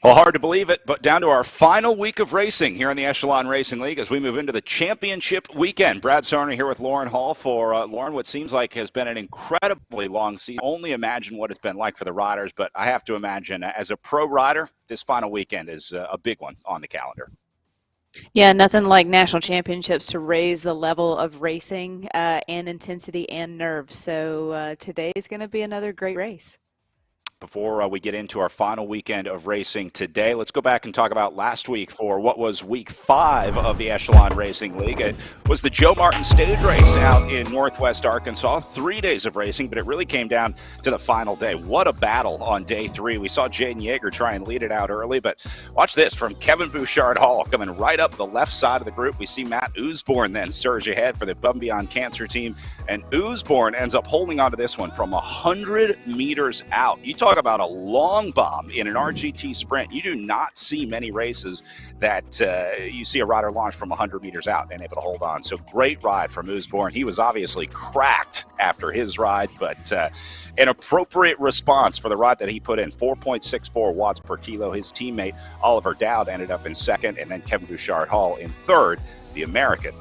Well, hard to believe it, but down to our final week of racing here in the Echelon Racing League as we move into the championship weekend. Brad Sarner here with Lauren Hall for Lauren, what seems like has been an incredibly long season. Only imagine what it's been like for the riders, but I have to imagine as a pro rider, this final weekend is a big one on the calendar. Yeah, nothing like national championships to raise the level of racing and intensity and nerve. So today is going to be another great race. Before we get into our final weekend of racing today, let's go back and talk about last week for what was week 5 of the Echelon Racing League. It was the Joe Martin stage race out in Northwest Arkansas. 3 days of racing, but it really came down to the final day. What a battle on day 3. We saw Jaden Yeager try and lead it out early, but watch this from Kevin Bouchard Hall coming right up the left side of the group. We see Matt Usborne then surge ahead for the Above and Beyond Cancer team, and Usborne ends up holding onto this one from 100 meters out. You talk about a long bomb in an RGT sprint. You do not see many races that you see a rider launch from 100 meters out and able to hold on. So great ride from Usborne. He was obviously cracked after his ride, but an appropriate response for the ride that he put in. 4.64 watts per kilo. His teammate Oliver Dowd ended up in second, and then Kevin Bouchard Hall in third, the American.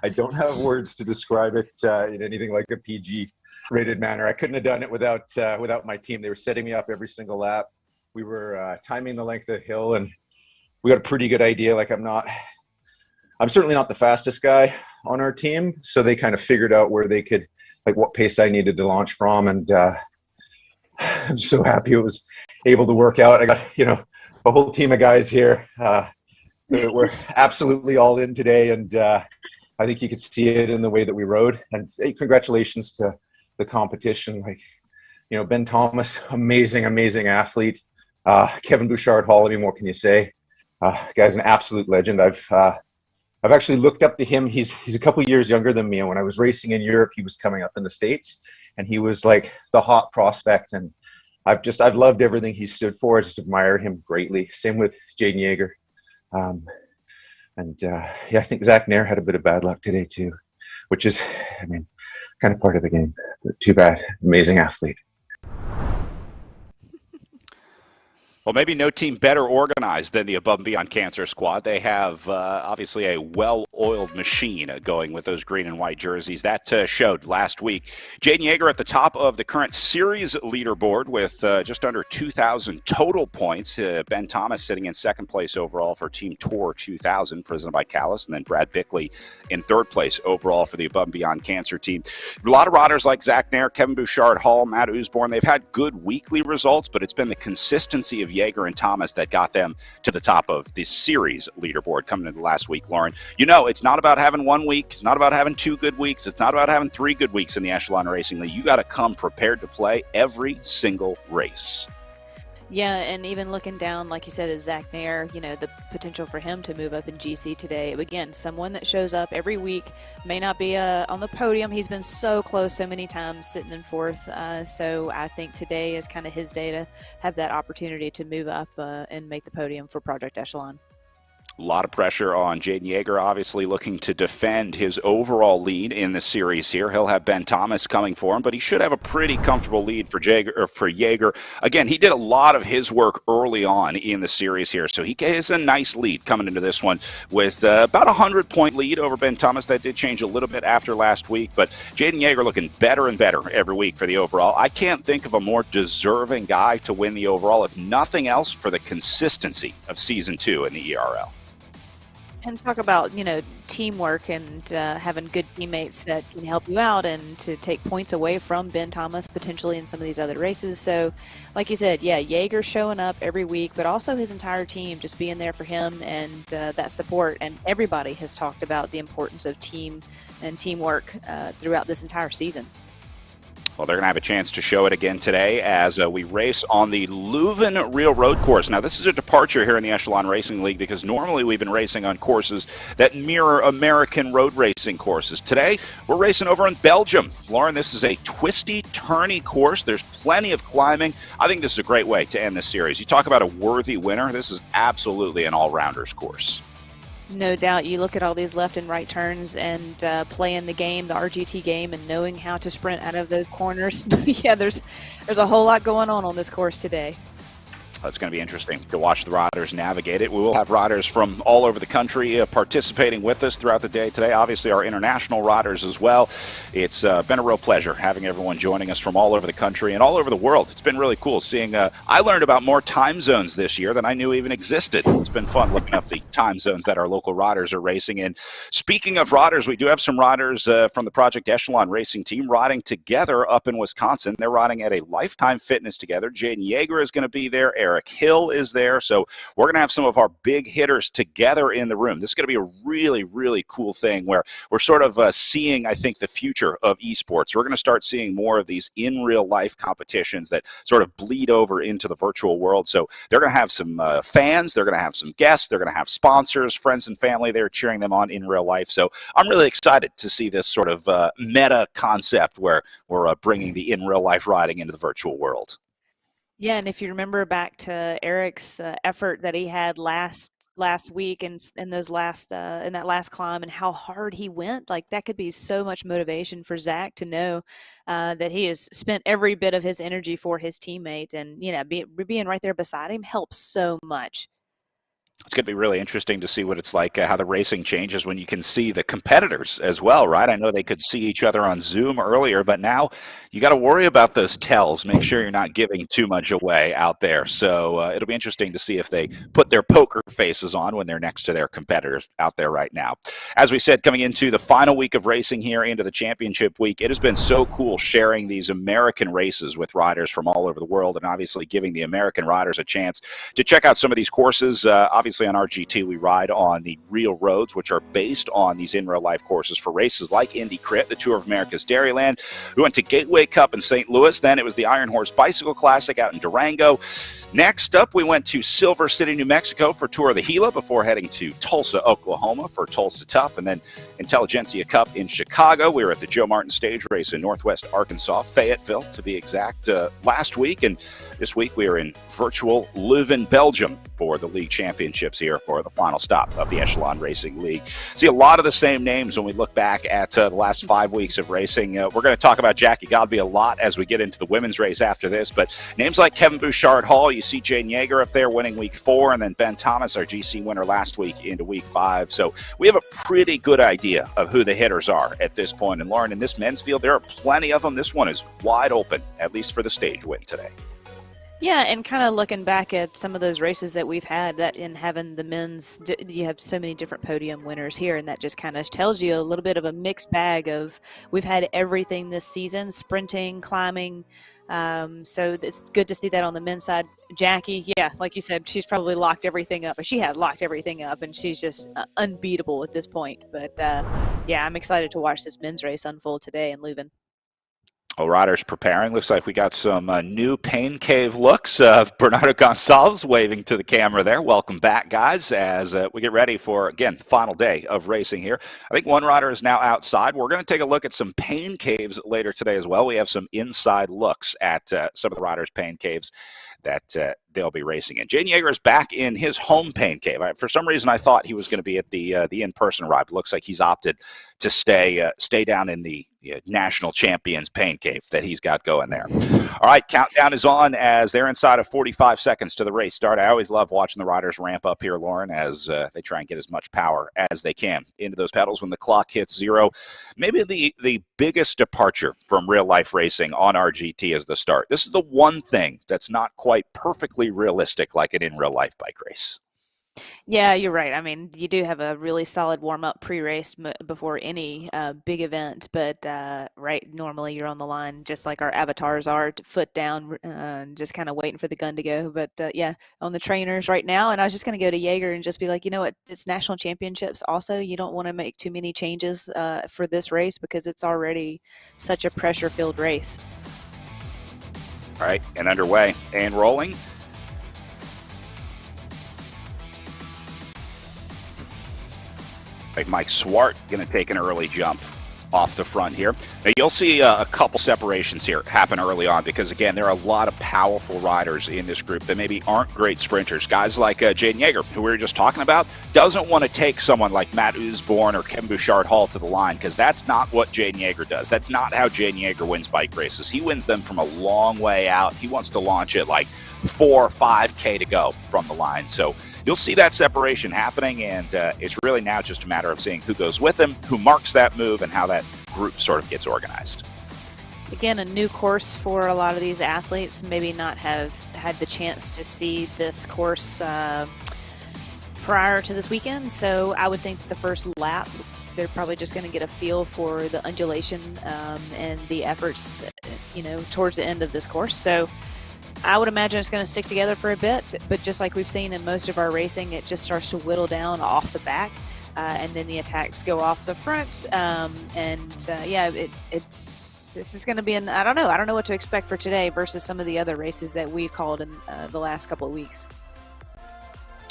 I don't have words to describe it in anything like a PG-rated manner. I couldn't have done it without my team. They were setting me up every single lap. We were timing the length of the hill, and we got a pretty good idea. I'm certainly not the fastest guy on our team, so they kind of figured out where they could, what pace I needed to launch from, and I'm so happy it was able to work out. I got a whole team of guys here. We're absolutely all in today, and I think you could see it in the way that we rode. And hey, congratulations to the competition. Ben Thomas, amazing athlete. Kevin Bouchard Hall, what more can you say? Guy's an absolute legend. I've actually looked up to him. He's a couple years younger than me, and when I was racing in Europe, he was coming up in the States, and he was like the hot prospect. And I've loved everything he stood for. I just admire him greatly. Same with Jaden Yeager. I think Zach Nair had a bit of bad luck today too, which is, kind of part of the game. But too bad. Amazing athlete. Well, maybe no team better organized than the Above and Beyond Cancer squad. They have obviously a well-oiled machine going with those green and white jerseys. That showed last week. Jaden Yeager at the top of the current series leaderboard with just under 2,000 total points. Ben Thomas sitting in second place overall for Team Tour 2000, presented by Callis, and then Brad Bickley in third place overall for the Above and Beyond Cancer team. A lot of riders like Zach Nair, Kevin Bouchard Hall, Matt Usborne, they've had good weekly results, but it's been the consistency of Yeager and Thomas that got them to the top of the series leaderboard coming into last week, Lauren. It's not about having 1 week. It's not about having 2 good weeks. It's not about having 3 good weeks in the Echelon Racing League. You got to come prepared to play every single race. Yeah, and even looking down, like you said, is Zach Nair, the potential for him to move up in GC today. Again, someone that shows up every week, may not be on the podium. He's been so close so many times sitting in fourth. So I think today is kind of his day to have that opportunity to move up and make the podium for Project Echelon. A lot of pressure on Jaden Yeager, obviously looking to defend his overall lead in the series here. He'll have Ben Thomas coming for him, but he should have a pretty comfortable lead for Yeager. Again, he did a lot of his work early on in the series here, so he has a nice lead coming into this one with about a 100-point lead over Ben Thomas. That did change a little bit after last week, but Jaden Yeager looking better and better every week for the overall. I can't think of a more deserving guy to win the overall, if nothing else, for the consistency of Season 2 in the ERL. And talk about, teamwork and having good teammates that can help you out and to take points away from Ben Thomas potentially in some of these other races. So, like you said, yeah, Yeager showing up every week, but also his entire team just being there for him and that support. And everybody has talked about the importance of team and teamwork throughout this entire season. Well, they're going to have a chance to show it again today as we race on the Leuven Real Road Course. Now, this is a departure here in the Echelon Racing League because normally we've been racing on courses that mirror American road racing courses. Today, we're racing over in Belgium. Lauren, this is a twisty, turny course. There's plenty of climbing. I think this is a great way to end this series. You talk about a worthy winner. This is absolutely an all-rounders course. No doubt. You look at all these left and right turns and playing the game, the RGT game, and knowing how to sprint out of those corners. Yeah, there's a whole lot going on this course today. It's going to be interesting to watch the riders navigate it. We will have riders from all over the country participating with us throughout the day today. Obviously, our international riders as well. It's been a real pleasure having everyone joining us from all over the country and all over the world. It's been really cool seeing. I learned about more time zones this year than I knew even existed. It's been fun looking up the time zones that our local riders are racing in. Speaking of riders, we do have some riders from the Project Echelon racing team riding together up in Wisconsin. They're riding at a Lifetime Fitness together. Jaden Yeager is going to be there. Eric Hill is there. So we're going to have some of our big hitters together in the room. This is going to be a really, really cool thing where we're sort of seeing, I think, the future of esports. We're going to start seeing more of these in real life competitions that sort of bleed over into the virtual world. So they're going to have some fans. They're going to have some guests. They're going to have sponsors, friends and family. They're cheering them on in real life. So I'm really excited to see this sort of meta concept where we're bringing the in real life riding into the virtual world. Yeah, and if you remember back to Eric's effort that he had last week and in those last in that last climb and how hard he went, like that could be so much motivation for Zach to know that he has spent every bit of his energy for his teammate, and being right there beside him helps so much. It's going to be really interesting to see what it's like, how the racing changes when you can see the competitors as well, right? I know they could see each other on Zoom earlier, but now you got to worry about those tells. Make sure you're not giving too much away out there. So it'll be interesting to see if they put their poker faces on when they're next to their competitors out there right now. As we said, coming into the final week of racing here into the championship week, it has been so cool sharing these American races with riders from all over the world and obviously giving the American riders a chance to check out some of these courses. Obviously, on RGT, we ride on the real roads, which are based on these in real life courses for races like Indy Crit, the Tour of America's Dairyland. We went to Gateway Cup in St. Louis. Then it was the Iron Horse Bicycle Classic out in Durango. Next up, we went to Silver City, New Mexico for Tour of the Gila before heading to Tulsa, Oklahoma for Tulsa Tough, and then Intelligentsia Cup in Chicago. We were at the Joe Martin Stage Race in Northwest Arkansas, Fayetteville to be exact, last week. And this week we are in virtual Leuven, Belgium for the league championships here for the final stop of the Echelon Racing League. See a lot of the same names when we look back at the last 5 weeks of racing. We're going to talk about Jackie Godby a lot as we get into the women's race after this, but names like Kevin Bouchard-Hall, you see Jaden Yeager up there winning week 4, and then Ben Thomas, our GC winner last week, into week 5. So we have a pretty good idea of who the hitters are at this point. And Lauren, in this men's field, there are plenty of them. This one is wide open, at least for the stage win today. Yeah, and kind of looking back at some of those races that we've had, that in having the men's, you have so many different podium winners here, and that just kind of tells you a little bit of a mixed bag of we've had everything this season, sprinting, climbing. So it's good to see that on the men's side. Jackie, yeah, like you said, she's probably locked everything up, or she has locked everything up, and she's just unbeatable at this point. But yeah, I'm excited to watch this men's race unfold today in Leuven. Well, riders preparing. Looks like we got some new Pain Cave looks. Bernardo Gonçalves waving to the camera there. Welcome back, guys, as we get ready for, again, the final day of racing here. I think one rider is now outside. We're going to take a look at some Pain Caves later today as well. We have some inside looks at some of the riders' Pain Caves that they'll be racing in. Jaden Yeager is back in his home Pain Cave. For some reason, I thought he was going to be at the in-person ride. But looks like he's opted to stay down in the National Champions Pain Cave that he's got going there. All right, countdown is on as they're inside of 45 seconds to the race start. I always love watching the riders ramp up here, Lauren, as they try and get as much power as they can into those pedals when the clock hits 0. Maybe the biggest departure from real-life racing on RGT is the start. This is the one thing that's not quite perfectly realistic like an in-real-life bike race. Yeah, you're right. I mean, you do have a really solid warm-up pre-race before any big event, but right, normally you're on the line just like our avatars are, foot down, just kind of waiting for the gun to go. But yeah, on the trainers right now, and I was just going to go to Yeager and just be like, you know what, it's national championships also. You don't want to make too many changes for this race because it's already such a pressure-filled race. All right, and underway and rolling. Like Mike Swart going to take an early jump off the front here. Now you'll see a couple separations here happen early on because, again, there are a lot of powerful riders in this group that maybe aren't great sprinters. Guys like Jaden Yeager, who we were just talking about, doesn't want to take someone like Matt Usborne or Kevin Bouchard-Hall to the line because that's not what Jaden Yeager does. That's not how Jaden Yeager wins bike races. He wins them from a long way out. He wants to launch it like 4 or 5K to go from the line. So you'll see that separation happening, and it's really now just a matter of seeing who goes with him, who marks that move, and how that group sort of gets organized. Again, a new course for a lot of these athletes, maybe not have had the chance to see this course prior to this weekend. So I would think the first lap, they're probably just going to get a feel for the undulation and the efforts, towards the end of this course. So I would imagine it's going to stick together for a bit, but just like we've seen in most of our racing, it just starts to whittle down off the back, and then the attacks go off the front. This is going to be I don't know what to expect for today versus some of the other races that we've called in the last couple of weeks.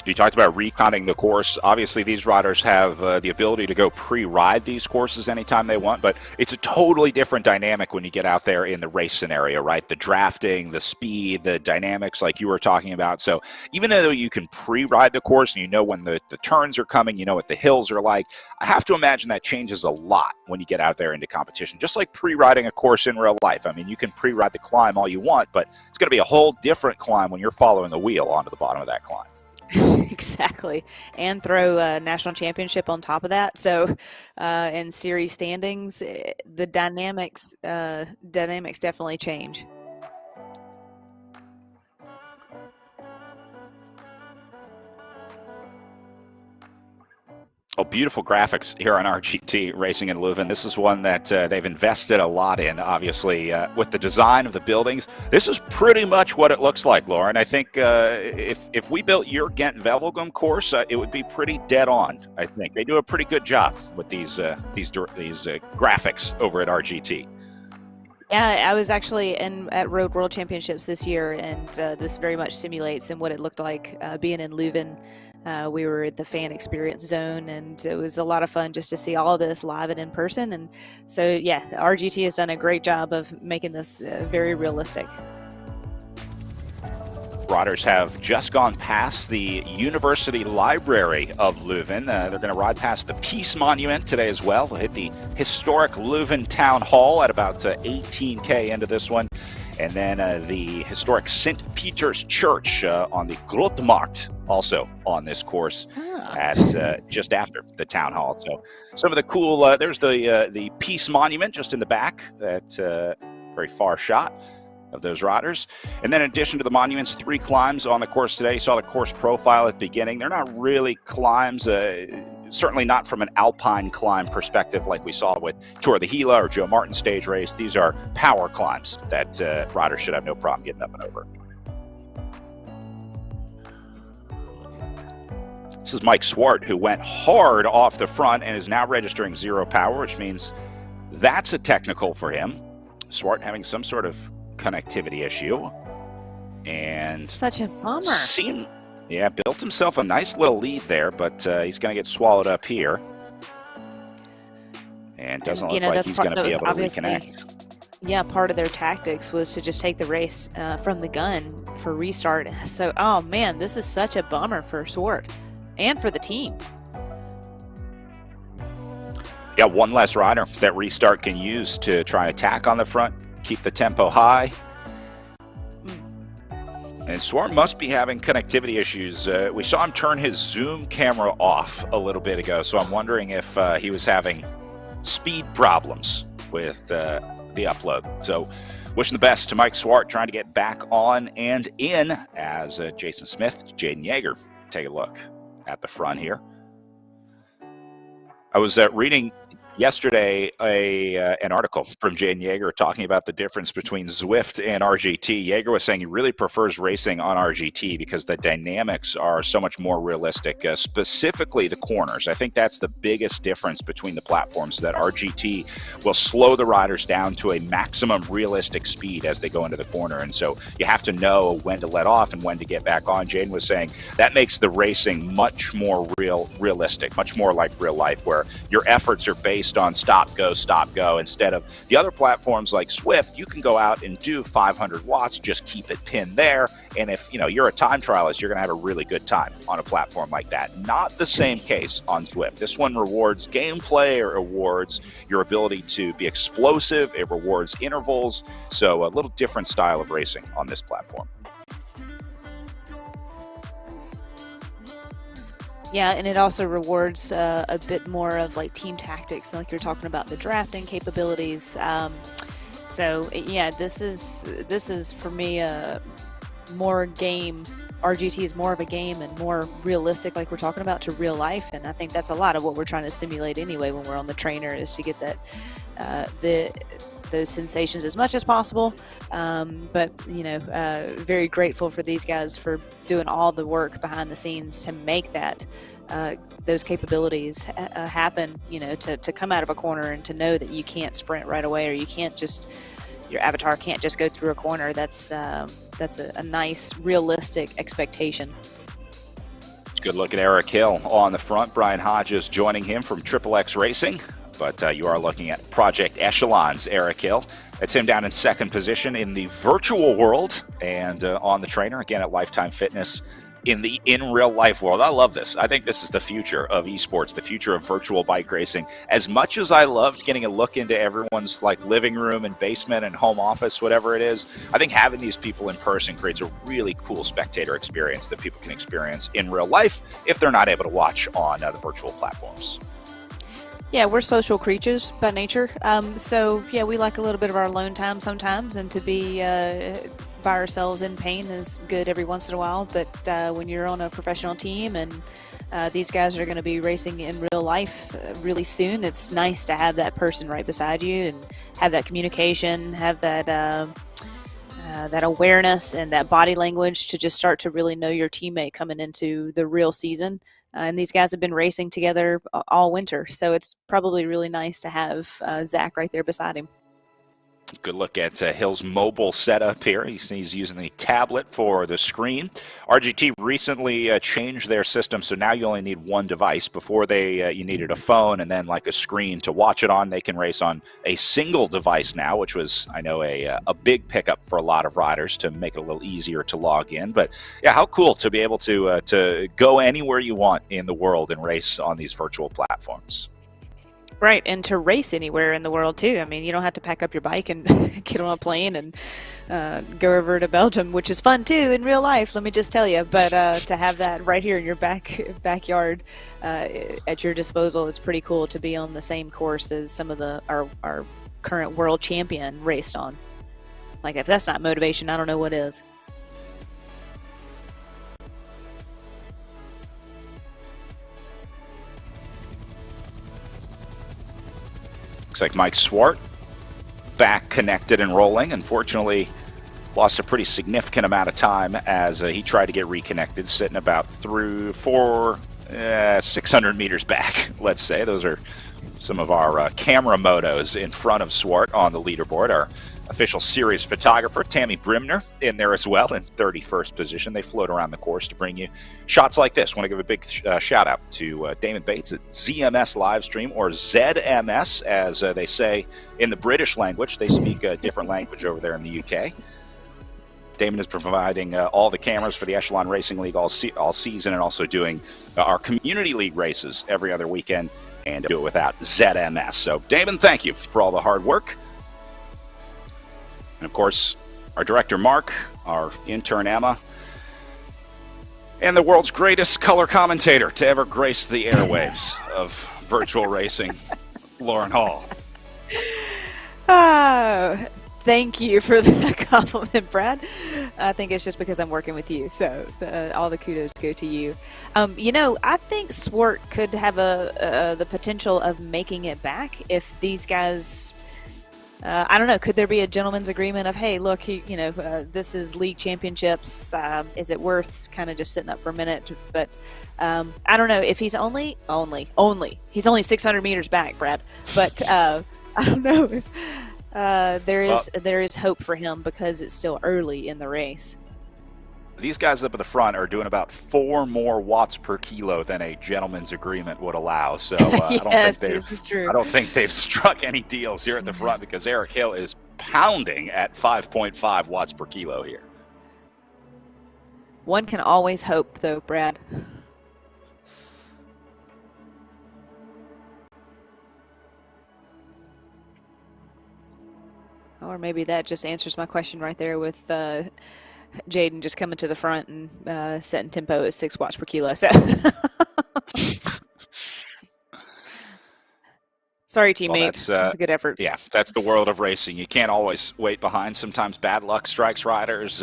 You talked about reconning the course. Obviously, these riders have the ability to go pre-ride these courses anytime they want, but it's a totally different dynamic when you get out there in the race scenario, right? The drafting, the speed, the dynamics like you were talking about. So even though you can pre-ride the course and you know when the turns are coming, you know what the hills are like, I have to imagine that changes a lot when you get out there into competition, just like pre-riding a course in real life. I mean, you can pre-ride the climb all you want, but it's going to be a whole different climb when you're following a wheel onto the bottom of that climb. Exactly, and throw a national championship on top of that. So, in series standings, the dynamics definitely change. Oh, beautiful graphics here on RGT Racing in Leuven. This is one that they've invested a lot in, obviously, with the design of the buildings. This is pretty much what it looks like, Lauren. I think if we built your Ghent-Wevelgem course, it would be pretty dead on, I think. They do a pretty good job with these graphics over at RGT. Yeah, I was actually at Road World Championships this year, and this very much simulates and what it looked like being in Leuven. We were at the fan experience zone, and it was a lot of fun just to see all of this live and in person. And so, yeah, RGT has done a great job of making this very realistic. Riders have just gone past the University Library of Leuven. They're going to ride past the Peace Monument today as well. They'll hit the historic Leuven Town Hall at about 18K into this one. And then the historic St. Peter's Church on the Grotemarkt, also on this course at just after the town hall. So some of the cool, there's the Peace Monument just in the back, that very far shot of those riders. And then in addition to the monuments, 3 climbs on the course today. You saw the course profile at the beginning. They're not really climbs, certainly not from an alpine climb perspective like we saw with Tour of the Gila or Joe Martin stage race. These are power climbs that riders should have no problem getting up and over. This is Mike Swart, who went hard off the front and is now registering 0 power, which means that's a technical for him. Swart having some sort of connectivity issue, and such a bummer. Built himself a nice little lead there, but he's going to get swallowed up here, and doesn't look like he's going to be able to reconnect. Yeah, part of their tactics was to just take the race from the gun for restart. So, oh man, this is such a bummer for Swart and for the team. Yeah, one less rider that restart can use to try and attack on the front, keep the tempo high. And Swart must be having connectivity issues. We saw him turn his Zoom camera off a little bit ago, so I'm wondering if he was having speed problems with the upload. So wishing the best to Mike Swart, trying to get back on and in as Jason Smith, Jaden Yeager. Take a look at the front here. I was reading yesterday an article from Jane Yeager talking about the difference between Zwift and RGT. Yeager was saying he really prefers racing on RGT because the dynamics are so much more realistic, specifically the corners. I think that's the biggest difference between the platforms, that RGT will slow the riders down to a maximum realistic speed as they go into the corner. And so you have to know when to let off and when to get back on. Jane was saying that makes the racing much more realistic, much more like real life, where your efforts are based on stop, go, instead of the other platforms like Zwift. You can go out and do 500 watts, just keep it pinned there. And if you're a time trialist, you're going to have a really good time on a platform like that. Not the same case on Zwift. This one rewards gameplay, it rewards your ability to be explosive, it rewards intervals. So a little different style of racing on this platform. Yeah, and it also rewards a bit more of like team tactics, like you're talking about the drafting capabilities. So yeah, this is for me a more game. RGT is more of a game and more realistic, like we're talking about, to real life, and I think that's a lot of what we're trying to simulate anyway when we're on the trainer, is to get that those sensations as much as possible. But very grateful for these guys for doing all the work behind the scenes to make that those capabilities happen. To come out of a corner and to know that you can't sprint right away, or you can't just, your avatar can't just go through a corner. That's a nice realistic expectation. Good look at Eric Hill on the front. Brian Hodges joining him from Triple X Racing. But you are looking at Project Echelon's Eric Hill. That's him down in second position in the virtual world, and on the trainer, again, at Lifetime Fitness in the in-real-life world. I love this. I think this is the future of esports, the future of virtual bike racing. As much as I loved getting a look into everyone's living room and basement and home office, whatever it is, I think having these people in person creates a really cool spectator experience that people can experience in real life if they're not able to watch on the virtual platforms. Yeah, we're social creatures by nature. So, yeah, we like a little bit of our alone time sometimes, and to be by ourselves in pain is good every once in a while. But when you're on a professional team and these guys are going to be racing in real life really soon, it's nice to have that person right beside you and have that communication, have that that awareness and that body language to just start to really know your teammate coming into the real season. And these guys have been racing together all winter, so it's probably really nice to have Zach right there beside him. Good look at Hill's mobile setup here. He's using the tablet for the screen. RGT recently changed their system, so now you only need one device. Before you needed a phone and then a screen to watch it on. They can race on a single device now, which was, I know, a big pickup for a lot of riders to make it a little easier to log in. But yeah, how cool to be able to go anywhere you want in the world and race on these virtual platforms. Right, and to race anywhere in the world, too. I mean, you don't have to pack up your bike and get on a plane and go over to Belgium, which is fun, too, in real life, let me just tell you. But to have that right here in your backyard at your disposal, it's pretty cool to be on the same course as some of our current world champion raced on. If that's not motivation, I don't know what is. Looks like Mike Swart back connected and rolling. Unfortunately, lost a pretty significant amount of time as he tried to get reconnected, sitting about 600 meters back, let's say. Those are some of our camera motos in front of Swart on the leaderboard. Our official series photographer, Tammy Brimner, in there as well in 31st position. They float around the course to bring you shots like this. Want to give a big shout out to Damon Bates at ZMS Livestream, or ZMS, as they say in the British language. They speak a different language over there in the UK. Damon is providing all the cameras for the Echelon Racing League all season, and also doing our Community League races every other weekend, and do it without ZMS. So, Damon, thank you for all the hard work. And, of course, our director, Mark, our intern, Emma, and the world's greatest color commentator to ever grace the airwaves of virtual racing, Lauren Hall. Thank you for the compliment, Brad. I think it's just because I'm working with you, so all the kudos go to you. I think Swart could have the potential of making it back if these guys. I don't know. Could there be a gentleman's agreement of, hey, look, this is league championships. Is it worth kind of just sitting up for a minute? But I don't know if he's only he's only 600 meters back, Brad. But I don't know if there is hope for him because it's still early in the race. These guys up at the front are doing about 4 more watts per kilo than a gentleman's agreement would allow. So yes, I don't think they've struck any deals here at the front because Eric Hill is pounding at 5.5 watts per kilo here. One can always hope, though, Brad. Or maybe that just answers my question right there with Jaden just coming to the front and setting tempo at 6 watts per kilo. So, sorry, teammate. Well, that's a good effort. Yeah, that's the world of racing. You can't always wait behind. Sometimes bad luck strikes riders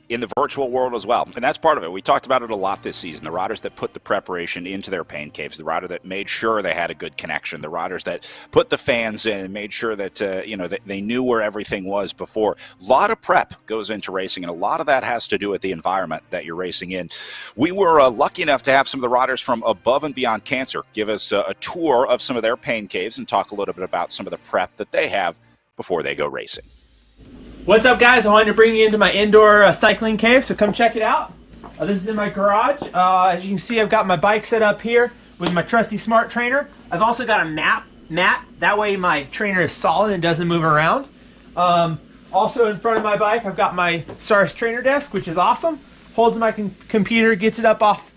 in the virtual world as well. And that's part of it. We talked about it a lot this season. The riders that put the preparation into their pain caves, the rider that made sure they had a good connection, the riders that put the fans in and made sure that, that they knew where everything was before. A lot of prep goes into racing, and a lot of that has to do with the environment that you're racing in. We were lucky enough to have some of the riders from Above and Beyond Cancer give us a tour of some of their pain caves and talk a little bit about some of the prep that they have before they go racing. What's up, guys? I wanted to bring you into my indoor cycling cave, so come check it out. This is in my garage. As you can see, I've got my bike set up here with my trusty smart trainer. I've also got a mat. That way my trainer is solid and doesn't move around. Also in front of my bike, I've got my SARS trainer desk, which is awesome. Holds my computer, gets it up off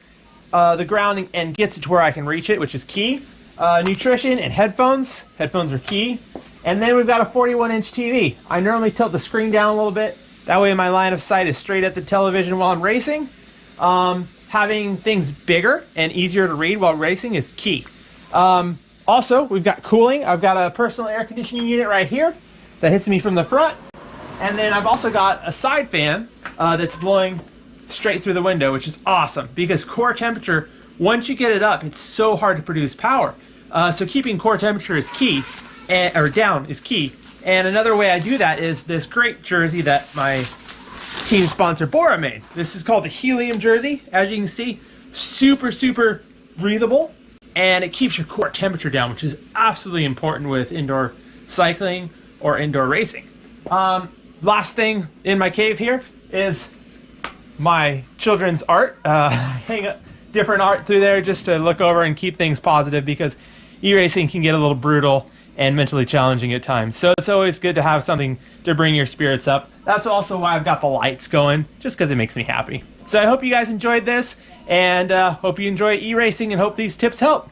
the ground and gets it to where I can reach it, which is key. Nutrition and headphones. Headphones are key. And then we've got a 41-inch TV. I normally tilt the screen down a little bit. That way my line of sight is straight at the television while I'm racing. Having things bigger and easier to read while racing is key. Also, we've got cooling. I've got a personal air conditioning unit right here that hits me from the front. And then I've also got a side fan that's blowing straight through the window, which is awesome because core temperature, once you get it up, it's so hard to produce power. So keeping core temperature is key. Or down is key. And another way I do that is this great jersey that my team sponsor Bora made. This is called the Helium jersey. As you can see, super breathable, and it keeps your core temperature down, which is absolutely important with indoor cycling or indoor racing. Last thing in my cave here is my children's art. Hang up different art through there just to look over and keep things positive because e-racing can get a little brutal and mentally challenging at times. So it's always good to have something to bring your spirits up. That's also why I've got the lights going, just because it makes me happy. So I hope you guys enjoyed this, and hope you enjoy e-racing, and hope these tips help.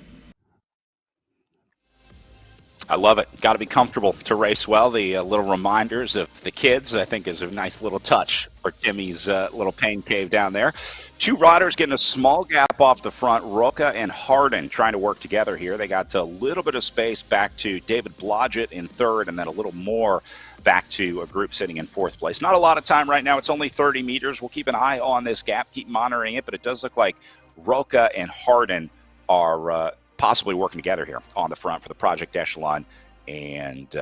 I love it. Got to be comfortable to race well. The little reminders of the kids, I think, is a nice little touch for Timmy's little pain cave down there. 2 riders getting a small gap off the front. Roca and Hardin trying to work together here. They got a little bit of space back to David Blodgett in 3rd, and then a little more back to a group sitting in 4th place. Not a lot of time right now. It's only 30 meters. We'll keep an eye on this gap, keep monitoring it, but it does look like Roca and Hardin are possibly working together here on the front for the Project Echelon and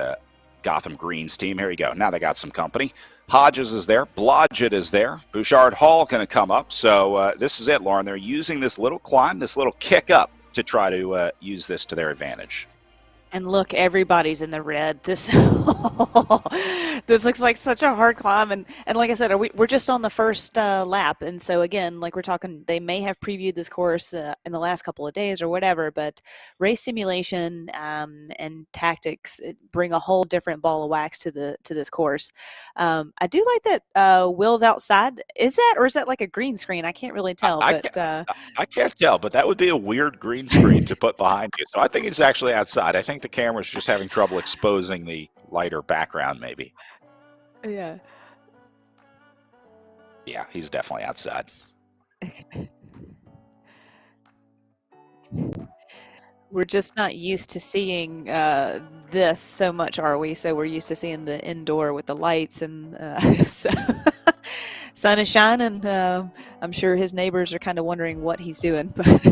Gotham Greens team. Here you go. Now they got some company. Hodges is there. Blodgett is there. Bouchard Hall going to come up. So this is it, Lauren. They're using this little climb, this little kick up to try to use this to their advantage. And look, everybody's in the red. This this looks like such a hard climb. And like I said, we're just on the first lap. And so, again, like we're talking, they may have previewed this course in the last couple of days or whatever. But race simulation and tactics bring a whole different ball of wax to this course. I do like that Will's outside. Is that like a green screen? I can't really tell. I can't tell, but that would be a weird green screen to put behind you. So I think it's actually outside. I think the camera's just having trouble exposing the lighter background, maybe. Yeah. Yeah, he's definitely outside. We're just not used to seeing this so much, are we? So we're used to seeing the indoor with the lights and so sun is shining. I'm sure his neighbors are kind of wondering what he's doing. But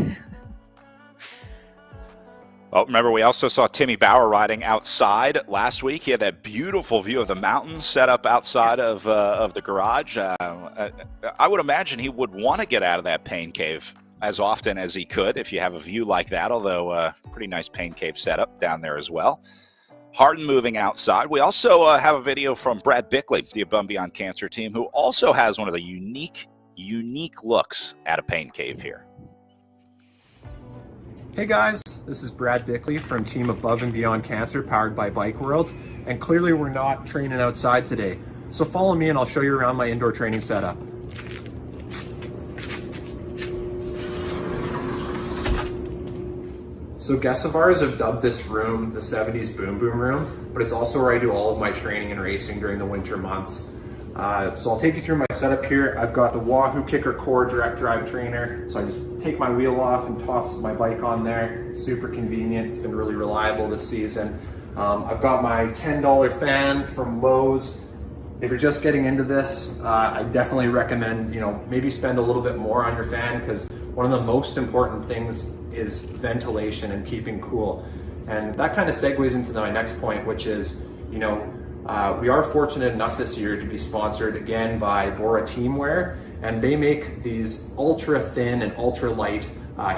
well, remember, we also saw Timmy Bauer riding outside last week. He had that beautiful view of the mountains set up outside of the garage. I would imagine he would want to get out of that pain cave as often as he could if you have a view like that, although pretty nice pain cave setup down there as well. Hardin moving outside. We also have a video from Brad Bickley, the Above and Beyond Cancer team, who also has one of the unique looks at a pain cave here. Hey guys, this is Brad Bickley from Team Above and Beyond Cancer, powered by Bike World, and clearly we're not training outside today. So follow me and I'll show you around my indoor training setup. So guests of ours have dubbed this room the 70s Boom Boom Room, but it's also where I do all of my training and racing during the winter months. So I'll take you through my setup here. I've got the Wahoo Kicker Core direct drive trainer. So I just take my wheel off and toss my bike on there. Super convenient. It's been really reliable this season. I've got my $10 fan from Lowe's. If you're just getting into this, I definitely recommend, maybe spend a little bit more on your fan, because one of the most important things is ventilation and keeping cool. And that kind of segues into my next point, which is, we are fortunate enough this year to be sponsored again by Bora Teamwear, and they make these ultra thin and ultra light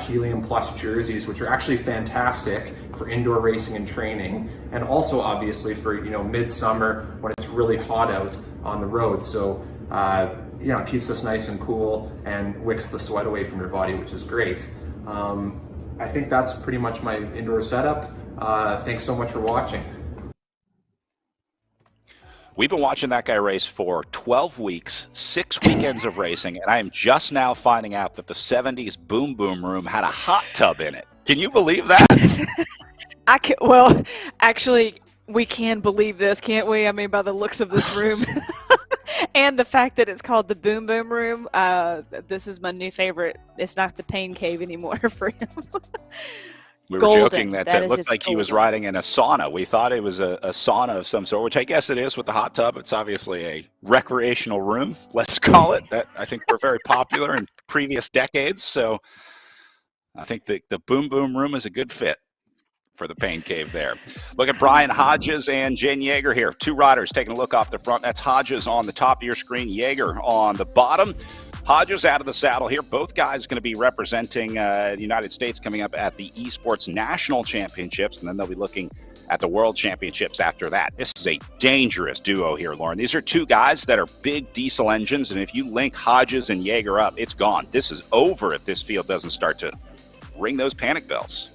Helium Plus jerseys, which are actually fantastic for indoor racing and training, and also obviously for midsummer when it's really hot out on the road. So it keeps us nice and cool and wicks the sweat away from your body, which is great. I think that's pretty much my indoor setup. Thanks so much for watching. We've been watching that guy race for 12 weeks, 6 weekends of racing, and I am just now finding out that the 70s Boom Boom Room had a hot tub in it. Can you believe that? Well, actually, we can believe this, can't we? I mean, by the looks of this room. And the fact that it's called the Boom Boom Room, this is my new favorite. It's not the pain cave anymore for him. We were Golden. joking that it looked like he was riding in a sauna. We thought it was a sauna of some sort, which I guess it is with the hot tub. It's obviously a recreational room, let's call it. That I think were very popular in previous decades. So I think the Boom Boom Room is a good fit for the pain cave there. Look at Brian Hodges and Jen Yeager here. Two riders taking a look off the front. That's Hodges on the top of your screen, Yeager on the bottom. Hodges out of the saddle here. Both guys going to be representing the United States coming up at the Esports National Championships, and then they'll be looking at the World Championships after that. This is a dangerous duo here, Lauren. These are two guys that are big diesel engines, and if you link Hodges and Yeager up, it's gone. This is over if this field doesn't start to ring those panic bells.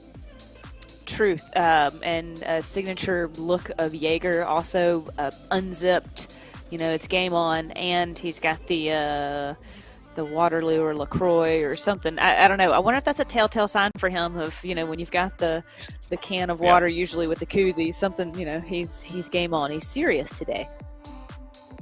Truth. And a signature look of Yeager, also unzipped. It's game on, and he's got the Waterloo or LaCroix or something. I don't know. I wonder if that's a telltale sign for him of, when you've got the can of water, usually with the koozie, something, he's game on. He's serious today.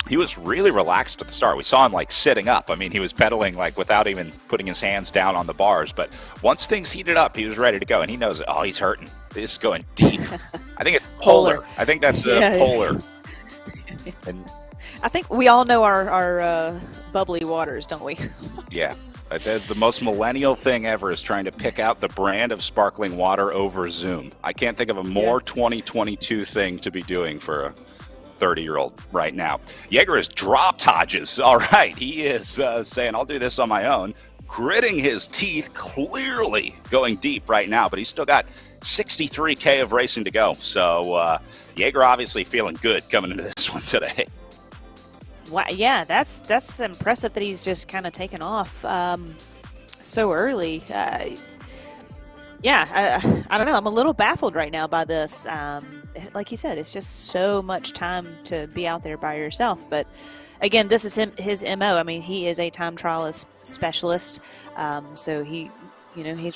He was really relaxed at the start. We saw him sitting up. I mean, he was pedaling without even putting his hands down on the bars. But once things heated up, he was ready to go. And he knows, he's hurting. This is going deep. I think it's polar. I think that's polar. And I think we all know our bubbly waters, don't we? Yeah. The most millennial thing ever is trying to pick out the brand of sparkling water over Zoom. I can't think of a more 2022 thing to be doing for a 30-year-old right now. Yeager has dropped Hodges. All right. He is saying, I'll do this on my own. Gritting his teeth, clearly going deep right now, but he's still got 63K of racing to go. So Yeager obviously feeling good coming into this one today. Wow, yeah, that's impressive that he's just kind of taken off so early. I don't know. I'm a little baffled right now by this. Like you said, it's just so much time to be out there by yourself. But again, this is his MO. I mean, he is a time trialist specialist, so he's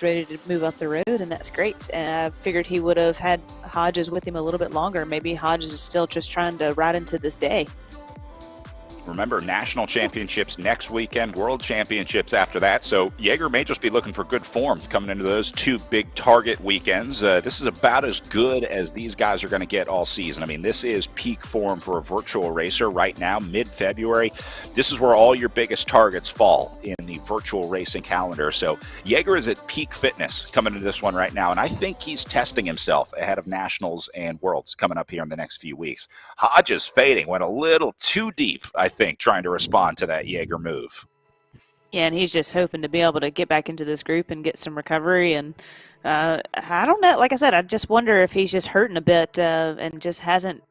ready to move up the road, and that's great. I figured he would have had Hodges with him a little bit longer. Maybe Hodges is still just trying to ride into this day. Remember, national championships next weekend, world championships after that. So Jaeger may just be looking for good form coming into those 2 big target weekends. This is about as good as these guys are going to get all season. I mean, this is peak form for a virtual racer right now, mid-February. This is where all your biggest targets fall in the virtual racing calendar. So Jaeger is at peak fitness coming into this one right now, and I think he's testing himself ahead of nationals and worlds coming up here in the next few weeks. Hodge is fading, went a little too deep, I think, trying to respond to that Jaeger move. Yeah, and he's just hoping to be able to get back into this group and get some recovery. And I don't know. Like I said, I just wonder if he's just hurting a bit and just hasn't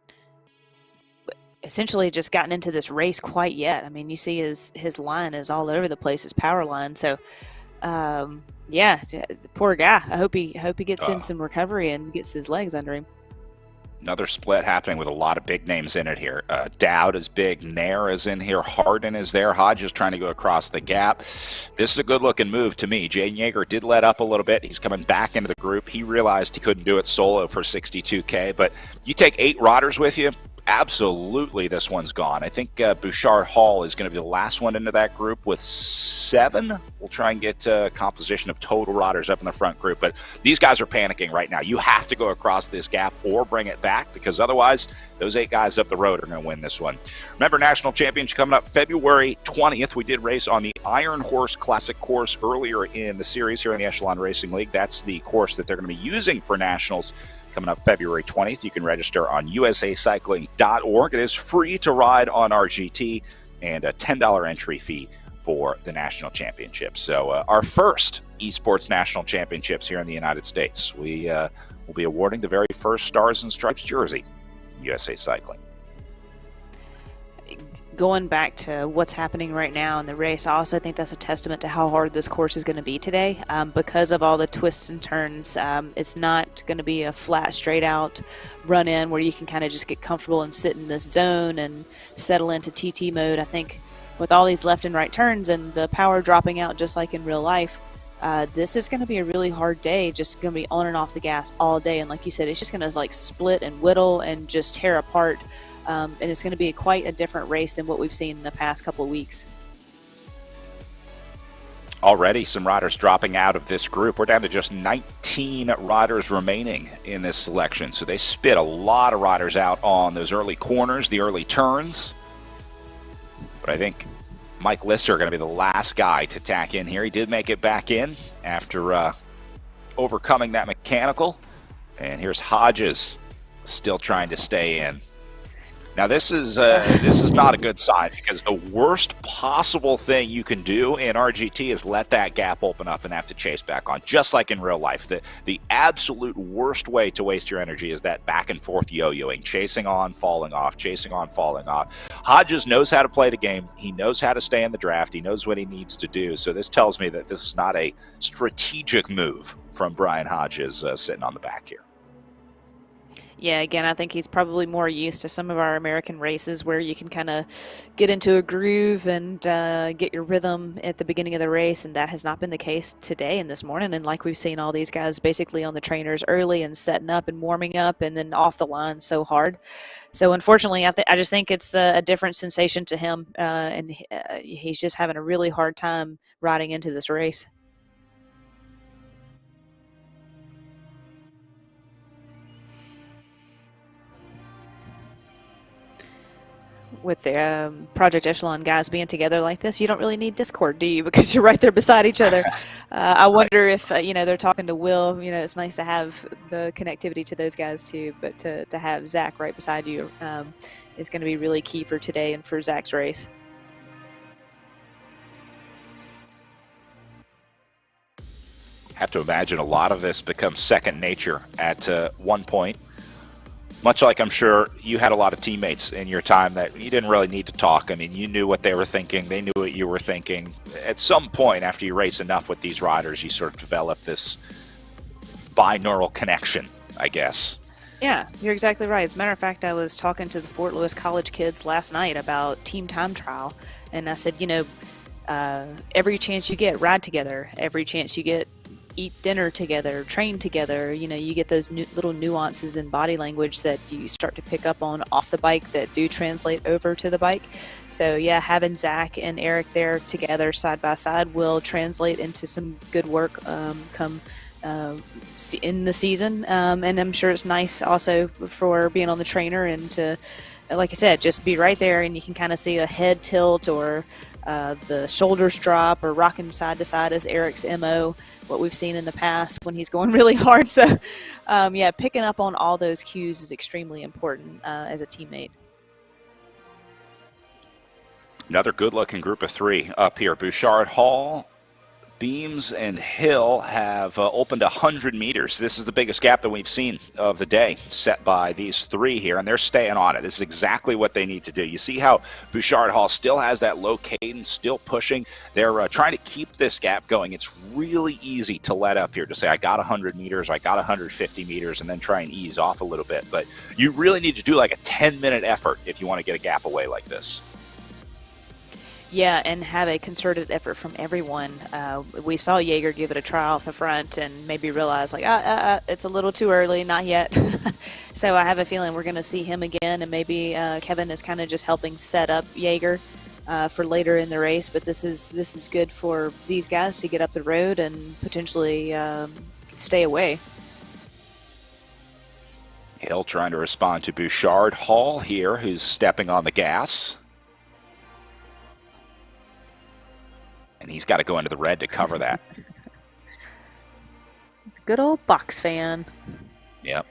essentially just gotten into this race quite yet. I mean, you see his line is all over the place, his power line. So, yeah, the poor guy. I hope he gets in some recovery and gets his legs under him. Another split happening with a lot of big names in it here. Dowd is big. Nair is in here. Harden is there. Hodge is trying to go across the gap. This is a good-looking move to me. Jaden Jaeger did let up a little bit. He's coming back into the group. He realized he couldn't do it solo for 62K, but you take 8 riders with you, absolutely this one's gone. I think Bouchard Hall is going to be the last one into that group with 7. We'll try and get a composition of total riders up in the front group, but these guys are panicking right now. You have to go across this gap or bring it back, because otherwise those 8 guys up the road are going to win this one. Remember, National Championship coming up February 20th. We did race on the Iron Horse Classic course earlier in the series here in the Echelon Racing League. That's the course that they're going to be using for Nationals coming up February 20th. You can register on usacycling.org. It is free to ride on RGT and a $10 entry fee for the national championship. So our first esports national championships here in the United States. We will be awarding the very first Stars and Stripes jersey, USA Cycling. Going back to what's happening right now in the race, I also think that's a testament to how hard this course is going to be today. Because of all the twists and turns, it's not going to be a flat, straight-out run-in where you can kind of just get comfortable and sit in this zone and settle into TT mode. I think with all these left and right turns and the power dropping out just like in real life, this is going to be a really hard day, just going to be on and off the gas all day. And like you said, it's just going to like split and whittle and just tear apart. And it's going to be quite a different race than what we've seen in the past couple of weeks. Already some riders dropping out of this group. We're down to just 19 riders remaining in this selection. So they spit a lot of riders out on those early corners, the early turns. But I think Mike Lister going to be the last guy to tack in here. He did make it back in after overcoming that mechanical. And here's Hodges still trying to stay in. Now this is not a good sign, because the worst possible thing you can do in RGT is let that gap open up and have to chase back on, just like in real life. The absolute worst way to waste your energy is that back and forth yo-yoing, chasing on, falling off, chasing on, falling off. Hodges knows how to play the game. He knows how to stay in the draft. He knows what he needs to do. So this tells me that this is not a strategic move from Brian Hodges sitting on the back here. Yeah, again, I think he's probably more used to some of our American races where you can kind of get into a groove and get your rhythm at the beginning of the race, and that has not been the case today and this morning. And like we've seen all these guys basically on the trainers early and setting up and warming up and then off the line so hard. So unfortunately, I just think it's a different sensation to him, and he's just having a really hard time riding into this race. With the Project Echelon guys being together like this, you don't really need Discord, do you? Because you're right there beside each other. I wonder if, they're talking to Will. It's nice to have the connectivity to those guys too, but to have Zach right beside you is going to be really key for today and for Zach's race. Have to imagine a lot of this becomes second nature at one point. Much like I'm sure you had a lot of teammates in your time that you didn't really need to talk. I mean, you knew what they were thinking. They knew what you were thinking. At some point, after you race enough with these riders, you sort of develop this binaural connection, I guess. Yeah, you're exactly right. As a matter of fact, I was talking to the Fort Lewis College kids last night about team time trial. And I said, every chance you get, ride together. Every chance you get, eat dinner together, train together. You get those little nuances in body language that you start to pick up on off the bike that do translate over to the bike. So yeah, having Zach and Eric there together side by side will translate into some good work come in the season. And I'm sure it's nice also for being on the trainer and to, like I said, just be right there and you can kind of see a head tilt or the shoulders drop or rocking side to side as Eric's MO, what we've seen in the past when he's going really hard. So yeah, picking up on all those cues is extremely important as a teammate. Another good-looking group of three up here. Bouchard, Hall, Beams, and Hill have opened 100 meters. This is the biggest gap that we've seen of the day set by these three here, and they're staying on it. This is exactly what they need to do. You see how Bouchard Hall still has that low cadence, still pushing. They're trying to keep this gap going. It's really easy to let up here, to say, I got 100 meters, I got 150 meters, and then try and ease off a little bit. But you really need to do like a 10-minute effort if you want to get a gap away like this. Yeah, and have a concerted effort from everyone. We saw Jaeger give it a try off the front and maybe realize, like, it's a little too early, not yet. So I have a feeling we're going to see him again, and maybe Kevin is kind of just helping set up Jaeger for later in the race. But this is good for these guys to get up the road and potentially stay away. Hill trying to respond to Bouchard. Hall here, who's stepping on the gas. And he's got to go into the red to cover that. Good old box fan. Yep.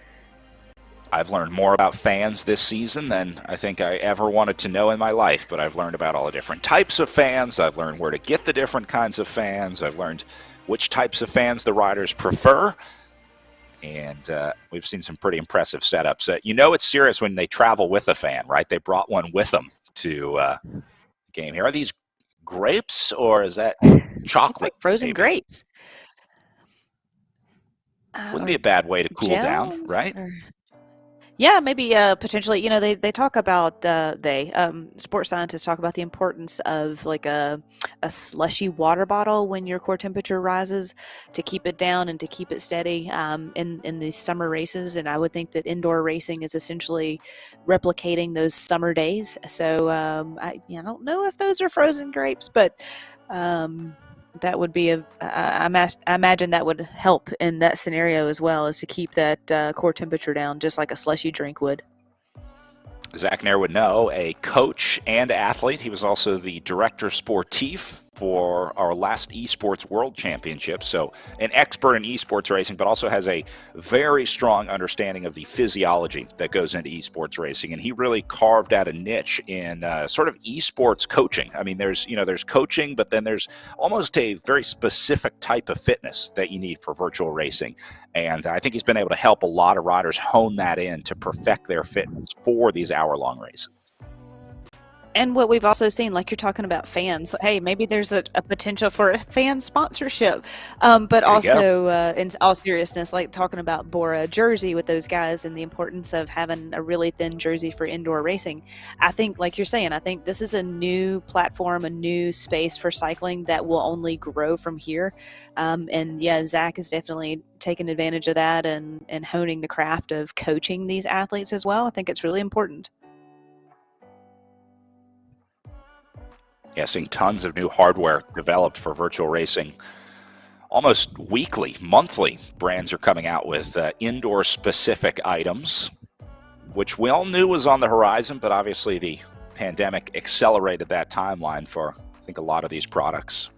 I've learned more about fans this season than I think I ever wanted to know in my life, but I've learned about all the different types of fans. I've learned where to get the different kinds of fans. I've learned which types of fans the riders prefer. And we've seen some pretty impressive setups. You know it's serious when they travel with a fan, right? They brought one with them to the game here. Are these grapes, or is that chocolate? Like frozen grapes. Wouldn't be a bad way to cool down, right? Yeah, maybe potentially. They talk about sports scientists talk about the importance of like a slushy water bottle when your core temperature rises to keep it down and to keep it steady in these summer races. And I would think that indoor racing is essentially replicating those summer days. So I don't know if those are frozen grapes, but that would be I imagine that would help in that scenario as well, is to keep that core temperature down, just like a slushy drink would. Zach Nair would know, a coach and athlete. He was also the director sportif for our last Esports World Championship. So an expert in esports racing, but also has a very strong understanding of the physiology that goes into esports racing. And he really carved out a niche in sort of esports coaching. I mean, there's coaching, but then there's almost a very specific type of fitness that you need for virtual racing. And I think he's been able to help a lot of riders hone that in to perfect their fitness for these hour-long races. And what we've also seen, like you're talking about fans, hey, maybe there's a potential for a fan sponsorship. But also, in all seriousness, like talking about Bora jersey with those guys and the importance of having a really thin jersey for indoor racing. I think, like you're saying, I think this is a new platform, a new space for cycling that will only grow from here. And yeah, Zach is definitely taking advantage of that and honing the craft of coaching these athletes as well. I think it's really important. Yeah, seeing tons of new hardware developed for virtual racing. Almost weekly, monthly, brands are coming out with indoor-specific items, which we all knew was on the horizon, but obviously the pandemic accelerated that timeline for, I think, a lot of these products.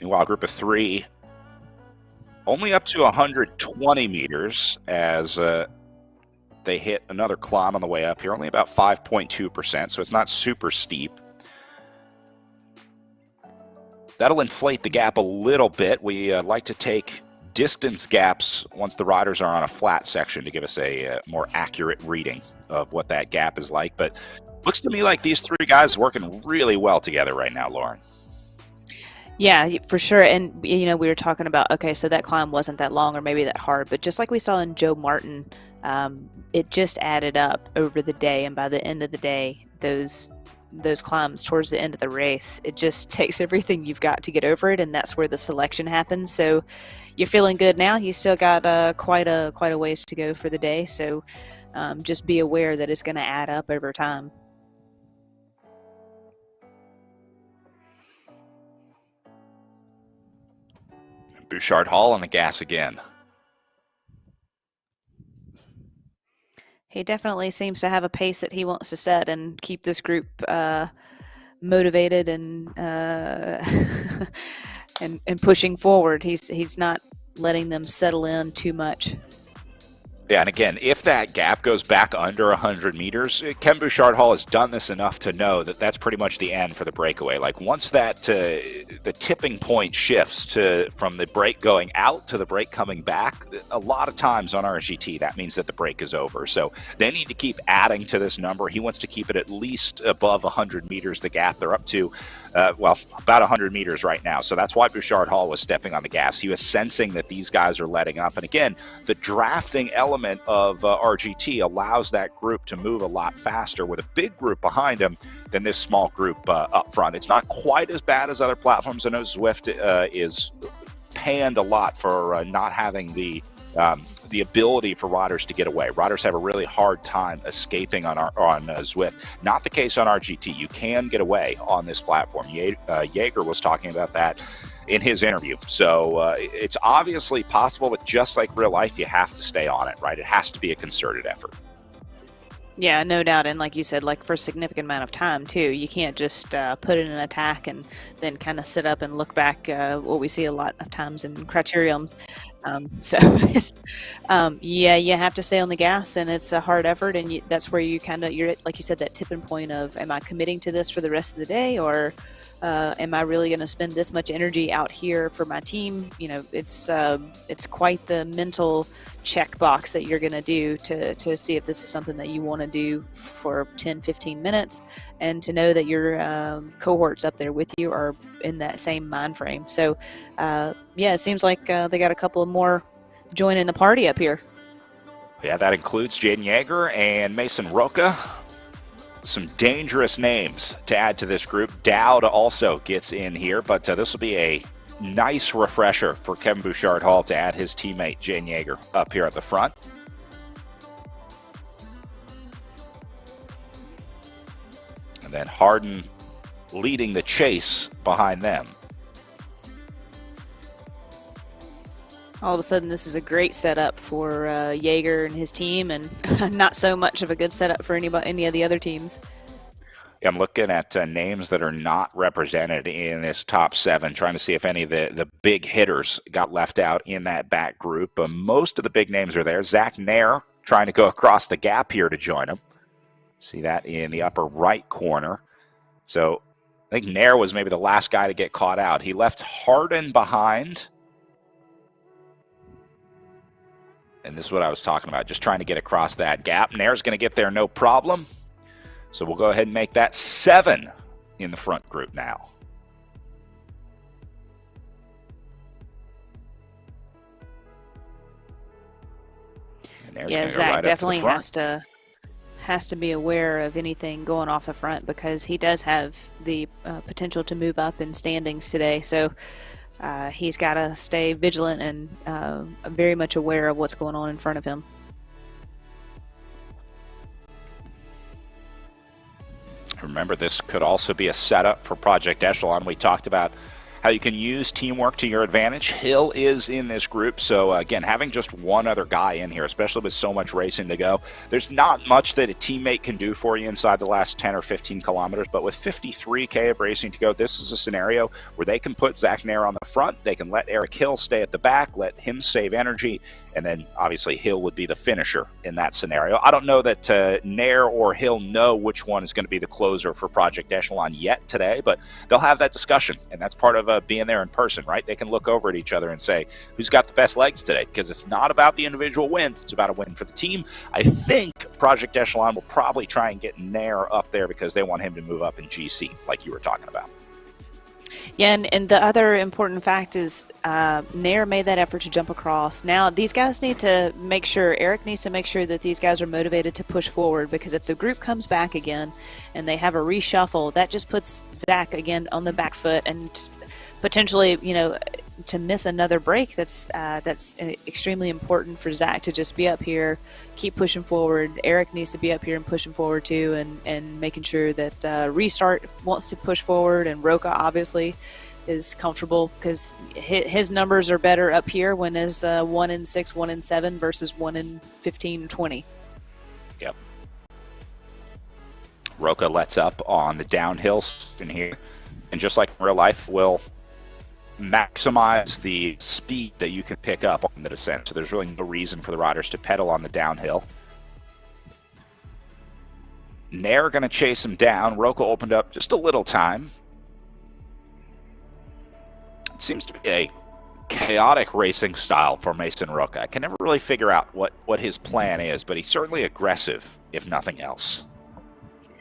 Meanwhile, group of three, only up to 120 meters as they hit another climb on the way up here, only about 5.2%, so it's not super steep. That'll inflate the gap a little bit. We like to take distance gaps once the riders are on a flat section to give us a more accurate reading of what that gap is like. But looks to me like these three guys are working really well together right now, Lauren. Yeah, for sure. And, we were talking about, okay, so that climb wasn't that long or maybe that hard, but just like we saw in Joe Martin, it just added up over the day. And by the end of the day, those those climbs towards the end of the race, it just takes everything you've got to get over it, and that's where the selection happens. So you're feeling good now. You still got quite a ways to go for the day, so just be aware that it's going to add up over time. Bouchard Hall on the gas again. He definitely seems to have a pace that he wants to set and keep this group motivated and and pushing forward. He's not letting them settle in too much. Yeah, and again, if that gap goes back under 100 meters, Ken Bouchard Hall has done this enough to know that that's pretty much the end for the breakaway. Like once that the tipping point shifts from the break going out to the break coming back, a lot of times on RGT that means that the break is over. So they need to keep adding to this number. He wants to keep it at least above 100 meters, the gap. They're up to about 100 meters right now. So that's why Bouchard Hall was stepping on the gas. He was sensing that these guys are letting up. And again, the drafting element of RGT allows that group to move a lot faster with a big group behind him than this small group up front. It's not quite as bad as other platforms. I know Zwift is panned a lot for not having the ability for riders to get away. Riders have a really hard time escaping on Zwift. Not the case on RGT. You can get away on this platform. Jaeger was talking about that in his interview. So it's obviously possible, but just like real life, you have to stay on it, right? It has to be a concerted effort. Yeah, no doubt. And like you said, like for a significant amount of time too, you can't just put in an attack and then kind of sit up and look back, what we see a lot of times in criteriums. Yeah, you have to stay on the gas, and it's a hard effort, and that's where you're like you said, that tipping point of, am I committing to this for the rest of the day, or am I really going to spend this much energy out here for my team? You know, it's quite the mental checkbox that you're going to do to see if this is something that you want to do for 10-15 minutes, and to know that your cohorts up there with you are in that same mind frame. So yeah, it seems like they got a couple of more joining the party up here. Yeah, that includes Jaden Yeager and Mason Roca. Some dangerous names to add to this group. Dowd also gets in here, but this will be a nice refresher for Kevin Bouchard Hall to add his teammate Jaden Yeager up here at the front. And then Harden leading the chase behind them. All of a sudden, this is a great setup for Jaeger and his team, and not so much of a good setup for any of the other teams. Yeah, I'm looking at names that are not represented in this top 7, trying to see if any of the big hitters got left out in that back group. Most of the big names are there. Zach Nair trying to go across the gap here to join him. See that in the upper right corner. So I think Nair was maybe the last guy to get caught out. He left Harden behind. And this is what I was talking about, just trying to get across that gap. Nair's going to get there no problem. So we'll go ahead and make that 7 in the front group now. Yeah, Zach definitely has to be aware of anything going off the front, because he does have the potential to move up in standings today. So he's got to stay vigilant and very much aware of what's going on in front of him. Remember, this could also be a setup for Project Echelon. We talked about how you can use teamwork to your advantage. Hill is in this group, so again, having just one other guy in here, especially with so much racing to go, there's not much that a teammate can do for you inside the last 10 or 15 kilometers, but with 53K of racing to go, this is a scenario where they can put Zach Nair on the front, they can let Eric Hill stay at the back, let him save energy, and then obviously Hill would be the finisher in that scenario. I don't know that Nair or Hill know which one is going to be the closer for Project Echelon yet today, but they'll have that discussion, and that's part of being there in person, right? They can look over at each other and say, who's got the best legs today? Because it's not about the individual win, it's about a win for the team. I think Project Echelon will probably try and get Nair up there because they want him to move up in GC, like you were talking about. Yeah, and the other important fact is Nair made that effort to jump across. Now, these guys need to make sure, Eric needs to make sure that these guys are motivated to push forward, because if the group comes back again and they have a reshuffle, that just puts Zach again on the back foot and potentially, to miss another break. That's extremely important for Zach to just be up here, keep pushing forward. Eric needs to be up here and pushing forward too, and making sure that Restart wants to push forward, and Roca obviously is comfortable because his numbers are better up here when is 1 in 6, 1 in 7 versus 1 in 15, 20. Yep. Roca lets up on the downhill in here, and just like in real life, will maximize the speed that you can pick up on the descent. So there's really no reason for the riders to pedal on the downhill. Nair going to chase him down. Roca opened up just a little time. It seems to be a chaotic racing style for Mason Roca. I can never really figure out what his plan is, but he's certainly aggressive, if nothing else.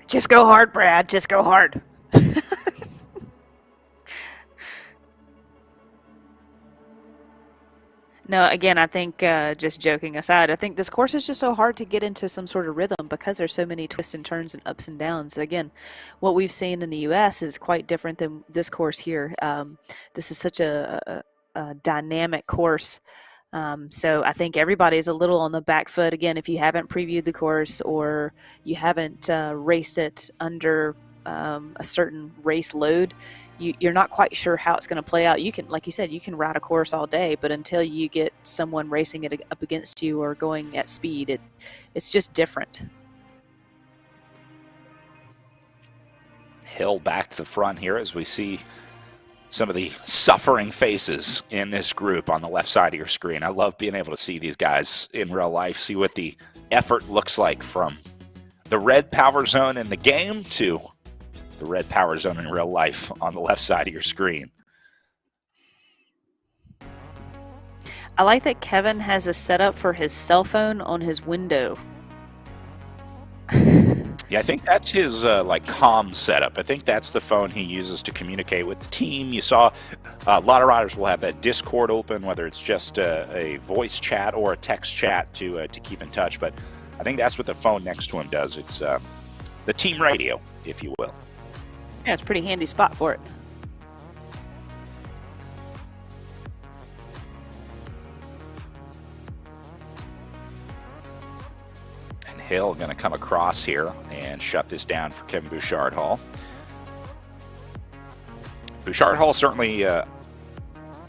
Just go hard, Brad. Just go hard. No, again, I think, just joking aside, I think this course is just so hard to get into some sort of rhythm because there's so many twists and turns and ups and downs. Again, what we've seen in the U.S. is quite different than this course here. This is such a dynamic course. So I think everybody's a little on the back foot. Again, if you haven't previewed the course or you haven't raced it under a certain race load, you're not quite sure how it's going to play out. You can, like you said, you can ride a course all day, but until you get someone racing it up against you or going at speed, it's just different. Hill back to the front here as we see some of the suffering faces in this group on the left side of your screen. I love being able to see these guys in real life, see what the effort looks like from the red power zone in the game to the red power zone in real life on the left side of your screen. I like that Kevin has a setup for his cell phone on his window. Yeah, I think that's his comm setup. I think that's the phone he uses to communicate with the team. You saw a lot of riders will have that Discord open, whether it's just a voice chat or a text chat to keep in touch. But I think that's what the phone next to him does. It's the team radio, if you will. Yeah, it's a pretty handy spot for it. And Hill going to come across here and shut this down for Kevin Bouchard-Hall. Bouchard-Hall certainly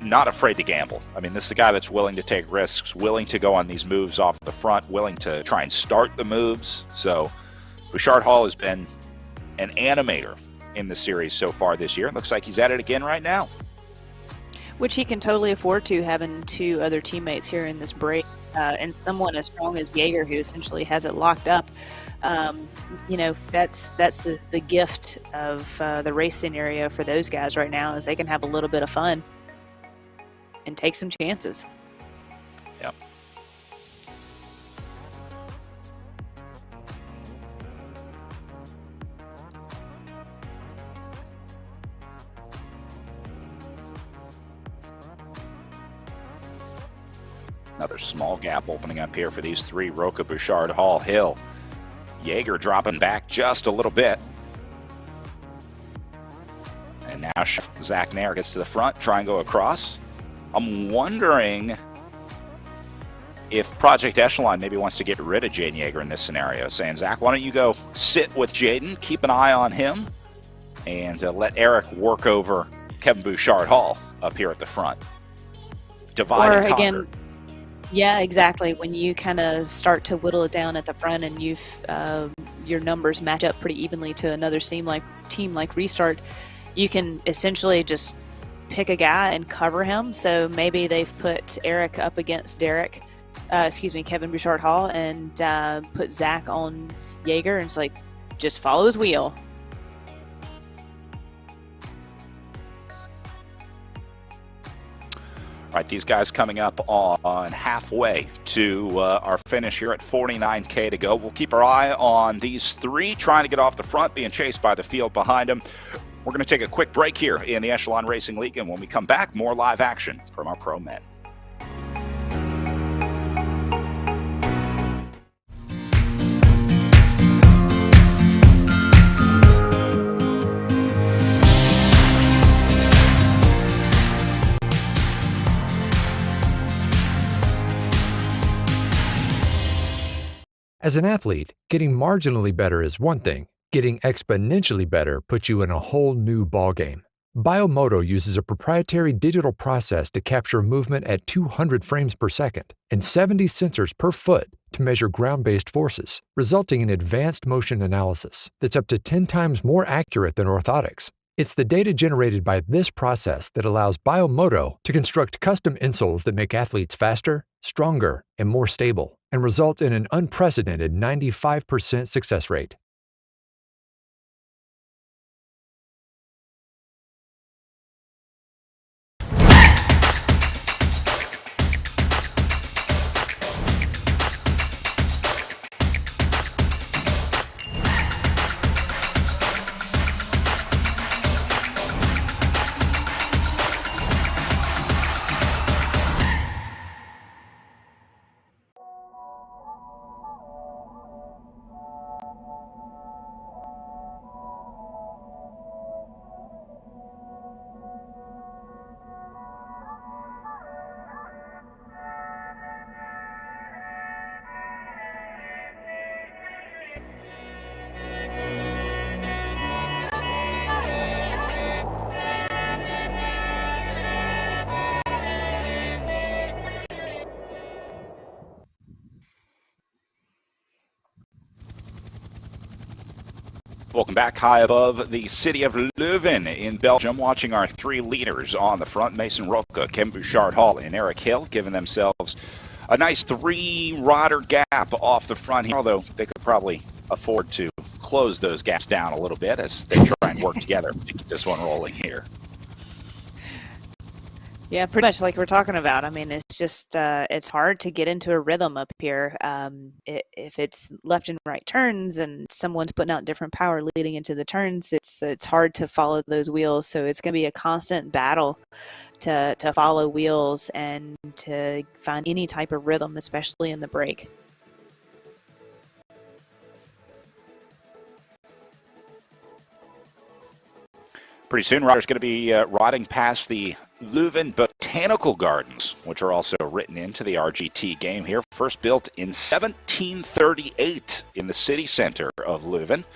not afraid to gamble. I mean, this is a guy that's willing to take risks, willing to go on these moves off the front, willing to try and start the moves. So Bouchard-Hall has been an animator in the series so far this year. It looks like he's at it again right now. Which he can totally afford to, having two other teammates here in this break, and someone as strong as Jaeger, who essentially has it locked up. That's the gift of the race scenario for those guys right now, is they can have a little bit of fun and take some chances. Yep. Another small gap opening up here for these three, Roca, Bouchard, Hall, Hill. Jaeger dropping back just a little bit. And now Zach Nair gets to the front, try and go across. I'm wondering if Project Echelon maybe wants to get rid of Jaden Jaeger in this scenario, saying, Zach, why don't you go sit with Jaden, keep an eye on him, and let Eric work over Kevin Bouchard-Hall up here at the front. Divide and conquer. Again, yeah, exactly. When you kind of start to whittle it down at the front and your numbers match up pretty evenly to another team like Restart, you can essentially just pick a guy and cover him. So maybe they've put Eric up against Kevin Bouchard-Hall, and put Zach on Jaeger, and it's like, just follow his wheel. All right, these guys coming up on halfway to our finish here at 49K to go. We'll keep our eye on these three trying to get off the front, being chased by the field behind them. We're going to take a quick break here in the Echelon Racing League, and when we come back, more live action from our pro men. As an athlete, getting marginally better is one thing. Getting exponentially better puts you in a whole new ballgame. Biomoto uses a proprietary digital process to capture movement at 200 frames per second and 70 sensors per foot to measure ground-based forces, resulting in advanced motion analysis that's up to 10 times more accurate than orthotics. It's the data generated by this process that allows Biomoto to construct custom insoles that make athletes faster, stronger, and more stable, and result in an unprecedented 95% success rate. Welcome back high above the city of Leuven in Belgium, watching our three leaders on the front, Mason Roca, Ken Bouchard-Hall, and Eric Hill, giving themselves a nice three-rider gap off the front here, although they could probably afford to close those gaps down a little bit as they try and work together to keep this one rolling here. Yeah, pretty much like we're talking about. I mean, it's just it's hard to get into a rhythm up here. If it's left and right turns and someone's putting out different power leading into the turns, it's hard to follow those wheels. So it's going to be a constant battle to follow wheels and to find any type of rhythm, especially in the break. Pretty soon, riders going to be riding past the Leuven Botanical Gardens, which are also written into the RGT game here. First built in 1738 in the city center of Leuven.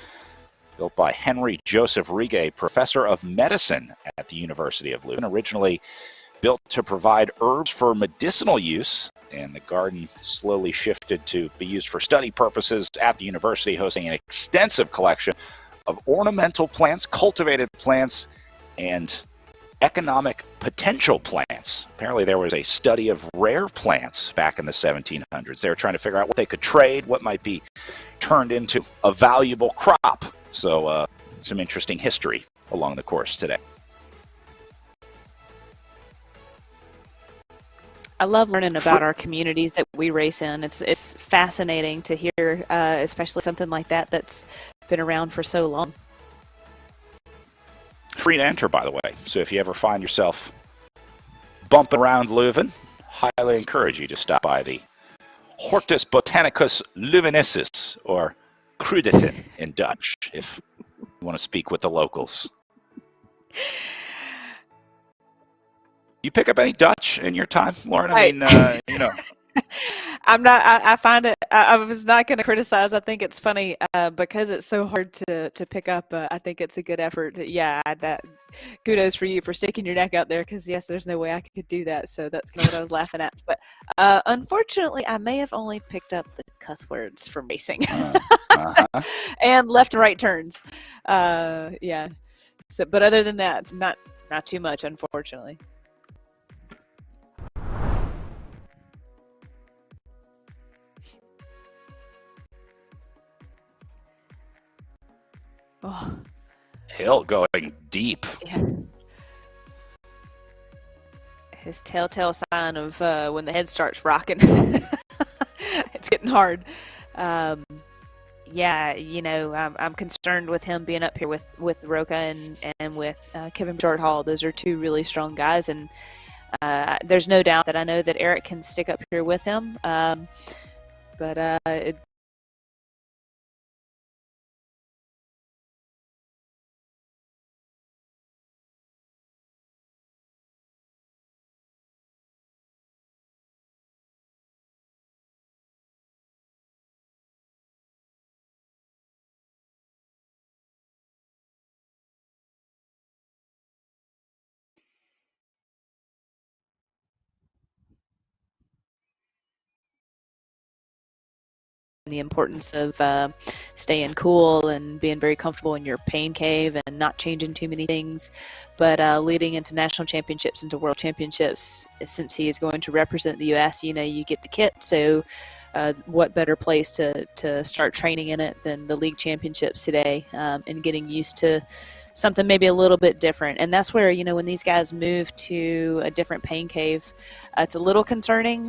Built by Henry Joseph Rigue, professor of medicine at the University of Leuven. Originally built to provide herbs for medicinal use, and the garden slowly shifted to be used for study purposes at the university, hosting an extensive collection of ornamental plants, cultivated plants, and economic potential plants. Apparently there was a study of rare plants back in the 1700s. They were trying to figure out what they could trade, what might be turned into a valuable crop. So some interesting history along the course today. I love learning about our communities that we race in. It's fascinating to hear, especially something like that that's been around for so long. Free to enter, by the way. So if you ever find yourself bumping around Leuven, highly encourage you to stop by the Hortus Botanicus Leuvenensis, or Cruditen in Dutch, if you want to speak with the locals. You pick up any Dutch in your time, Lauren? I mean, you know. I'm not. I find it. I was not going to criticize. I think it's funny because it's so hard to pick up. I think it's a good effort. Yeah, that kudos for you for sticking your neck out there. Because yes, there's no way I could do that. So that's kind of what I was laughing at. But unfortunately, I may have only picked up the cuss words from racing and left and right turns. Yeah. So, but other than that, not too much, unfortunately. Oh. Hill going deep. Yeah. His telltale sign of when the head starts rocking. It's getting hard. yeah, I'm concerned with him being up here with Roca and with Kevin Bouchard Hall. Those are two really strong guys, and there's no doubt that I know that Eric can stick up here with him. But the importance of staying cool and being very comfortable in your pain cave and not changing too many things. But leading into national championships, into world championships, since he is going to represent the U.S., you get the kit. So what better place to start training in it than the league championships today, and getting used to something maybe a little bit different. And that's where, when these guys move to a different pain cave, it's a little concerning.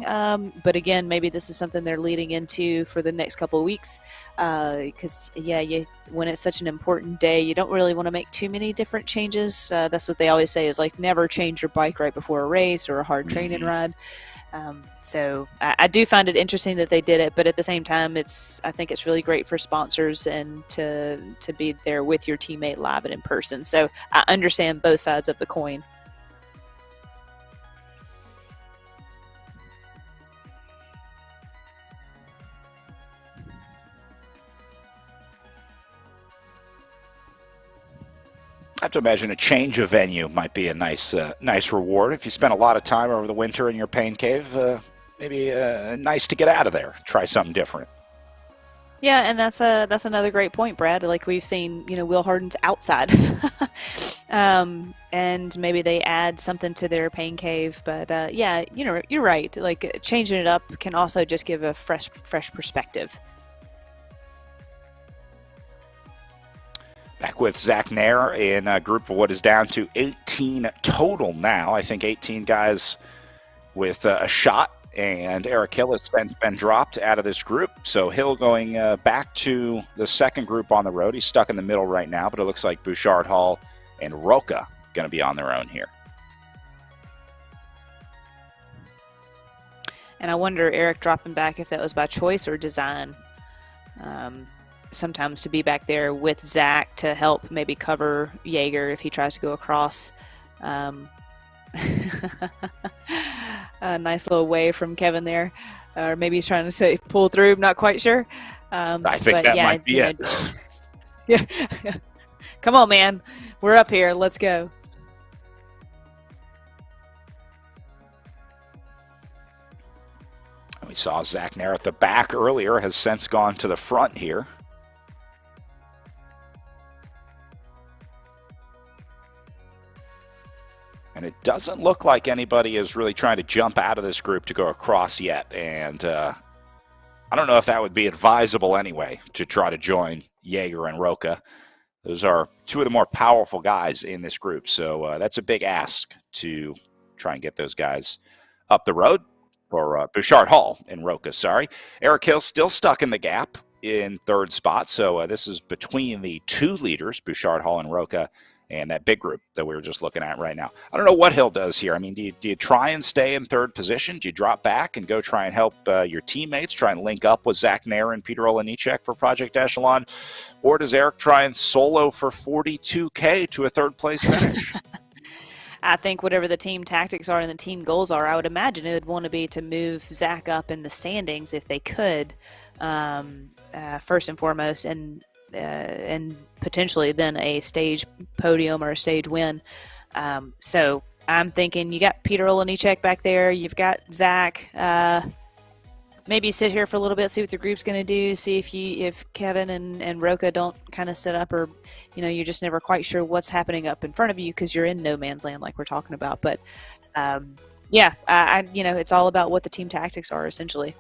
But again, maybe this is something they're leading into for the next couple of weeks. Because, when it's such an important day, you don't really want to make too many different changes. That's what they always say is like never change your bike right before a race or a hard training ride. So I do find it interesting that they did it, but at the same time, I think it's really great for sponsors and to be there with your teammate live and in person. So I understand both sides of the coin. I have to imagine a change of venue might be a nice reward. If you spend a lot of time over the winter in your pain cave, maybe nice to get out of there, try something different. Yeah, and that's another great point, Brad. Like we've seen, Will Harden's outside, and maybe they add something to their pain cave. But yeah, you're right. Like changing it up can also just give a fresh perspective. Back with Zach Nair in a group of what is down to 18 total now. I think 18 guys with a shot, and Eric Hill has since been dropped out of this group. So Hill going back to the second group on the road. He's stuck in the middle right now, but it looks like Bouchard Hall and Roca going to be on their own here. And I wonder, Eric dropping back, if that was by choice or design. Sometimes to be back there with Zach to help maybe cover Jaeger if he tries to go across. A nice little wave from Kevin there. Or maybe he's trying to say pull through, I'm not quite sure. I think that might be it. Yeah. Come on, man. We're up here. Let's go. We saw Zach Nair at the back earlier, has since gone to the front here. And it doesn't look like anybody is really trying to jump out of this group to go across yet. And I don't know if that would be advisable anyway, to try to join Jaeger and Roca. Those are two of the more powerful guys in this group. So that's a big ask to try and get those guys up the road. Or Bouchard Hall and Roca, sorry. Eric Hill still stuck in the gap in third spot. So this is between the two leaders, Bouchard Hall and Roca, and that big group that we were just looking at right now. I don't know what Hill does here. I mean, do you try and stay in third position? Do you drop back and go try and help your teammates, try and link up with Zach Nair and Peter Olenichek for Project Echelon? Or does Eric try and solo for 42K to a third place finish? I think whatever the team tactics are and the team goals are, I would imagine it would want to be to move Zach up in the standings if they could, first and foremost, and potentially then a stage podium or a stage win. So I'm thinking you got Peter Olenichek back there. You've got Zach. Maybe sit here for a little bit, see what the group's going to do, see if Kevin and Roca don't kind of set up, or you're just never quite sure what's happening up in front of you because you're in no man's land like we're talking about. But yeah, it's all about what the team tactics are essentially.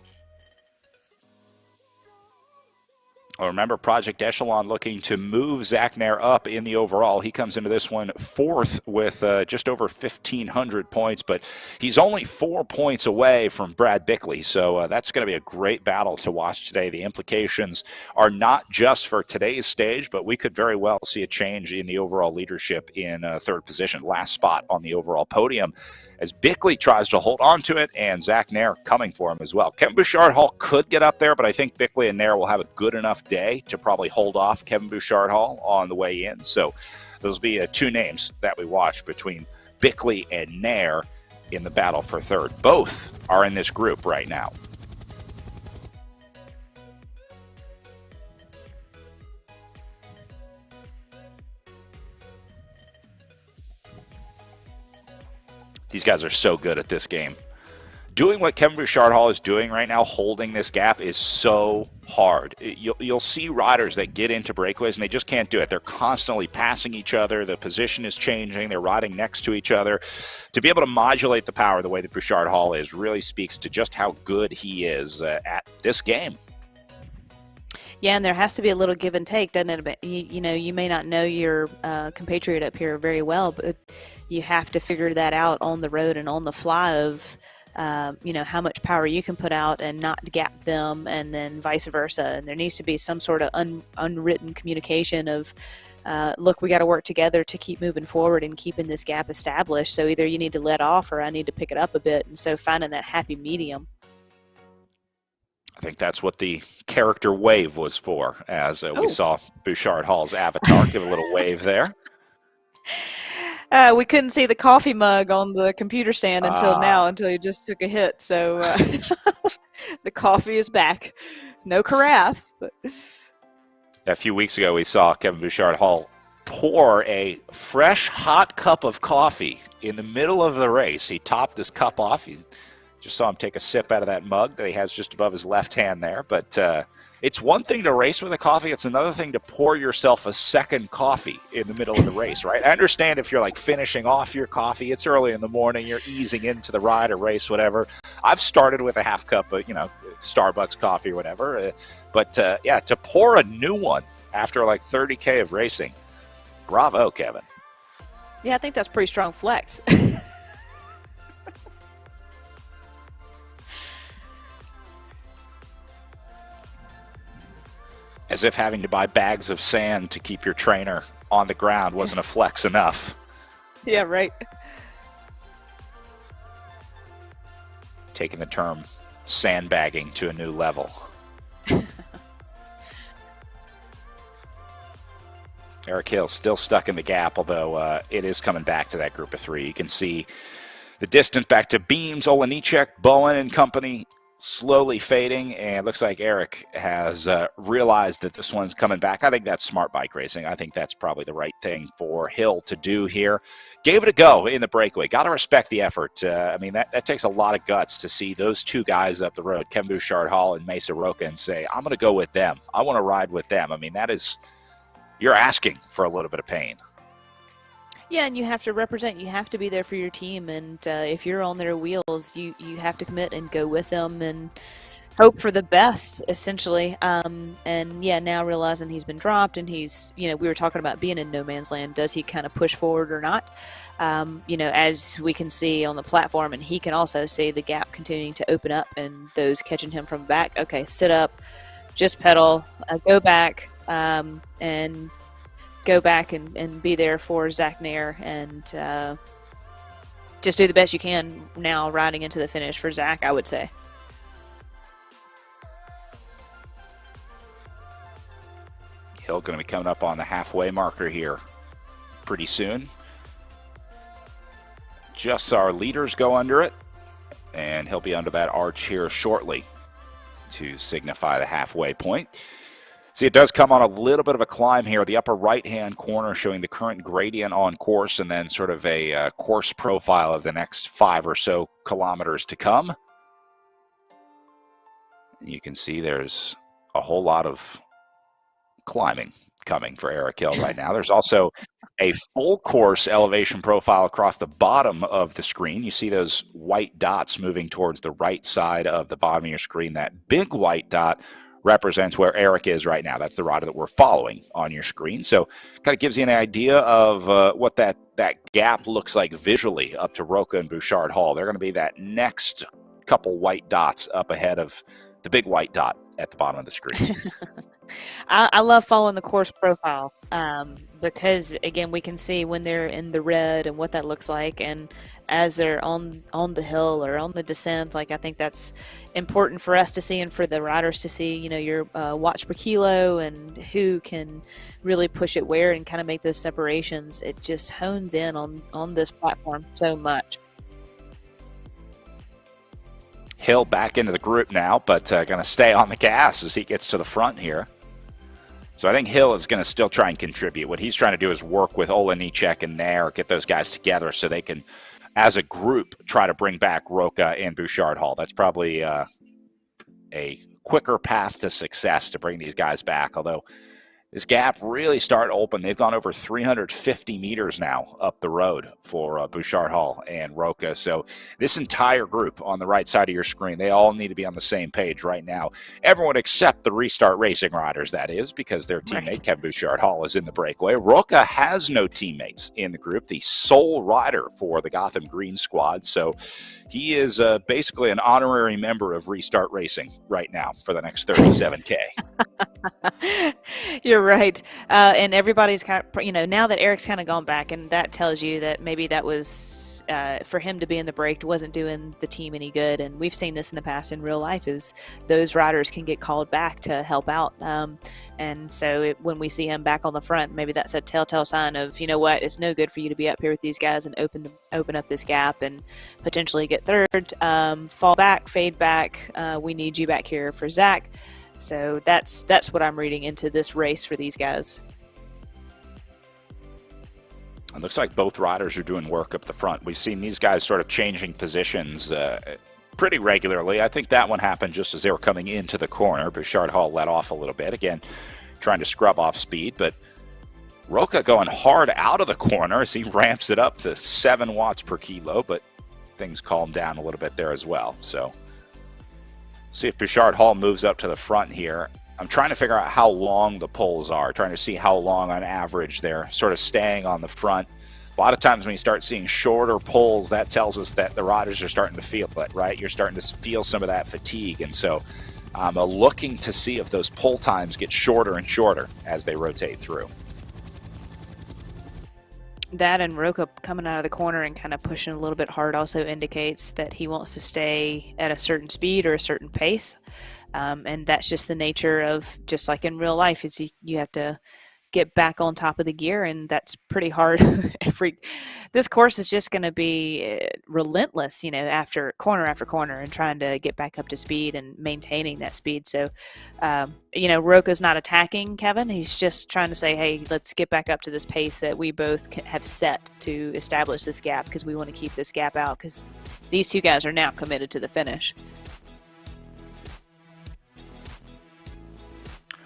Remember, Project Echelon looking to move Zach Nair up in the overall. He comes into this one fourth with just over 1,500 points, but he's only 4 points away from Brad Bickley. So that's going to be a great battle to watch today. The implications are not just for today's stage, but we could very well see a change in the overall leadership in third position, last spot on the overall podium, as Bickley tries to hold on to it, and Zach Nair coming for him as well. Kevin Bouchard-Hall could get up there, but I think Bickley and Nair will have a good enough day to probably hold off Kevin Bouchard-Hall on the way in. So those will be two names that we watch between Bickley and Nair in the battle for third. Both are in this group right now. These guys are so good at this game. Doing what Kevin Bouchard-Hall is doing right now, holding this gap, is so hard. You'll see riders that get into breakaways and they just can't do it. They're constantly passing each other. The position is changing. They're riding next to each other. To be able to modulate the power the way that Bouchard-Hall is really speaks to just how good he is at this game. Yeah, and there has to be a little give and take, doesn't it? You may not know your compatriot up here very well, but you have to figure that out on the road and on the fly of, how much power you can put out and not gap them, and then vice versa. And there needs to be some sort of unwritten communication of, look, we got to work together to keep moving forward and keeping this gap established. So either you need to let off or I need to pick it up a bit. And so finding that happy medium. I think that's what the character wave was for, as we saw Bouchard-Hall's avatar give a little wave there. We couldn't see the coffee mug on the computer stand until you just took a hit. So the coffee is back. No carafe. But. A few weeks ago, we saw Kevin Bouchard-Hall pour a fresh, hot cup of coffee in the middle of the race. He topped his cup off. He just saw him take a sip out of that mug that he has just above his left hand there. But it's one thing to race with a coffee. It's another thing to pour yourself a second coffee in the middle of the race, right? I understand if you're like finishing off your coffee, it's early in the morning, you're easing into the ride or race, whatever. I've started with a half cup of, Starbucks coffee or whatever. But to pour a new one after like 30K of racing, bravo, Kevin. Yeah, I think that's pretty strong flex. As if having to buy bags of sand to keep your trainer on the ground wasn't a flex enough. Yeah, right. Taking the term sandbagging to a new level. Eric Hill still stuck in the gap, although it is coming back to that group of three. You can see the distance back to Beams, Olenicek, Bowen and company slowly fading, and it looks like Eric has realized that this one's coming back. I think that's smart bike racing. I think that's probably the right thing for Hill to do here. Gave it a go in the breakaway. Got to respect the effort. That takes a lot of guts to see those two guys up the road, Kevin Bouchard-Hall and Mesa Roca, and say, I'm going to go with them. I want to ride with them. You're asking for a little bit of pain. Yeah, and you have to represent. You have to be there for your team, and if you're on their wheels, you have to commit and go with them and hope for the best, essentially. Now realizing he's been dropped, and he's, we were talking about being in no man's land. Does he kind of push forward or not? As we can see on the platform, and he can also see the gap continuing to open up, and those catching him from back. Okay, sit up, just pedal, go back, and go back and be there for Zach Nair, and just do the best you can now riding into the finish for Zach, I would say. Hill going to be coming up on the halfway marker here pretty soon. Just saw our leaders go under it, and he'll be under that arch here shortly to signify the halfway point. See, it does come on a little bit of a climb here. The upper right-hand corner showing the current gradient on course, and then sort of a course profile of the next 5 or so kilometers to come. You can see there's a whole lot of climbing coming for Eric Hill right now. There's also a full course elevation profile across the bottom of the screen. You see those white dots moving towards the right side of the bottom of your screen. That big white dot represents where Eric is right now. That's the rider that we're following on your screen. So kind of gives you an idea of what that gap looks like visually up to Roca and Bouchard Hall. They're going to be that next couple white dots up ahead of the big white dot at the bottom of the screen. I love following the course profile because, again, we can see when they're in the red and what that looks like, and as they're on the hill or on the descent. Like, I think that's important for us to see and for the riders to see, you know, your watch per kilo and who can really push it where and kind of make those separations. It just hones in on this platform so much. Hill back into the group now, but going to stay on the gas as he gets to the front here. So I think Hill is going to still try and contribute. What he's trying to do is work with Olenichek and Nair, get those guys together so they can, as a group, try to bring back Roca and Bouchard Hall. That's probably a quicker path to success to bring these guys back, although this gap really started to open. They've gone over 350 meters now up the road for Bouchard Hall and Roca. So this entire group on the right side of your screen, they all need to be on the same page right now. Everyone except the Restart Racing riders, that is, because their teammate, right, Kevin Bouchard Hall, is in the breakaway. Roca has no teammates in the group, the sole rider for the Gotham Green squad. So he is basically an honorary member of Restart Racing right now for the next 37K. You're right. And everybody's kind of, you know, now that Eric's kind of gone back, and that tells you that maybe that was, for him to be in the break wasn't doing the team any good. And we've seen this in the past in real life, is those riders can get called back to help out. And so when we see him back on the front, maybe that's a telltale sign of, you know what, it's no good for you to be up here with these guys and open up this gap and potentially get third, fall back, fade back. We need you back here for Zach. So that's what I'm reading into this race for these guys. It looks like both riders are doing work up the front. We've seen these guys sort of changing positions pretty regularly. I think that one happened just as they were coming into the corner. Bouchard Hall let off a little bit, again, trying to scrub off speed, but Roca going hard out of the corner as he ramps it up to 7 watts per kilo, but things calm down a little bit there as well. So see if Bouchard Hall moves up to the front here. I'm trying to figure out how long the poles are, trying to see how long on average they're sort of staying on the front. A lot of times when you start seeing shorter poles, that tells us that the riders are starting to feel it, right? You're starting to feel some of that fatigue. And so I'm looking to see if those pole times get shorter and shorter as they rotate through. That and Roca coming out of the corner and kind of pushing a little bit hard also indicates that he wants to stay at a certain speed or a certain pace. And that's just the nature of, just like in real life, is you have to get back on top of the gear, and that's pretty hard. This course is just going to be relentless, you know, after corner, and trying to get back up to speed and maintaining that speed. So, you know, Roca's not attacking Kevin. He's just trying to say, hey, let's get back up to this pace that we both have set to establish this gap, because we want to keep this gap out, because these two guys are now committed to the finish.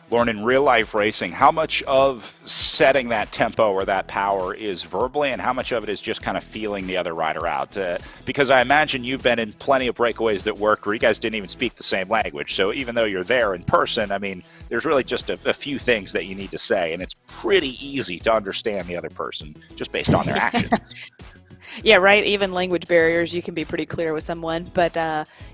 Lauren, in real life racing, how much of setting that tempo or that power is verbally, and how much of it is just kind of feeling the other rider out? Because I imagine you've been in plenty of breakaways that worked where you guys didn't even speak the same language. So even though you're there in person, I mean, there's really just a few things that you need to say, and it's pretty easy to understand the other person just based on their actions. Yeah, right. Even language barriers, you can be pretty clear with someone. But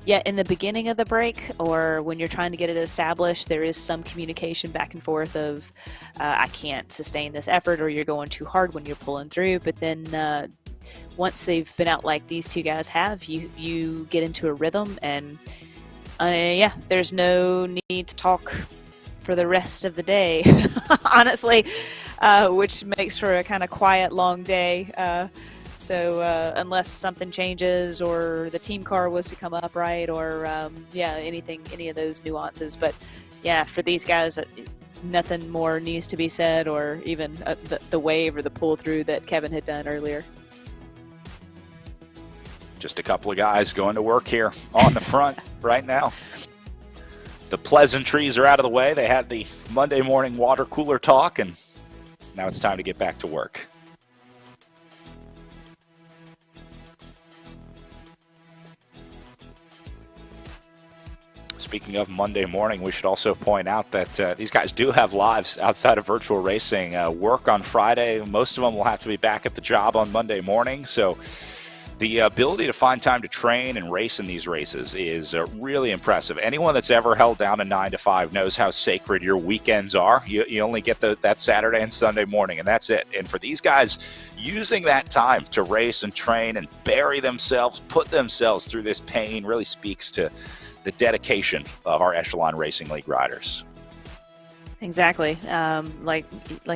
yeah, in the beginning of the break, or when you're trying to get it established, there is some communication back and forth of, I can't sustain this effort, or you're going too hard when you're pulling through. But then once they've been out like these two guys have, you get into a rhythm, and yeah, there's no need to talk for the rest of the day, honestly, which makes for a kind of quiet, long day. So unless something changes, or the team car was to come up, right, or yeah, any of those nuances. But yeah, for these guys, nothing more needs to be said, or even the wave or the pull through that Kevin had done earlier. Just a couple of guys going to work here on the front right now. The pleasantries are out of the way. They had the Monday morning water cooler talk, and now it's time to get back to work. Speaking of Monday morning, we should also point out that these guys do have lives outside of virtual racing. Work on Friday. Most of them will have to be back at the job on Monday morning. So the ability to find time to train and race in these races is really impressive. Anyone that's ever held down a 9 to 5 knows how sacred your weekends are. You only get that Saturday and Sunday morning, and that's it. And for these guys, using that time to race and train and bury themselves, put themselves through this pain really speaks to the dedication of our Echelon Racing League riders. Exactly. Like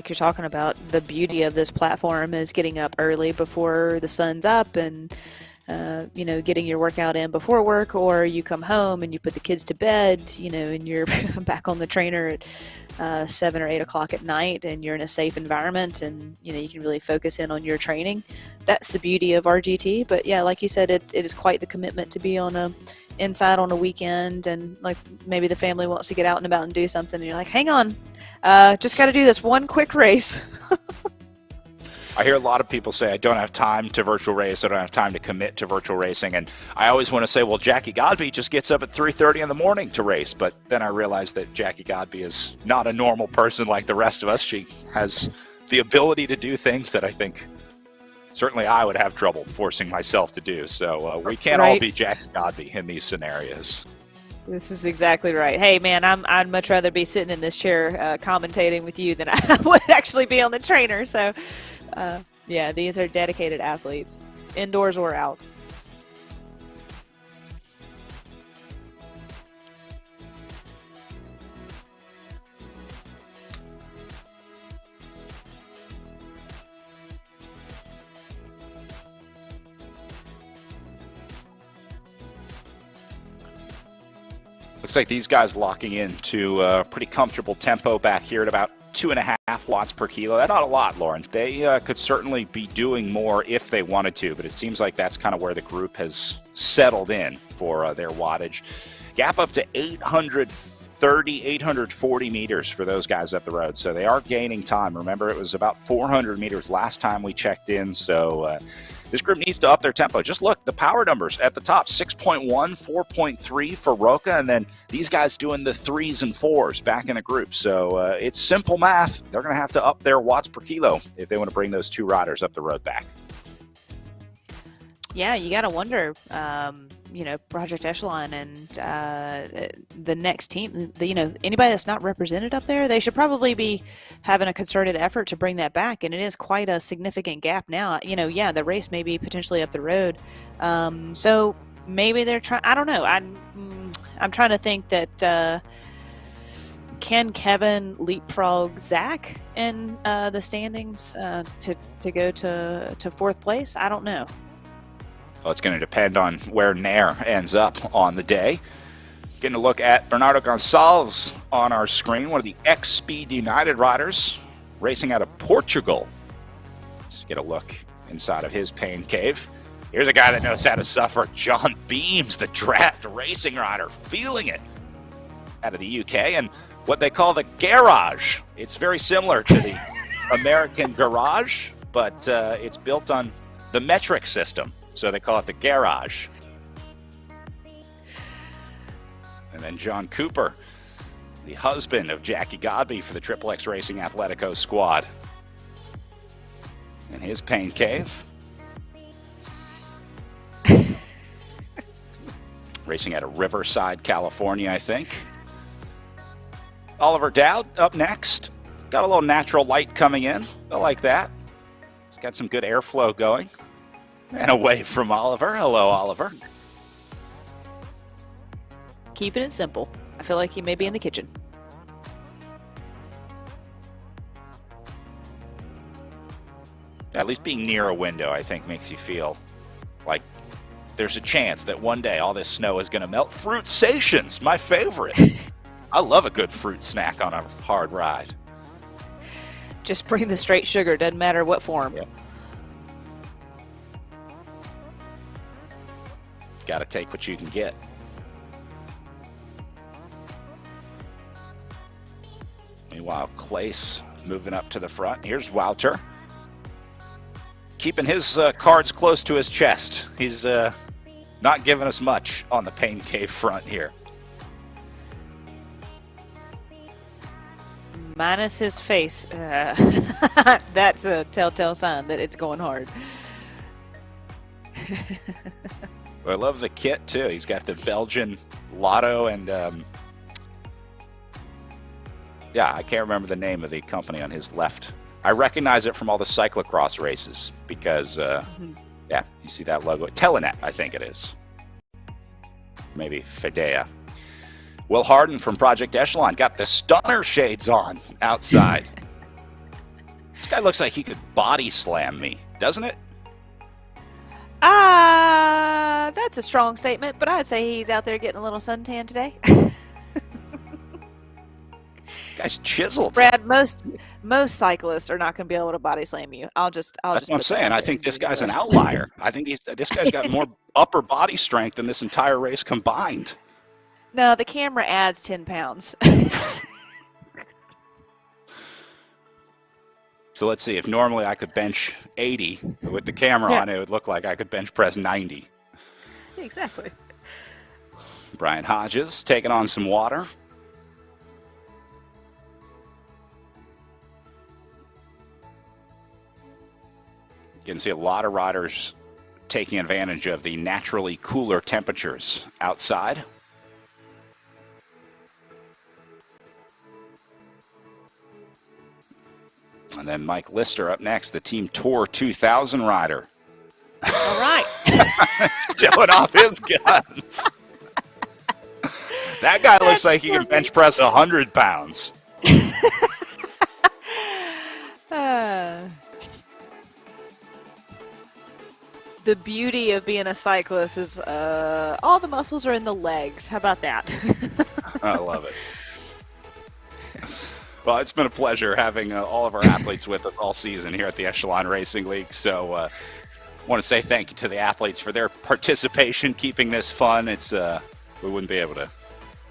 you're talking about, the beauty of this platform is getting up early before the sun's up and, getting your workout in before work, or you come home and you put the kids to bed, and you're back on the trainer at 7 or 8 o'clock at night, and you're in a safe environment, and, you can really focus in on your training. That's the beauty of RGT. But yeah, like you said, it is quite the commitment to be inside on a weekend, and like maybe the family wants to get out and about and do something, and you're like, hang on, just got to do this one quick race. I hear a lot of people say, I don't have time to virtual race, I don't have time to commit to virtual racing, and I always want to say, well, Jackie Godby just gets up at 3:30 in the morning to race, but then I realized that Jackie Godby is not a normal person like the rest of us. She has the ability to do things that I think certainly I would have trouble forcing myself to do. So we can't all be Jackie Godby in these scenarios. This is exactly right. Hey, man, I'd much rather be sitting in this chair commentating with you than I would actually be on the trainer. So, yeah, these are dedicated athletes, indoors or out. Looks like these guys locking into a pretty comfortable tempo back here at about 2.5 watts per kilo. That's not a lot, Lauren. They could certainly be doing more if they wanted to, but it seems like that's kind of where the group has settled in for their wattage. Gap up to 830, 840 meters for those guys up the road. So they are gaining time. Remember, it was about 400 meters last time we checked in. So this group needs to up their tempo. Just look, the power numbers at the top, 6.1, 4.3 for Roca, and then these guys doing the 3s and 4s back in the group. So it's simple math. They're going to have to up their watts per kilo if they want to bring those two riders up the road back. Yeah, you got to wonder, Project Echelon and the next team, anybody that's not represented up there, they should probably be having a concerted effort to bring that back. And it is quite a significant gap now. Yeah, the race may be potentially up the road. So maybe they're trying, I don't know. I'm trying to think that can Kevin leapfrog Zach in the standings to go to fourth place? I don't know. Well, it's going to depend on where Nair ends up on the day. Getting a look at Bernardo Gonçalves on our screen, one of the ex-Speed United riders, racing out of Portugal. Let's get a look inside of his pain cave. Here's a guy that knows how to suffer, John Beams, the draft racing rider, feeling it out of the UK, and what they call the garage. It's very similar to the American garage, but it's built on the metric system. So they call it the garage. And then John Cooper, the husband of Jackie Godby for the Triple X Racing Athletico squad. In his pain cave. Racing out of Riverside, California, I think. Oliver Dowd up next. Got a little natural light coming in. I like that. He's got some good airflow going. And away from Oliver. Hello, Oliver. Keeping it simple. I feel like he may be in the kitchen. At least being near a window, I think, makes you feel like there's a chance that one day all this snow is going to melt. Fruitsations, my favorite. I love a good fruit snack on a hard ride. Just bring the straight sugar. Doesn't matter what form. Yep. Got to take what you can get. Meanwhile, Clace moving up to the front. Here's Wouter. Keeping his cards close to his chest. He's not giving us much on the pain cave front here. Minus his face. That's a telltale sign that it's going hard. I love the kit, too. He's got the Belgian Lotto and, yeah, I can't remember the name of the company on his left. I recognize it from all the cyclocross races because, yeah, you see that logo. Telenet, I think it is. Maybe Fidea. Will Harden from Project Echelon got the stunner shades on outside. This guy looks like he could body slam me, doesn't it? That's a strong statement, but I'd say he's out there getting a little suntan today. Guy's chiseled. Brad, most cyclists are not going to be able to body slam you. That's what I'm saying. I think this guy's an outlier. I think this guy's got more upper body strength than this entire race combined. No, the camera adds 10 pounds. So let's see. If normally I could bench 80 with the camera on, it would look like I could bench press 90. Exactly. Brian Hodges taking on some water. You can see a lot of riders taking advantage of the naturally cooler temperatures outside. And then Mike Lister up next, the Team Tour 2000 rider. All right. Showing off his guns. That guy looks like he can bench press 100 pounds. The beauty of being a cyclist is all the muscles are in the legs. How about that? I love it. Well, it's been a pleasure having all of our athletes with us all season here at the Echelon Racing League. So I want to say thank you to the athletes for their participation, keeping this fun. It's we wouldn't be able to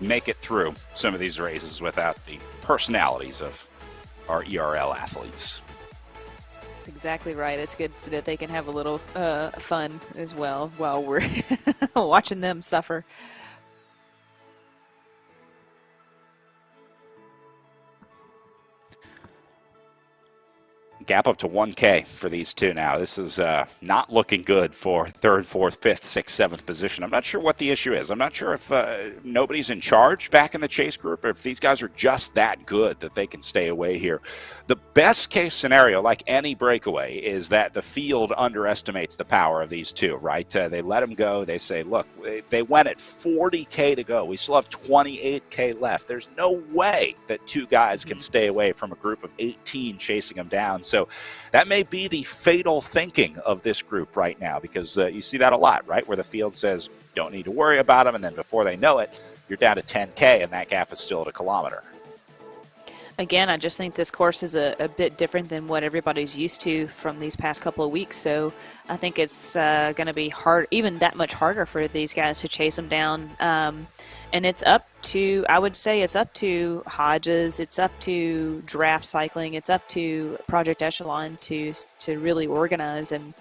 make it through some of these races without the personalities of our ERL athletes. That's exactly right. It's good that they can have a little fun as well while we're watching them suffer. Gap up to 1K for these two now. This is not looking good for third, fourth, fifth, sixth, seventh position. I'm not sure what the issue is. I'm not sure if nobody's in charge back in the chase group or if these guys are just that good that they can stay away here. The best case scenario, like any breakaway, is that the field underestimates the power of these two, right? They let them go. They say, look, they went at 40K to go. We still have 28K left. There's no way that two guys can stay away from a group of 18 chasing them down. So that may be the fatal thinking of this group right now, because you see that a lot, right? Where the field says, don't need to worry about them. And then before they know it, you're down to 10K and that gap is still at a kilometer. Again, I just think this course is a bit different than what everybody's used to from these past couple of weeks. So I think it's going to be hard, even that much harder for these guys to chase them down. And it's up to, I would say it's up to Hodges, it's up to Draft Cycling, it's up to Project Echelon to really organize and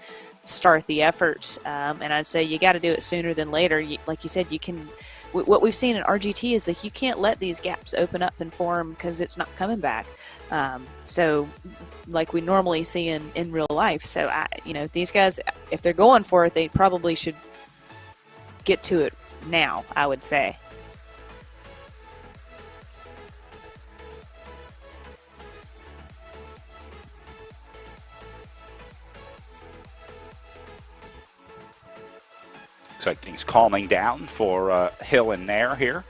start the effort. And I'd say you got to do it sooner than later. Like you said, you can. What we've seen in RGT is that you can't let these gaps open up and form because it's not coming back. So, like we normally see in real life. So, these guys, if they're going for it, they probably should get to it now, I would say. Looks like things calming down for Hill and Nair here.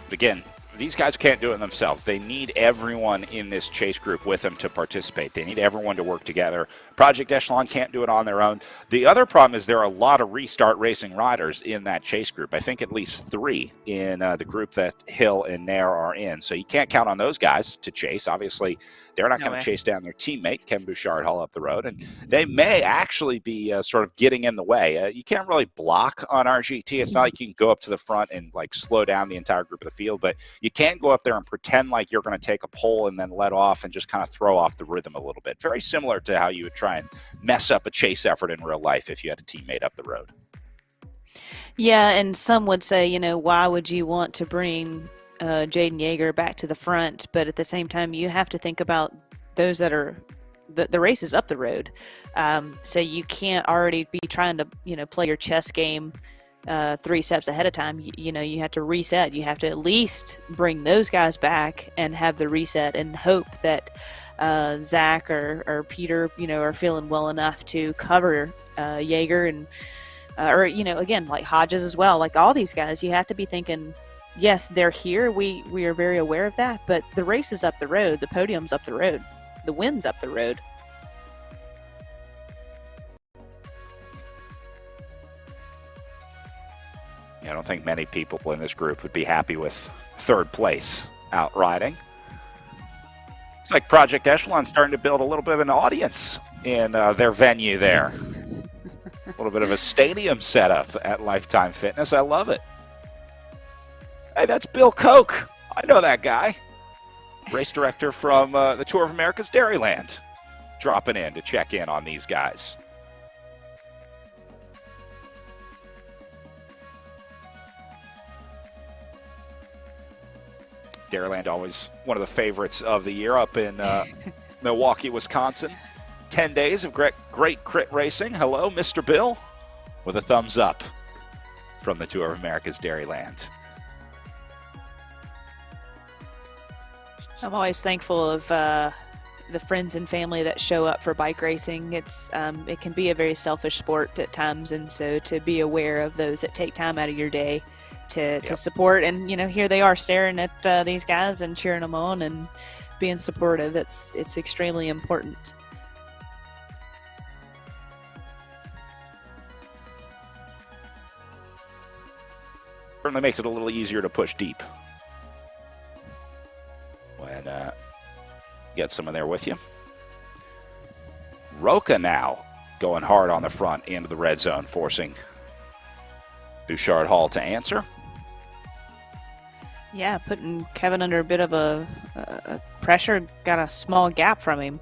But again, these guys can't do it themselves. They need everyone in this chase group with them to participate. They need everyone to work together. Project Echelon can't do it on their own. The other problem is there are a lot of Restart Racing riders in that chase group. I think at least 3 in the group that Hill and Nair are in. So you can't count on those guys to chase. Obviously, they're not going to chase down their teammate, Ken Bouchard, Hall up the road. And they may actually be sort of getting in the way. You can't really block on RGT. It's not like you can go up to the front and like slow down the entire group of the field. But you can't go up there and pretend like you're going to take a pole and then let off and just kind of throw off the rhythm a little bit. Very similar to how you would try and mess up a chase effort in real life if you had a teammate up the road. Yeah, and some would say, why would you want to bring Jaden Yeager back to the front? But at the same time, you have to think about those that are the race is up the road. So you can't already be trying to, play your chess game 3 steps ahead of time. You have to reset. You have to at least bring those guys back and have the reset and hope that Zach or Peter, are feeling well enough to cover Yeager and or again, like Hodges as well. Like all these guys, you have to be thinking, yes, they're here. We are very aware of that, but the race is up the road. The podium's up the road. The win's up the road. Yeah, I don't think many people in this group would be happy with third place out riding. It's like Project Echelon starting to build a little bit of an audience in their venue there. A little bit of a stadium setup at Lifetime Fitness. I love it. Hey, that's Bill Koch. I know that guy. Race director from the Tour of America's Dairyland. Dropping in to check in on these guys. Dairyland, always one of the favorites of the year up in Milwaukee, Wisconsin. 10 days of great crit racing. Hello, Mr. Bill, with a thumbs up from the Tour of America's Dairyland. I'm always thankful of the friends and family that show up for bike racing. It can be a very selfish sport at times, and so to be aware of those that take time out of your day to support, and here they are staring at these guys and cheering them on and being supportive. It's extremely important. Certainly makes it a little easier to push deep when get someone there with you. Roca now going hard on the front into the red zone, forcing Bouchard Hall to answer. Yeah, putting Kevin under a bit of a pressure, got a small gap from him.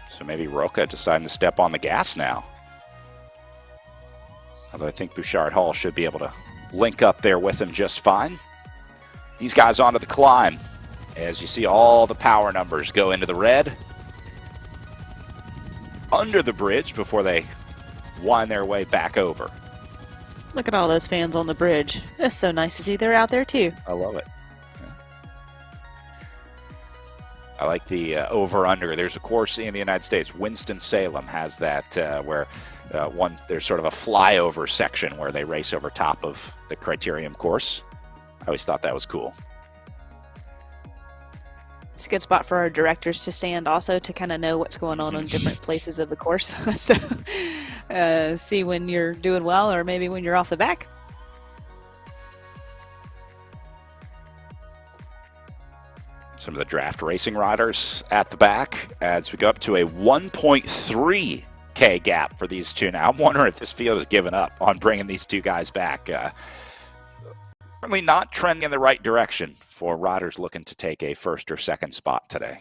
So maybe Roca deciding to step on the gas now. Although I think Bouchard Hall should be able to link up there with him just fine. These guys onto the climb. As you see all the power numbers go into the red. Under the bridge before they wind their way back over. Look at all those fans on the bridge. It's so nice to see they're out there too. I love it. I like the over-under. There's a course in the United States, Winston-Salem has that where there's sort of a flyover section where they race over top of the criterium course. I always thought that was cool. It's a good spot for our directors to stand also to kind of know what's going on different places of the course. So see when you're doing well or maybe when you're off the back. Some of the draft racing riders at the back as we go up to a 1.3K gap for these two now. I'm wondering if this field has given up on bringing these two guys back. Certainly not trending in the right direction for riders looking to take a first or second spot today.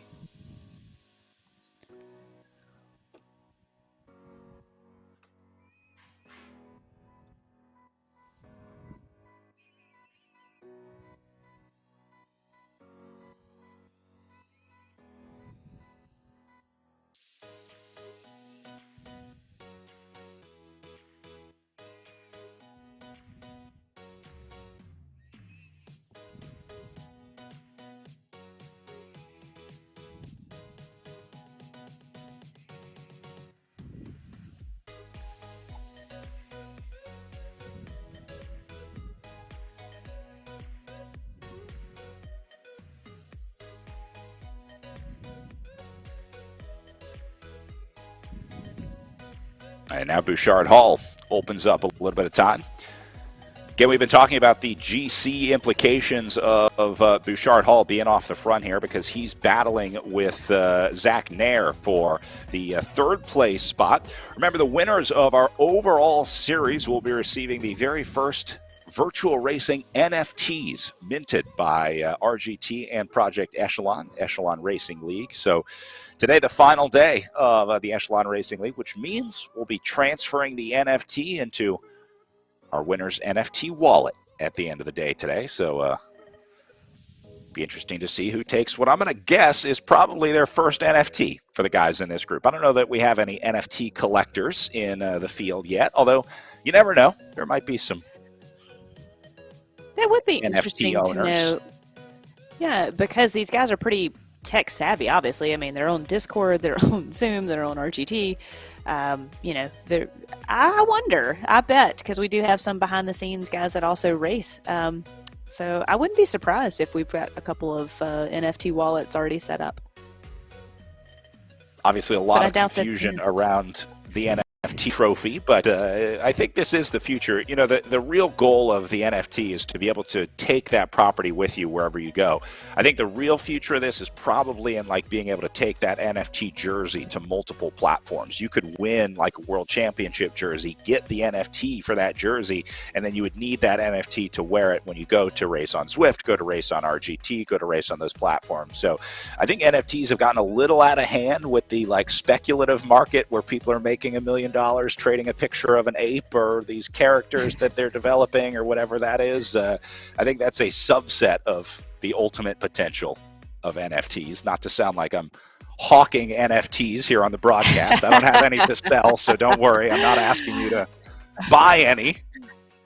And now Bouchard Hall opens up a little bit of time. Again, we've been talking about the GC implications of Bouchard Hall being off the front here because he's battling with Zach Nair for the third place spot. Remember, the winners of our overall series will be receiving the very first virtual racing NFTs minted by RGT and Project Echelon Racing League. So today, the final day of the Echelon Racing League, which means we'll be transferring the NFT into our winner's NFT wallet at the end of the day today. So be interesting to see who takes what I'm going to guess is probably their first NFT for the guys in this group. I don't know that we have any NFT collectors in the field yet, although you never know. There might be some That would be NFT interesting owners. to know. Yeah, because these guys are pretty tech savvy, obviously. I mean, they're on Discord, they're on Zoom, they're on RGT. I wonder, I bet, because we do have some behind the scenes guys that also race. So I wouldn't be surprised if we've got a couple of NFT wallets already set up. Obviously, a lot of confusion around the NFT trophy, but I think this is the future. You know, the real goal of the NFT is to be able to take that property with you wherever you go. I think the real future of this is probably in like being able to take that NFT jersey to multiple platforms. You could win like a world championship jersey, get the NFT for that jersey, and then you would need that NFT to wear it when you go to race on Zwift, go to race on RGT, go to race on those platforms. So I think NFTs have gotten a little out of hand with the like speculative market where people are making $1 million trading a picture of an ape or these characters that they're developing or whatever that is. I think that's a subset of the ultimate potential of NFTs. Not to sound like I'm hawking NFTs here on the broadcast. I don't have any to sell, so don't worry. I'm not asking you to buy any.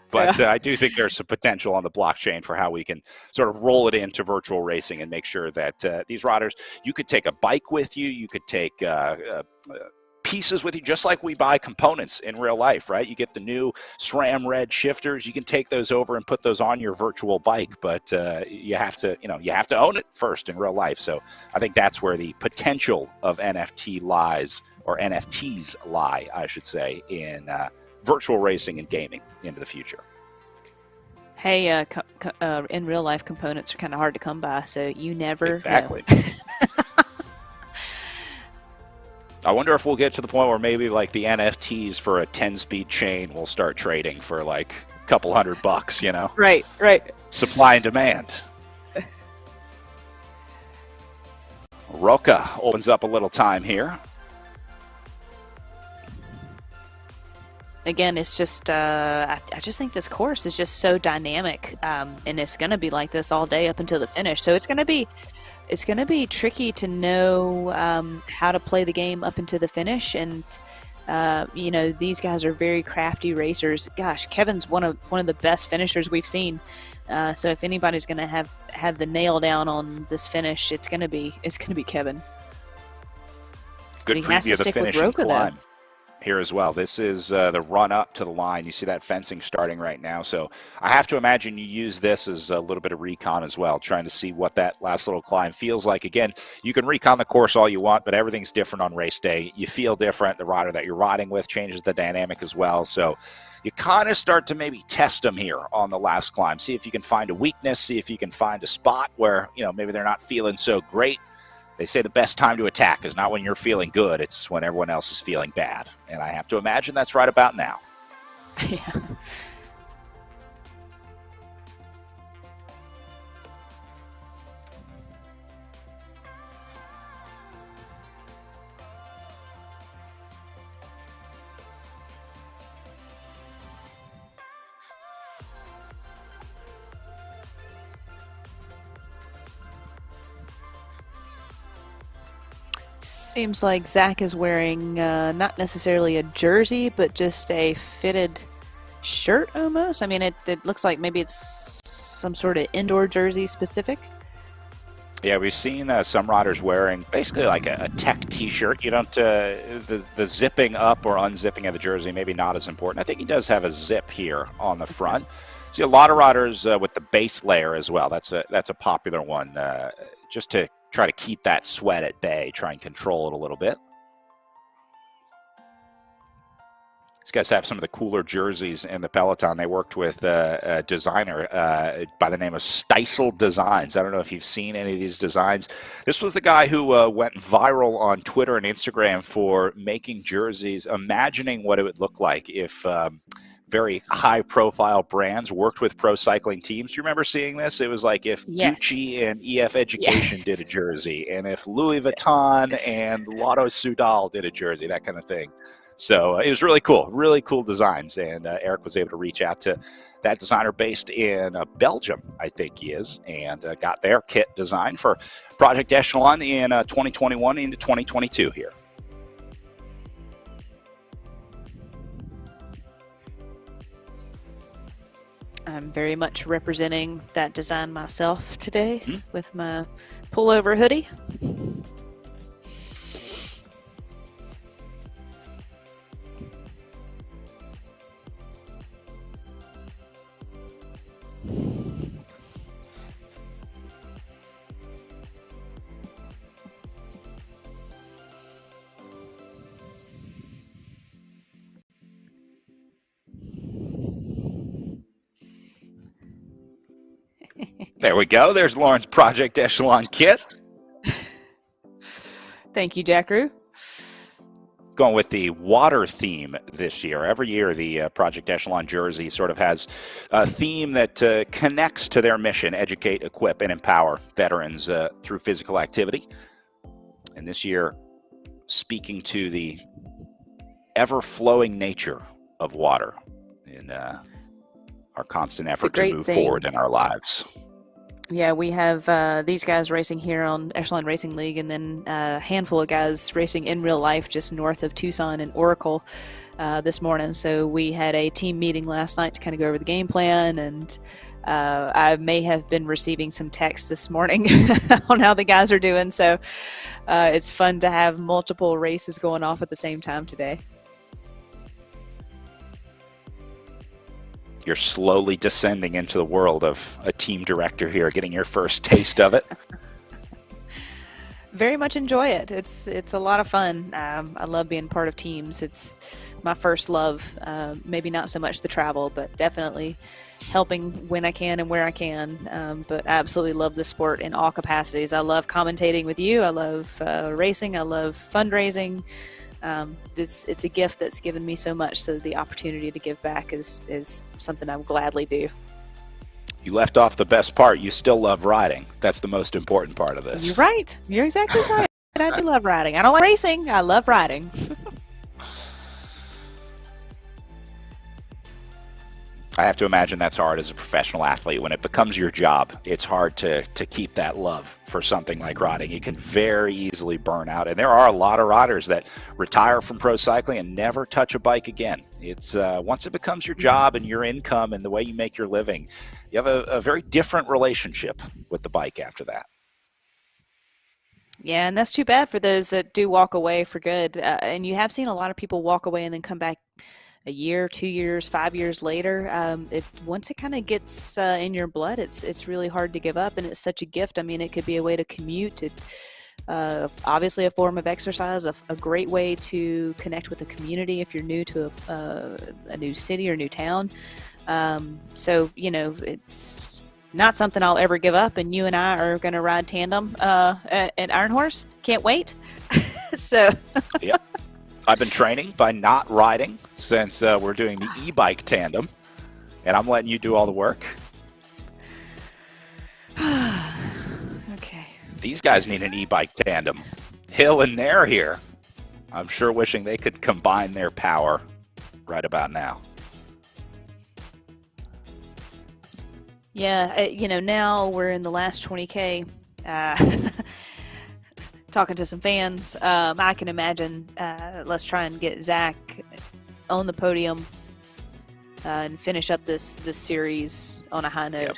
But I do think there's some potential on the blockchain for how we can sort of roll it into virtual racing and make sure that these riders, you could take a bike with you, you could take pieces with you, just like we buy components in real life, right? You get the new SRAM red shifters, you can take those over and put those on your virtual bike, but you have to own it first in real life. So I think that's where the potential of NFT lies, or NFTs lie, I should say, in virtual racing and gaming into the future. Hey, in real life, components are kind of hard to come by, so you never Exactly. I wonder if we'll get to the point where maybe like the NFTs for a 10-speed chain will start trading for like a couple $100, you know? Right. Supply and demand. Roca opens up a little time here. Again, it's just, I just think this course is just so dynamic, and it's going to be like this all day up until the finish. So it's going to be tricky to know how to play the game up into the finish. And these guys are very crafty racers. Gosh, Kevin's one of the best finishers we've seen. So if anybody's going to have the nail down on this finish, it's going to be Kevin. Good preview of the finishing climb here as well. This is the run up to the line. You see that fencing starting right now. So I have to imagine you use this as a little bit of recon as well, trying to see what that last little climb feels like. Again, you can recon the course all you want, but everything's different on race day. You feel different. The rider that you're riding with changes the dynamic as well. So you kind of start to maybe test them here on the last climb. See if you can find a weakness, see if you can find a spot where, maybe they're not feeling so great. They say the best time to attack is not when you're feeling good, it's when everyone else is feeling bad. And I have to imagine that's right about now. Yeah. Seems like Zach is wearing not necessarily a jersey, but just a fitted shirt almost. I mean, it looks like maybe it's some sort of indoor jersey specific. Yeah, we've seen some riders wearing basically like a tech t-shirt. You don't, the zipping up or unzipping of the jersey, maybe not as important. I think he does have a zip here on the front. See a lot of riders with the base layer as well. That's a popular one, just to try to keep that sweat at bay, try and control it a little bit. These guys have some of the cooler jerseys in the peloton. They worked with a designer by the name of Steisel Designs. I don't know if you've seen any of these designs. This was the guy who went viral on Twitter and Instagram for making jerseys, imagining what it would look like if very high-profile brands worked with pro cycling teams. Do you remember seeing this? It was like if Yes. Gucci and EF Education did a jersey, and if Louis Vuitton and Lotto Soudal did a jersey, that kind of thing. So it was really cool designs, and Eric was able to reach out to that designer based in Belgium, I think he is, and got their kit designed for Project Echelon in 2021 into 2022 here. I'm very much representing that design myself today with my pullover hoodie. There we go. There's Lauren's Project Echelon kit. Thank you, Jackaroo. Going with the water theme this year. Every year, the Project Echelon jersey sort of has a theme that connects to their mission: educate, equip, and empower veterans through physical activity. And this year, speaking to the ever-flowing nature of water in our constant effort to move forward in our lives. Yeah, we have these guys racing here on Echelon Racing League, and then a handful of guys racing in real life just north of Tucson and Oracle this morning. So we had a team meeting last night to kind of go over the game plan, and I may have been receiving some texts this morning on how the guys are doing. So it's fun to have multiple races going off at the same time today. You're slowly descending into the world of a team director here, getting your first taste of it. Very much enjoy it. It's a lot of fun. I love being part of teams. It's my first love. Maybe not so much the travel, but definitely helping when I can and where I can. But I absolutely love the sport in all capacities. I love commentating with you. I love racing. I love fundraising. It's a gift that's given me so much, so the opportunity to give back is something I would gladly do. You left off the best part. You still love riding. That's the most important part of this. You're right. You're exactly right. I do love riding. I don't like racing. I love riding. I have to imagine that's hard as a professional athlete. When it becomes your job, it's hard to keep that love for something like riding. You can very easily burn out. And there are a lot of riders that retire from pro cycling and never touch a bike again. It's once it becomes your job and your income and the way you make your living, you have a very different relationship with the bike after that. Yeah, and that's too bad for those that do walk away for good. And you have seen a lot of people walk away and then come back a year, 2 years, 5 years later. Once it kind of gets in your blood, it's really hard to give up, and it's such a gift. I mean, it could be a way to commute. Obviously a form of exercise, a great way to connect with the community if you're new to a new city or new town. So, it's not something I'll ever give up, and you and I are going to ride tandem at Iron Horse. Can't wait. So. Yep. I've been training by not riding since we're doing the e-bike tandem, and I'm letting you do all the work. Okay. These guys need an e-bike tandem. Hill and Nair here. I'm sure wishing they could combine their power right about now. Yeah, now we're in the last 20K. Talking to some fans, I can imagine. Let's try and get Zach on the podium and finish up this series on a high note. Yep.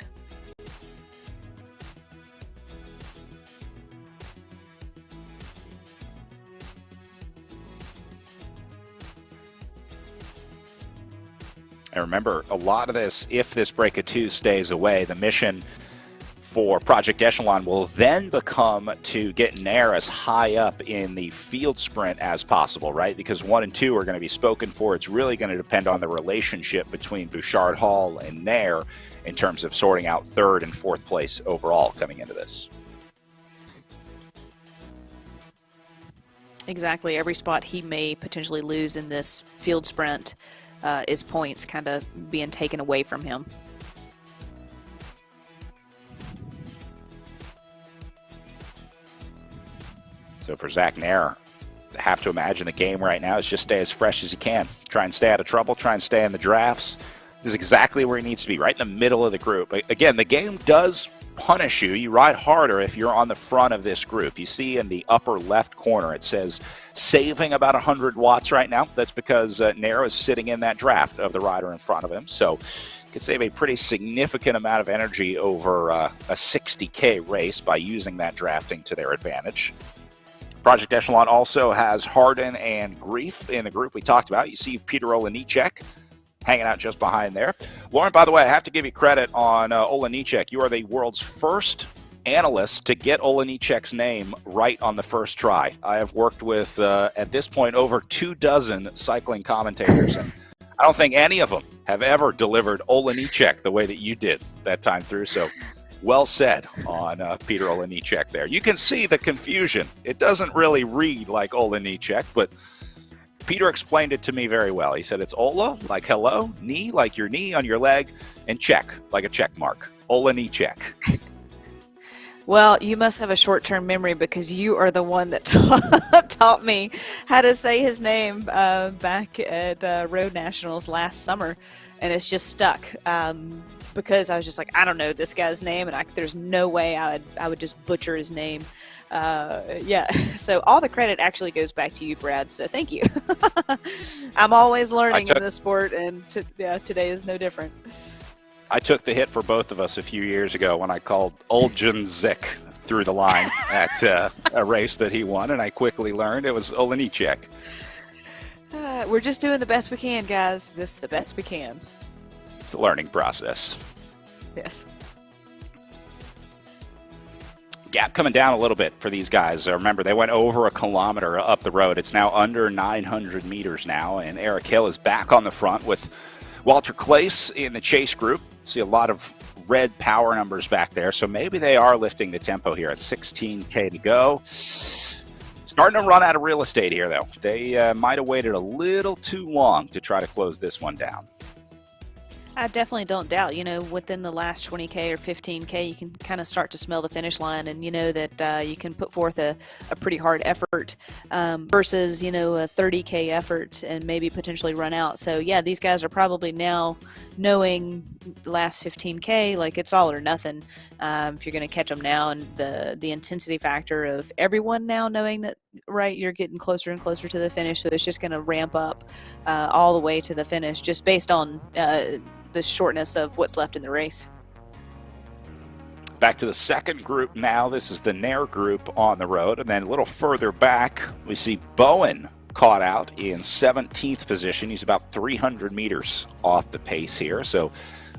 And remember, a lot of this, if this break of two stays away, the mission for Project Echelon will then become to get Nair as high up in the field sprint as possible, right? Because 1 and 2 are going to be spoken for. It's really going to depend on the relationship between Bouchard Hall and Nair in terms of sorting out 3rd and 4th place overall coming into this. Exactly. Every spot he may potentially lose in this field sprint his points kind of being taken away from him. So for Zach Nair, I have to imagine the game right now is just stay as fresh as you can. Try and stay out of trouble, try and stay in the drafts. This is exactly where he needs to be, right in the middle of the group. Again, the game does punish you. You ride harder if you're on the front of this group. You see in the upper left corner, it says saving about 100 watts right now. That's because Nair is sitting in that draft of the rider in front of him. So you could save a pretty significant amount of energy over a 60K race by using that drafting to their advantage. Project Echelon also has Harden and Grief in the group we talked about. You see Peter Olenichek hanging out just behind there. Lauren, by the way, I have to give you credit on Olenichek. You are the world's first analyst to get Olenichek's name right on the first try. I have worked with, at this point, over 24 cycling commentators, and I don't think any of them have ever delivered Olenichek the way that you did that time through. So well said on Peter Olenichek there. You can see the confusion. It doesn't really read like Olenichek, but Peter explained it to me very well. He said it's Ola, like hello, knee, like your knee on your leg, and check, like a check mark. Olenichek. Well, you must have a short-term memory because you are the one that taught me how to say his name back at Road Nationals last summer, and it's just stuck because I was just like, I don't know this guy's name, and there's no way I would just butcher his name. Yeah, so all the credit actually goes back to you, Brad, so thank you. I'm always learning in this sport, and today is no different. I took the hit for both of us a few years ago when I called Oljan Zik through the line at a race that he won, and I quickly learned it was Olenichek. We're just doing the best we can, guys. This is the best we can. It's a learning process. Yes. Gap coming down a little bit for these guys. Remember, they went over 1 kilometer up the road. It's now under 900 meters now, and Eric Hill is back on the front with Walter Claes in the chase group. See a lot of red power numbers back there, so maybe they are lifting the tempo here at 16K to go. Starting to run out of real estate here, though. They might have waited a little too long to try to close this one down. I definitely don't doubt, within the last 20K or 15K, you can kind of start to smell the finish line, and you know that you can put forth a pretty hard effort versus, a 30K effort and maybe potentially run out. So, yeah, these guys are probably now knowing the last 15K, like it's all or nothing if you're going to catch them now, and the intensity factor of everyone now knowing that, right, you're getting closer and closer to the finish, so it's just going to ramp up all the way to the finish just based on the shortness of what's left in the race. Back to the second group now. This is the Nair group on the road. And then a little further back, we see Bowen caught out in 17th position. He's about 300 meters off the pace here. So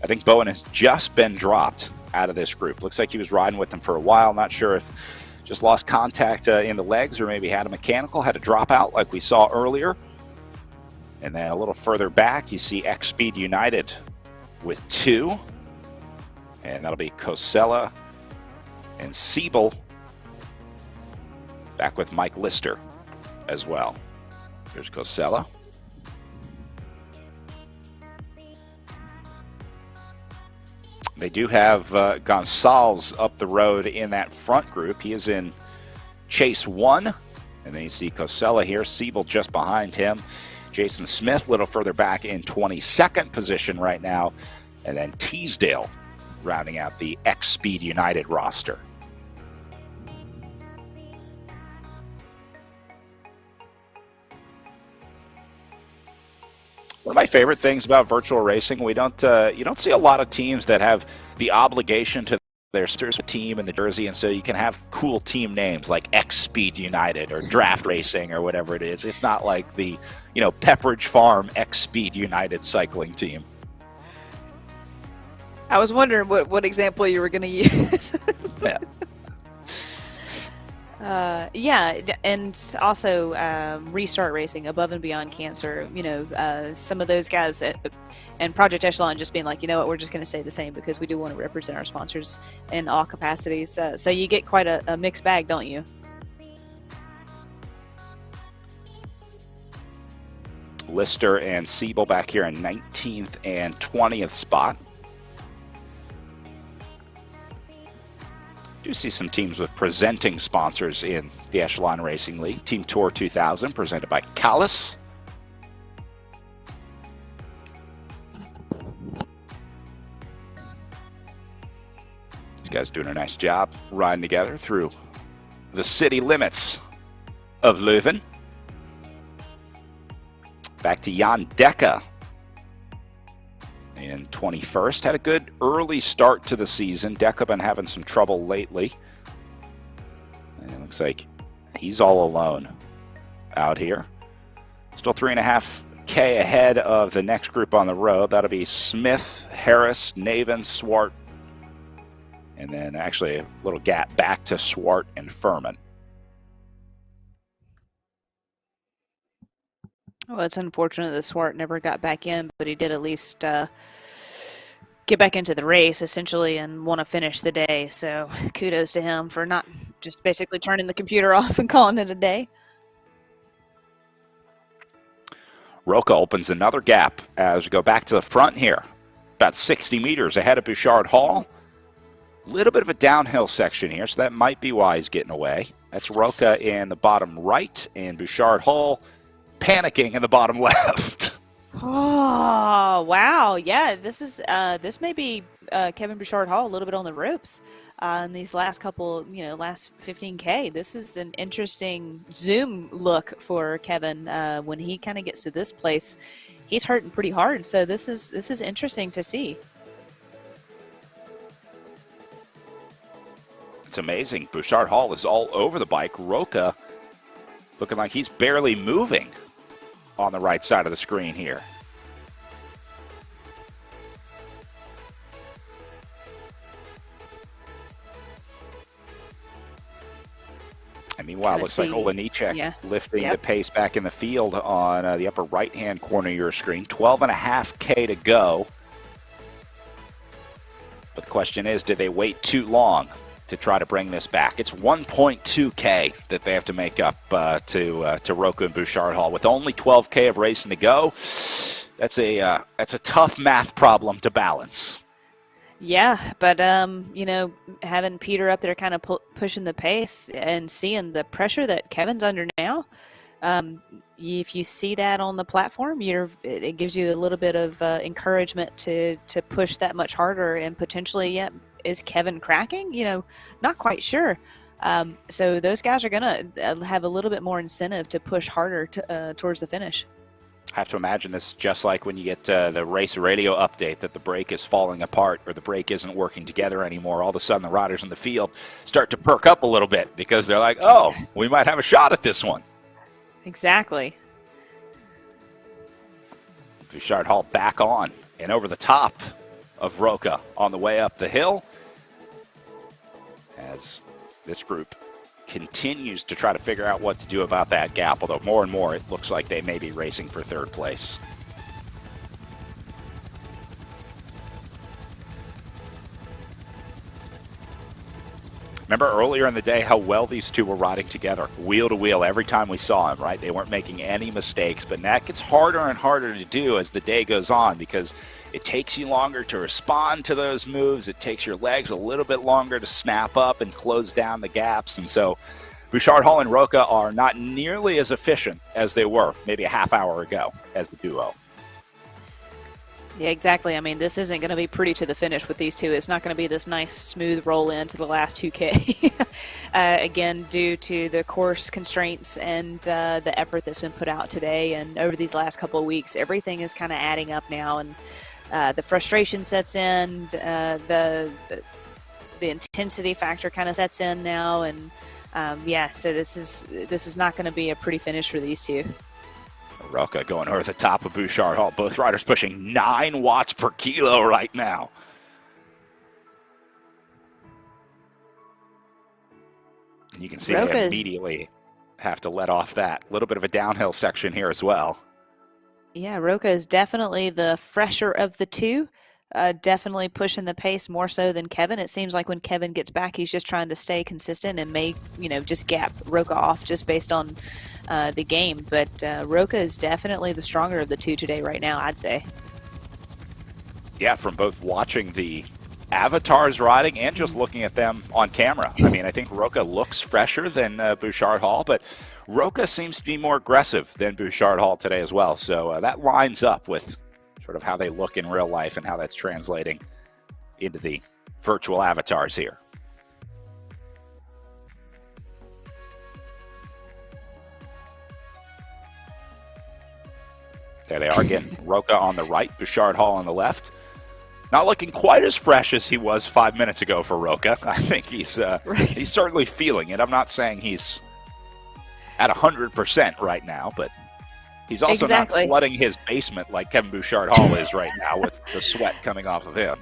I think Bowen has just been dropped out of this group. Looks like he was riding with them for a while. Not sure if just lost contact in the legs or maybe had a mechanical, had a dropout like we saw earlier. And then a little further back, you see X Speed United with 2, and that'll be Kosella and Siebel, back with Mike Lister as well. Here's Kosella. They do have Gonçalves up the road in that front group. He is in Chase 1, and then you see Kosella here, Siebel just behind him. Jason Smith a little further back in 22nd position right now. And then Teasdale rounding out the X Speed United roster. One of my favorite things about virtual racing, you don't see a lot of teams that have the obligation to their team in the jersey, and so you can have cool team names like X Speed United or Draft Racing or whatever it is. It's not like the, Pepperidge Farm X Speed United cycling team. I was wondering what example you were going to use. Yeah, and also Restart Racing, Above and Beyond Cancer, some of those guys and Project Echelon just being like, you know what, we're just going to say the same because we do want to represent our sponsors in all capacities. So you get quite a mixed bag, don't you? Lister and Siebel back here in 19th and 20th spot. Do see some teams with presenting sponsors in the Echelon Racing League. Team Tour 2000 presented by Callis. These guys doing a nice job riding together through the city limits of Leuven. Back to Jan Dekke in 21st. Had a good early start to the season. Dekke been having some trouble lately. And it looks like he's all alone out here. Still 3.5K ahead of the next group on the road. That'll be Smith, Harris, Naven, Swart, and then actually a little gap back to Swart and Furman. Well, it's unfortunate that Swart never got back in, but he did at least get back into the race, essentially, and want to finish the day. So kudos to him for not just basically turning the computer off and calling it a day. Roca opens another gap as we go back to the front here. About 60 meters ahead of Bouchard Hall. A little bit of a downhill section here, so that might be why he's getting away. That's Roca in the bottom right, and Bouchard Hall panicking in the bottom left. Oh, wow. Yeah, this may be Kevin Bouchard Hall a little bit on the ropes in these last couple, last 15K. This is an interesting zoom look for Kevin when he kind of gets to this place. He's hurting pretty hard, so this is interesting to see. It's amazing. Bouchard Hall is all over the bike. Roca looking like he's barely moving on the right side of the screen here. And meanwhile, looks like Olenichek lifting the pace back in the field on the upper right-hand corner of your screen. 12.5K to go. But the question is, did they wait too long to try to bring this back? It's 1.2K that they have to make up to Roca and Bouchard Hall. With only 12K of racing to go, that's a tough math problem to balance. Yeah, but having Peter up there kind of pushing the pace and seeing the pressure that Kevin's under now, if you see that on the platform, it gives you a little bit of encouragement to push that much harder and potentially, is Kevin cracking? Not quite sure. So those guys are going to have a little bit more incentive to push harder towards the finish. I have to imagine this is just like when you get the race radio update that the brake is falling apart or the brake isn't working together anymore. All of a sudden, the riders in the field start to perk up a little bit because they're like, oh, we might have a shot at this one. Exactly. Bouchard Hall back on and over the top of Roca on the way up the hill as this group continues to try to figure out what to do about that gap, although more and more it looks like they may be racing for third place. Remember earlier in the day how well these two were riding together, wheel to wheel, every time we saw them, right? They weren't making any mistakes, but that gets harder and harder to do as the day goes on because it takes you longer to respond to those moves. It takes your legs a little bit longer to snap up and close down the gaps. And so Bouchard Hall and Roca are not nearly as efficient as they were maybe a half hour ago as the duo. Yeah, exactly. I mean, this isn't going to be pretty to the finish with these two. It's not going to be this nice, smooth roll into the last 2K. Again, due to the course constraints and the effort that's been put out today and over these last couple of weeks, everything is kind of adding up now, and the frustration sets in, the intensity factor kind of sets in now, and so this is not going to be a pretty finish for these two. Roca going over the top of Bouchard Hall. Both riders pushing 9 watts per kilo right now. And you can see they immediately have to let off that. A little bit of a downhill section here as well. Yeah, Roca is definitely the fresher of the two. Definitely pushing the pace more so than Kevin. It seems like when Kevin gets back, he's just trying to stay consistent and may, just gap Roca off just based on the game. But Roca is definitely the stronger of the two today right now, I'd say. Yeah, from both watching the avatars riding and just looking at them on camera. I mean, I think Roca looks fresher than Bouchard Hall, but Roca seems to be more aggressive than Bouchard Hall today as well. So that lines up with sort of how they look in real life and how that's translating into the virtual avatars here. There they are again. Roca on the right, Bouchard Hall on the left. Not looking quite as fresh as he was 5 minutes ago for Roca. I think he's he's certainly feeling it. I'm not saying he's at 100% right now, but he's also not flooding his basement like Kevin Bouchard Hall is right now with the sweat coming off of him.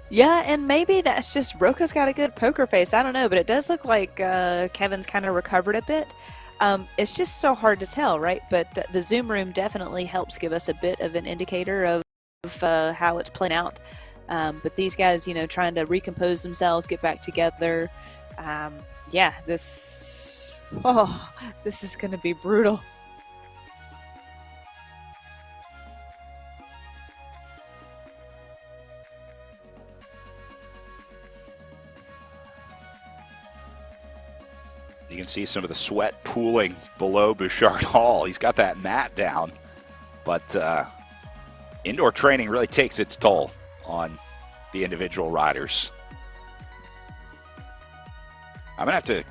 Yeah, and maybe that's just Roca's got a good poker face. I don't know, but it does look like Kevin's kind of recovered a bit. It's just so hard to tell, right? But the Zoom room definitely helps give us a bit of an indicator of how it's playing out. But these guys, trying to recompose themselves, get back together. Yeah, this is going to be brutal. You can see some of the sweat pooling below Bouchard Hall. He's got that mat down, but indoor training really takes its toll on the individual riders. I'm going to have to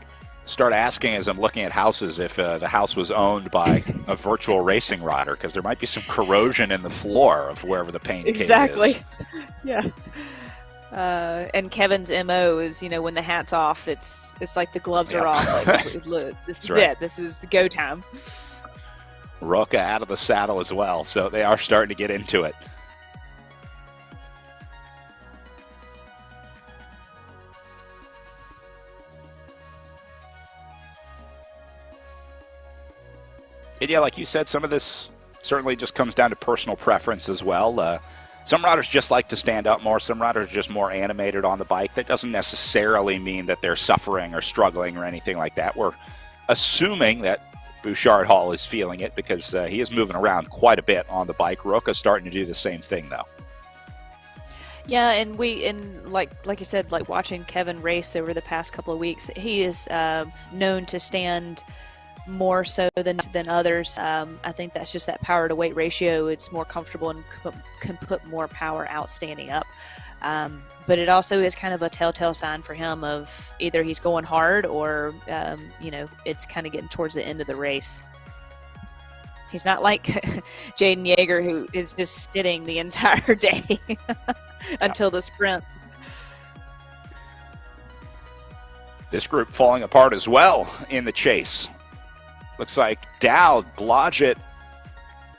start asking as I'm looking at houses if the house was owned by a virtual racing rider, because there might be some corrosion in the floor of wherever the paint cave is. Exactly. Yeah. And Kevin's MO is, when the hat's off, it's like the gloves are off. Like, look, this is it. This is the go time. Roca out of the saddle as well, so they are starting to get into it. And yeah, like you said, some of this certainly just comes down to personal preference as well. Some riders just like to stand up more. Some riders are just more animated on the bike. That doesn't necessarily mean that they're suffering or struggling or anything like that. We're assuming that Bouchard Hall is feeling it because he is moving around quite a bit on the bike. Roca's starting to do the same thing, though. Yeah, and like you said, like watching Kevin race over the past couple of weeks, he is known to stand more so than others. I think that's just that power to weight ratio. It's more comfortable and can put more power out standing up. But it also is kind of a telltale sign for him of either he's going hard or, it's kind of getting towards the end of the race. He's not like Jaden Yeager, who is just sitting the entire day until the sprint. This group falling apart as well in the chase. Looks like Dowd, Blodgett,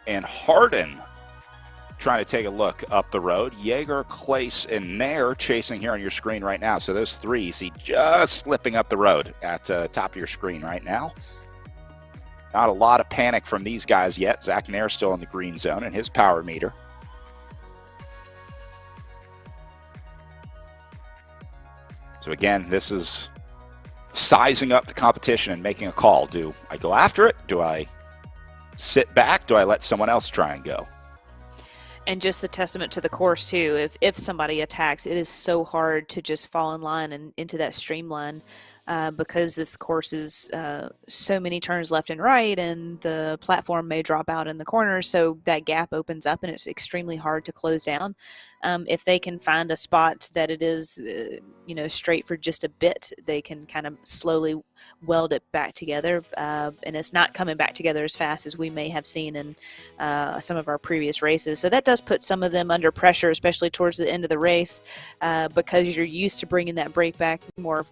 and Hardin trying to take a look up the road. Yeager, Clace, and Nair chasing here on your screen right now. So those three you see just slipping up the road at top of your screen right now. Not a lot of panic from these guys yet. Zach Nair still in the green zone and his power meter. So again, this is sizing up the competition and making a call. Do I go after it? Do I sit back? Do I let someone else try and go? And just the testament to the course, too. If somebody attacks, it is so hard to just fall in line and into that streamline because this course is so many turns left and right, and the platform may drop out in the corners, so that gap opens up, and it's extremely hard to close down. If they can find a spot that it is, straight for just a bit, they can kind of slowly weld it back together, and it's not coming back together as fast as we may have seen in some of our previous races. So that does put some of them under pressure, especially towards the end of the race, because you're used to bringing that brake back more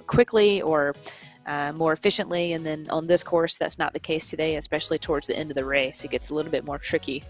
quickly or more efficiently, and then on this course, that's not the case today, especially towards the end of the race. It gets a little bit more tricky.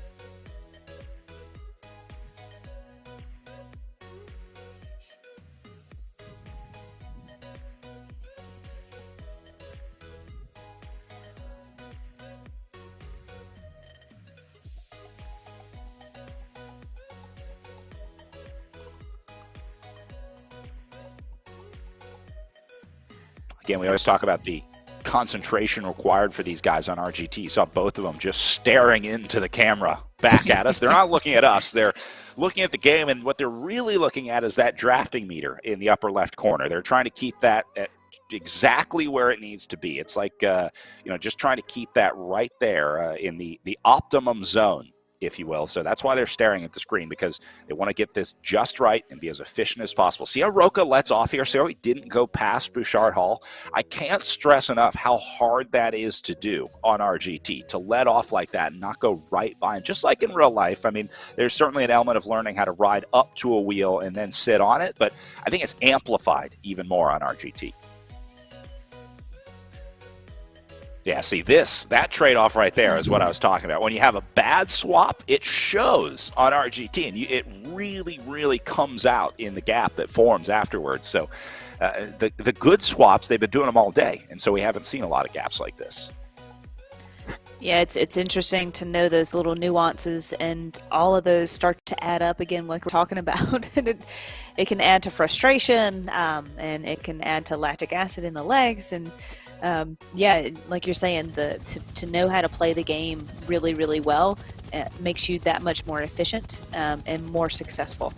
Again, we always talk about the concentration required for these guys on RGT. You saw both of them just staring into the camera back at us. They're not looking at us. They're looking at the game, and what they're really looking at is that drafting meter in the upper left corner. They're trying to keep that at exactly where it needs to be. It's like, just trying to keep that right there in the optimum zone, if you will. So that's why they're staring at the screen, because they want to get this just right and be as efficient as possible. See how Roca lets off here? See how he didn't go past Bouchard Hall? I can't stress enough how hard that is to do on RGT, to let off like that and not go right by him. Just like in real life, I mean, there's certainly an element of learning how to ride up to a wheel and then sit on it, but I think it's amplified even more on RGT. Yeah, see, that trade-off right there is what I was talking about. When you have a bad swap, it shows on RGT, and it really, really comes out in the gap that forms afterwards. So the good swaps, they've been doing them all day, and so we haven't seen a lot of gaps like this. Yeah, it's interesting to know those little nuances, and all of those start to add up again, like we're talking about. And it can add to frustration, and it can add to lactic acid in the legs, and like you're saying, to know how to play the game really, really well makes you that much more efficient and more successful.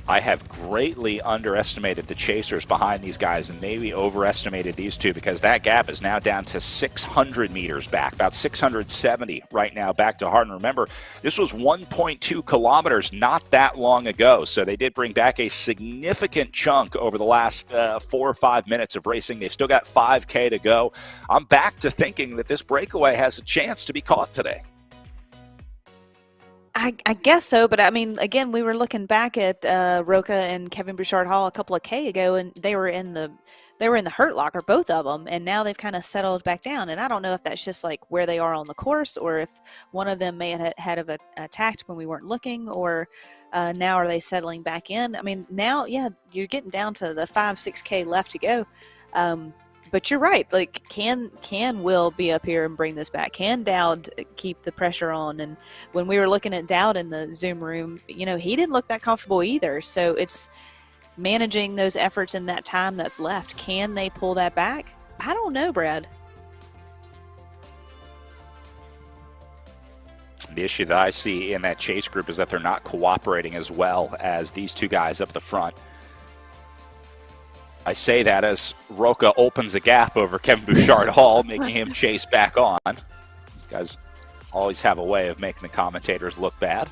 I have greatly underestimated the chasers behind these guys and maybe overestimated these two, because that gap is now down to 600 meters back, about 670 right now back to Hardin. Remember, this was 1.2 kilometers not that long ago, so they did bring back a significant chunk over the last 4 or 5 minutes of racing. They've still got 5K to go. I'm back to thinking that this breakaway has a chance to be caught today. I guess so, but I mean, again, we were looking back at Roca and Kevin Bouchard Hall a couple of K ago, and they were in the hurt locker, both of them, and now they've kind of settled back down. And I don't know if that's just like where they are on the course, or if one of them may have had attacked when we weren't looking, or now are they settling back in? I mean, now, yeah, you're getting down to the 5-6K left to go. But you're right. Like, can Will be up here and bring this back? Can Dowd keep the pressure on? And when we were looking at Dowd in the Zoom room, he didn't look that comfortable either. So it's managing those efforts in that time that's left. Can they pull that back? I don't know, Brad. The issue that I see in that chase group is that they're not cooperating as well as these two guys up the front. I say that as Roca opens a gap over Kevin Bouchard Hall, making him chase back on. These guys always have a way of making the commentators look bad.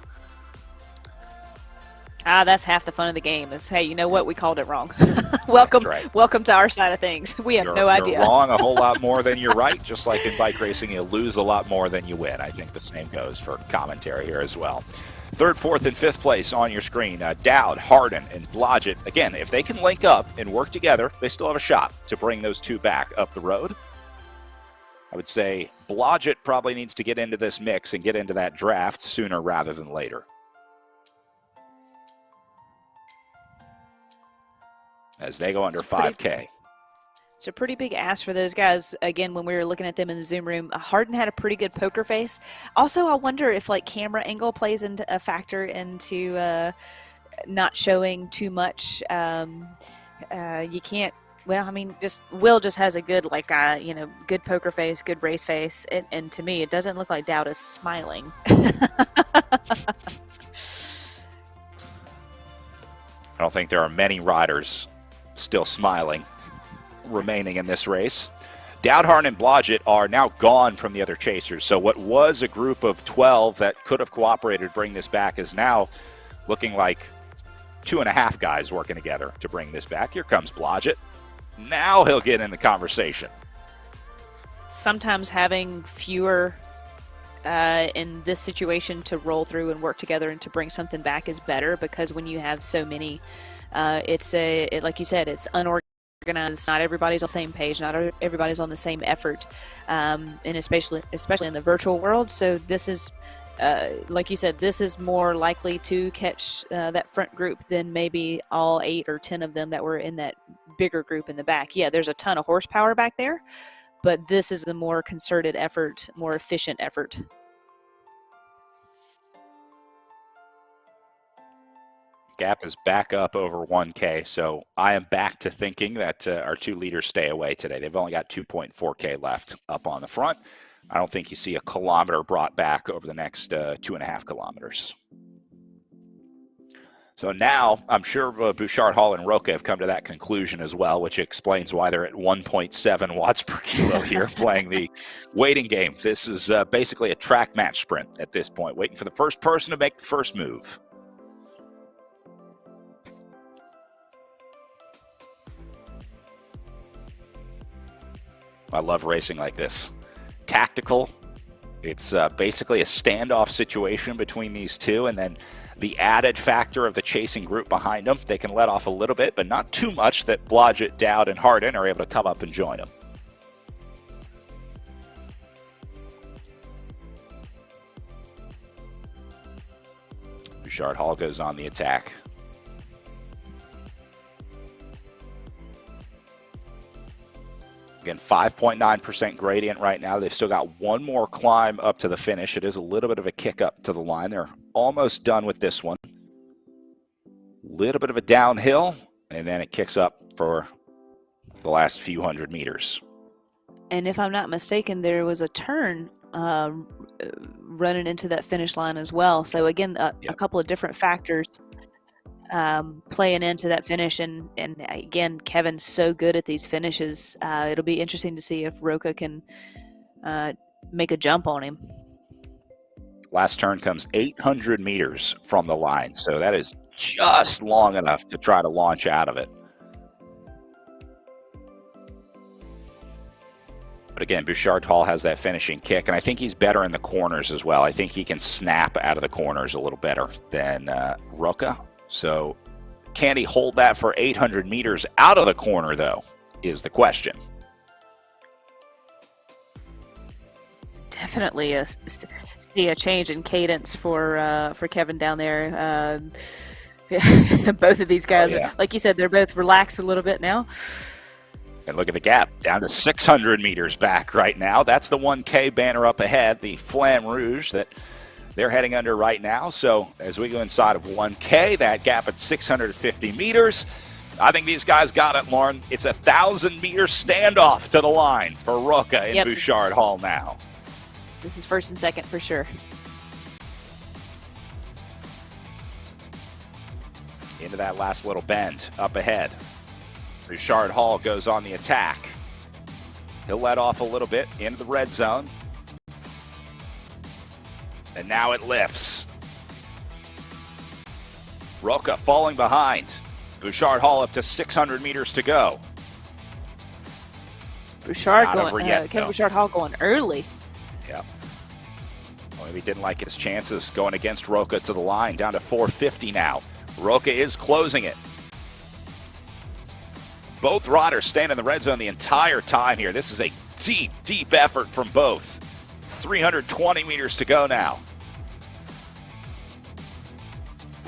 That's half the fun of the game is, hey, you know what? We called it wrong. Welcome to our side of things. We have no idea. You're wrong a whole lot more than you're right. Just like in bike racing, you lose a lot more than you win. I think the same goes for commentary here as well. Third, fourth, and fifth place on your screen. Dowd, Hardin, and Blodgett. Again, if they can link up and work together, they still have a shot to bring those two back up the road. I would say Blodgett probably needs to get into this mix and get into that draft sooner rather than later. As they go under 5K. It's a pretty big ask for those guys. Again, when we were looking at them in the Zoom room, Hardin had a pretty good poker face. Also, I wonder if camera angle plays into a factor into not showing too much. You can't. Well, I mean, Will just has a good good poker face, good race face, and to me, it doesn't look like Dowd is smiling. I don't think there are many riders still smiling remaining in this race. Dowd, Hardin, and Blodgett are now gone from the other chasers. So what was a group of 12 that could have cooperated to bring this back is now looking like 2.5 guys working together to bring this back. Here comes Blodgett. Now he'll get in the conversation. Sometimes having fewer in this situation to roll through and work together and to bring something back is better, because when you have so many, like you said, it's unorganized. Not everybody's on the same page. Not everybody's on the same effort, and especially in the virtual world. So this is, like you said, this is more likely to catch that front group than maybe all 8 or 10 of them that were in that bigger group in the back. Yeah, there's a ton of horsepower back there, but this is a more concerted effort, more efficient effort. gap is back up over 1K, so I am back to thinking that our two leaders stay away today. They've only got 2.4K left up on the front. I don't think you see a kilometer brought back over the next 2.5 kilometers. So now I'm sure Bouchard, Hall, and Roca have come to that conclusion as well, which explains why they're at 1.7 watts per kilo here playing the waiting game. This is basically a track match sprint at this point, waiting for the first person to make the first move. I love racing like this. Tactical. It's basically a standoff situation between these two, and then the added factor of the chasing group behind them. They can let off a little bit, but not too much that Blodgett, Dowd, and Hardin are able to come up and join them. Bouchard Hall goes on the attack. Again, 5.9% gradient right now. They've still got one more climb up to the finish. It is a little bit of a kick up to the line. They're almost done with this one. Little bit of a downhill, and then it kicks up for the last few hundred meters. And if I'm not mistaken, there was a turn running into that finish line as well. So again, a couple of different factors playing into that finish, and again, Kevin's so good at these finishes. It'll be interesting to see if Roca can make a jump on him. Last turn comes 800 meters from the line, so that is just long enough to try to launch out of it. But again, Bouchard Hall has that finishing kick, and I think he's better in the corners as well. I think he can snap out of the corners a little better than Roca. So can he hold that for 800 meters out of the corner, though, is the question. Definitely see a change in cadence for Kevin down there. Both of these guys, like you said, they're both relaxed a little bit now. And look at the gap, down to 600 meters back right now. That's the 1K banner up ahead, the Flamme Rouge that they're heading under right now. So as we go inside of 1K, that gap at 650 meters, I think these guys got it, Lauren. It's a 1,000-meter standoff to the line for Roca and Bouchard Hall now. This is first and second for sure. Into that last little bend up ahead. Bouchard Hall goes on the attack. He'll let off a little bit into the red zone. And now it lifts. Roca falling behind. Bouchard Hall up to 600 meters to go. Kevin Bouchard Hall going early. Yep. Well, maybe didn't like his chances going against Roca to the line. Down to 450 now. Roca is closing it. Both riders staying in the red zone the entire time here. This is a deep, deep effort from both. 320 meters to go now.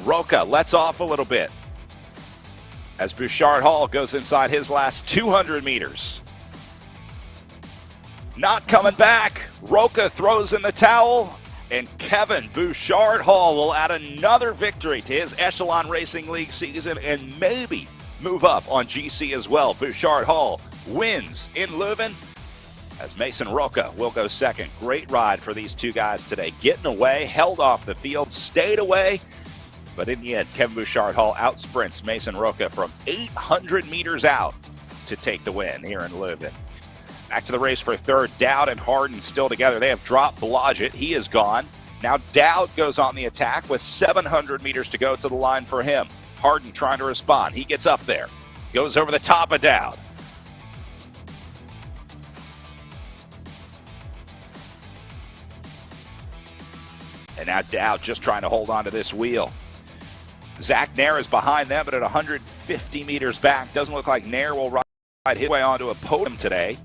Roca lets off a little bit as Bouchard Hall goes inside his last 200 meters. Not coming back. Roca throws in the towel, and Kevin Bouchard Hall will add another victory to his Echelon Racing League season and maybe move up on GC as well. Bouchard Hall wins in Leuven as Mason Roca will go second. Great ride for these two guys today. Getting away, held off the field, stayed away. But in the end, Kevin Bouchard Hall outsprints Mason Roca from 800 meters out to take the win here in Leuven. Back to the race for third. Dowd and Hardin still together. They have dropped Blodgett. He is gone. Now Dowd goes on the attack with 700 meters to go to the line for him. Hardin trying to respond. He gets up there. Goes over the top of Dowd. And now Dowd just trying to hold on to this wheel. Zach Nair is behind them, but at 150 meters back. Doesn't look like Nair will ride his way onto a podium today.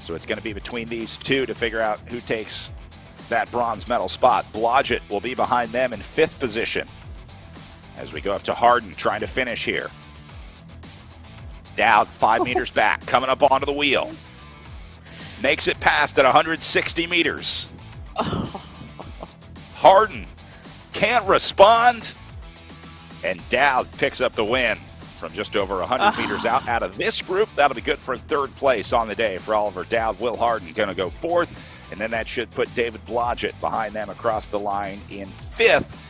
So it's going to be between these two to figure out who takes that bronze medal spot. Blodgett will be behind them in 5th position as we go up to Hardin trying to finish here. Dowd 5 meters back, coming up onto the wheel. Makes it past at 160 meters. Hardin can't respond. And Dowd picks up the win from just over 100 meters out of this group. That'll be good for third place on the day for Oliver Dowd. Will Harden going to go fourth, and then that should put David Blodgett behind them across the line in fifth.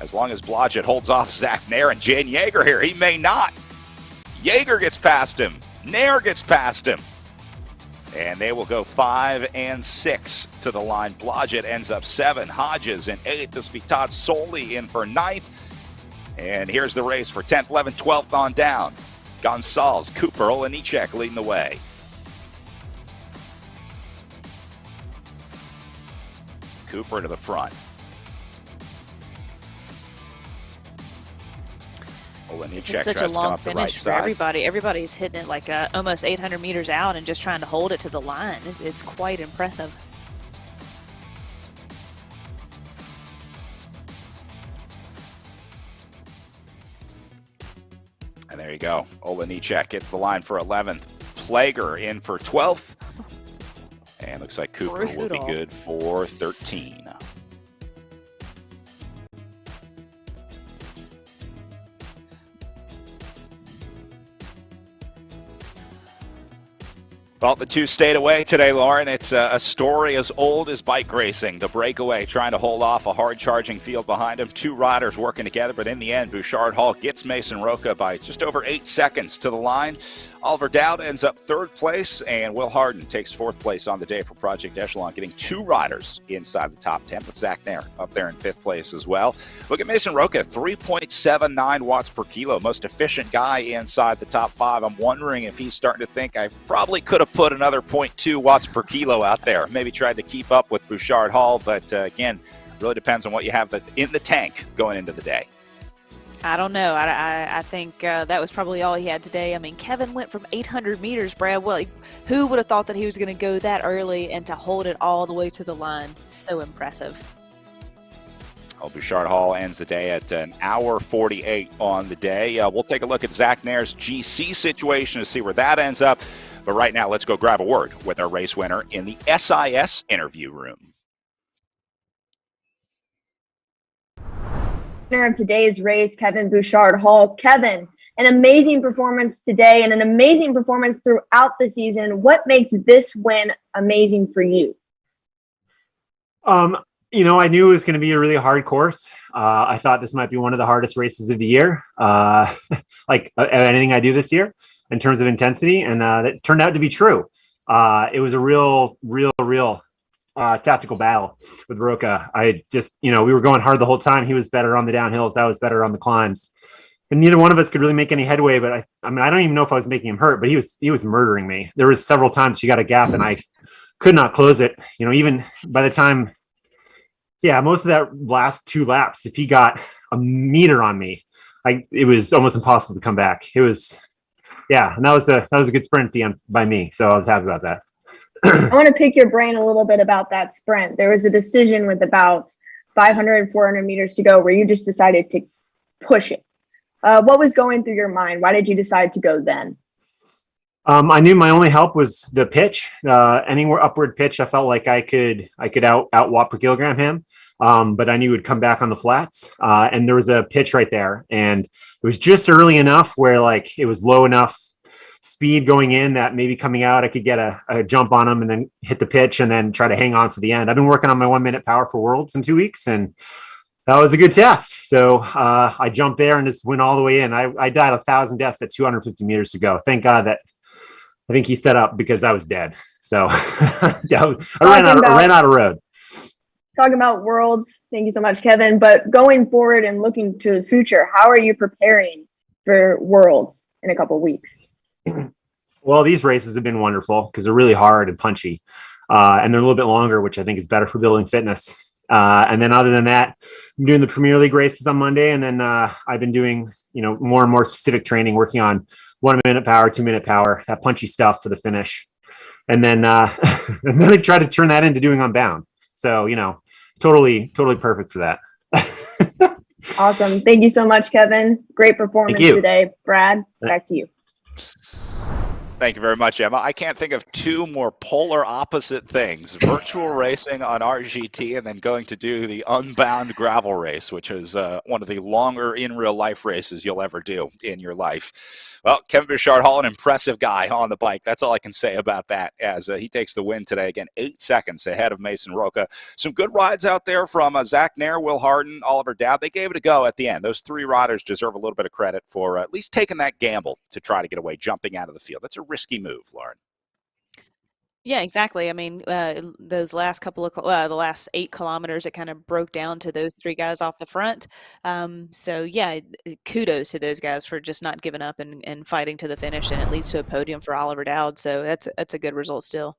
As long as Blodgett holds off Zach Nair and Jan Yeager here, he may not. Yeager gets past him. Nair gets past him. And they will go 5 and 6 to the line. Blodgett ends up 7. Hodges in 8th. This will be Todd Soley in for 9th. And here's the race for 10th, 11th, 12th on down. Gonzalez, Cooper, Olenichek leading the way. Cooper to the front. This is such a long finish for everybody. Everybody's hitting it like almost 800 meters out and just trying to hold it to the line. It's quite impressive. And there you go. Olenichek gets the line for 11th. Plager in for 12th. And looks like Cooper will be good for 13. Well, the two stayed away today, Lauren. It's a story as old as bike racing. The breakaway trying to hold off a hard-charging field behind him. Two riders working together, but in the end, Bouchard Hall gets Mason Roca by just over 8 seconds to the line. Oliver Dowd ends up 3rd place, and Will Harden takes 4th place on the day for Project Echelon, getting 2 riders inside the top 10, but Zach Nair up there in 5th place as well. Look at Mason Roca, 3.79 watts per kilo, most efficient guy inside the top 5. I'm wondering if he's starting to think I probably could have put another 0.2 watts per kilo out there. Maybe tried to keep up with Bouchard Hall, but again, really depends on what you have in the tank going into the day. I don't know. I think that was probably all he had today. I mean, Kevin went from 800 meters, Brad. Well, who would have thought that he was going to go that early and to hold it all the way to the line? So impressive. Well, Bouchard Hall ends the day at an hour 48 on the day. We'll take a look at Zach Nair's GC situation to see where that ends up. But right now, let's go grab a word with our race winner in the SIS interview room. Winner of today's race, Kevin Bouchard Hall. Kevin, an amazing performance today and an amazing performance throughout the season. What makes this win amazing for you? You know, I knew it was going to be a really hard course. I thought this might be one of the hardest races of the year, like anything I do this year in terms of intensity. And that turned out to be true. It was a real tactical battle with Roca. I just, we were going hard the whole time. He was better on the downhills. I was better on the climbs. And neither one of us could really make any headway. But I mean, I don't even know if I was making him hurt, but he was murdering me. There was several times he got a gap and I could not close it. Even by the time, most of that last 2 laps, if he got a meter on me, it was almost impossible to come back. It was, and that was a good sprint at the end by me. So I was happy about that. I want to pick your brain a little bit about that sprint. There was a decision with about 500, 400 meters to go where you just decided to push it. What was going through your mind? Why did you decide to go then? I knew my only help was the pitch. Anywhere upward pitch, I felt like I could out watt per kilogram him. But I knew he would come back on the flats. And there was a pitch right there. And it was just early enough where it was low enough speed going in that maybe coming out, I could get a jump on him and then hit the pitch and then try to hang on for the end. I've been working on my 1 minute power for Worlds in 2 weeks, and that was a good test. So I jumped there and just went all the way in. I died 1,000 deaths at 250 meters to go. Thank God that I think he set up because I was dead. So I ran out of road. Talking about Worlds, thank you so much, Kevin. But going forward and looking to the future, how are you preparing for Worlds in a couple of weeks? Well, these races have been wonderful because they're really hard and punchy, and they're a little bit longer, which I think is better for building fitness. And then other than that, I'm doing the Premier League races on Monday, and then I've been doing more and more specific training, working on 1 minute power, 2 minute power, that punchy stuff for the finish, and then and then I try to turn that into doing Unbound. So totally perfect for that. Awesome. Thank you so much, Kevin. Great performance today. Brad, back to you. Thank you very much, Emma. I can't think of two more polar opposite things: virtual racing on RGT and then going to do the Unbound gravel race, which is one of the longer in real life races you'll ever do in your life. Well, Kevin Bouchard-Hall, an impressive guy on the bike. That's all I can say about that, as he takes the win today. Again, 8 seconds ahead of Mason Roca. Some good rides out there from Zach Nair, Will Harden, Oliver Dowd. They gave it a go at the end. Those three riders deserve a little bit of credit for at least taking that gamble to try to get away, jumping out of the field. That's a risky move, Lauren. Yeah, exactly. I mean, those last couple of the last 8 kilometers, it kind of broke down to those 3 guys off the front. So yeah, kudos to those guys for just not giving up and fighting to the finish, and it leads to a podium for Oliver Dowd. So that's a good result still.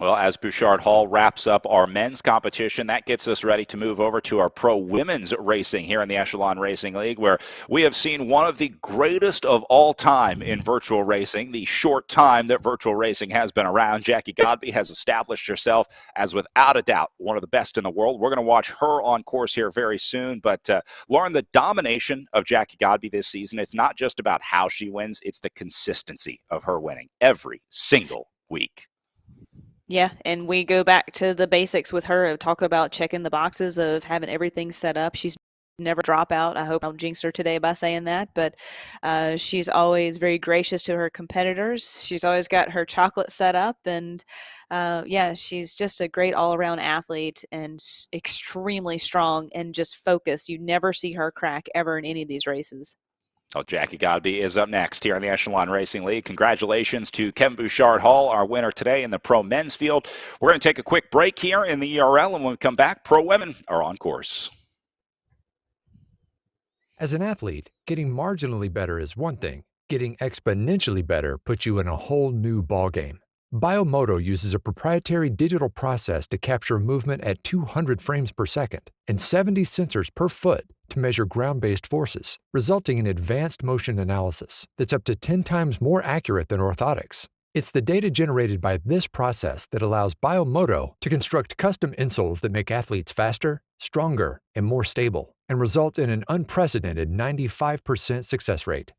Well, as Bouchard-Hall wraps up our men's competition, that gets us ready to move over to our pro women's racing here in the Echelon Racing League, where we have seen one of the greatest of all time in virtual racing. The short time that virtual racing has been around, Jackie Godby has established herself as, without a doubt, one of the best in the world. We're going to watch her on course here very soon. But, Lauren, the domination of Jackie Godby this season, it's not just about how she wins, it's the consistency of her winning every single week. Yeah, and we go back to the basics with her, talk about checking the boxes of having everything set up. She's never drop out. I hope I don't jinx her today by saying that, but she's always very gracious to her competitors. She's always got her chocolate set up, and yeah, she's just a great all-around athlete and extremely strong and just focused. You never see her crack ever in any of these races. Oh, Jackie Godby is up next here in the Echelon Racing League. Congratulations to Kevin Bouchard-Hall, our winner today in the pro men's field. We're going to take a quick break here in the ERL, and when we come back, pro women are on course. As an athlete, getting marginally better is one thing. Getting exponentially better puts you in a whole new ballgame. Biomoto uses a proprietary digital process to capture movement at 200 frames per second and 70 sensors per foot to measure ground-based forces, resulting in advanced motion analysis that's up to 10 times more accurate than orthotics. It's the data generated by this process that allows Biomoto to construct custom insoles that make athletes faster, stronger, and more stable, and result in an unprecedented 95% success rate.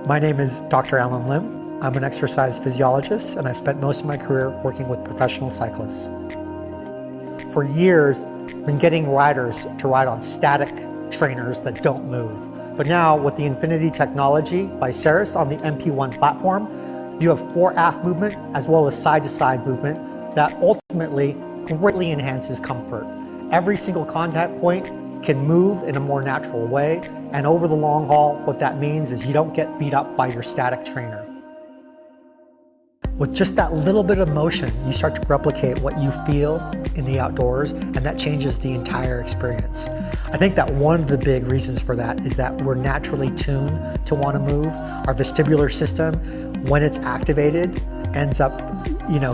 My name is Dr. Alan Lim. I'm an exercise physiologist, and I've spent most of my career working with professional cyclists. For years, I've been getting riders to ride on static trainers that don't move. But now, with the Infinity technology by Ceres on the MP1 platform, you have fore-aft movement as well as side-to-side movement that ultimately greatly enhances comfort. Every single contact point can move in a more natural way, and over the long haul, what that means is you don't get beat up by your static trainer. With just that little bit of motion, you start to replicate what you feel in the outdoors, and that changes the entire experience. I think that one of the big reasons for that is that we're naturally tuned to want to move. Our vestibular system, when it's activated, ends up,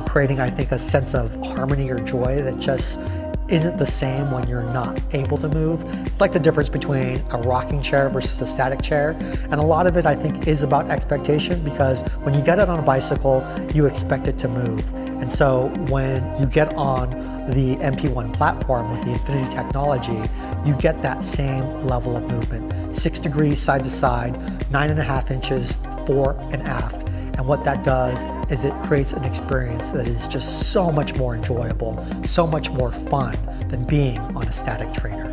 creating, I think, a sense of harmony or joy that just isn't the same when you're not able to move. It's like the difference between a rocking chair versus a static chair. And a lot of it, I think, is about expectation, because when you get it on a bicycle, you expect it to move. And so when you get on the MP1 platform with the Infinity technology, you get that same level of movement. 6 degrees side to side, 9.5 inches fore and aft. And what that does is it creates an experience that is just so much more enjoyable, so much more fun than being on a static trainer.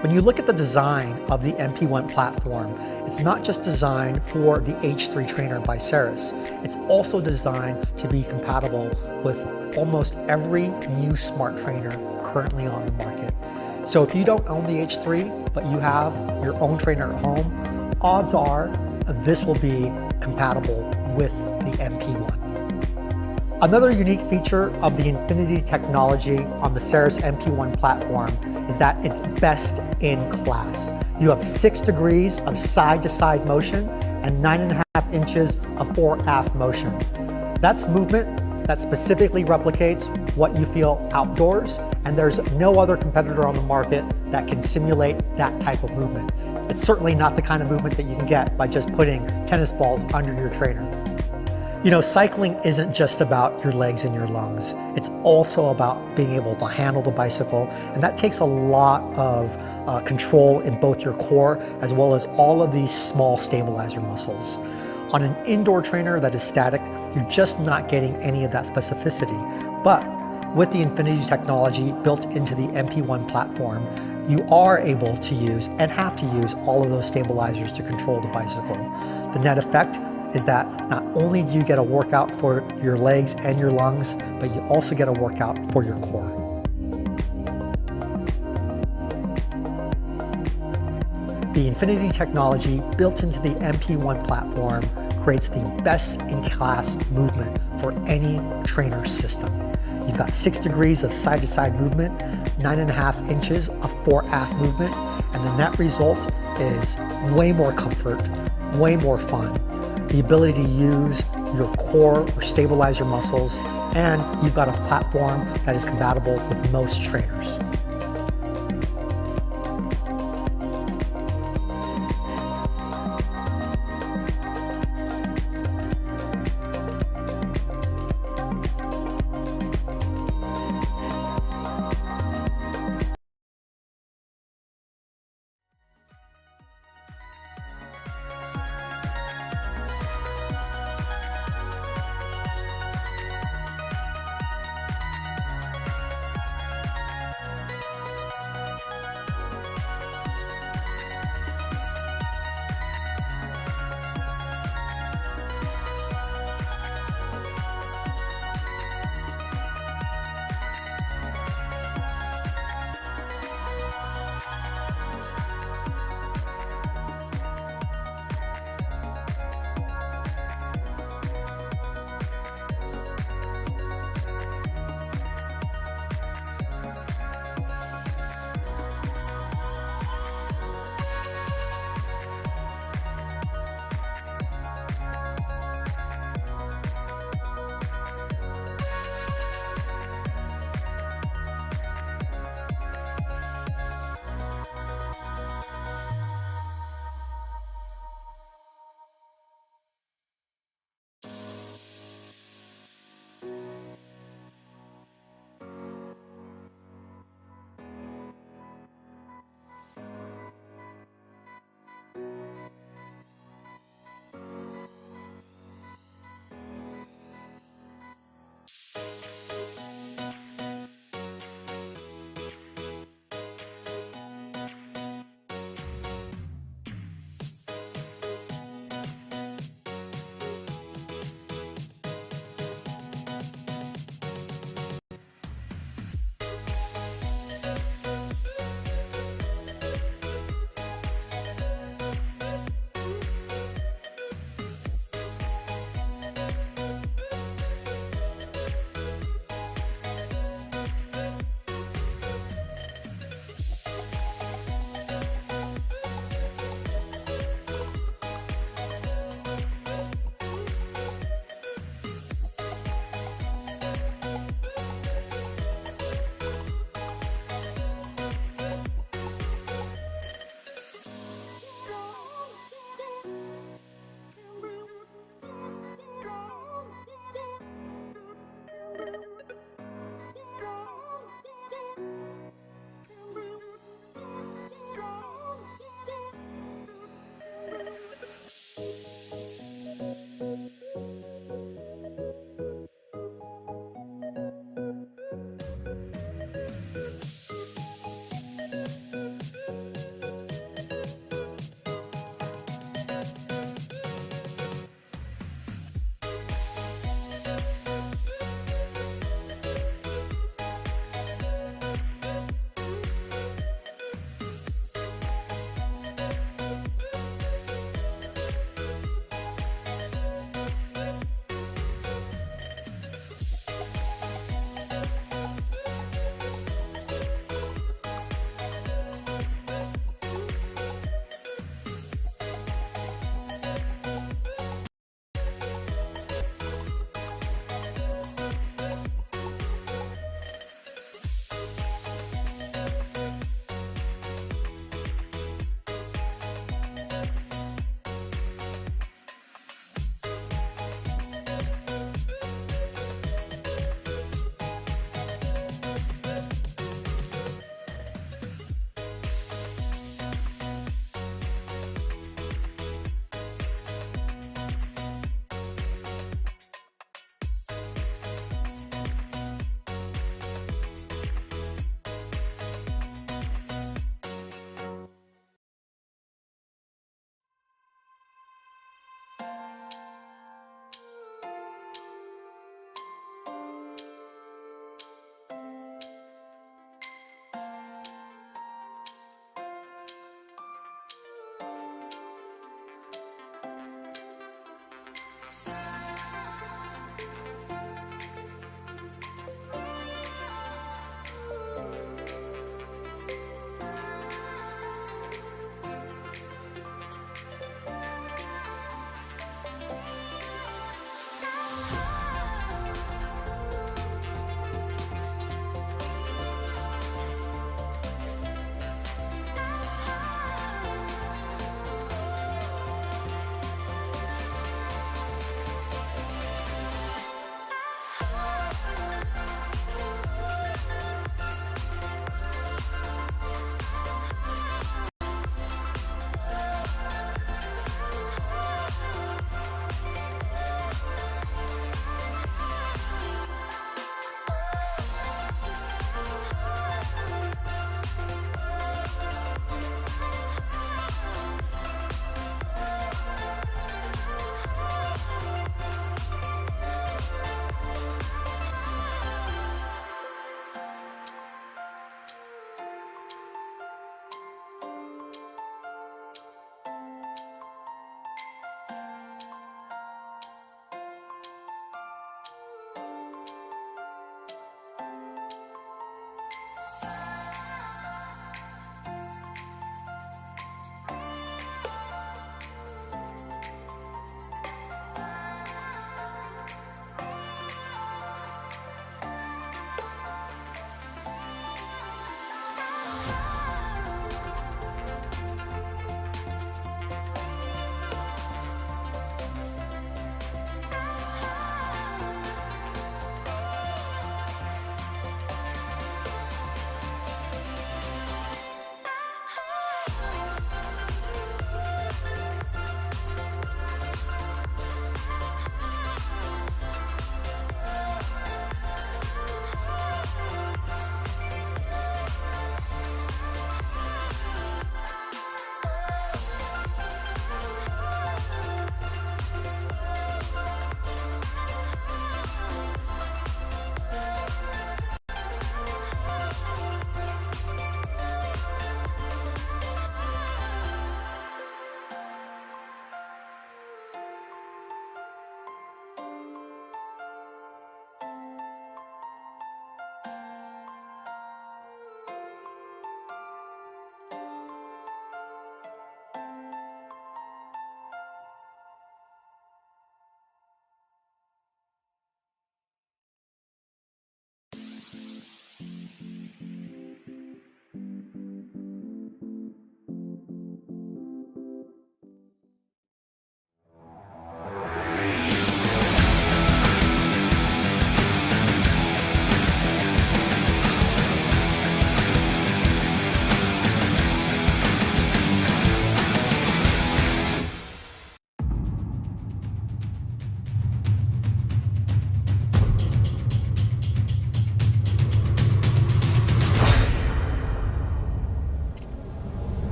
When you look at the design of the MP1 platform, it's not just designed for the H3 trainer by Ceres. It's also designed to be compatible with almost every new smart trainer currently on the market. So if you don't own the H3, but you have your own trainer at home, odds are this will be compatible with the MP1. Another unique feature of the Infinity technology on the Ceres MP1 platform is that it's best in class. You have 6 degrees of side-to-side motion and 9.5 inches of fore-aft motion. That's movement that specifically replicates what you feel outdoors, and there's no other competitor on the market that can simulate that type of movement. It's certainly not the kind of movement that you can get by just putting tennis balls under your trainer. Cycling isn't just about your legs and your lungs. It's also about being able to handle the bicycle, and that takes a lot of control in both your core as well as all of these small stabilizer muscles. On an indoor trainer that is static, you're just not getting any of that specificity. But with the Infinity technology built into the MP1 platform, you are able to use and have to use all of those stabilizers to control the bicycle. The net effect is that not only do you get a workout for your legs and your lungs, but you also get a workout for your core. The Infinity technology built into the MP1 platform creates the best-in-class movement for any trainer system. You've got 6 degrees of side-to-side movement, 9.5 inches of fore-aft movement, and the net result is way more comfort, way more fun, the ability to use your core or stabilize your muscles, and you've got a platform that is compatible with most trainers.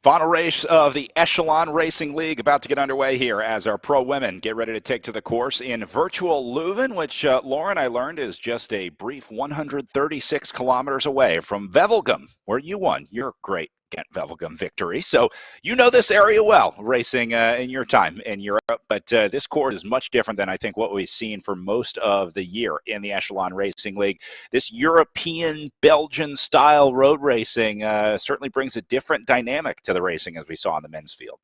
Final race of the Echelon Racing League about to get underway here as our pro women get ready to take to the course in virtual Leuven, which, Lauren, I learned is just a brief 136 kilometers away from Wevelgem, where you won your great Ghent-Wevelgem victory. So you know this area well, racing in your time in Europe, but this course is much different than I think what we've seen for most of the year in the Echelon Racing League. This European Belgian-style road racing certainly brings a different dynamic to the racing as we saw in the men's field.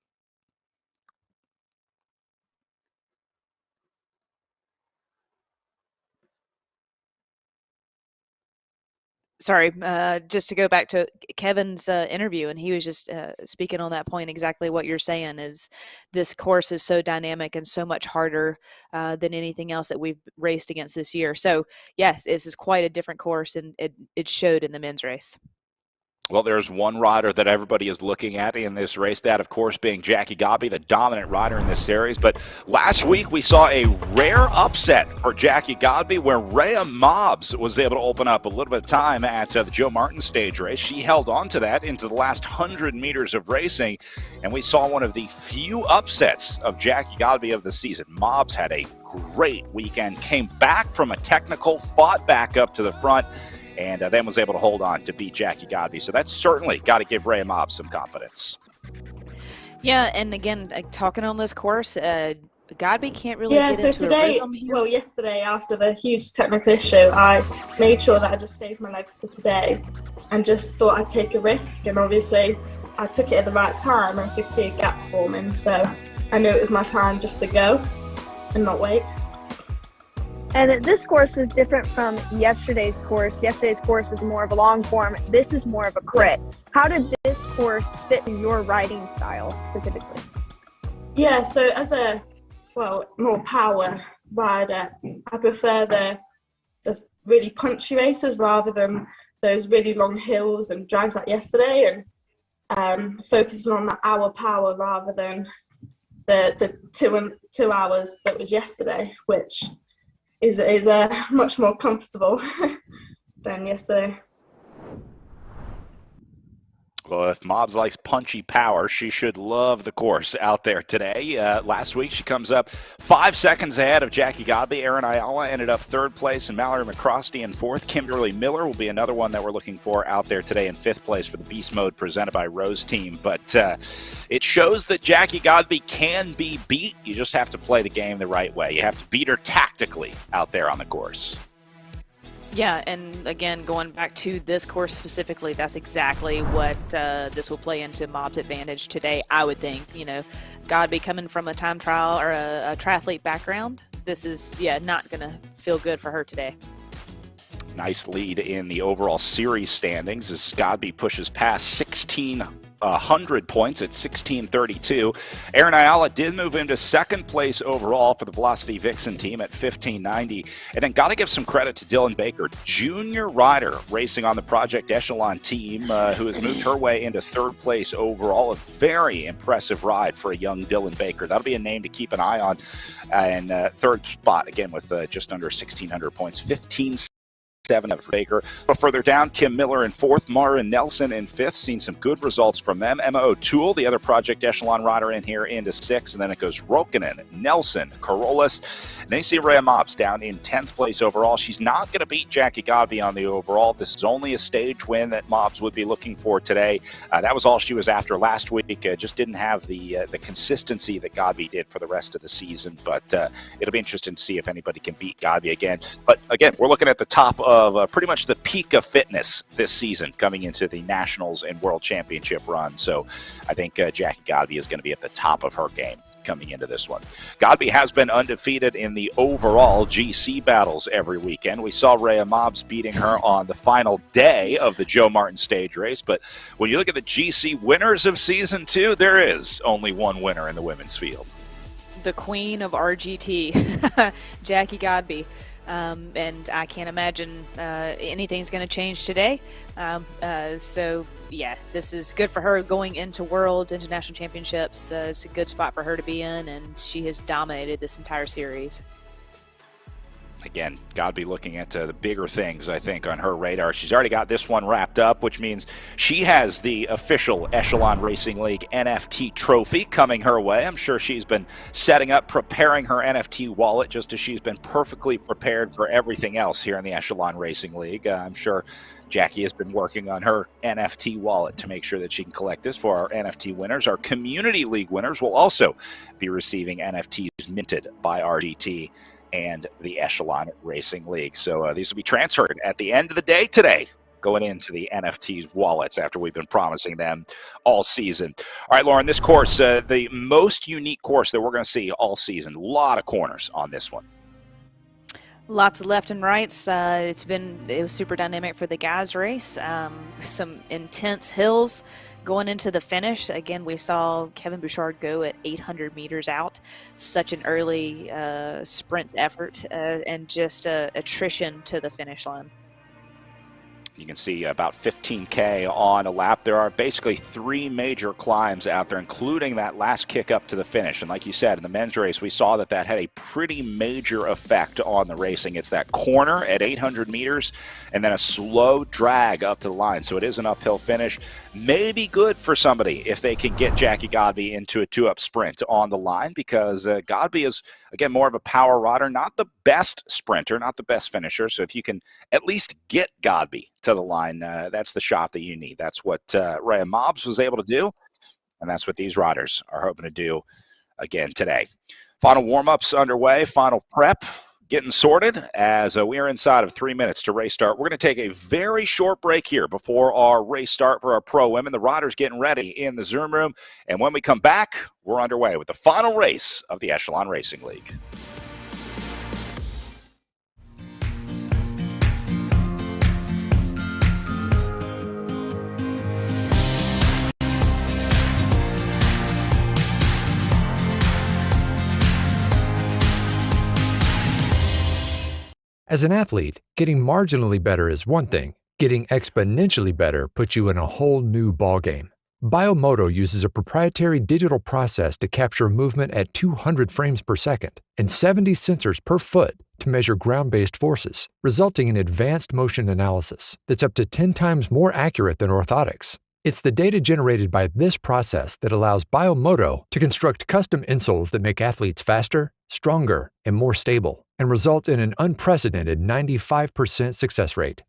Sorry, just to go back to Kevin's interview, and he was just speaking on that point, exactly what you're saying is this course is so dynamic and so much harder than anything else that we've raced against this year. So, yes, this is quite a different course, and it showed in the men's race. Well, there's one rider that everybody is looking at in this race, that, of course, being Jackie Godby, the dominant rider in this series. But last week we saw a rare upset for Jackie Godby where Rhea Mobbs was able to open up a little bit of time at the Joe Martin stage race. She held on to that into the last 100 meters of racing, and we saw one of the few upsets of Jackie Godby of the season. Mobbs had a great weekend, came back from a technical, fought back up to the front, and then was able to hold on to beat Jackie Godby. So that's certainly got to give Rhea Mobbs some confidence. Yeah, and again, talking on this course, Godby can't really get so into today, a rhythm here. well, yesterday after the huge technical issue, I made sure that I just saved my legs for today and just thought I'd take a risk. And obviously, I took it at the right time. I could see a gap forming, so I knew it was my time just to go and not wait. And this course was different from yesterday's course. Yesterday's course was more of a long form. This is more of a crit. How did this course fit in your riding style specifically? Yeah, so as a, more power rider, I prefer the really punchy races rather than those really long hills and drags like yesterday, and focusing on the hour power rather than the 2 hours that was yesterday, which is much more comfortable than yesterday. Well, if Mobbs likes punchy power, she should love the course out there today. Last week, she comes up 5 seconds ahead of Jackie Godby. Erin Ayala ended up third place, and Mallory McCrosty in fourth. Kimberly Miller will be another one that we're looking for out there today in fifth place for the Beast Mode presented by Rose Team. But it shows that Jackie Godby can be beat. You just have to play the game the right way. You have to beat her tactically out there on the course. Yeah, and again, going back to this course specifically, that's exactly what this will play into Mobbs' advantage today, I would think. You know, Godby coming from a time trial or a triathlete background, this is, not going to feel good for her today. Nice lead in the overall series standings as Godby pushes past 1,600 points at 1632. Erin Ayala did move into second place overall for the Velocity Vixen team at 1590. And then got to give some credit to Dylan Baker, junior rider racing on the Project Echelon team, who has moved her way into third place overall. A very impressive ride for a young Dylan Baker. That'll be a name to keep an eye on. And third spot, again, with just under 1,600 points, 15-7 for Baker. But further down, Kim Miller in fourth, Mara Nelson in fifth. Seen some good results from them. Emma O'Toole, the other Project Echelon rider, in here into sixth. And then it goes Rokkanen, Nelson, Carolus. And then you see Rhea Mobbs down in 10th place overall. She's not going to beat Jackie Godby on the overall. This is only a stage win that Mobbs would be looking for today. That was all she was after last week. Just didn't have the consistency that Godby did for the rest of the season. But it'll be interesting to see if anybody can beat Godby again. But again, we're looking at the top of pretty much the peak of fitness this season coming into the Nationals and World Championship run. So I think Jackie Godby is going to be at the top of her game coming into this one. Godby has been undefeated in the overall GC battles every weekend. We saw Rhea Mobbs beating her on the final day of the Joe Martin stage race. But when you look at the GC winners of season 2, there is only one winner in the women's field. The queen of RGT, Jackie Godby. And I can't imagine anything's going to change today. So, this is good for her going into Worlds, International Championships. It's a good spot for her to be in, and she has dominated this entire series. Again, got to be looking at the bigger things, I think, on her radar. She's already got this one wrapped up, which means she has the official Echelon Racing League NFT trophy coming her way. I'm sure she's been setting up, preparing her NFT wallet just as she's been perfectly prepared for everything else here in the Echelon Racing League. I'm sure Jackie has been working on her NFT wallet to make sure that she can collect this for our NFT winners. Our Community League winners will also be receiving NFTs minted by RGT and the Echelon Racing League. So these will be transferred at the end of the day today, going into the NFTs wallets after we've been promising them all season. All right, Lauren, this course, the most unique course that we're going to see all season. A lot of corners on this one. Lots of left and rights. It was super dynamic for the guys race. Some intense hills going into the finish. Again, we saw Kevin Bouchard go at 800 meters out. Such an early sprint effort and just attrition to the finish line. You can see about 15K on a lap. There are basically 3 major climbs out there, including that last kick up to the finish. And like you said, in the men's race, we saw that had a pretty major effect on the racing. It's that corner at 800 meters and then a slow drag up to the line. So it is an uphill finish. Maybe good for somebody if they can get Jackie Godby into a 2-up sprint on the line, because Godby is, again, more of a power rodder, not the best sprinter, not the best finisher. So if you can at least get Godby to the line, that's the shot that you need. That's what Rhea Mobbs was able to do, and that's what these riders are hoping to do again today. Final warm-ups underway, final prep getting sorted as we are inside of 3 minutes to race start. We're going to take a very short break here before our race start for our pro women. The riders getting ready in the Zoom room, and when we come back, we're underway with the final race of the Echelon Racing League. As an athlete, getting marginally better is one thing. Getting exponentially better puts you in a whole new ballgame. Biomoto uses a proprietary digital process to capture movement at 200 frames per second and 70 sensors per foot to measure ground-based forces, resulting in advanced motion analysis that's up to 10 times more accurate than orthotics. It's the data generated by this process that allows Biomoto to construct custom insoles that make athletes faster, stronger, and more stable, and result in an unprecedented 95% success rate.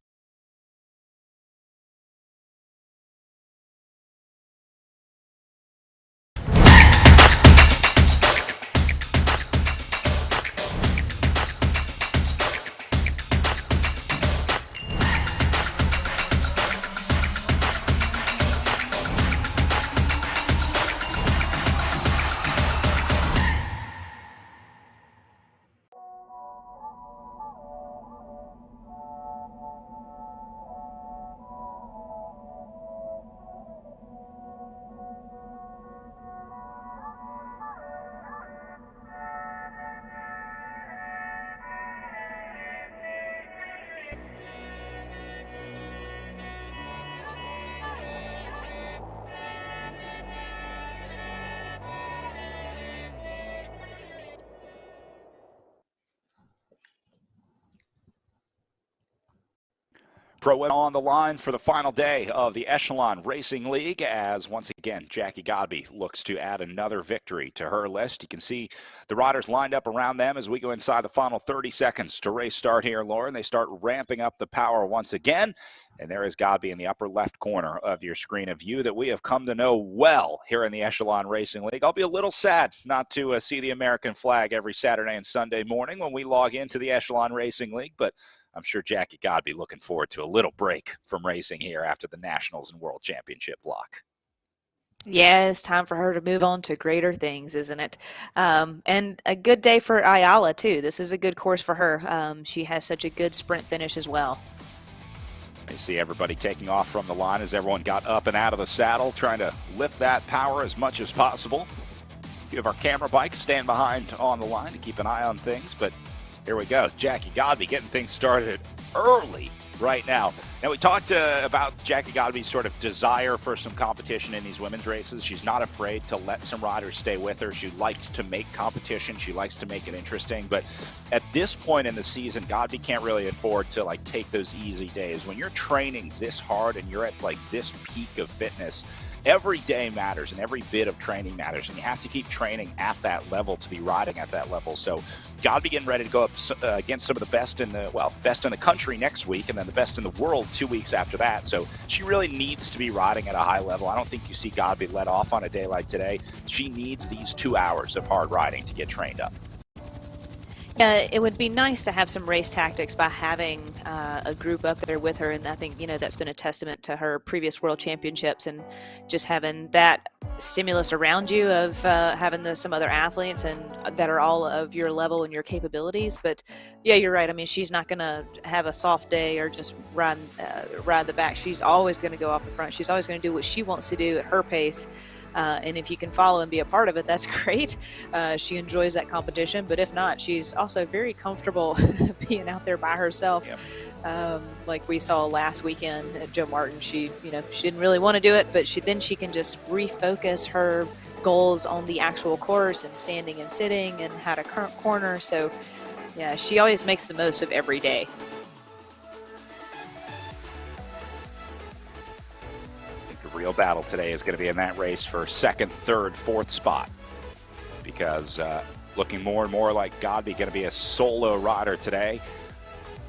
Pro Women on the line for the final day of the Echelon Racing League as, once again, Jackie Godby looks to add another victory to her list. You can see the riders lined up around them as we go inside the final 30 seconds to race start here, Lauren. They start ramping up the power once again, and there is Godby in the upper left corner of your screen, a view that we have come to know well here in the Echelon Racing League. I'll be a little sad not to see the American flag every Saturday and Sunday morning when we log into the Echelon Racing League, but I'm sure Jackie Godby looking forward to a little break from racing here after the Nationals and World Championship block. Yeah, it's time for her to move on to greater things, isn't it? And a good day for Ayala, too. This is a good course for her. She has such a good sprint finish as well. I see everybody taking off from the line as everyone got up and out of the saddle, trying to lift that power as much as possible. A few of our camera bikes stand behind on the line to keep an eye on things, but here we go. Jackie Godby getting things started early right now. Now, we talked about Jackie Godby's sort of desire for some competition in these women's races. She's not afraid to let some riders stay with her. She likes to make competition. She likes to make it interesting. But at this point in the season, Godby can't really afford to like take those easy days. When you're training this hard and you're at like this peak of fitness, every day matters and every bit of training matters, and you have to keep training at that level to be riding at that level. So Godby getting ready to go up against some of the best in the country next week, and then the best in the world 2 weeks after that. So she really needs to be riding at a high level. I don't think you see Godby let off on a day like today. She needs these 2 hours of hard riding to get trained up. Yeah, it would be nice to have some race tactics by having a group up there with her, and I think that's been a testament to her previous world championships, and just having that stimulus around you of having some other athletes and that are all of your level and your capabilities. But yeah, you're right. I mean, she's not going to have a soft day or just ride the back. She's always going to go off the front. She's always going to do what she wants to do at her pace. And if you can follow and be a part of it, that's great. She enjoys that competition, but if not, she's also very comfortable being out there by herself. Yep. Like we saw last weekend at Joe Martin, she didn't really want to do it, but she can just refocus her goals on the actual course and standing and sitting and how to corner. So yeah, she always makes the most of every day. Real battle today is going to be in that race for second, third, fourth spot, because looking more and more like Godby going to be a solo rider today.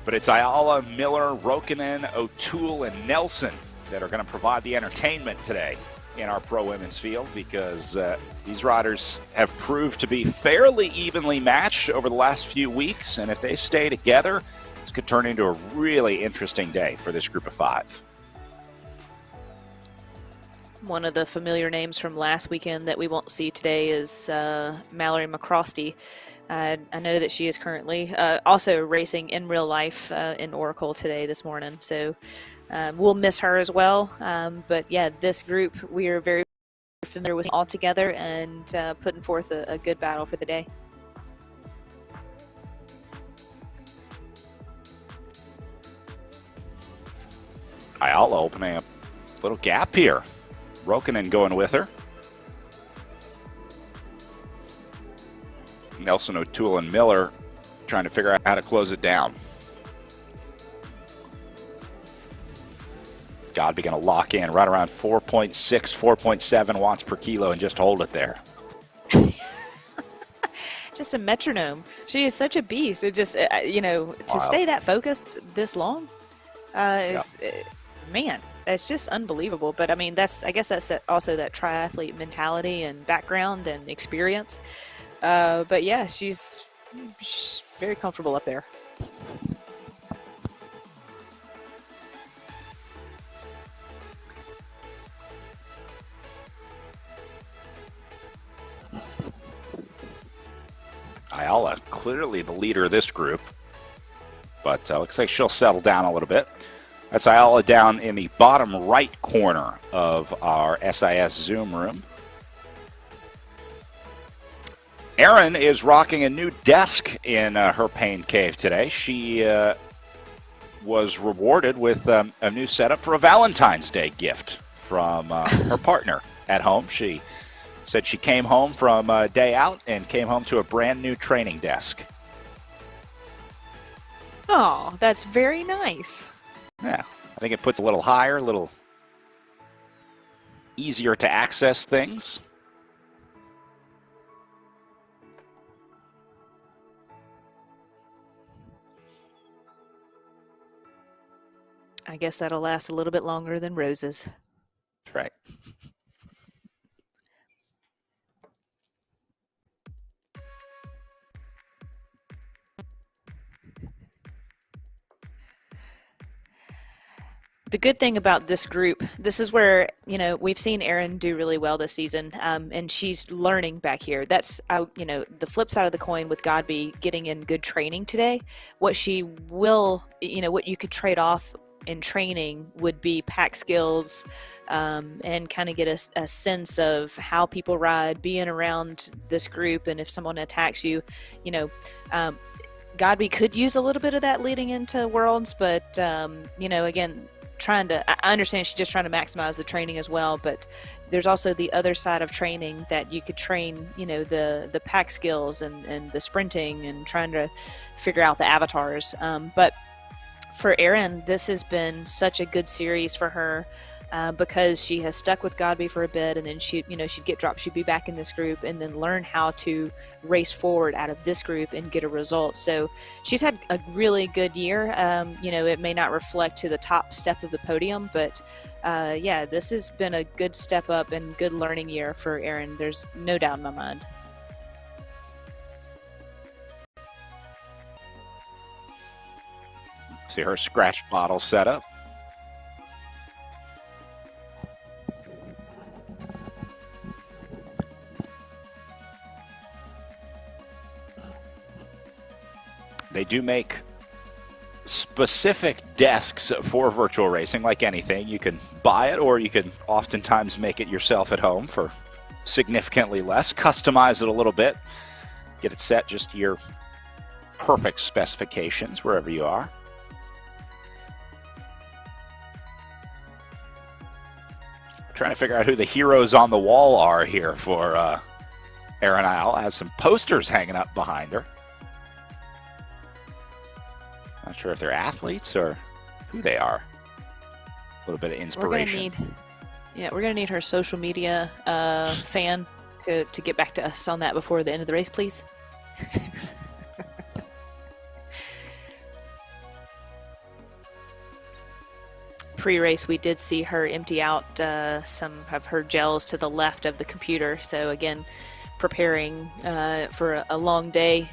But it's Ayala, Miller, Rokinen, O'Toole, and Nelson that are going to provide the entertainment today in our pro women's field, because these riders have proved to be fairly evenly matched over the last few weeks, and if they stay together, this could turn into a really interesting day for this group of 5. One of the familiar names from last weekend that we won't see today is Mallory McCrosty. I know that she is currently also racing in real life in Oracle today this morning, so we'll miss her as well. But yeah, this group, we are very familiar with all together and putting forth a good battle for the day. Ayala opening a little gap here. Rokinen going with her. Nelson, O'Toole, and Miller trying to figure out how to close it down. Godby going to lock in right around 4.6, 4.7 watts per kilo and just hold it there. Just a metronome. She is such a beast. It just, to stay that focused this long is, man. It's just unbelievable. But I mean, I guess that's also that triathlete mentality and background and experience. But yeah, she's very comfortable up there. Ayala, clearly the leader of this group, but looks like she'll settle down a little bit. That's Ayala down in the bottom right corner of our SIS Zoom room. Erin is rocking a new desk in her pain cave today. She was rewarded with a new setup for a Valentine's Day gift from her partner at home. She said she came home from a day out and came home to a brand new training desk. Oh, that's very nice. Yeah, I think it puts a little higher, a little easier to access things. I guess that'll last a little bit longer than roses. That's right. The good thing about this group, this is where, we've seen Erin do really well this season, and she's learning back here. That's, the flip side of the coin with Godby getting in good training today. What she will, what you could trade off in training would be pack skills and kind of get a sense of how people ride, being around this group, and if someone attacks you, Godby could use a little bit of that leading into Worlds, but again, I understand she's just trying to maximize the training as well, but there's also the other side of training that you could train, the pack skills and the sprinting and trying to figure out the avatars. But for Erin, this has been such a good series for her. Because she has stuck with Godby for a bit, and then she'd get dropped, she'd be back in this group, and then learn how to race forward out of this group and get a result. So she's had a really good year. It may not reflect to the top step of the podium, but this has been a good step up and good learning year for Erin. There's no doubt in my mind. See her scratch bottle set up. They do make specific desks for virtual racing. Like anything, you can buy it, or you can oftentimes make it yourself at home for significantly less. Customize it a little bit. Get it set just to your perfect specifications wherever you are. Trying to figure out who the heroes on the wall are here for Erin Isle. Has some posters hanging up behind her. Not sure if they're athletes or who they are. A little bit of inspiration. We're gonna need her social media fan to get back to us on that before the end of the race, please. Pre-race, we did see her empty out some of her gels to the left of the computer. So again, preparing for a long day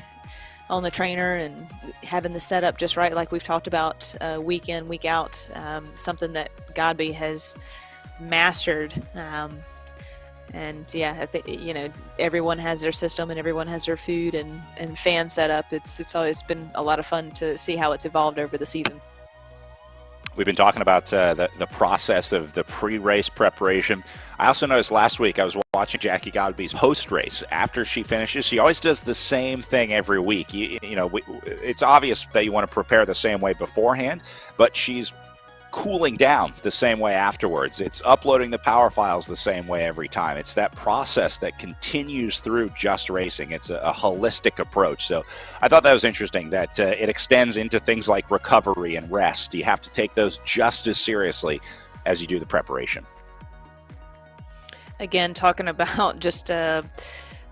on the trainer and having the setup just right, like we've talked about week in, week out. Something that Godby has mastered. Everyone has their system and everyone has their food and fan setup. It's always been a lot of fun to see how it's evolved over the season. We've been talking about the process of the pre-race preparation. I also noticed last week I was watching Jackie Godby's post-race. After she finishes, she always does the same thing every week. It's obvious that you want to prepare the same way beforehand, but she's cooling down the same way afterwards. It's uploading the power files the same way every time. It's that process that continues through just racing. It's a holistic approach. So I thought that was interesting that it extends into things like recovery and rest. You have to take those just as seriously as you do the preparation. Again, talking about just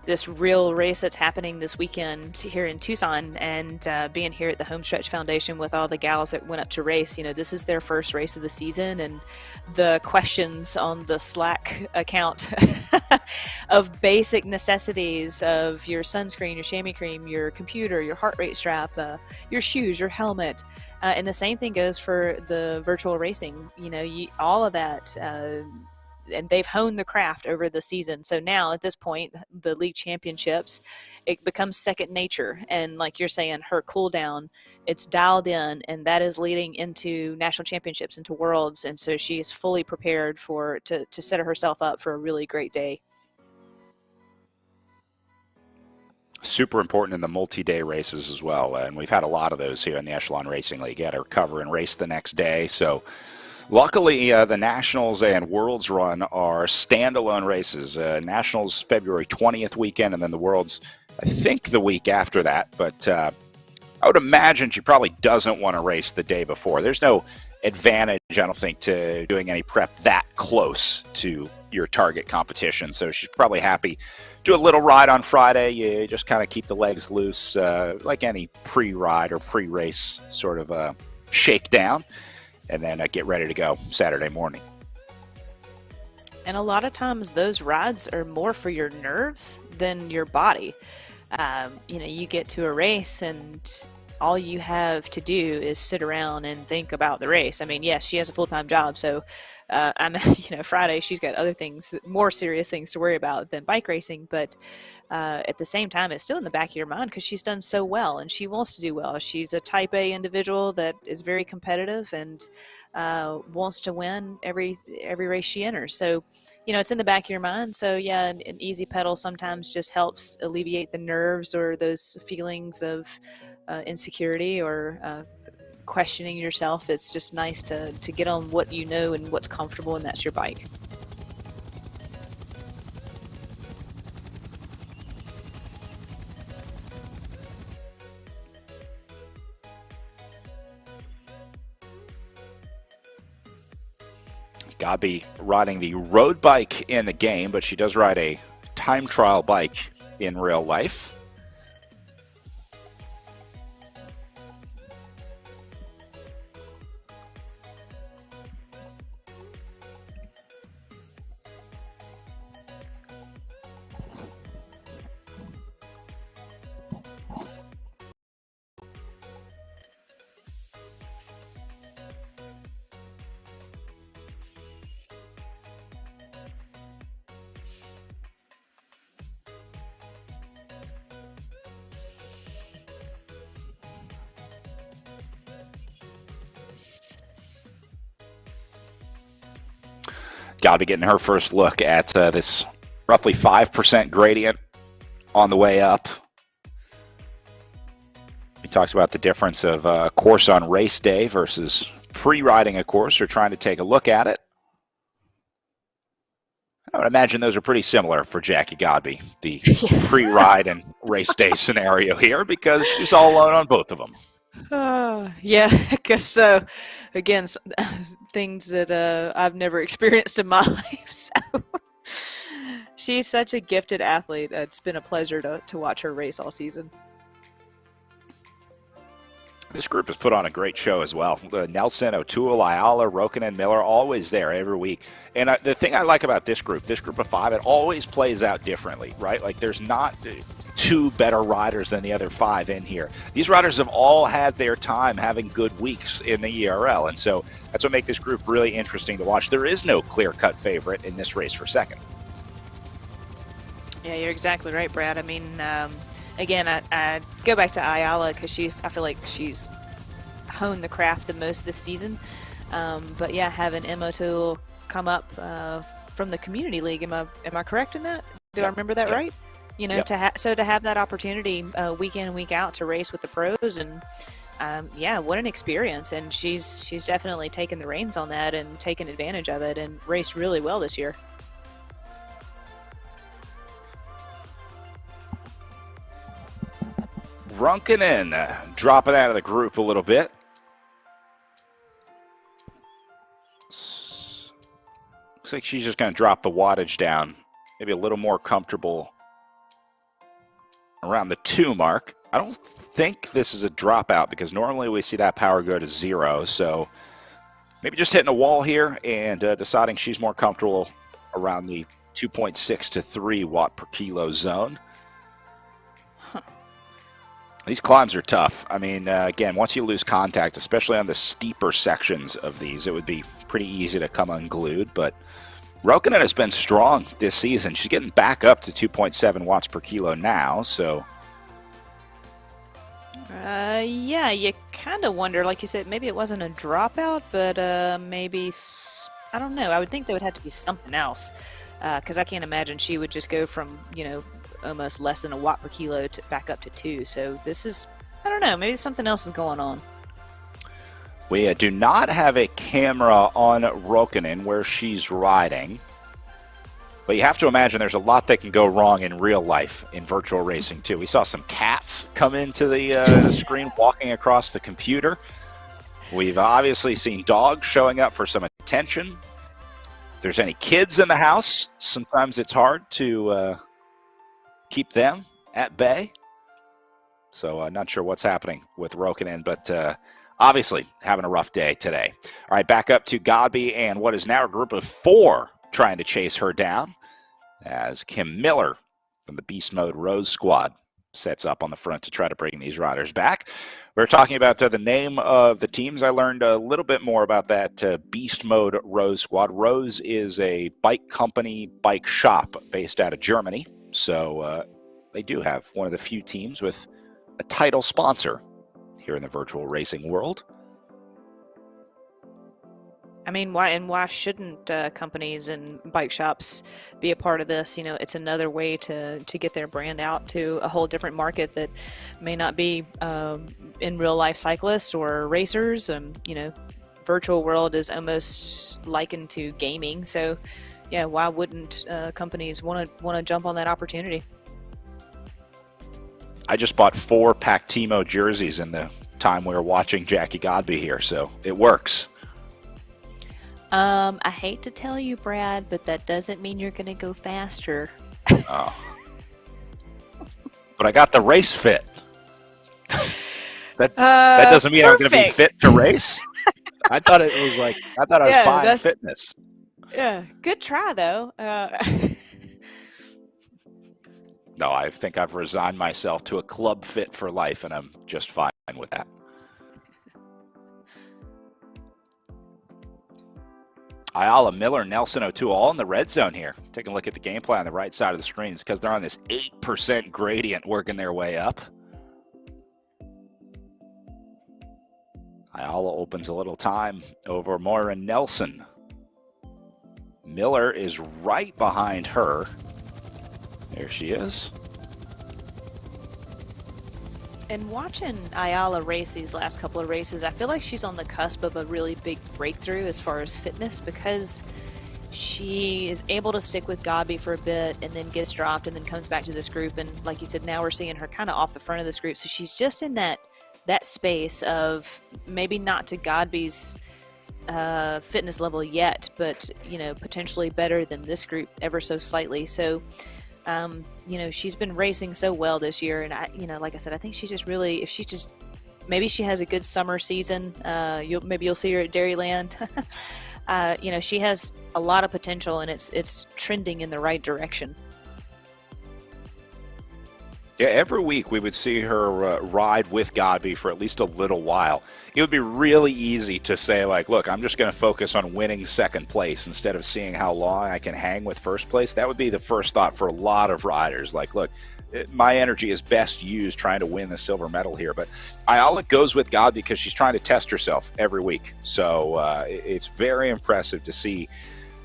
this real race that's happening this weekend here in Tucson, and being here at the Homestretch Foundation with all the gals that went up to race. This is their first race of the season, and the questions on the Slack account of basic necessities of your sunscreen, your chamois cream, your computer, your heart rate strap, your shoes, your helmet. And the same thing goes for the virtual racing. All of that, and they've honed the craft over the season. So now at this point, the league championships, it becomes second nature. And like you're saying, her cool down, it's dialed in, and that is leading into national championships, into worlds. And so she is fully prepared to set herself up for a really great day. Super important in the multi-day races as well. And we've had a lot of those here in the Echelon Racing League. You got to recover and race the next day. So luckily, the Nationals and Worlds run are standalone races. Nationals February 20th weekend, and then the Worlds, I think, the week after that. But I would imagine she probably doesn't want to race the day before. There's no advantage, I don't think, to doing any prep that close to your target competition. So she's probably happy. Do a little ride on Friday. You just kind of keep the legs loose, like any pre-ride or pre-race sort of shakedown. And then get ready to go Saturday morning. And a lot of times those rides are more for your nerves than your body. You get to a race and all you have to do is sit around and think about the race. I mean, yes, she has a full-time job, so Friday she's got other things, more serious things to worry about than bike racing, but at the same time, it's still in the back of your mind because she's done so well and she wants to do well. She's a type A individual that is very competitive and wants to win every race she enters. So, it's in the back of your mind. So yeah, an easy pedal sometimes just helps alleviate the nerves or those feelings of insecurity or questioning yourself. It's just nice to get on what you know and what's comfortable, and that's your bike. Godby riding the road bike in the game, but she does ride a time trial bike in real life. Godby getting her first look at this roughly 5% gradient on the way up. We talked about the difference of a course on race day versus pre-riding a course or trying to take a look at it. I would imagine those are pretty similar for Jackie Godby, the pre-ride and race day scenario here, because she's all alone on both of them. Yeah, I guess so. Again, things that I've never experienced in my life. So she's such a gifted athlete. It's been a pleasure to watch her race all season. This group has put on a great show as well. Nelson, O'Toole, Ayala, Rokinen, Miller, always there every week. And the thing I like about this group of five, it always plays out differently, right? Like there's not two better riders than the other five in here. These riders have all had their time having good weeks in the ERL, and so that's what makes this group really interesting to watch. There is no clear-cut favorite in this race for second. Yeah, you're exactly right, Brad. I mean, again, I go back to Ayala because I feel like she's honed the craft the most this season. But yeah, having Emma Toole come up from the community league, am I correct in that? Do I remember that right? You know, to have that opportunity week in and week out to race with the pros, and yeah, what an experience. And she's definitely taken the reins on that and taken advantage of it and raced really well this year. Runkinen dropping out of the group a little bit. Looks like she's just going to drop the wattage down, maybe a little more comfortable around the 2 mark. I don't think this is a dropout because normally we see that power go to 0. So maybe just hitting a wall here and deciding she's more comfortable around the 2.6 to 3 watt per kilo zone. These climbs are tough. I mean, again, once you lose contact, especially on the steeper sections of these, it would be pretty easy to come unglued. But Rokinen has been strong this season. She's getting back up to 2.7 watts per kilo now, so. Yeah, you kind of wonder, like you said, maybe it wasn't a dropout, but maybe, I don't know. I would think there would have to be something else because I can't imagine she would just go from, you know, almost less than a watt per kilo to back up to 2. So this is, I don't know, maybe something else is going on. We do not have a camera on Rokinen where she's riding, but you have to imagine there's a lot that can go wrong in real life in virtual racing too. We saw some cats come into the screen walking across the computer. We've obviously seen dogs showing up for some attention. If there's any kids in the house, sometimes it's hard to keep them at bay. So not sure what's happening with Rokinen, but obviously having a rough day today. All right, back up to Godby and what is now a group of 4 trying to chase her down as Kim Miller from the Beast Mode Rose Squad sets up on the front to try to bring these riders back. We're talking about the name of the teams. I learned a little bit more about that Beast Mode Rose Squad. Rose is a bike company, bike shop based out of Germany. So they do have one of the few teams with a title sponsor here in the virtual racing world. I mean, why shouldn't companies and bike shops be a part of this? You know, it's another way to get their brand out to a whole different market that may not be in real life cyclists or racers. You know, virtual world is almost likened to gaming. So, yeah, why wouldn't companies want to jump on that opportunity? I just bought 4 Pactimo jerseys in the time we were watching Jackie Godby here, so it works. I hate to tell you, Brad, but that doesn't mean you're going to go faster. Oh. But I got the race fit. That doesn't mean perfect. I'm going to be fit to race. I thought I was buying fitness. Yeah, good try though. No, I think I've resigned myself to a club fit for life, and I'm just fine with that. Ayala, Miller, Nelson, O'Toole, all in the red zone here. Taking a look at the gameplay on the right side of the screen. It's because they're on this 8% gradient working their way up. Ayala opens a little time over Moira Nelson. Miller is right behind her. There she is. And watching Ayala race these last couple of races, I feel like she's on the cusp of a really big breakthrough as far as fitness, because she is able to stick with Godby for a bit and then gets dropped and then comes back to this group. And like you said, now we're seeing her kind of off the front of this group. So she's just in that space of maybe not to Godby's fitness level yet, but, you know, potentially better than this group ever so slightly. So you know, she's been racing so well this year, and like I said, I think she's just really, if she just, maybe she has a good summer season, you'll see her at Dairyland. You know, she has a lot of potential, and it's trending in the right direction. Yeah, every week we would see her ride with Godby for at least a little while. It would be really easy to say, like, look, I'm just going to focus on winning second place instead of seeing how long I can hang with first place. That would be the first thought for a lot of riders. Like, look, my energy is best used trying to win the silver medal here. But Ayala goes with Godby because she's trying to test herself every week. So it's very impressive to see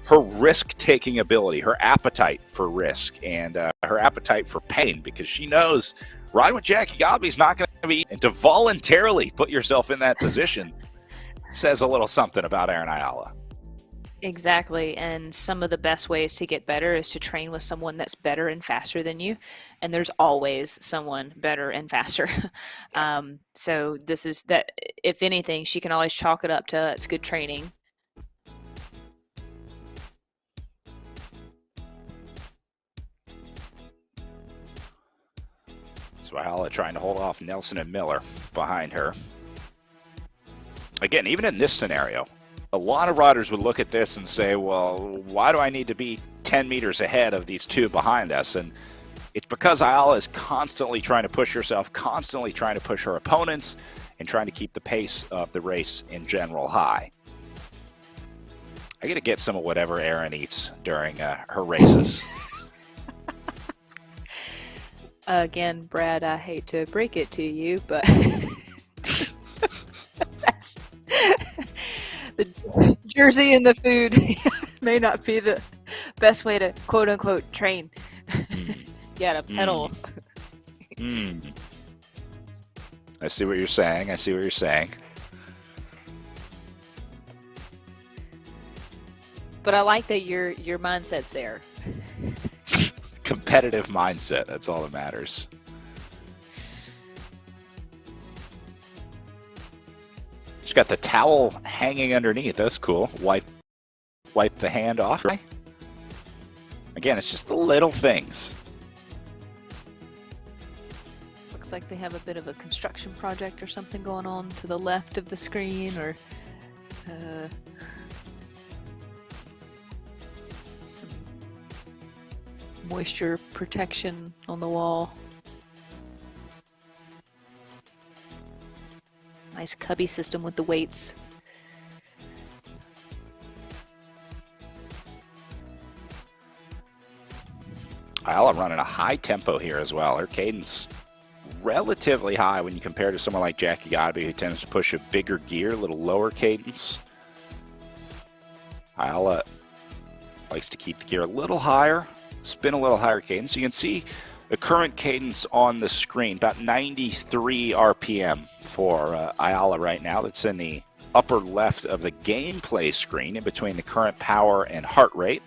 her risk-taking ability, her appetite for risk, and her appetite for pain, because she knows riding with Jackie Godby is not going to be, and to voluntarily put yourself in that position says a little something about Erin Ayala. Exactly, and some of the best ways to get better is to train with someone that's better and faster than you, and there's always someone better and faster. So this is that, if anything, she can always chalk it up to it's good training. Ayala trying to hold off Nelson and Miller behind her. Again, even in this scenario, a lot of riders would look at this and say, well, why do I need to be 10 meters ahead of these two behind us? And it's because Ayala is constantly trying to push herself, constantly trying to push her opponents, and trying to keep the pace of the race in general high. I got to get some of whatever Erin eats during her races. Again, Brad, I hate to break it to you, but that's, the jersey and the food may not be the best way to quote-unquote train. You gotta pedal. I see what you're saying. I see what you're saying. But I like that your mindset's there. Competitive mindset, that's all that matters. She's got the towel hanging underneath. That's cool. Wipe the hand off. Again, it's just the little things. Looks like they have a bit of a construction project or something going on to the left of the screen, or some moisture protection on the wall. Nice cubby system with the weights. Ayala running a high tempo here as well. Her cadence relatively high when you compare to someone like Jackie Godby, who tends to push a bigger gear, a little lower cadence. Ayala likes to keep the gear a little higher, spin a little higher cadence. You can see the current cadence on the screen, about 93 RPM for Ayala right now. That's in the upper left of the gameplay screen in between the current power and heart rate.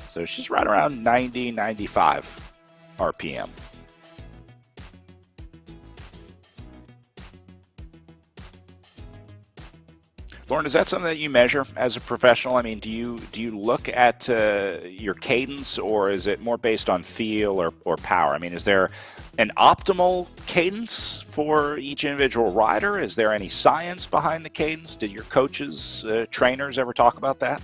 So she's right around 90, 95 RPM. Lauren, is that something that you measure as a professional? I mean, do you look at your cadence, or is it more based on feel or power? I mean, is there an optimal cadence for each individual rider? Is there any science behind the cadence? Did your coaches, trainers ever talk about that?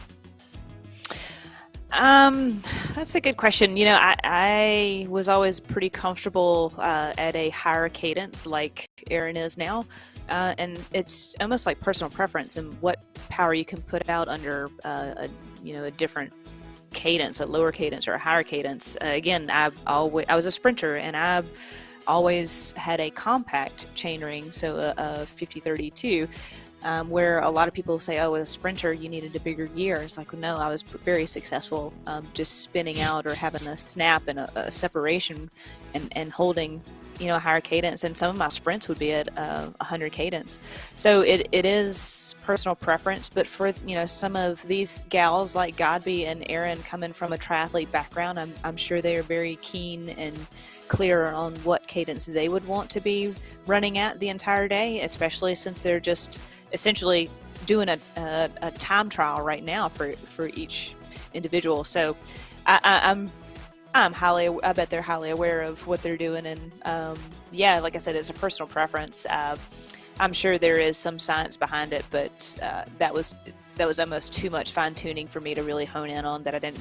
That's a good question. You know, I was always pretty comfortable at a higher cadence like Aaron is now. And it's almost like personal preference and what power you can put out under a different cadence, a lower cadence or a higher cadence. Again, I was a sprinter, and I always had a compact chainring, so a 5032. Where a lot of people say, oh, as a sprinter, you needed a bigger gear. It's like, well, no, I was very successful just spinning out or having a snap and a separation and holding, a higher cadence. And some of my sprints would be at 100 cadence. So it is personal preference. But for, some of these gals like Godby and Erin coming from a triathlete background, I'm sure they are very keen and clear on what cadence they would want to be running at the entire day, especially since they're just essentially doing a time trial right now for each individual. So I bet they're highly aware of what they're doing, and like I said, it's a personal preference. I'm sure there is some science behind it, but that was almost too much fine tuning for me to really hone in on. That I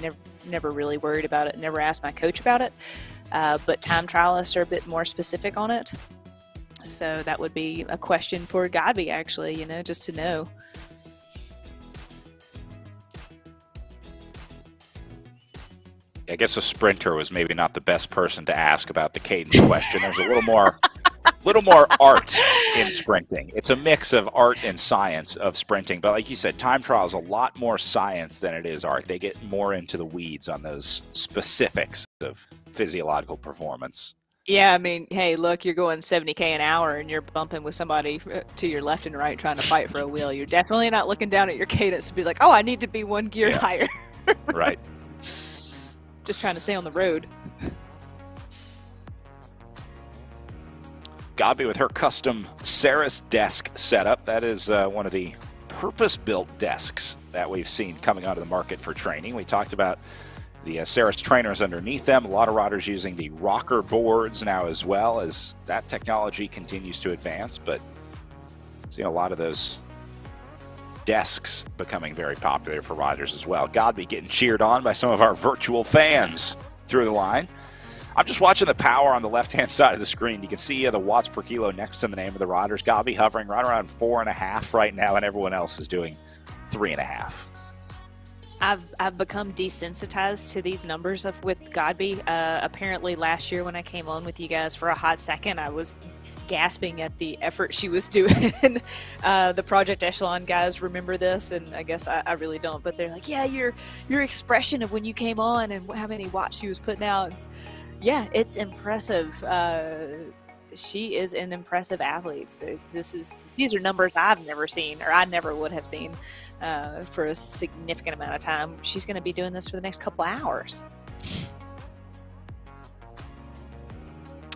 never really worried about it, never asked my coach about it. But time trialists are a bit more specific on it. So that would be a question for Godby, actually, just to know. I guess a sprinter was maybe not the best person to ask about the cadence question. There's a little more art in sprinting. It's a mix of art and science of sprinting. But like you said, time trial is a lot more science than it is art. They get more into the weeds on those specifics of physiological performance. Yeah, I mean, hey, look, you're going 70K an hour and you're bumping with somebody to your left and right trying to fight for a wheel. You're definitely not looking down at your cadence to be like, oh, I need to be one gear higher. Right. Just trying to stay on the road. Godby with her custom Ceres desk setup. That is one of the purpose-built desks that we've seen coming out of the market for training. We talked about the Ceres trainers underneath them. A lot of riders using the rocker boards now as well, as that technology continues to advance. But seeing a lot of those desks becoming very popular for riders as well. Godby getting cheered on by some of our virtual fans through the line. I'm just watching the power on the left-hand side of the screen. You can see the watts per kilo next to the name of the riders. Godby hovering right around 4.5 right now, and everyone else is doing 3.5. I've become desensitized to these numbers with Godby. Apparently last year when I came on with you guys for a hot second, I was gasping at the effort she was doing. The Project Echelon guys remember this, and I guess I really don't, but they're like, yeah, your expression of when you came on and how many watts she was putting out. Yeah, it's impressive. She is an impressive athlete. So these are numbers I've never seen, or I never would have seen for a significant amount of time. She's going to be doing this for the next couple hours.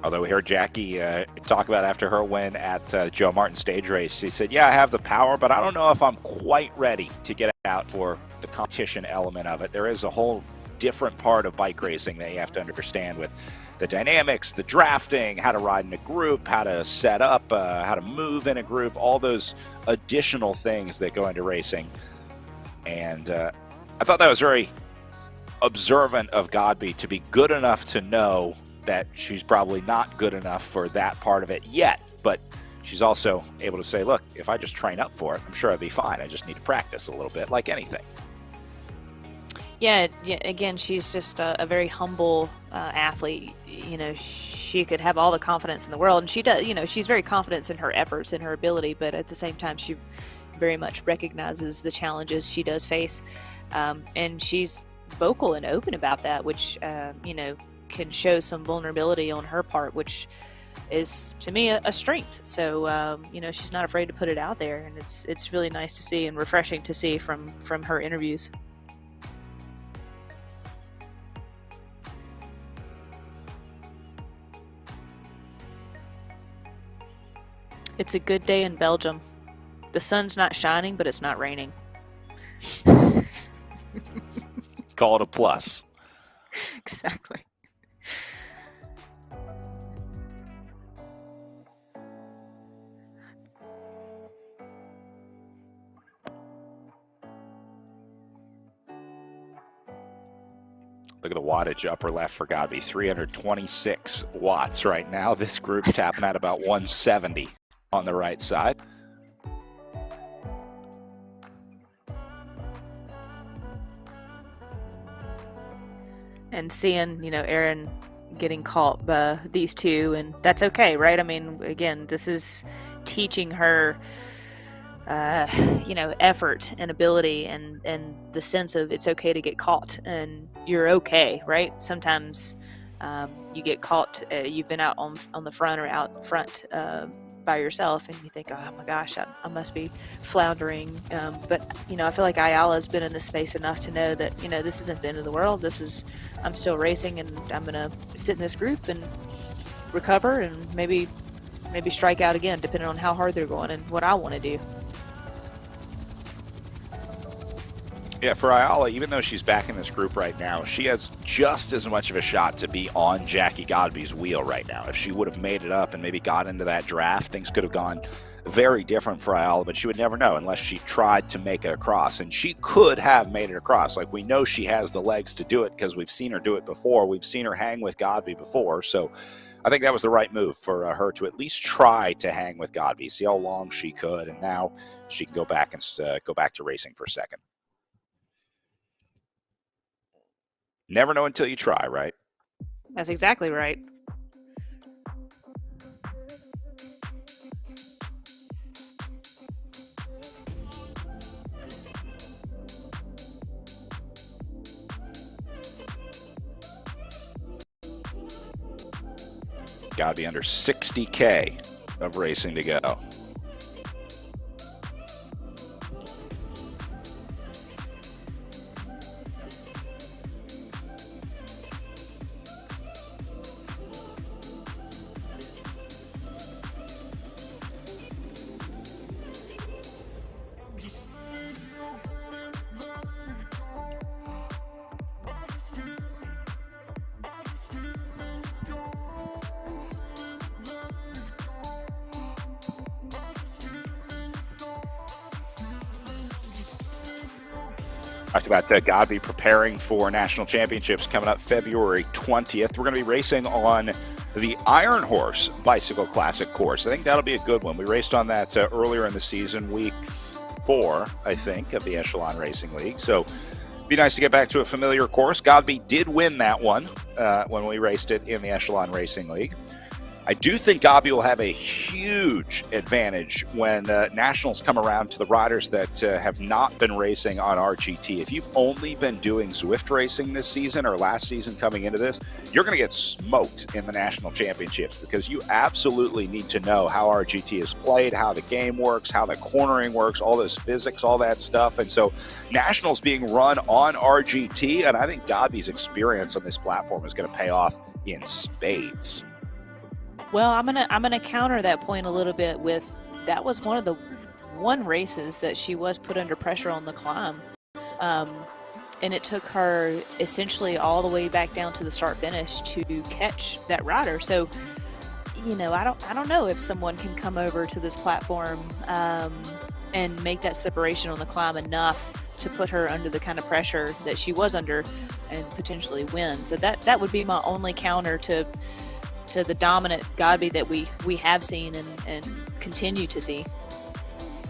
Although we heard Jackie talk about after her win at Joe Martin stage race, she said, yeah, I have the power, but I don't know if I'm quite ready to get out for the competition element of it. There is a whole different part of bike racing that you have to understand with the dynamics, the drafting, how to ride in a group, how to set up, how to move in a group, all those additional things that go into racing. And I thought that was very observant of Godby to be good enough to know that she's probably not good enough for that part of it yet, but she's also able to say, look, if I just train up for it, I'm sure I'll be fine. I just need to practice a little bit, like anything. Yeah, again, she's just a very humble athlete. She could have all the confidence in the world, and she does. She's very confident in her efforts and her ability, but at the same time, she very much recognizes the challenges she does face, and she's vocal and open about that, which can show some vulnerability on her part, which is to me a strength. So she's not afraid to put it out there, and it's really nice to see and refreshing to see from her interviews. It's a good day in Belgium. The sun's not shining, but it's not raining. Call it a plus. Exactly. Look at the wattage upper left for Godby, 326 watts right now. This group's tapping at about 170 on the right side. And seeing, Erin getting caught by these two, and that's okay, right? I mean, again, this is teaching her effort and ability, and the sense of it's okay to get caught and you're okay, right? Sometimes you get caught, you've been out on the front or out front by yourself, and you think, oh my gosh, I must be floundering. But I feel like Ayala's been in this space enough to know that this isn't the end of the world. I'm still racing, and I'm gonna sit in this group and recover, and maybe strike out again, depending on how hard they're going and what I want to do. Yeah, for Ayala, even though she's back in this group right now, she has just as much of a shot to be on Jackie Godby's wheel right now. If she would have made it up and maybe got into that draft, things could have gone very different for Ayala, but she would never know unless she tried to make it across. And she could have made it across. Like, we know she has the legs to do it because we've seen her do it before. We've seen her hang with Godby before. So I think that was the right move for her to at least try to hang with Godby, see how long she could, and now she can go back to racing for second. Never know until you try, right? That's exactly right. Got to be under 60K of racing to go. Talked about Godby preparing for national championships coming up February 20th. We're going to be racing on the Iron Horse Bicycle Classic course. I think that'll be a good one. We raced on that earlier in the season, week 4, I think, of the Echelon Racing League. So it'd be nice to get back to a familiar course. Godby did win that one when we raced it in the Echelon Racing League. I do think Godby will have a huge advantage when nationals come around to the riders that have not been racing on RGT. If you've only been doing Zwift racing this season or last season coming into this, you're going to get smoked in the national championships because you absolutely need to know how RGT is played, how the game works, how the cornering works, all those physics, all that stuff. And so nationals being run on RGT, and I think Godby's experience on this platform is going to pay off in spades. Well, I'm gonna counter that point a little bit with that was one of the races that she was put under pressure on the climb, and it took her essentially all the way back down to the start finish to catch that rider. So, I don't know if someone can come over to this platform and make that separation on the climb enough to put her under the kind of pressure that she was under and potentially win. So that would be my only counter to the dominant Godby that we have seen and continue to see.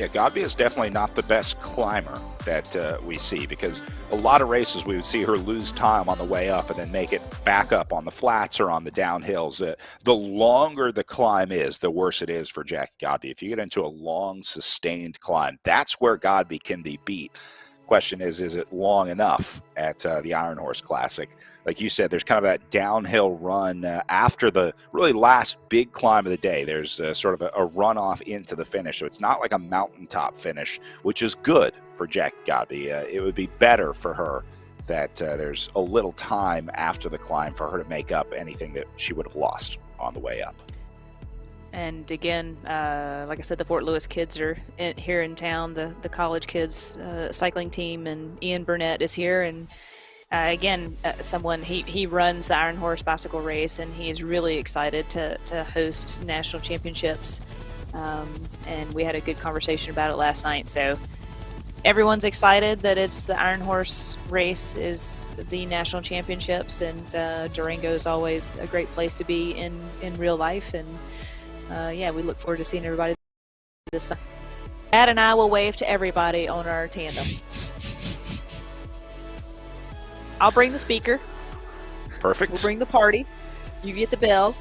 Yeah, Godby is definitely not the best climber that we see, because a lot of races we would see her lose time on the way up and then make it back up on the flats or on the downhills. The longer the climb is, the worse it is for Jackie Godby. If you get into a long, sustained climb, that's where Godby can be beat. Question is it long enough at the Iron Horse Classic? Like you said, there's kind of that downhill run after the really last big climb of the day. There's sort of a runoff into the finish, so it's not like a mountaintop finish, which is good for Jackie Godby. It would be better for her that there's a little time after the climb for her to make up anything that she would have lost on the way up. And again, like I said, the Fort Lewis kids are here in town, the college kids cycling team, and Ian Burnett is here. And again, he runs the Iron Horse bicycle race, and he is really excited to host national championships. And we had a good conversation about it last night. So everyone's excited that it's the Iron Horse race is the national championships, and Durango is always a great place to be in real life. And yeah, we look forward to seeing everybody this summer. Dad and I will wave to everybody on our tandem. I'll bring the speaker. Perfect. We'll bring the party. You get the bell.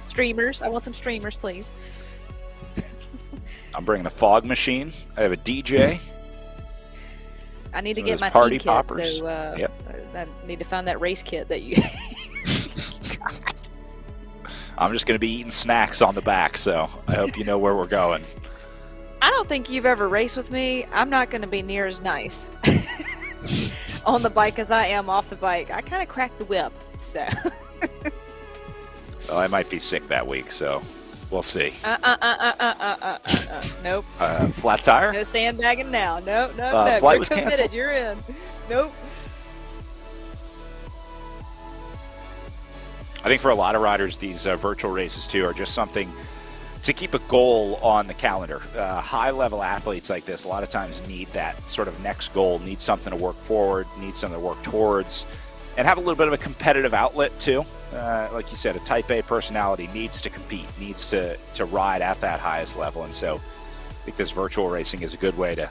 Streamers. I want some streamers, please. I'm bringing a fog machine. I have a DJ. I need to get my party team kit, poppers. so Yep. I need to find that race kit that you got. I'm just going to be eating snacks on the back, so I hope you know where we're going. I don't think you've ever raced with me. I'm not going to be near as nice on the bike as I am off the bike. I kind of cracked the whip, so. Well, I might be sick that week, so we'll see. Nope. Flat tire? No sandbagging now. No. Flight You're was committed. canceled. You're in. Nope. I think for a lot of riders, these virtual races, too, are just something to keep a goal on the calendar. High-level athletes like this a lot of times need that sort of next goal, need something to work forward, need something to work towards, and have a little bit of a competitive outlet, too. Like you said, a Type A personality needs to compete, needs to ride at that highest level. And so I think this virtual racing is a good way to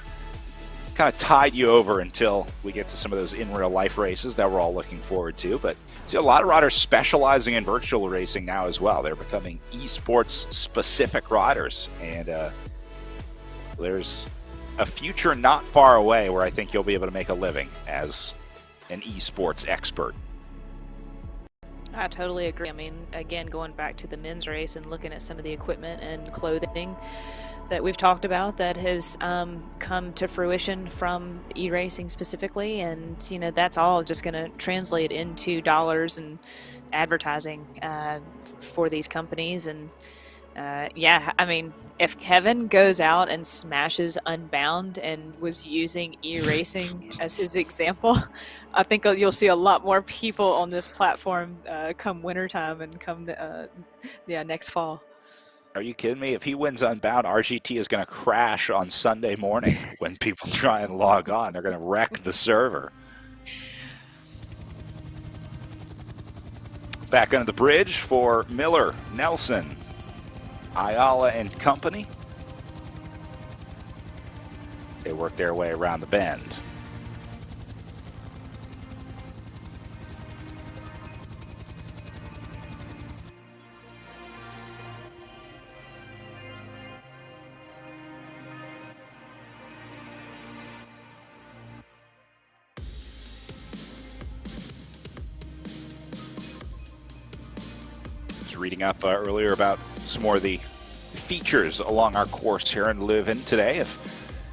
kind of tide you over until we get to some of those in real life races that we're all looking forward to. But see a lot of riders specializing in virtual racing now as well. They're becoming esports specific riders, and there's a future not far away where I think you'll be able to make a living as an esports expert. I totally agree. I mean, again, going back to the men's race and looking at some of the equipment and clothing that we've talked about that has come to fruition from e-racing specifically, and that's all just going to translate into dollars and advertising for these companies. And yeah, I mean, if Kevin goes out and smashes Unbound and was using e-racing as his example, I think you'll see a lot more people on this platform come wintertime and come next fall. Are you kidding me? If he wins Unbound, RGT is going to crash on Sunday morning when people try and log on. They're going to wreck the server. Back under the bridge for Miller, Nelson, Ayala and company. They work their way around the bend. Reading up earlier about some more of the features along our course here in Leuven today. If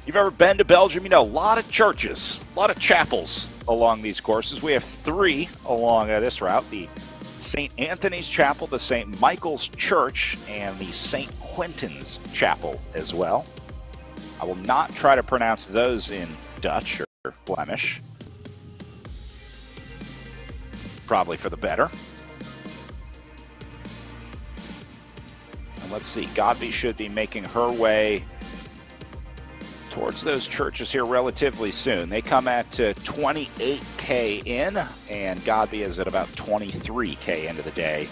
you've ever been to Belgium, you know a lot of churches, a lot of chapels along these courses. We have 3 along this route: the St. Anthony's Chapel, the St. Michael's Church, and the St. Quentin's Chapel as well. I will not try to pronounce those in Dutch or Flemish. Probably for the better. Let's see, Godby should be making her way towards those churches here relatively soon. They come at 28K in, and Godby is at about 23K into the day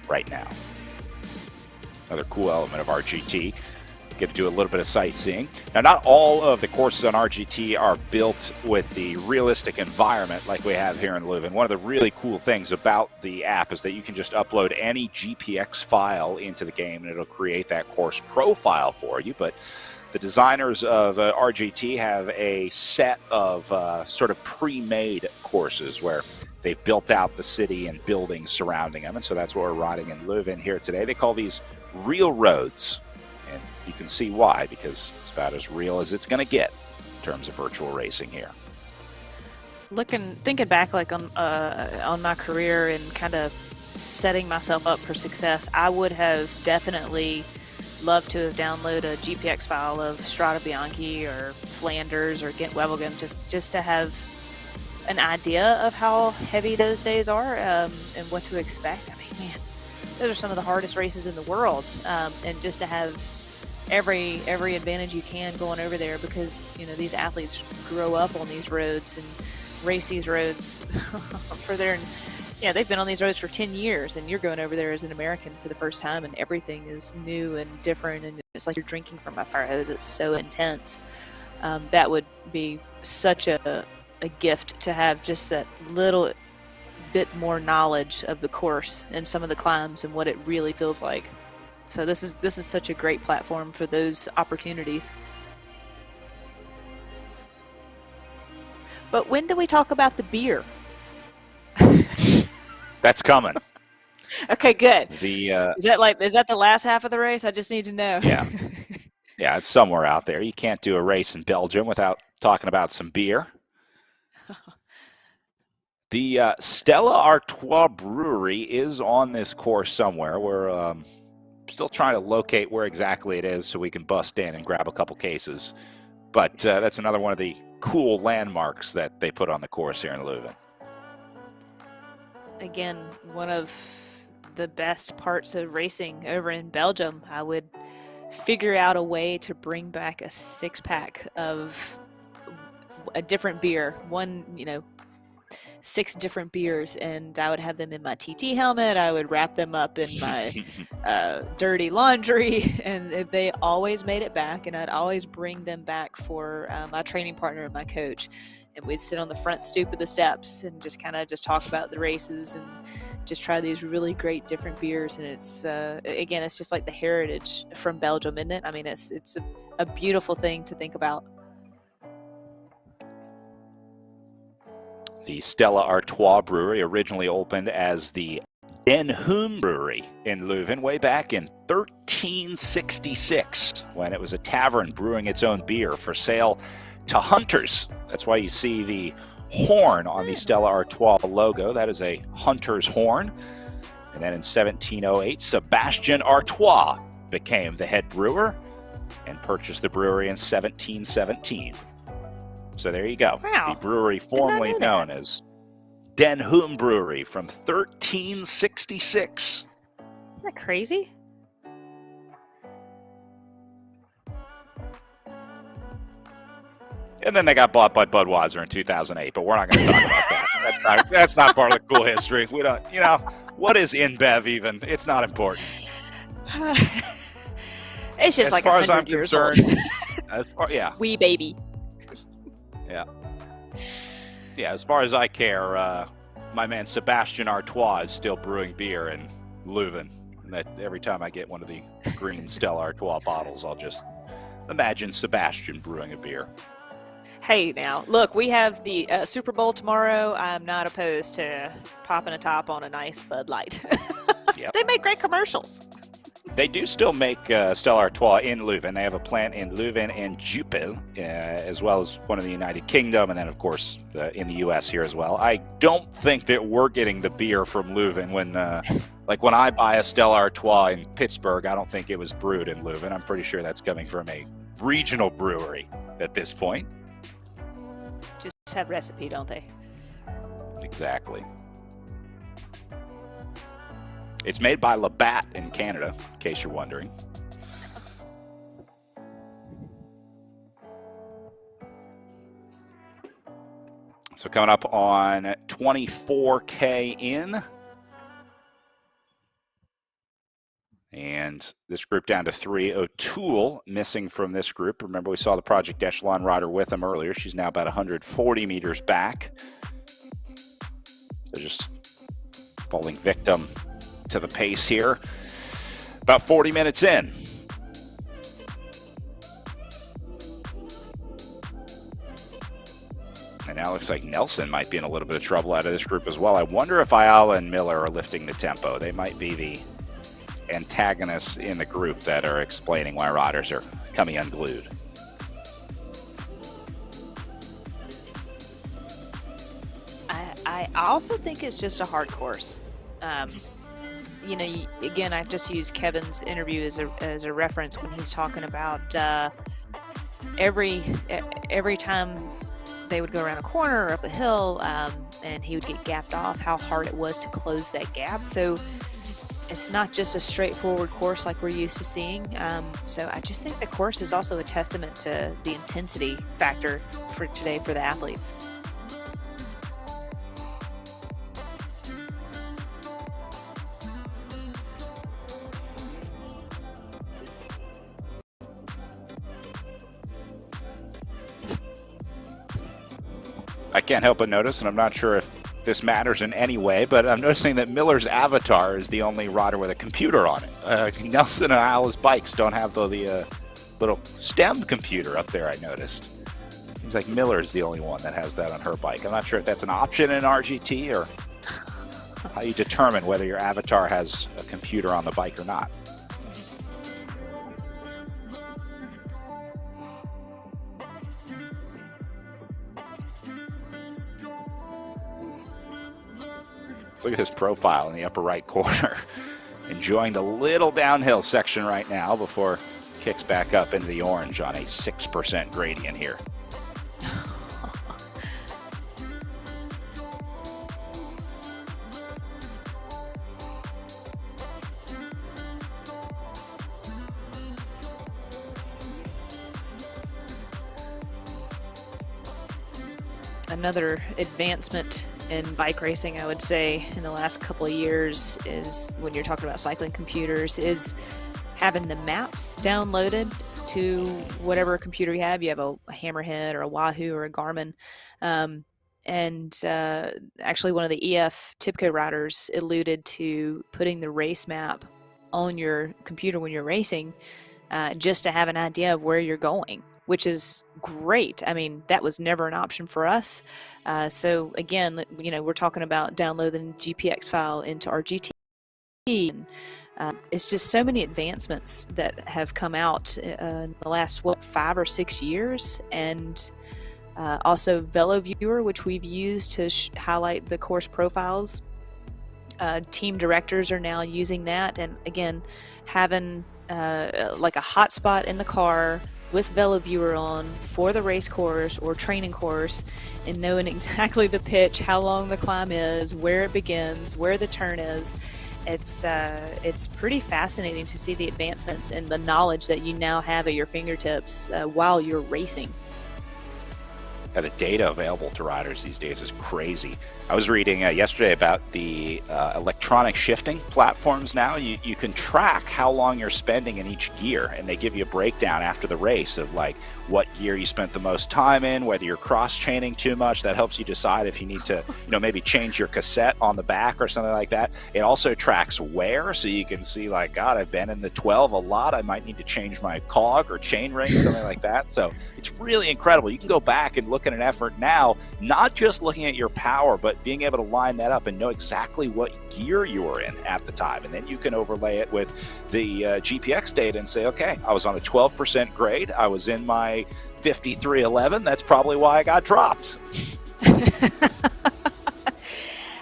right now. Another cool element of RGT. get to do a little bit of sightseeing. Now, not all of the courses on RGT are built with the realistic environment like we have here in Leuven. One of the really cool things about the app is that you can just upload any GPX file into the game, and it'll create that course profile for you. But the designers of RGT have a set of sort of pre-made courses where they've built out the city and buildings surrounding them, and so that's what we're riding in Leuven here today. They call these real roads, and you can see why, because it's about as real as it's going to get in terms of virtual racing here. Thinking back like on my career and kind of setting myself up for success, I would have definitely loved to have downloaded a GPX file of Strade Bianche or Flanders or Ghent Wevelgem just to have an idea of how heavy those days are and what to expect. I mean, man, those are some of the hardest races in the world, and just to have every advantage you can going over there, because you know these athletes grow up on these roads and race these roads they've been on these roads for 10 years, and you're going over there as an American for the first time, and everything is new and different, and it's like you're drinking from a fire hose. It's so intense. That would be such a gift to have, just that little bit more knowledge of the course and some of the climbs and what it really feels like. So this is such a great platform for those opportunities. But when do we talk about the beer? That's coming. Okay, good. Is that the last half of the race? I just need to know. Yeah. Yeah, it's somewhere out there. You can't do a race in Belgium without talking about some beer. The Stella Artois Brewery is on this course somewhere. We're still trying to locate where exactly it is so we can bust in and grab a couple cases. But that's another one of the cool landmarks that they put on the course here in Leuven. Again, one of the best parts of racing over in Belgium. I would figure out a way to bring back a 6-pack of a different beer. 6 different beers, and I would have them in my TT helmet. I would wrap them up in my dirty laundry, and they always made it back, and I'd always bring them back for my training partner and my coach, and we'd sit on the front stoop of the steps and just talk about the races and just try these really great different beers. And it's again, it's just like the heritage from Belgium, isn't it? I mean, it's a beautiful thing to think about. The Stella Artois Brewery originally opened as the Den Hoom Brewery in Leuven way back in 1366, when it was a tavern brewing its own beer for sale to hunters. That's why you see the horn on the Stella Artois logo. That is a hunter's horn. And then in 1708, Sebastian Artois became the head brewer and purchased the brewery in 1717. So there you go. Wow. The brewery formerly known as Den Hoom Brewery from 1366. Isn't that crazy? And then they got bought by Budweiser in 2008, but we're not going to talk about that. That's not part of the cool history. We don't, what is InBev even? It's not important. It's just as like far as I'm 100 years concerned. old. Wee baby. Yeah. Yeah, as far as I care, my man Sebastian Artois is still brewing beer in Leuven. And that every time I get one of the green Stella Artois bottles, I'll just imagine Sebastian brewing a beer. Hey, now, look, we have the Super Bowl tomorrow. I'm not opposed to popping a top on a nice Bud Light. Yep. They make great commercials. They do still make Stella Artois in Leuven. They have a plant in Leuven and Jupel, as well as one in the United Kingdom, and then, of course, in the U.S. here as well. I don't think that we're getting the beer from Leuven. When I buy a Stella Artois in Pittsburgh, I don't think it was brewed in Leuven. I'm pretty sure that's coming from a regional brewery at this point. Just have recipe, don't they? Exactly. It's made by Labatt in Canada, in case you're wondering. So coming up on 24K in. And this group down to 3. O'Toole missing from this group. Remember, we saw the Project Echelon rider with him earlier. She's now about 140 meters back. So just falling victim to the pace here. About 40 minutes in. And now it looks like Nelson might be in a little bit of trouble out of this group as well. I wonder if Ayala and Miller are lifting the tempo. They might be the antagonists in the group that are explaining why riders are coming unglued. I also think it's just a hard course. You know, again, I just use Kevin's interview as a reference when he's talking about every time they would go around a corner or up a hill, and he would get gapped off, how hard it was to close that gap. So it's not just a straightforward course like we're used to seeing. So I just think the course is also a testament to the intensity factor for today for the athletes. I can't help but notice, and I'm not sure if this matters in any way, but I'm noticing that Miller's avatar is the only rider with a computer on it. Nelson and Ayala's bikes don't have the little STEM computer up there, I noticed. Seems like Miller is the only one that has that on her bike. I'm not sure if that's an option in RGT or how you determine whether your avatar has a computer on the bike or not. Look at his profile in the upper right corner. Enjoying the little downhill section right now before kicks back up into the orange on a 6% gradient here. Another advancement in bike racing, I would say, in the last couple of years is, when you're talking about cycling computers, is having the maps downloaded to whatever computer you have. You have a Hammerhead or a Wahoo or a Garmin. Actually, one of the EF Tipco riders alluded to putting the race map on your computer when you're racing, just to have an idea of where you're going, which is great. I mean, that was never an option for us. So again, you know, we're talking about downloading GPX file into our GT. It's just so many advancements that have come out in the last 5 or 6 years, and also VeloViewer, which we've used to highlight the course profiles. Team directors are now using that, and again, having like a hotspot in the car with VeloViewer on for the race course or training course, and knowing exactly the pitch, how long the climb is, where it begins, where the turn is. It's pretty fascinating to see the advancements and the knowledge that you now have at your fingertips while you're racing. Yeah, the data available to riders these days is crazy. I was reading yesterday about the electronic shifting platforms now. You can track how long you're spending in each gear, and they give you a breakdown after the race of like what gear you spent the most time in, whether you're cross-chaining too much. That helps you decide if you need to, maybe change your cassette on the back or something like that. It also tracks wear, so you can see like, God, I've been in the 12 a lot. I might need to change my cog or chain ring, something like that. So it's really incredible. You can go back and look at an effort now, not just looking at your power, but being able to line that up and know exactly what gear you were in at the time. And then you can overlay it with the GPX data and say, okay, I was on a 12% grade. I was in my 5311. That's probably why I got dropped.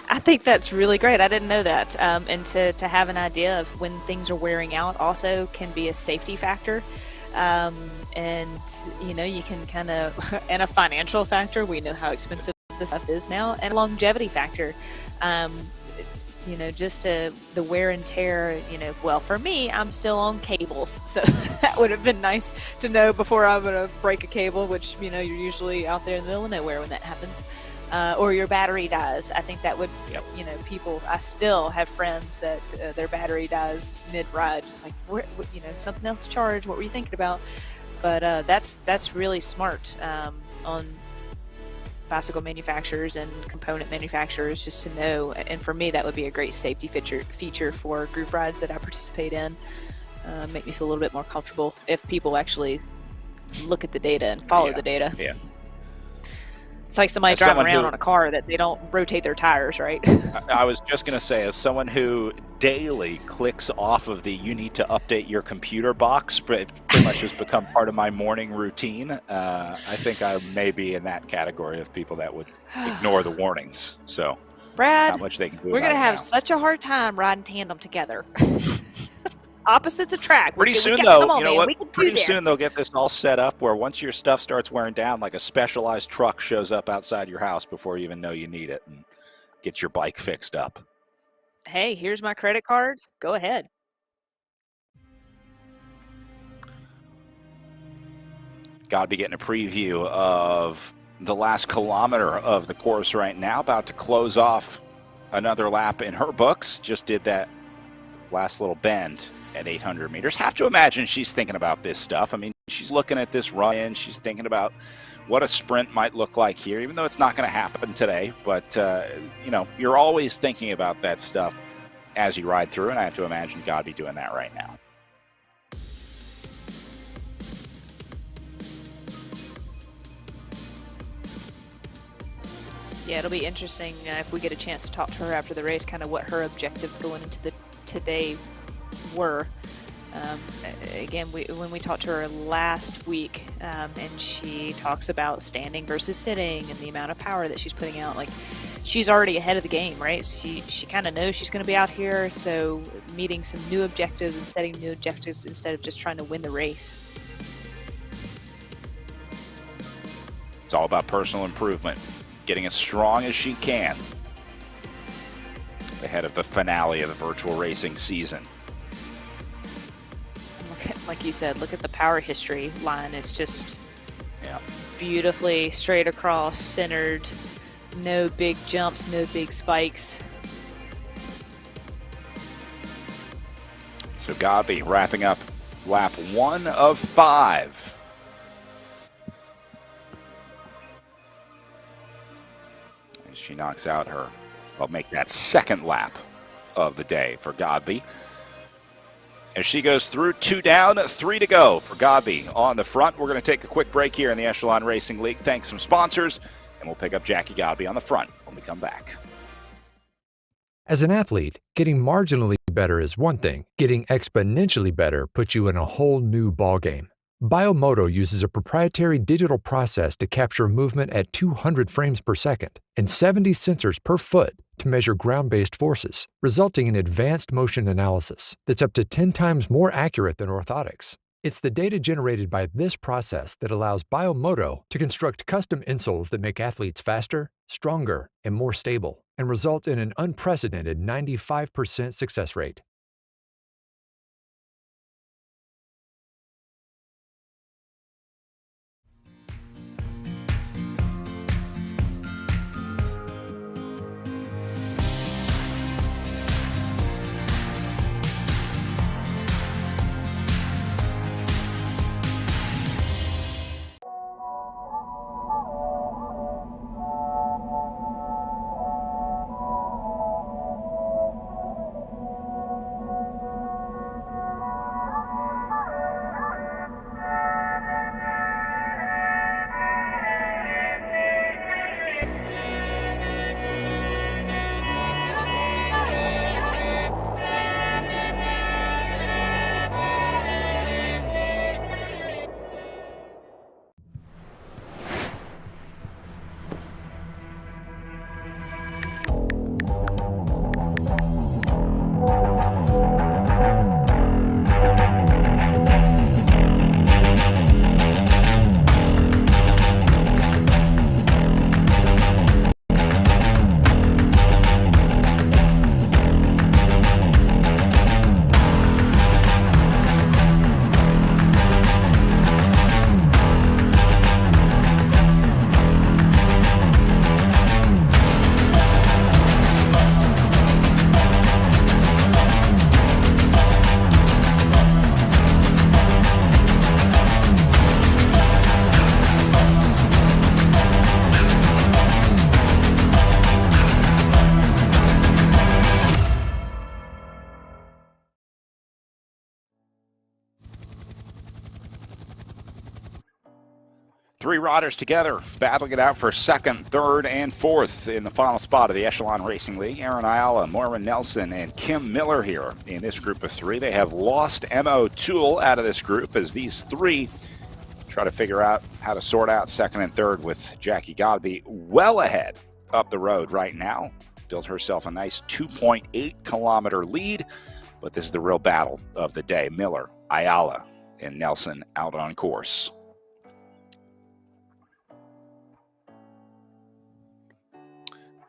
I think that's really great. I didn't know that. And to have an idea of when things are wearing out also can be a safety factor. And, you can kind of, and a financial factor. We know how expensive this stuff is now, and a longevity factor. Just the wear and tear, well, for me, I'm still on cables. So that would have been nice to know before I'm going to break a cable, which, you're usually out there in the middle of nowhere when that happens. or your battery dies. I think that would, people. I still have friends that their battery dies mid-ride. Just like, something else to charge. What were you thinking about? But that's really smart on bicycle manufacturers and component manufacturers just to know. And for me, that would be a great safety feature for group rides that I participate in. Make me feel a little bit more comfortable if people actually look at the data and follow the data. Yeah. It's like somebody driving around on a car that they don't rotate their tires, right? I was just going to say, as someone who daily clicks off of the "you need to update your computer" box, it pretty much has become part of my morning routine. I think I may be in that category of people that would ignore the warnings. So, Brad, not much they can do. We're going to have such a hard time riding tandem together. Opposites attract. Pretty soon, though, you know what? Pretty soon they'll get this all set up where once your stuff starts wearing down, like a specialized truck shows up outside your house before you even know you need it and gets your bike fixed up. Hey, here's my credit card. Go ahead. Got to be getting a preview of the last kilometer of the course right now. About to close off another lap in her books. Just did that last little bend at 800 meters. Have to imagine she's thinking about this stuff. I mean, she's looking at this run. She's thinking about what a sprint might look like here, even though it's not going to happen today. But, you're always thinking about that stuff as you ride through, and I have to imagine God be doing that right now. Yeah, it'll be interesting if we get a chance to talk to her after the race, kind of what her objectives going into today were. Again, when we talked to her last week, and she talks about standing versus sitting and the amount of power that she's putting out, like she's already ahead of the game, right? She kind of knows she's going to be out here, so meeting some new objectives and setting new objectives instead of just trying to win the race. It's all about personal improvement, getting as strong as she can ahead of the finale of the virtual racing season. Like you said, look at the power history line. It's just beautifully straight across, centered, no big jumps, no big spikes. So Gabi wrapping up lap 1 of 5. As she knocks out her, make that second lap of the day for Gabi. As she goes through 2 down, 3 to go for Gabi on the front. We're going to take a quick break here in the Echelon Racing League. Thanks some sponsors, and we'll pick up Jackie Gabi on the front when we come back. As an athlete, getting marginally better is one thing. Getting exponentially better puts you in a whole new ballgame. Biomoto uses a proprietary digital process to capture movement at 200 frames per second and 70 sensors per foot to measure ground-based forces, resulting in advanced motion analysis that's up to 10 times more accurate than orthotics. It's the data generated by this process that allows Biomoto to construct custom insoles that make athletes faster, stronger, and more stable, and result in an unprecedented 95% success rate. Three riders together, battling it out for second, third, and fourth in the final spot of the Echelon Racing League. Aaron Ayala, Moira Nelson, and Kim Miller here in this group of three. They have lost Emma O'Toole out of this group as these three try to figure out how to sort out second and third, with Jackie Godby well ahead up the road right now. Built herself a nice 2.8-kilometer lead, but this is the real battle of the day. Miller, Ayala, and Nelson out on course.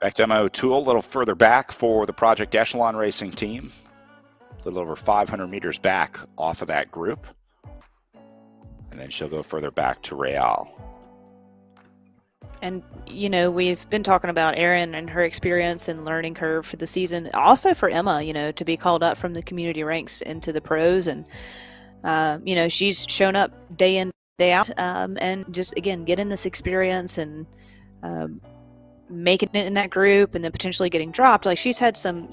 Back to Emma O'Toole, a little further back for the Project Echelon Racing team. A little over 500 meters back off of that group. And then she'll go further back to Real. And, you know, we've been talking about Erin and her experience and learning curve for the season. Also for Emma, you know, to be called up from the community ranks into the pros. And, you know, she's shown up day in, day out, and just, again, getting this experience and making it in that group and then potentially getting dropped. Like, she's had some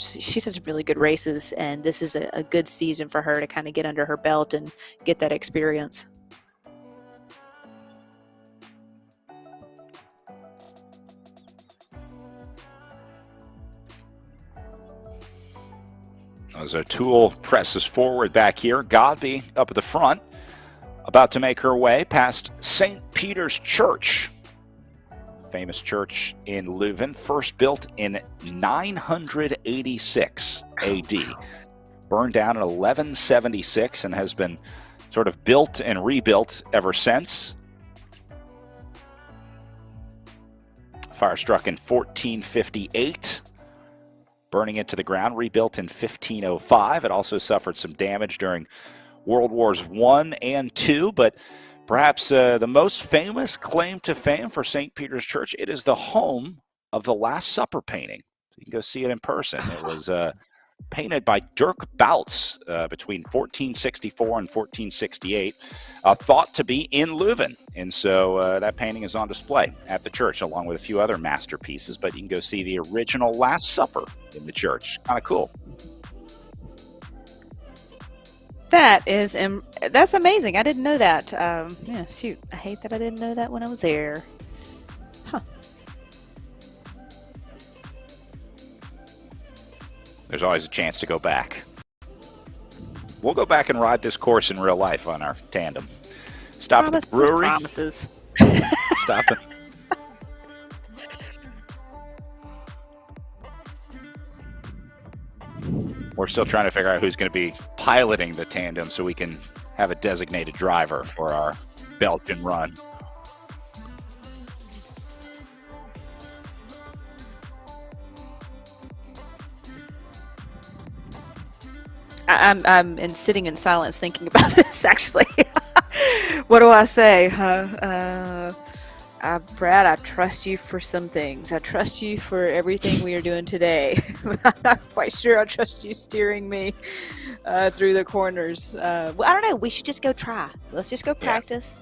really good races, and this is a good season for her to kind of get under her belt and get that experience. As O'Toole presses forward back here, Godby up at the front, about to make her way past St. Peter's Church. Famous church in Leuven, first built in 986 AD. Burned down in 1176 and has been sort of built and rebuilt ever since. Fire struck in 1458. Burning it to the ground, rebuilt in 1505. It also suffered some damage during World Wars I and II, but perhaps the most famous claim to fame for St. Peter's Church, it is the home of the Last Supper painting. You can go see it in person. It was painted by Dirk Boutz between 1464 and 1468, thought to be in Leuven. And so that painting is on display at the church, along with a few other masterpieces. But you can go see the original Last Supper in the church. Kind of cool. That's amazing. I didn't know that. Yeah, shoot, I hate that I didn't know that when I was there. Huh. There's always a chance to go back. We'll go back and ride this course in real life on our tandem. Stop at the brewery. Promises. Stop at. We're still trying to figure out who's going to be piloting the tandem so we can have a designated driver for our Belgian run. I'm sitting in silence thinking about this, actually. What do I say? Brad, I trust you for some things. I trust you for everything we are doing today. I'm not quite sure I trust you steering me through the corners. Well, I don't know. We should just go try. Let's just go practice.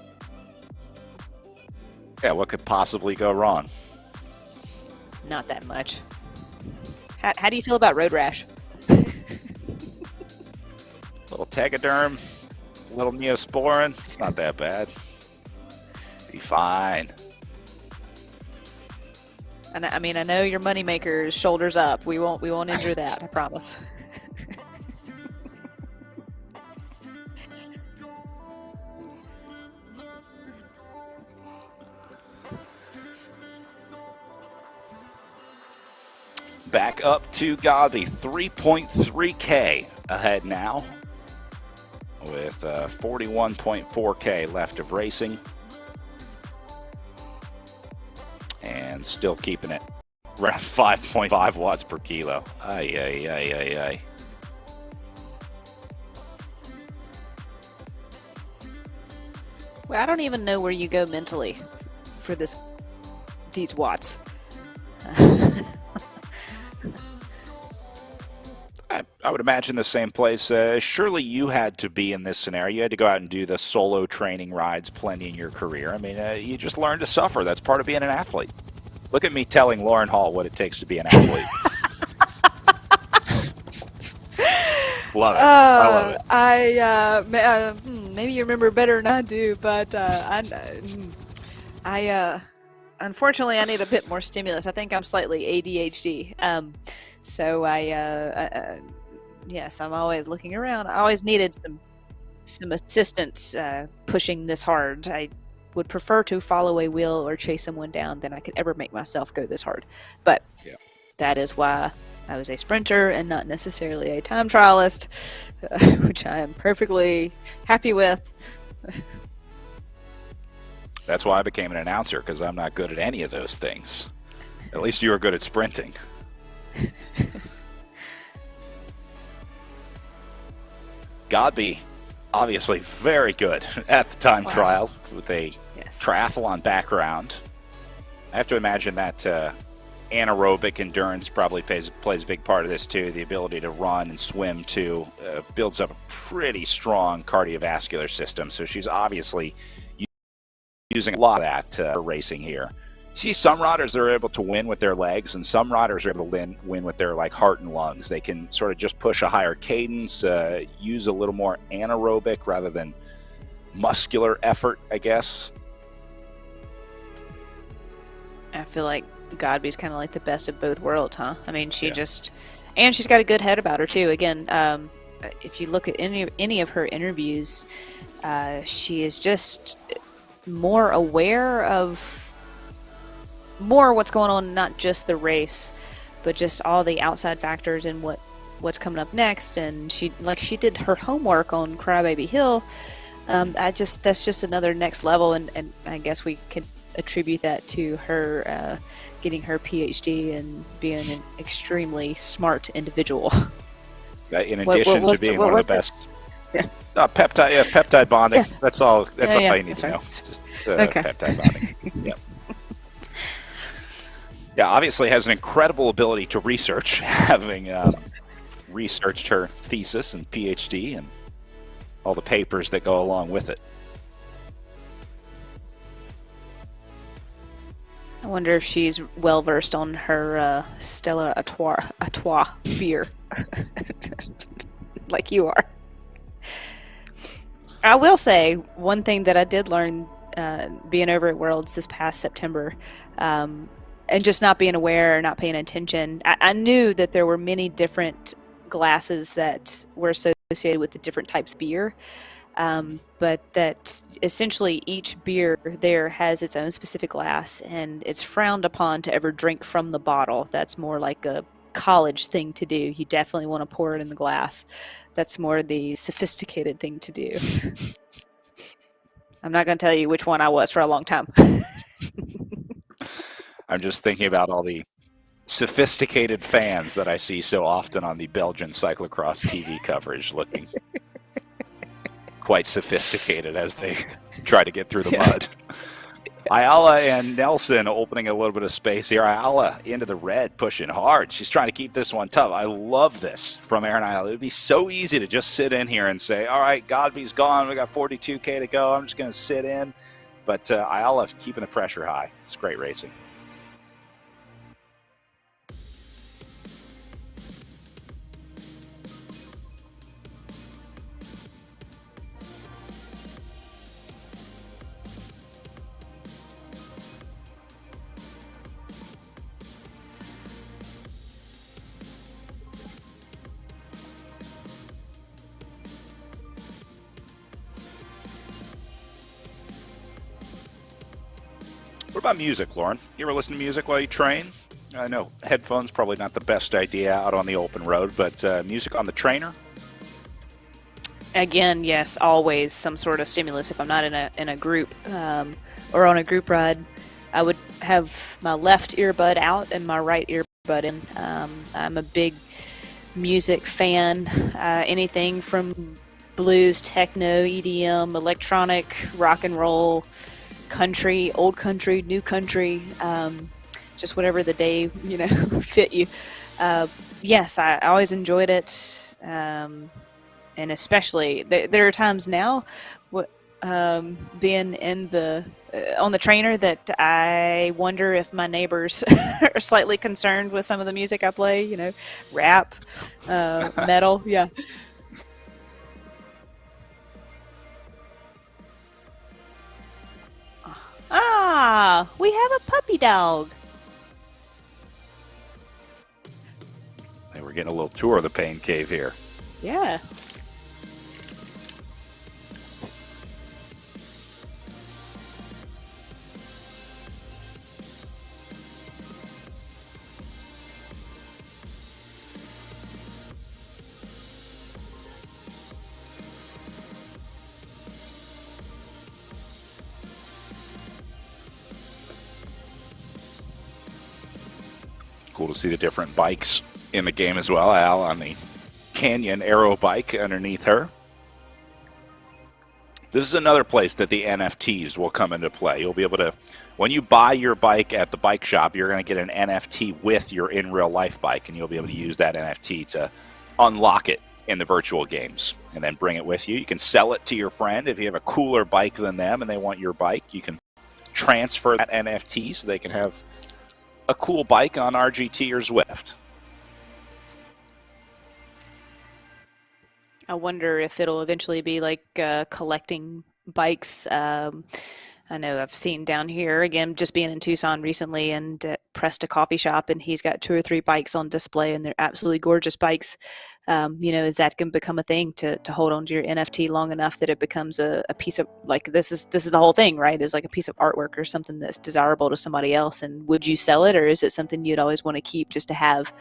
Yeah, what could possibly go wrong? Not that much. How do you feel about road rash? Little Tegaderm, little Neosporin. It's not that bad. Be fine. And I mean, I know your moneymaker is shoulders up. We won't injure that. I promise. Back up to Godby, 3.3K ahead now, with 41.4K left of racing. And still keeping it around 5.5 watts per kilo. Ay, ay, ay, ay, ay. Well, I don't even know where you go mentally for these watts. I would imagine the same place. Surely you had to be in this scenario. You had to go out and do the solo training rides plenty in your career. I mean, you just learn to suffer. That's part of being an athlete. Look at me telling Lauren Hall what it takes to be an athlete. Love it. I love it. Maybe you remember better than I do, but Unfortunately, I need a bit more stimulus. I think I'm slightly ADHD. So yes, I'm always looking around. I always needed some assistance pushing this hard. I would prefer to follow a wheel or chase someone down than I could ever make myself go this hard. But that is why I was a sprinter and not necessarily a time trialist, which I am perfectly happy with. That's why I became an announcer, because I'm not good at any of those things. At least you were good at sprinting. Godby, obviously very good at the time trial with a triathlon background. I have to imagine that anaerobic endurance probably plays a big part of this too. The ability to run and swim too builds up a pretty strong cardiovascular system. So she's obviously using a lot of that for racing here. See, some riders are able to win with their legs, and some riders are able to win with their heart and lungs. They can sort of just push a higher cadence, use a little more anaerobic rather than muscular effort, I guess. I feel like Godby's kind of like the best of both worlds, huh? I mean, she just, and she's got a good head about her too. Again, if you look at any of her interviews, she is just more aware of what's going on, not just the race, but just all the outside factors and what's coming up next. And she did her homework on Crybaby Hill. That's just another next level, and I guess we could attribute that to her getting her PhD and being an extremely smart individual. In addition to being one of the best. Peptide bonding. Yeah. That's all you need to know. Just, peptide bonding. Yeah, obviously has an incredible ability to research, having researched her thesis and PhD and all the papers that go along with it. I wonder if she's well versed on her Stella Artois beer, like you are. I will say one thing that I did learn being over at Worlds this past September, and just not being aware or not paying attention. I knew that there were many different glasses that were associated with the different types of beer, but that essentially each beer there has its own specific glass, and it's frowned upon to ever drink from the bottle. That's more like a college thing to do. You definitely want to pour it in the glass. That's more the sophisticated thing to do. I'm not going to tell you which one I was for a long time. I'm just thinking about all the sophisticated fans that I see so often on the Belgian cyclocross TV coverage, looking quite sophisticated as they try to get through the mud. Ayala and Nelson opening a little bit of space here. Ayala into the red, pushing hard. She's trying to keep this one tough. I love this from Erin Ayala. It would be so easy to just sit in here and say, all right, Godby's gone. We got 42K to go. I'm just going to sit in. But Ayala keeping the pressure high. It's great racing. What about music, Lauren? You ever listen to music while you train? I know headphones probably not the best idea out on the open road, but music on the trainer? Again, yes, always some sort of stimulus. If I'm not in a group or on a group ride, I would have my left earbud out and my right earbud in. I'm a big music fan. Anything from blues, techno, EDM, electronic, rock and roll, country, old country, new country, just whatever the day fit you. Yes, I always enjoyed it, and especially there are times now, being in on the trainer, that I wonder if my neighbors are slightly concerned with some of the music I play. Rap, metal, yeah. we have a puppy dog. And we're getting a little tour of the pain cave here. Yeah. Cool to see the different bikes in the game as well. Al on the Canyon Aero bike underneath her. This is another place that the NFTs will come into play. You'll be able to, when you buy your bike at the bike shop, you're going to get an NFT with your in real life bike, and you'll be able to use that NFT to unlock it in the virtual games and then bring it with you. You can sell it to your friend. If you have a cooler bike than them and they want your bike, you can transfer that NFT so they can have a cool bike on RGT or Zwift. I wonder if it'll eventually be like collecting bikes. I know I've seen down here, again, just being in Tucson recently and pressed a coffee shop, and he's got 2 or 3 bikes on display, and they're absolutely gorgeous bikes. Is that going to become a thing to hold on to your NFT long enough that it becomes a piece of, like, this is the whole thing, right? Is like a piece of artwork or something that's desirable to somebody else. And would you sell it, or is it something you'd always want to keep just to have?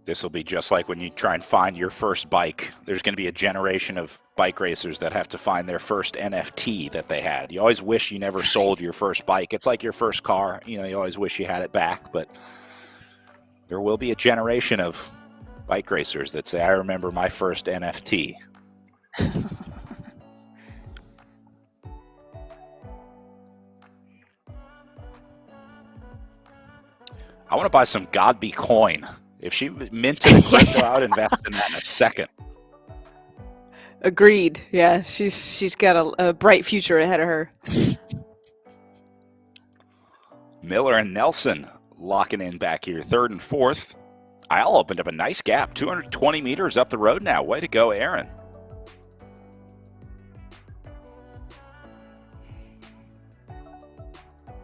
This will be just like when you try and find your first bike. There's going to be a generation of bike racers that have to find their first NFT that they had. You always wish you never sold your first bike. It's like your first car. You always wish you had it back, but there will be a generation of bike racers that say, I remember my first NFT. I want to buy some Godby coin. If she minted a crypto, I would invest in that in a second. Agreed. Yeah, she's got a bright future ahead of her. Miller and Nelson locking in back here, 3rd and 4th. Isle opened up a nice gap, 220 meters up the road now. Way to go, Aaron.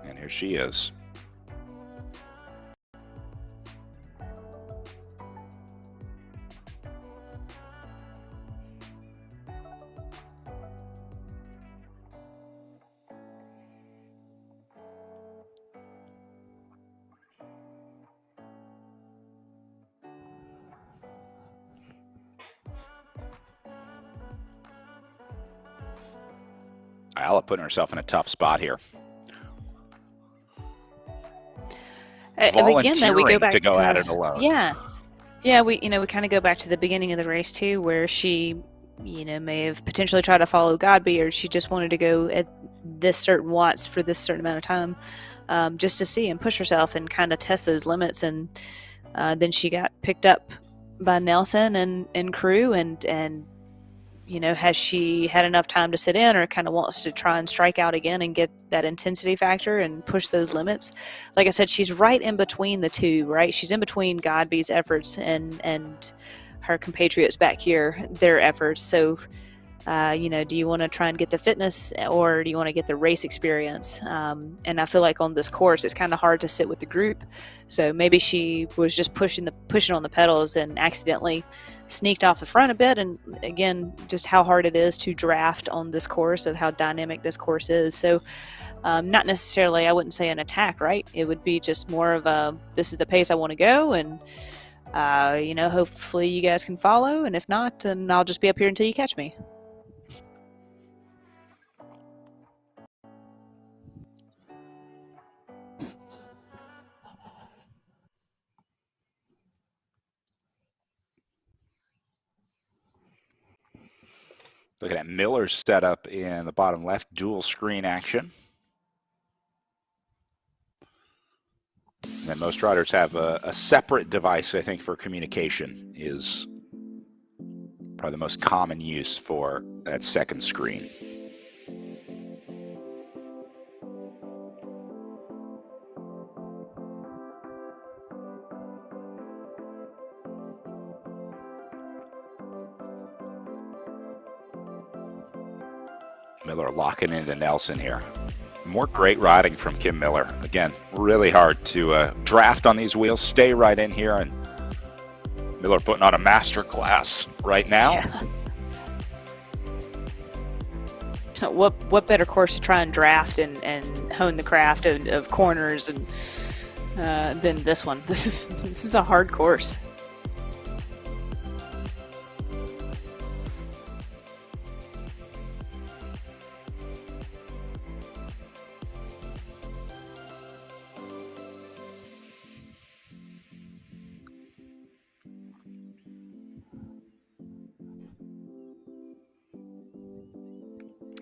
And here she is. Ayala putting herself in a tough spot here. Again, though, we go back to go at it alone. Yeah. We kind of go back to the beginning of the race too, where she, may have potentially tried to follow Godby, or she just wanted to go at this certain watts for this certain amount of time, just to see and push herself and kind of test those limits. And then she got picked up by Nelson and crew, and has she had enough time to sit in, or kind of wants to try and strike out again and get that intensity factor and push those limits? Like I said, she's right in between the two, right? She's in between Godby's efforts and her compatriots back here, their efforts. So, do you want to try and get the fitness, or do you want to get the race experience? And I feel like on this course, it's kind of hard to sit with the group. So maybe she was just pushing on the pedals and accidentally sneaked off the front a bit. And again, just how hard it is to draft on this course, of how dynamic this course is. So not necessarily, I wouldn't say an attack, right? It would be just more of a, this is the pace I want to go, and hopefully you guys can follow, and if not, then I'll just be up here until you catch me. Looking at Miller's setup in the bottom left, dual screen action. And then most riders have a separate device, I think, for communication is probably the most common use for that second screen. Miller locking into Nelson here. More great riding from Kim Miller. Again, really hard to draft on these wheels. Stay right in here, and Miller putting on a master class right now. Yeah. What better course to try and draft and hone the craft of corners and than this one? This is a hard course.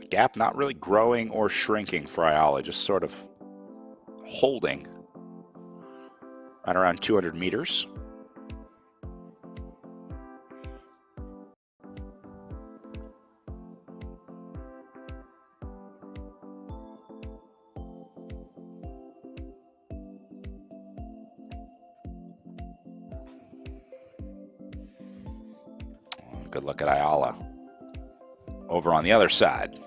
Gap not really growing or shrinking for Ayala, just sort of holding right around 200 meters. Good look at Ayala over on the other side.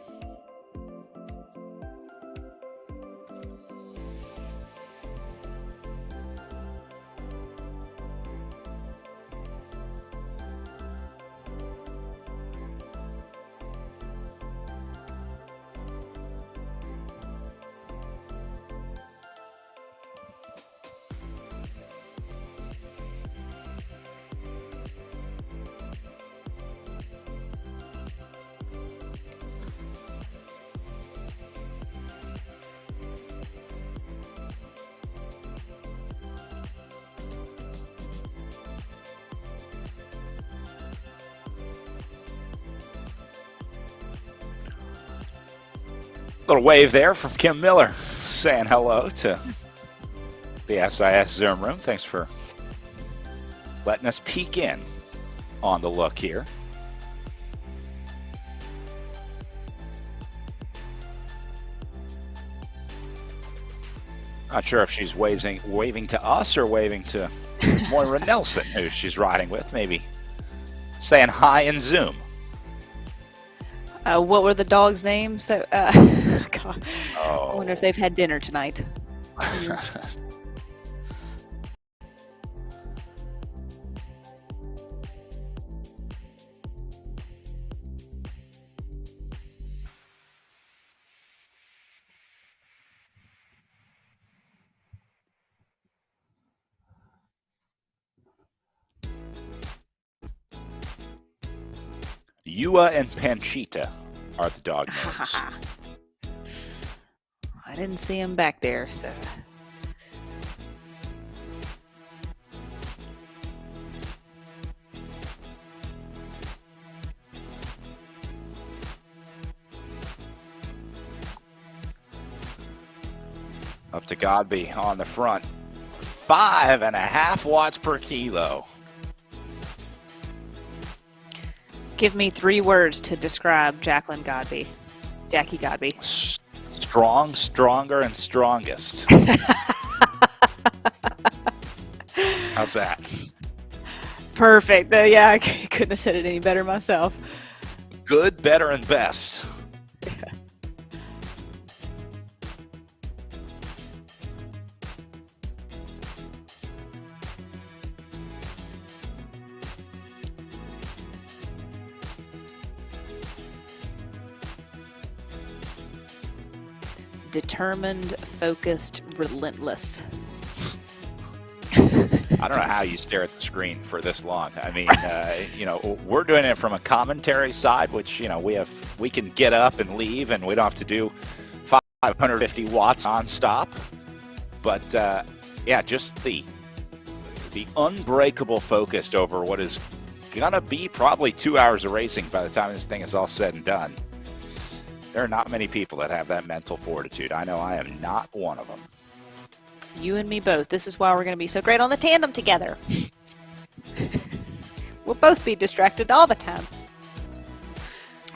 Little wave there from Kim Miller saying hello to the SIS Zoom room. Thanks for letting us peek in on the look here. Not sure if she's waving to us or waving to Moira Nelson, who she's riding with. Maybe saying hi in Zoom. What were the dogs' names? God. I wonder if they've had dinner tonight. Yua and Panchita are the dog names. I didn't see him back there, so. Up to Godby on the front. 5.5 watts per kilo. Give me 3 words to describe Jackie Godby. Strong, stronger, and strongest. How's that? Perfect. Yeah, I couldn't have said it any better myself. Good, better, and best. Determined, focused, relentless. I don't know how you stare at the screen for this long. I mean, we're doing it from a commentary side, which, we can get up and leave and we don't have to do 550 watts nonstop. But, just the unbreakable focus over what is going to be probably 2 hours of racing by the time this thing is all said and done. There are not many people that have that mental fortitude. I know I am not one of them. You and me both. This is why we're going to be so great on the tandem together. We'll both be distracted all the time.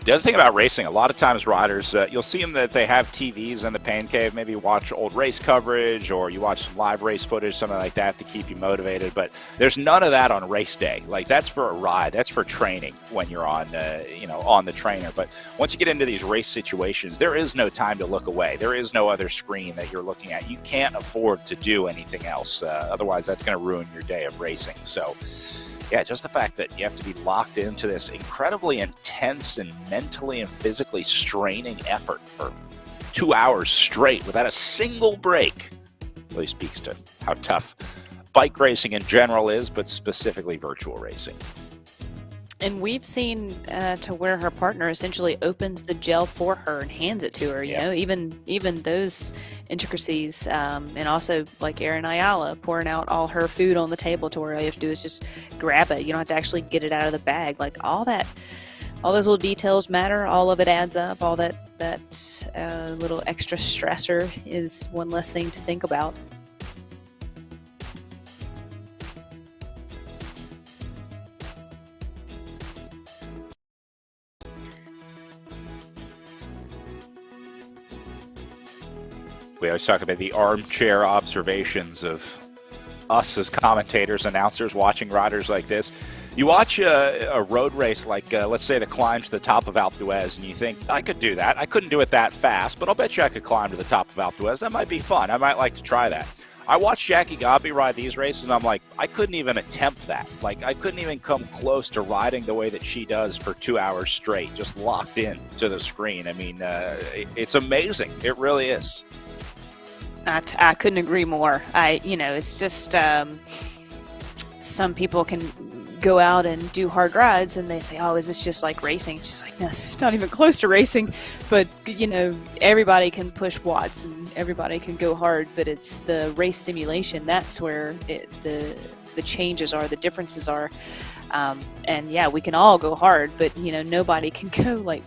The other thing about racing, a lot of times riders, you'll see them that they have TVs in the pain cave. Maybe you watch old race coverage or you watch some live race footage, something like that to keep you motivated. But there's none of that on race day. Like, that's for a ride. That's for training when you're on, on the trainer. But once you get into these race situations, there is no time to look away. There is no other screen that you're looking at. You can't afford to do anything else. Otherwise, that's going to ruin your day of racing. So, yeah, just the fact that you have to be locked into this incredibly intense and mentally and physically straining effort for 2 hours straight without a single break really speaks to how tough bike racing in general is, but specifically virtual racing. And we've seen to where her partner essentially opens the gel for her and hands it to her. You know, even those intricacies, and also like Erin Ayala pouring out all her food on the table to where all you have to do is just grab it. You don't have to actually get it out of the bag. Like all those little details matter. All of it adds up. All that little extra stressor is one less thing to think about. We always talk about the armchair observations of us as commentators, announcers, watching riders like this. You watch a road race like, let's say, the climb to the top of Alpe d'Huez, and you think, I could do that. I couldn't do it that fast, but I'll bet you I could climb to the top of Alpe d'Huez. That might be fun. I might like to try that. I watched Jackie Godby ride these races, and I'm like, I couldn't even attempt that. Like, I couldn't even come close to riding the way that she does for 2 hours straight, just locked in to the screen. I mean, it's amazing. It really is. I couldn't agree more. It's just some people can go out and do hard rides and they say, oh, is this just like racing? It's just like, no, it's not even close to racing. But, everybody can push watts and everybody can go hard, but it's the race simulation. That's where the changes are, the differences are. And yeah, we can all go hard, but, nobody can go like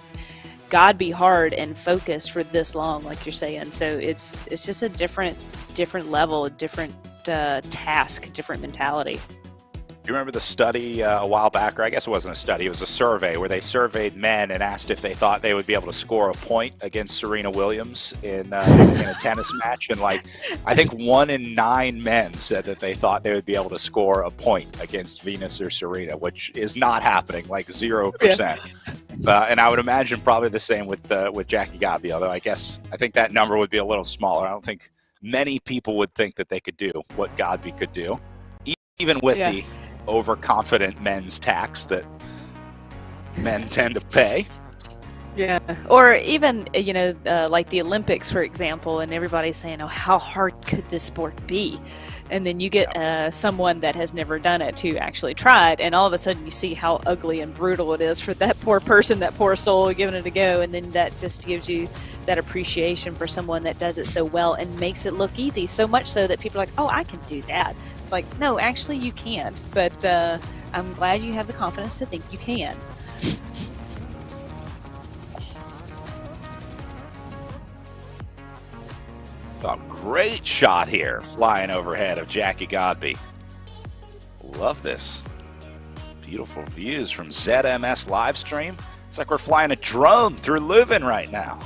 Godby hard and focused for this long, like you're saying. So it's just a different level, a different task, different mentality. Do you remember the study a while back, or I guess it wasn't a study, it was a survey where they surveyed men and asked if they thought they would be able to score a point against Serena Williams in a tennis match? And I think 1 in 9 men said that they thought they would be able to score a point against Venus or Serena, which is not happening, like 0%. Yeah. And I would imagine probably the same with Jackie Godby, although I think that number would be a little smaller. I don't think many people would think that they could do what Godby could do, even with the overconfident men's tax that men tend to pay. Yeah. Or even, like the Olympics, for example, and everybody's saying, oh, how hard could this sport be? And then you get someone that has never done it to actually try it, and all of a sudden you see how ugly and brutal it is for that poor person, that poor soul giving it a go, and then that just gives you that appreciation for someone that does it so well and makes it look easy, so much so that people are like, oh, I can do that. It's like, no, actually you can't, but I'm glad you have the confidence to think you can. Oh, great shot here, flying overhead of Jackie Godby. Love this. Beautiful views from ZMS live stream. It's like we're flying a drone through Leuven right now.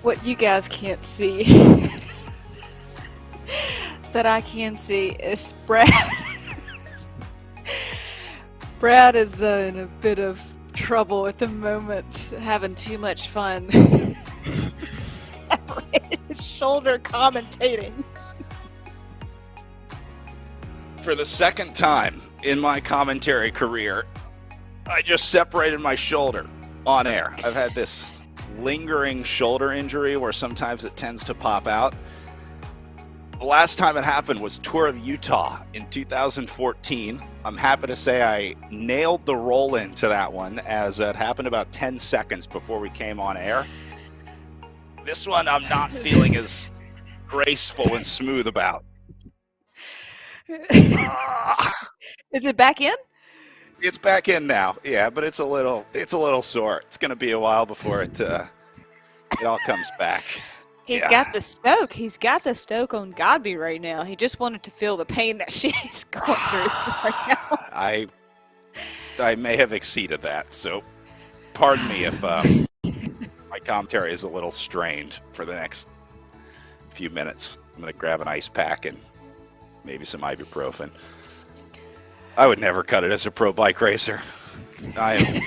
What you guys can't see that I can see is Brad. Brad is in a bit of trouble at the moment, having too much fun. His shoulder commentating. For the second time in my commentary career, I just separated my shoulder on air. I've had this lingering shoulder injury where sometimes it tends to pop out. The last time it happened was Tour of Utah in 2014. I'm happy to say I nailed the roll into that one, as it happened about 10 seconds before we came on air. This one I'm not feeling as graceful and smooth about. Is it back in? It's back in now, yeah, but it's a little sore. It's going to be a while before it all comes back. He's got the stoke. He's got the stoke on Godby right now. He just wanted to feel the pain that she's going through right now. I may have exceeded that, so pardon me if my commentary is a little strained for the next few minutes. I'm going to grab an ice pack and maybe some ibuprofen. I would never cut it as a pro bike racer. I am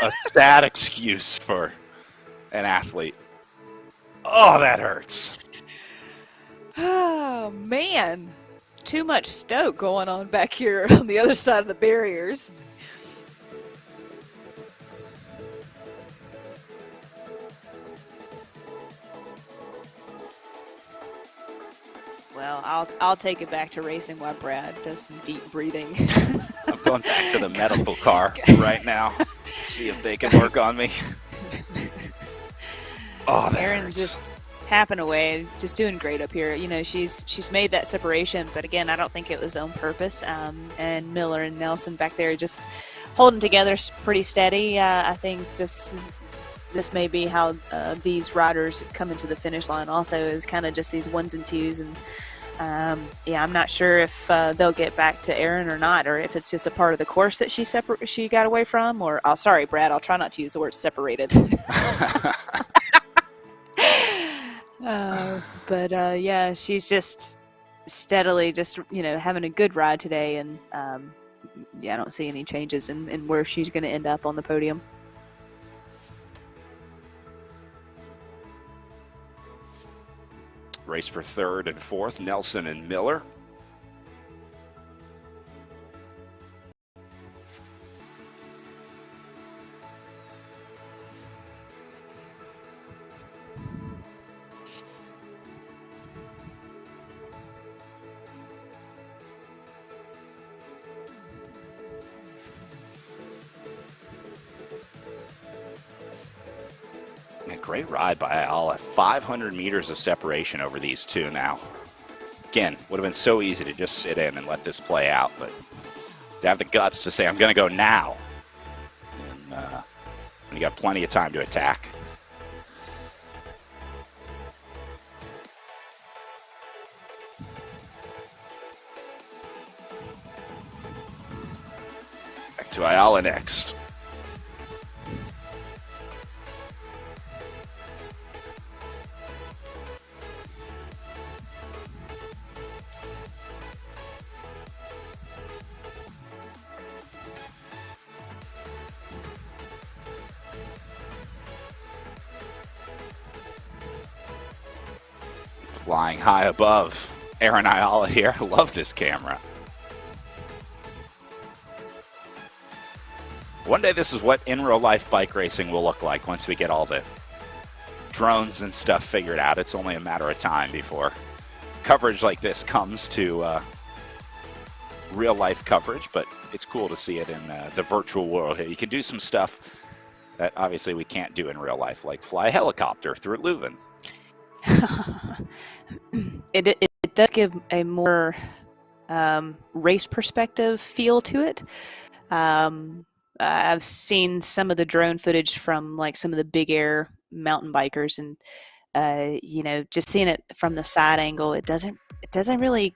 a sad excuse for an athlete. Oh, that hurts. Oh, man. Too much stoke going on back here on the other side of the barriers. Well, I'll take it back to racing while Brad does some deep breathing. I'm going back to the medical car right now. See if they can work on me. Oh, that Erin's hurts. just tapping away, just doing great up here. You know, she's made that separation, but again, I don't think it was on purpose. And Miller and Nelson back there just holding together pretty steady. I think this may be how these riders come into the finish line. Also, is kind of just these ones and twos, and I'm not sure if they'll get back to Erin or not, or if it's just a part of the course that she got away from. Or sorry, Brad, I'll try not to use the word separated. Yeah, she's just steadily just, having a good ride today. And I don't see any changes in where she's going to end up on the podium. Race for third and fourth, Nelson and Miller. A great ride by Ayala. 500 meters of separation over these two now. Again, would have been so easy to just sit in and let this play out, but to have the guts to say, I'm going to go now, and when you got plenty of time to attack. Back to Ayala next. Flying high above Aaron Ayala here. I love this camera. One day this is what in real life bike racing will look like once we get all the drones and stuff figured out. It's only a matter of time before coverage like this comes to real life coverage, but it's cool to see it in the virtual world here. You can do some stuff that obviously we can't do in real life, like fly a helicopter through Leuven. It does give a more race perspective feel to it. I've seen some of the drone footage from like some of the big air mountain bikers, and just seeing it from the side angle, it doesn't really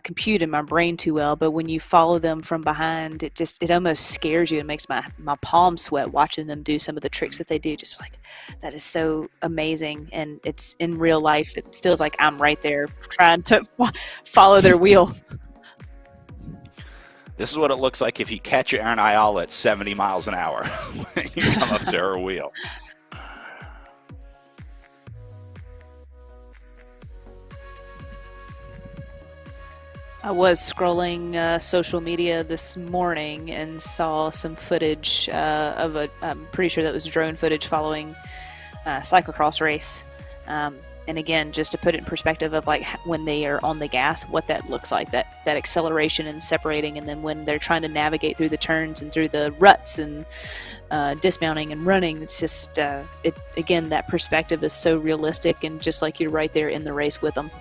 compute in my brain too well, but when you follow them from behind, it almost scares you. It makes my palms sweat watching them do some of the tricks that they do. Just like, that is so amazing. And it's in real life, it feels like I'm right there trying to follow their wheel. This is what it looks like if you catch Erin Ayala at 70 miles an hour when you come up to her wheel. I was scrolling social media this morning and saw some footage of I'm pretty sure that was drone footage following a cyclocross race. And again, just to put it in perspective of like when they are on the gas, what that looks like, that acceleration and separating, and then when they're trying to navigate through the turns and through the ruts and dismounting and running, it's just, again, that perspective is so realistic and just like you're right there in the race with them.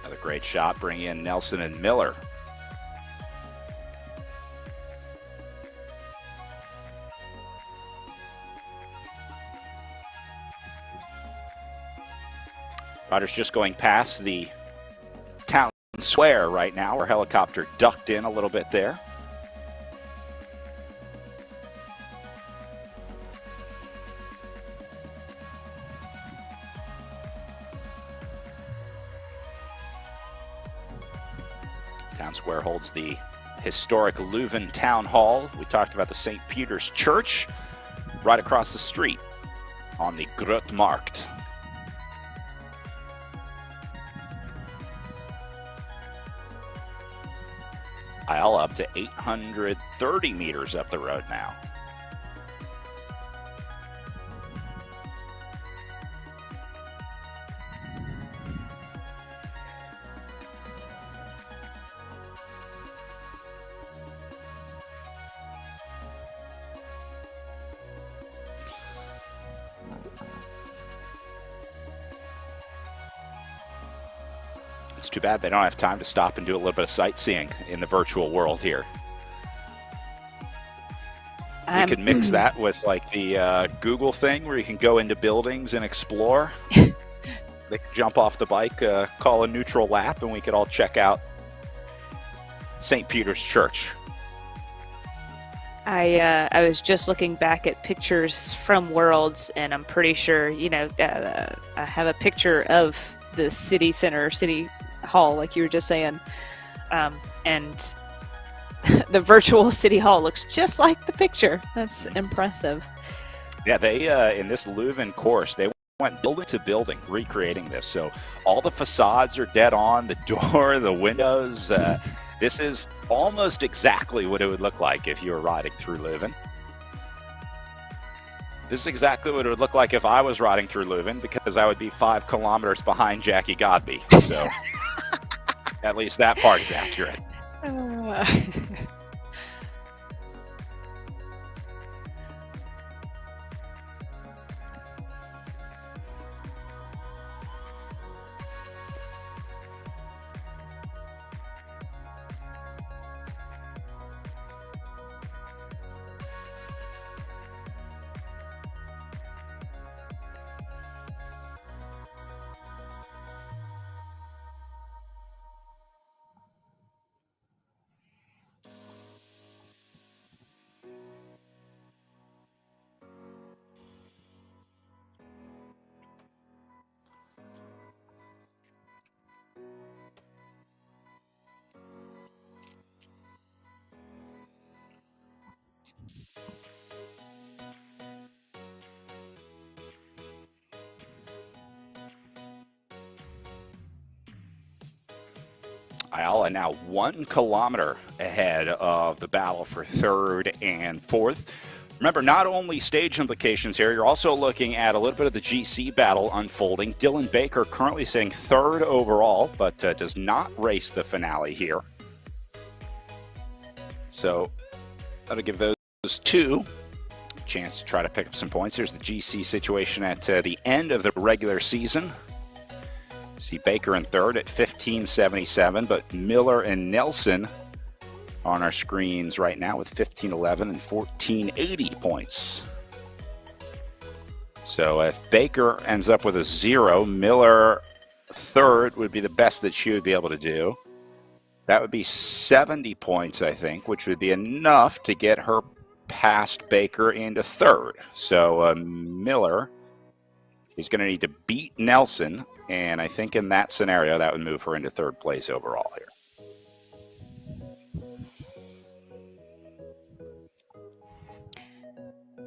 Another great shot, bringing in Nelson and Miller. Riders just going past the town square right now. Our helicopter ducked in a little bit there. Town Square holds the historic Leuven Town Hall. We talked about the St. Peter's Church right across the street on the Grootmarkt. Ayala up to 830 meters up the road now. It's too bad they don't have time to stop and do a little bit of sightseeing in the virtual world here. We could mix that with like the Google thing where you can go into buildings and explore. They could jump off the bike, call a neutral lap, and we could all check out St. Peter's Church. I was just looking back at pictures from Worlds, and I'm pretty sure, I have a picture of the city center, city hall, like you were just saying, and the virtual city hall looks just like the picture. That's impressive. Yeah, they in this Leuven course, they went building to building recreating this. So all the facades are dead on, the door, the windows. This is almost exactly what it would look like if you were riding through Leuven. This is exactly what it would look like if I was riding through Leuven, because I would be 5 kilometers behind Jackie Godby. So at least that part is accurate. Ayala now 1 kilometer ahead of the battle for 3rd and 4th. Remember, not only stage implications here, you're also looking at a little bit of the GC battle unfolding. Dylan Baker currently sitting 3rd overall, but does not race the finale here. So that'll give those two a chance to try to pick up some points. Here's the GC situation at the end of the regular season. See Baker in 3rd at 1577, but Miller and Nelson on our screens right now with 1511 and 1480 points. So if Baker ends up with a 0, Miller third would be the best that she would be able to do. That would be 70 points, I think, which would be enough to get her past Baker into third. So Miller is going to need to beat Nelson, and I think in that scenario that would move her into third place overall here.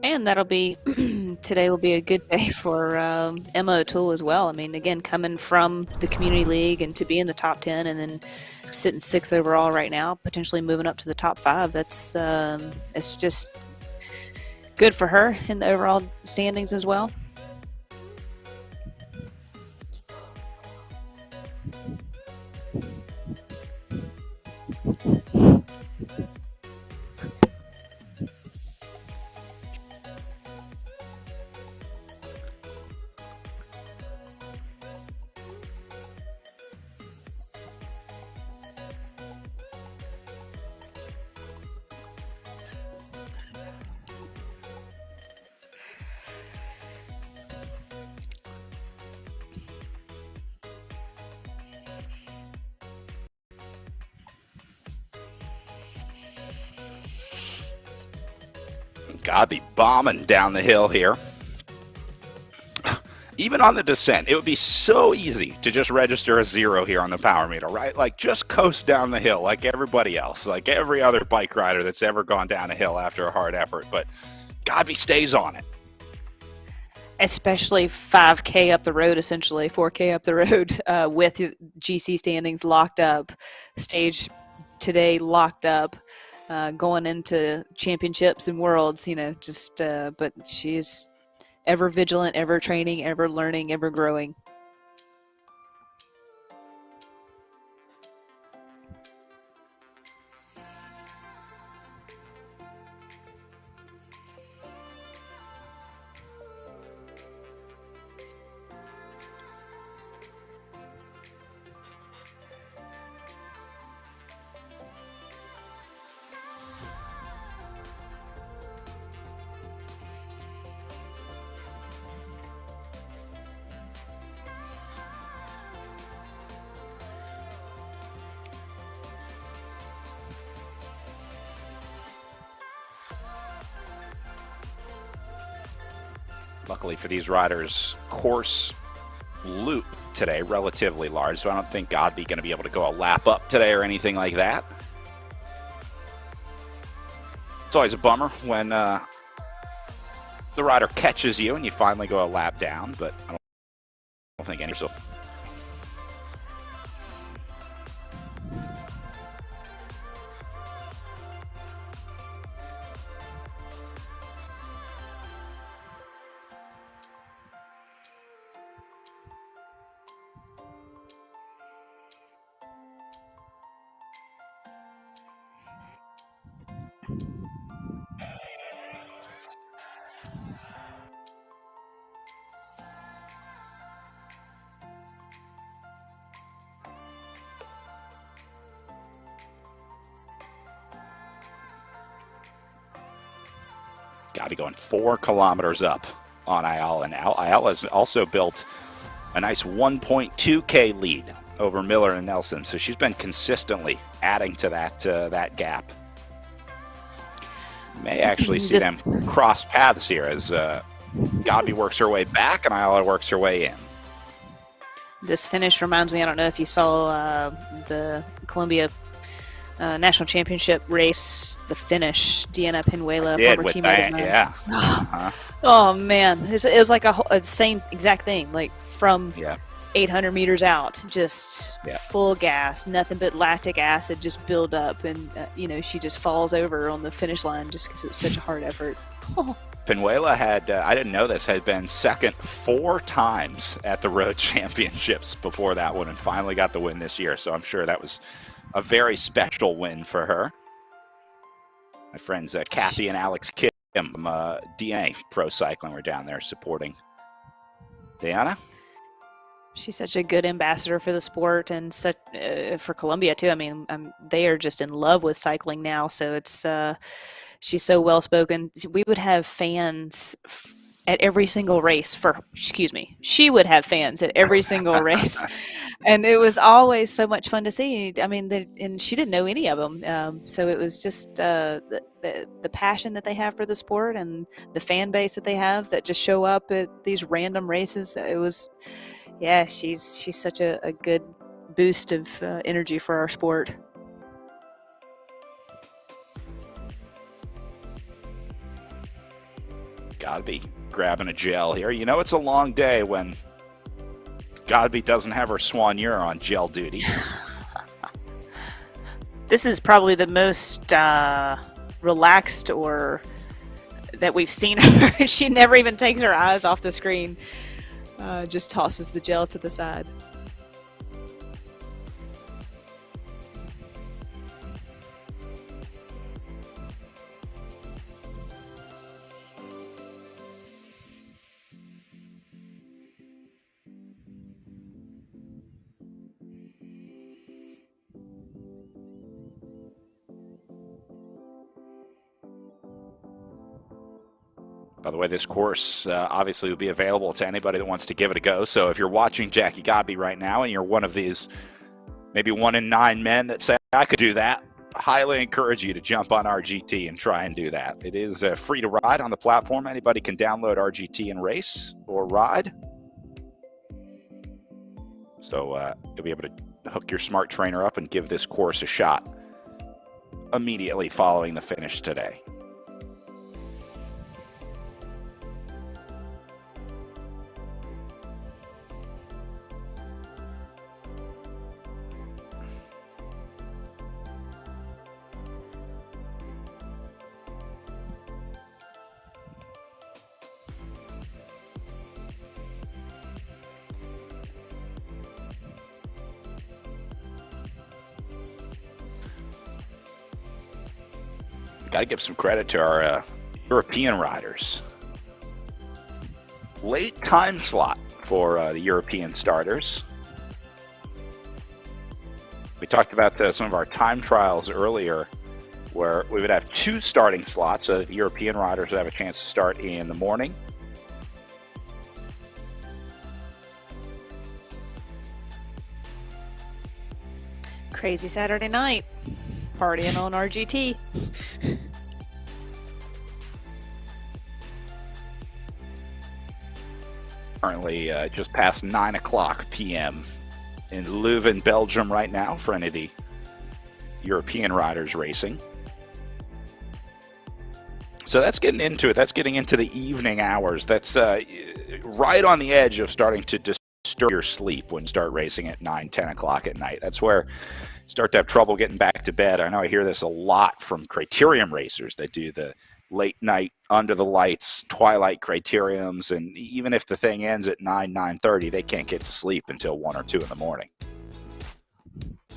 And that'll be today will be a good day for Emma O'Toole as well. I mean, again, coming from the community league and to be in the top 10 and then sitting 6 overall right now, potentially moving up to the top 5. That's it's just good for her in the overall standings as well. Gotta be bombing down the hill here. Even on the descent, it would be so easy to just register a 0 here on the power meter, right? Like, just coast down the hill like everybody else, like every other bike rider that's ever gone down a hill after a hard effort. But Godby stays on it. Especially 5K up the road, essentially 4K up the road with GC standings locked up, stage today locked up. Going into championships and worlds, but she's ever vigilant, ever training, ever learning, ever growing. Luckily for these riders, course loop today relatively large, so I don't think Godby going to be able to go a lap up today or anything like that. It's always a bummer when the rider catches you and you finally go a lap down, but I don't think any so. Got to be going 4 kilometers up on Ayala now. Ayala's also built a nice 1.2K lead over Miller and Nelson, so she's been consistently adding to that gap. May actually see them cross paths here as Godby works her way back and Ayala works her way in. This finish reminds me, I don't know if you saw the Columbia National Championship race, the finish, Deanna Penuela, former teammate of mine. Yeah. Uh-huh. Oh, man. It was like a same exact thing, like from 800 meters out, just full gas, nothing but lactic acid just build up, and, she just falls over on the finish line just because it was such a hard effort. Oh. Penuela had, I didn't know this, had been second 4 times at the Road Championships before that one and finally got the win this year, so I'm sure that was a very special win for her. My friends Kathy and Alex Kim from DNA Pro Cycling were down there supporting Diana. She's such a good ambassador for the sport and such for Columbia too. I mean, they are just in love with cycling now. So it's she's so well spoken. We would have fans at every single race she would have fans at every single race. And it was always so much fun to see. I mean, and she didn't know any of them. So it was just the passion that they have for the sport and the fan base that they have that just show up at these random races. It was, yeah, she's such a good boost of energy for our sport. Gotta be grabbing a gel here. You know, it's a long day when Godby doesn't have her soigneur on gel duty. This is probably the most relaxed or that we've seen her. She never even takes her eyes off the screen. Just tosses the gel to the side. By the way, this course obviously will be available to anybody that wants to give it a go. So if you're watching Jackie Godby right now and you're one of these maybe 1 in 9 men that say, I could do that, I highly encourage you to jump on RGT and try and do that. It is free to ride on the platform. Anybody can download RGT and race or ride. So you'll be able to hook your smart trainer up and give this course a shot immediately following the finish today. Got to give some credit to our European riders. Late time slot for the European starters. We talked about some of our time trials earlier where we would have 2 starting slots so that the European riders would have a chance to start in the morning. Crazy Saturday night. Partying on RGT. Currently just past 9 o'clock p.m. in Leuven, Belgium right now for any of the European riders racing. So that's getting into it. That's getting into the evening hours. That's right on the edge of starting to disturb your sleep when you start racing at 9, 10 o'clock at night. That's where you start to have trouble getting back to bed. I know I hear this a lot from criterium racers that do the late night under the lights twilight criteriums, and even if the thing ends at 9:30, they can't get to sleep until 1 or 2 in the morning.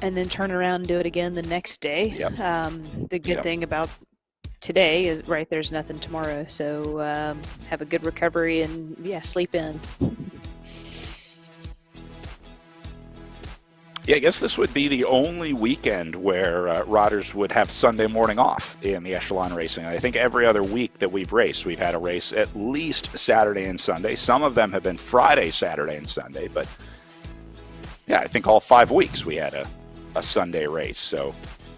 And then turn around and do it again the next day. Yep. The good thing about today is, right, there's nothing tomorrow, so have a good recovery and sleep in. Yeah, I guess this would be the only weekend where riders would have Sunday morning off in the Echelon racing. I think every other week that we've raced, we've had a race at least Saturday and Sunday. Some of them have been Friday, Saturday, and Sunday, but yeah, I think all 5 weeks we had a Sunday race. So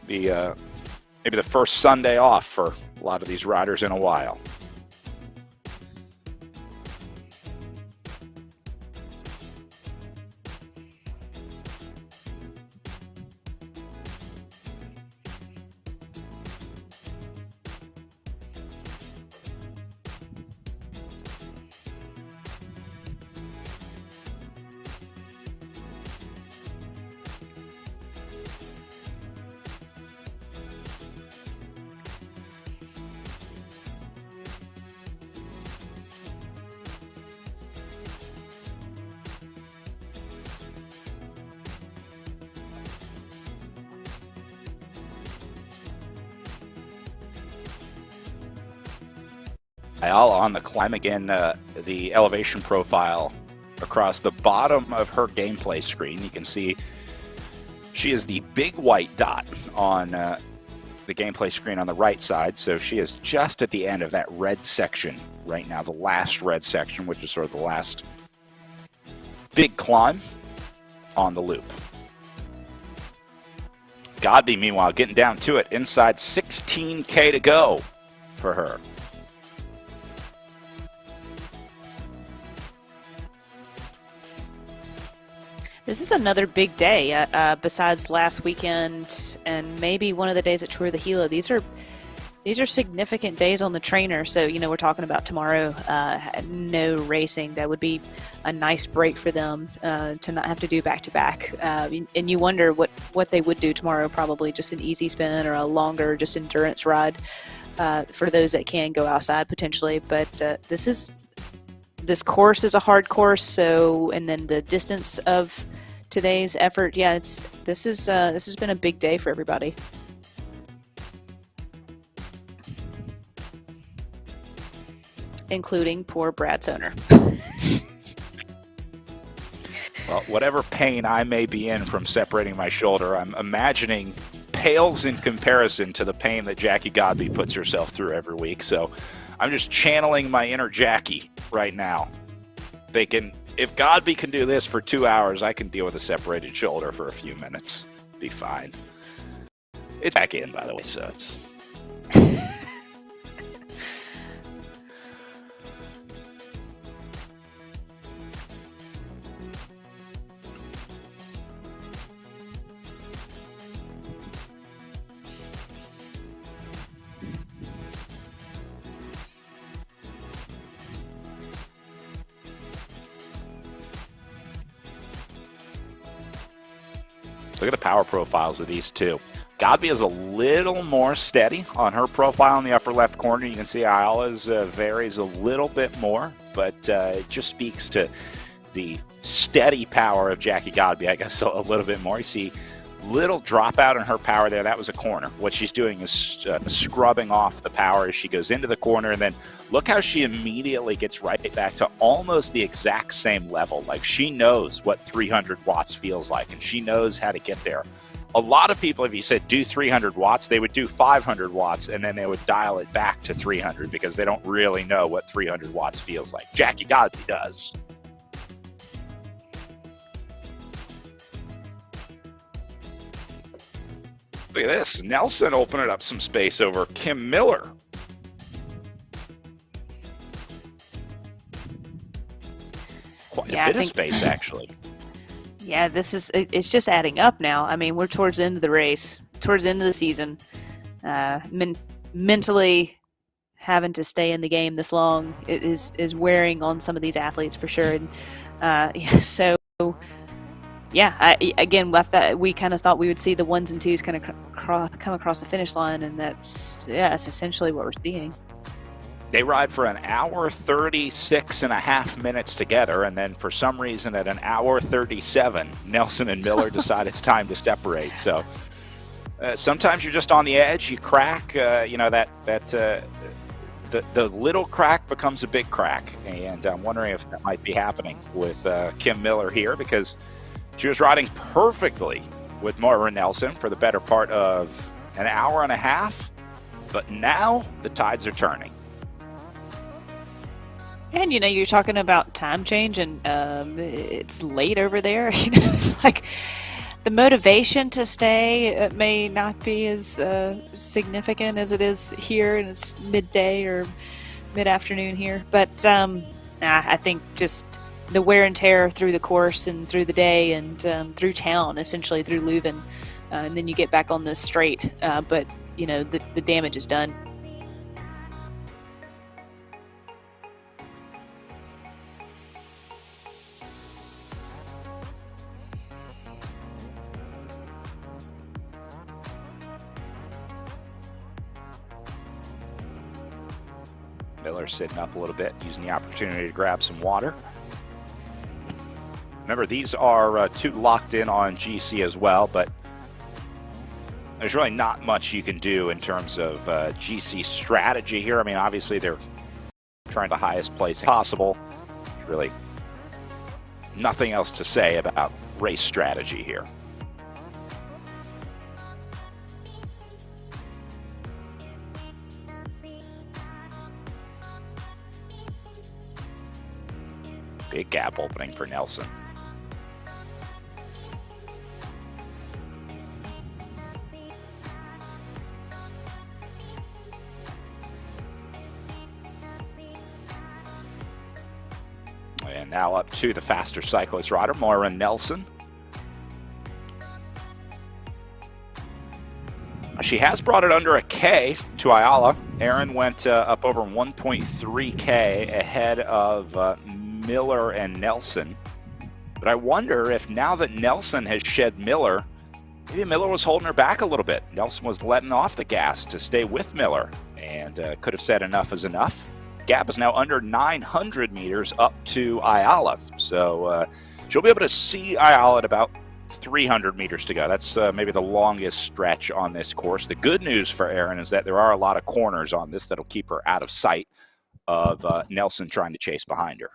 maybe the first Sunday off for a lot of these riders in a while. All on the climb again, the elevation profile across the bottom of her gameplay screen. You can see she is the big white dot on the gameplay screen on the right side. So she is just at the end of that red section right now, the last red section, which is sort of the last big climb on the loop. Godby, meanwhile, getting down to it, inside 16K to go for her. This is another big day besides last weekend and maybe one of the days at Tour of the Gila. These are significant days on the trainer. So, we're talking about tomorrow, no racing. That would be a nice break for them to not have to do back-to-back. And you wonder what they would do tomorrow, probably just an easy spin or a longer just endurance ride for those that can go outside potentially. But this course is a hard course. So, and then the distance of today's effort, this has been a big day for everybody. Including poor Brad's owner. Well, whatever pain I may be in from separating my shoulder, I'm imagining pales in comparison to the pain that Jackie Godby puts herself through every week. So I'm just channeling my inner Jackie right now, thinking, if Godby can do this for 2 hours, I can deal with a separated shoulder for a few minutes. Be fine. It's back in, by the way, so it's... Look at the power profiles of these two. Godby is a little more steady on her profile in the upper left corner. You can see Ayala's varies a little bit more, but it just speaks to the steady power of Jackie Godby, I guess, a little bit more. You see little dropout in her power there. That was a corner. What she's doing is scrubbing off the power as she goes into the corner, and then look how she immediately gets right back to almost the exact same level. Like, she knows what 300 watts feels like, and she knows how to get there. A lot of people, if you said do 300 watts, they would do 500 watts, and then they would dial it back to 300 because they don't really know what 300 watts feels like. Jackie Godby does. Look at this. Nelson opening up some space over Kim Miller. Quite a bit of space, actually. Yeah, it's just adding up now. I mean, we're towards the end of the race, towards the end of the season. Mentally having to stay in the game this long is wearing on some of these athletes for sure. And so... Yeah, we kind of thought we would see the ones and twos kind of come across the finish line, and that's essentially what we're seeing. They ride for an hour 36 and a half minutes together, and then for some reason at an hour 37, Nelson and Miller decide it's time to separate. So sometimes you're just on the edge, you crack, the little crack becomes a big crack, and I'm wondering if that might be happening with Kim Miller here, because she was riding perfectly with Moira Nelson for the better part of an hour and a half, but now the tides are turning. And, you're talking about time change, and it's late over there. It's like the motivation to stay may not be as significant as it is here, and it's midday or mid-afternoon here. But I think just the wear and tear through the course and through the day and through town, essentially through Leuven, and then you get back on the straight. But the damage is done. Miller sitting up a little bit, using the opportunity to grab some water. Remember, these are two locked in on GC as well, but there's really not much you can do in terms of GC strategy here. I mean, obviously they're trying the highest placing possible. There's really nothing else to say about race strategy here. Big gap opening for Nelson. And now up to the faster cyclist rider, Moira Nelson. She has brought it under a K to Ayala. Erin went up over 1.3K ahead of Miller and Nelson. But I wonder if now that Nelson has shed Miller, maybe Miller was holding her back a little bit. Nelson was letting off the gas to stay with Miller and could have said enough is enough. Gap is now under 900 meters up to Ayala. So she'll be able to see Ayala at about 300 meters to go. That's maybe the longest stretch on this course. The good news for Erin is that there are a lot of corners on this that'll keep her out of sight of Nelson trying to chase behind her.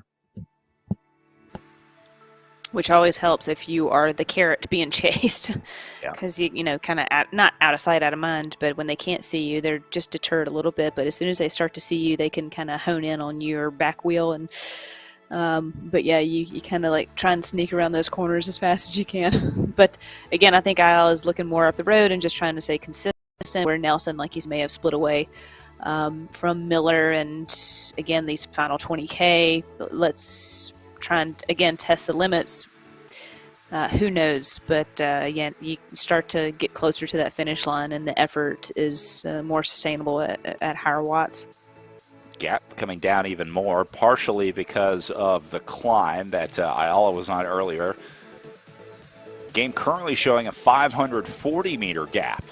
Which always helps if you are the carrot being chased, because you know, kind of not out of sight, out of mind. But when they can't see you, they're just deterred a little bit. But as soon as they start to see you, they can kind of hone in on your back wheel. And but yeah, you kind of like try and sneak around those corners as fast as you can. But again, I think Ayala is looking more up the road and just trying to stay consistent. Where Nelson, like you may have split away from Miller, and again, these final 20K. Let's try and again test the limits. Who knows? But yeah, you start to get closer to that finish line, and the effort is more sustainable at higher watts. Gap coming down even more, partially because of the climb that Ayala was on earlier. Game currently showing a 540-meter gap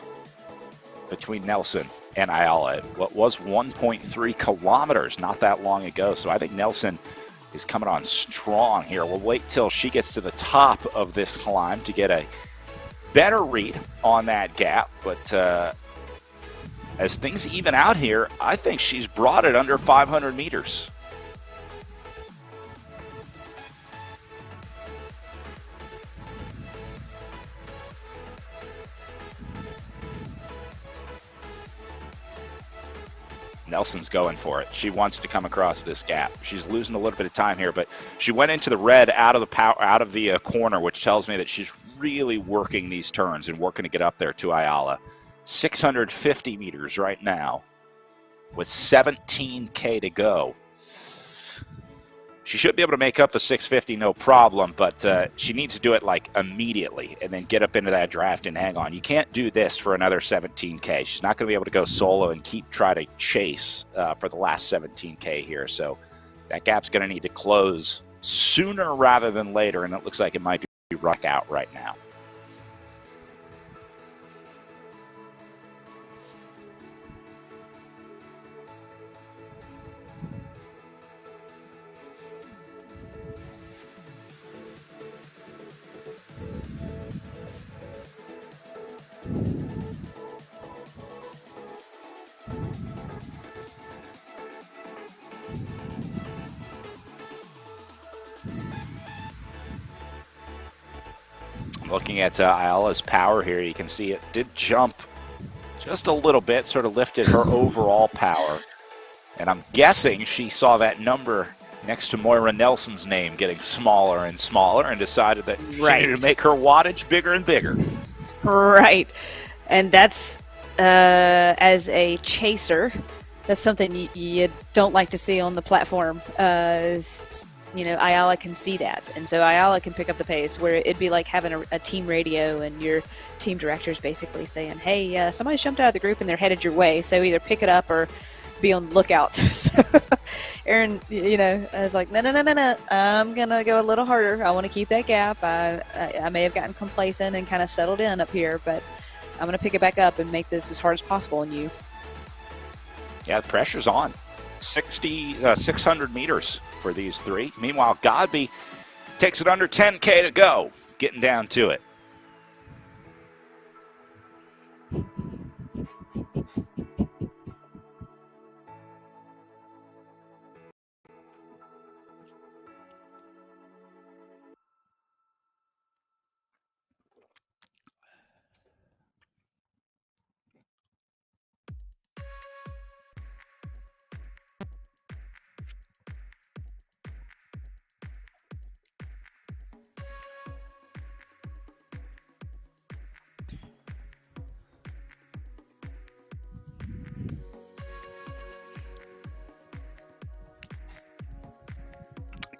between Nelson and Ayala. What was 1.3 kilometers not that long ago. So I think Nelson is coming on strong here. We'll wait till she gets to the top of this climb to get a better read on that gap. But as things even out here, I think she's brought it under 500 meters. Nelson's going for it. She wants to come across this gap. She's losing a little bit of time here, but she went into the red out of the corner, which tells me that she's really working these turns and working to get up there to Ayala. 650 meters right now with 17K to go. She should be able to make up the 650 no problem, but she needs to do it like immediately and then get up into that draft and hang on. You can't do this for another 17K. She's not going to be able to go solo and try to chase for the last 17K here. So that gap's going to need to close sooner rather than later, and it looks like it might be ruck out right now. Looking at Ayala's power here, you can see it did jump just a little bit, sort of lifted her overall power. And I'm guessing she saw that number next to Moira Nelson's name getting smaller and smaller and decided that she needed to make her wattage bigger and bigger. Right. And that's, as a chaser, that's something you don't like to see on the platform. You know, Ayala can see that. And so Ayala can pick up the pace, where it'd be like having a team radio and your team director's basically saying, hey, somebody's jumped out of the group and they're headed your way. So either pick it up or be on the lookout. So Erin, you know, I was like, no. I'm going to go a little harder. I want to keep that gap. I may have gotten complacent and kind of settled in up here, but I'm going to pick it back up and make this as hard as possible on you. Yeah, the pressure's on. 600 meters for these three. Meanwhile, Godby takes it under 10K to go, getting down to it.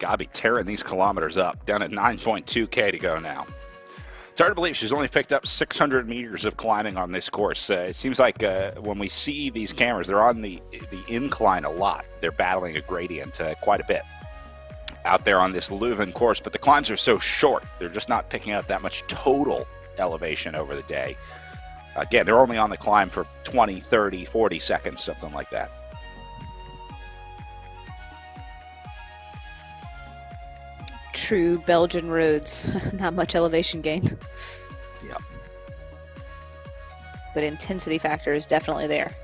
Gotta be tearing these kilometers up. Down at 9.2K to go now. It's hard to believe she's only picked up 600 meters of climbing on this course. It seems like when we see these cameras, they're on the incline a lot. They're battling a gradient quite a bit out there on this Leuven course, but the climbs are so short. They're just not picking up that much total elevation over the day. Again, they're only on the climb for 20, 30, 40 seconds, something like that. True Belgian roads, not much elevation gain. Yep. But intensity factor is definitely there.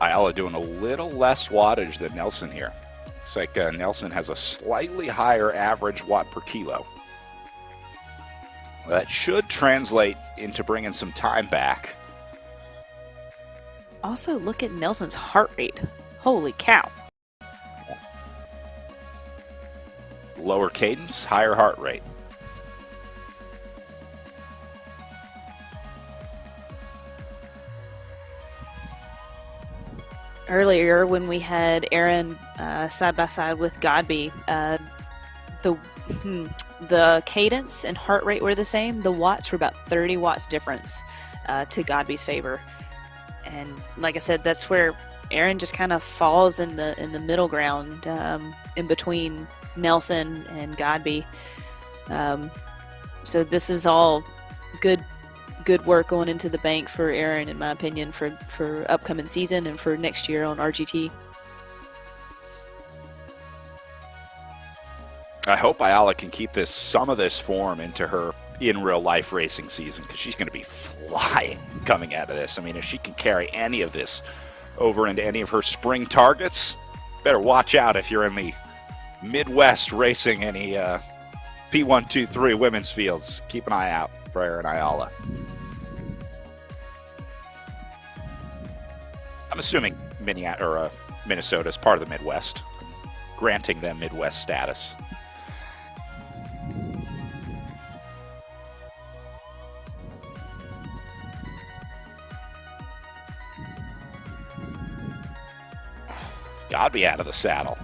Ayala doing a little less wattage than Nelson here. Looks like Nelson has a slightly higher average watt per kilo. That should translate into bringing some time back. Also, look at Nelson's heart rate. Holy cow. Lower cadence, higher heart rate. Earlier, when we had Aaron side by side with Godby, the cadence and heart rate were the same. The watts were about 30 watts difference to Godby's favor. And like I said, that's where Aaron just kind of falls in the middle ground in between Nelson and Godby. So this is all good work going into the bank for Aaron, in my opinion, for upcoming season and for next year on RGT. I hope Ayala can keep some of this form into her in real life racing season, because she's going to be flying coming out of this. I mean, if she can carry any of this over into any of her spring targets, better watch out if you're in the Midwest racing any P123 women's fields. Keep an eye out for Aaron Ayala. I'm assuming Minnesota is part of the Midwest, granting them Midwest status. Godby out of the saddle.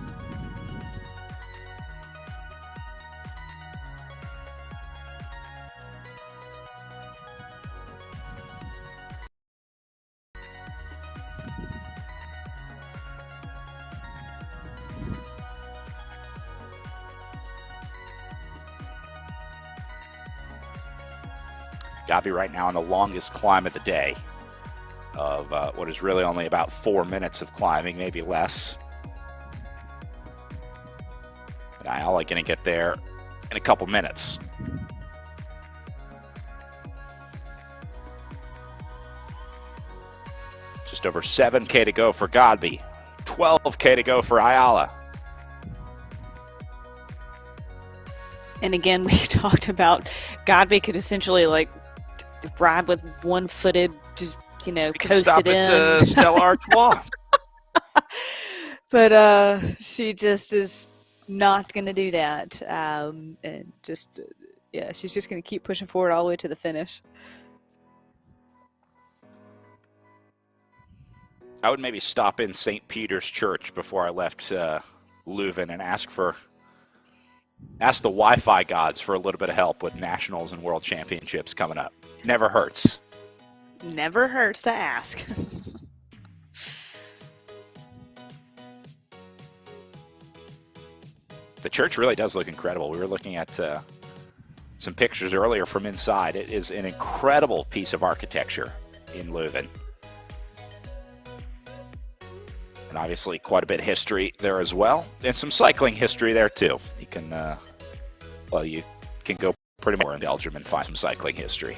Godby right now on the longest climb of the day, of what is really only about 4 minutes of climbing, maybe less. And Ayala going to get there in a couple minutes. Just over 7K to go for Godby, 12K to go for Ayala. And again, we talked about Godby could essentially ride with one-footed, just coast Stop it in. at Stella Artois. But she just is not going to do that. And just, she's just going to keep pushing forward all the way to the finish. I would maybe stop in St. Peter's Church before I left Leuven and ask the Wi-Fi gods for a little bit of help with nationals and world championships coming up. Never hurts. Never hurts to ask. The church really does look incredible. We were looking at some pictures earlier from inside. It is an incredible piece of architecture in Leuven. And obviously quite a bit of history there as well. And some cycling history there too. You can, you can go pretty much in Belgium and find some cycling history.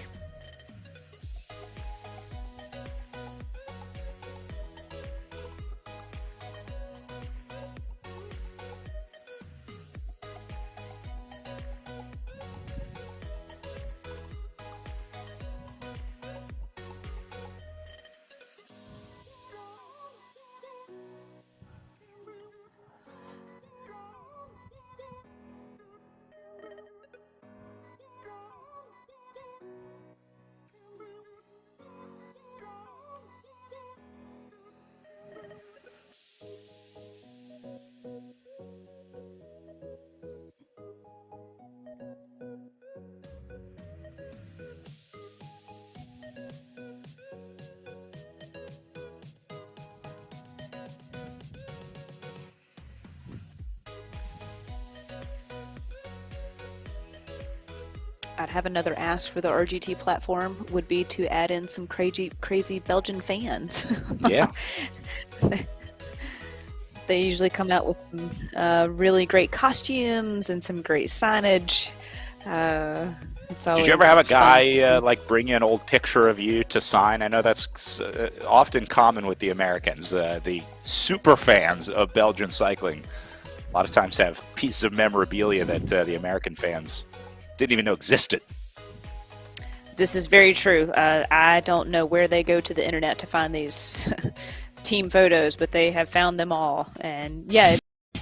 I'd have another ask for the RGT platform would be to add in some crazy Belgian fans. Yeah. They usually come out with some really great costumes and some great signage. It's always Did you ever have a fun to guy see. like bring you an old picture of you to sign? I know that's often common with the Americans. The super fans of Belgian cycling a lot of times have pieces of memorabilia that the American fans didn't even know existed. This is very true. I don't know where they go to the internet to find these team photos, but they have found them all. And yeah,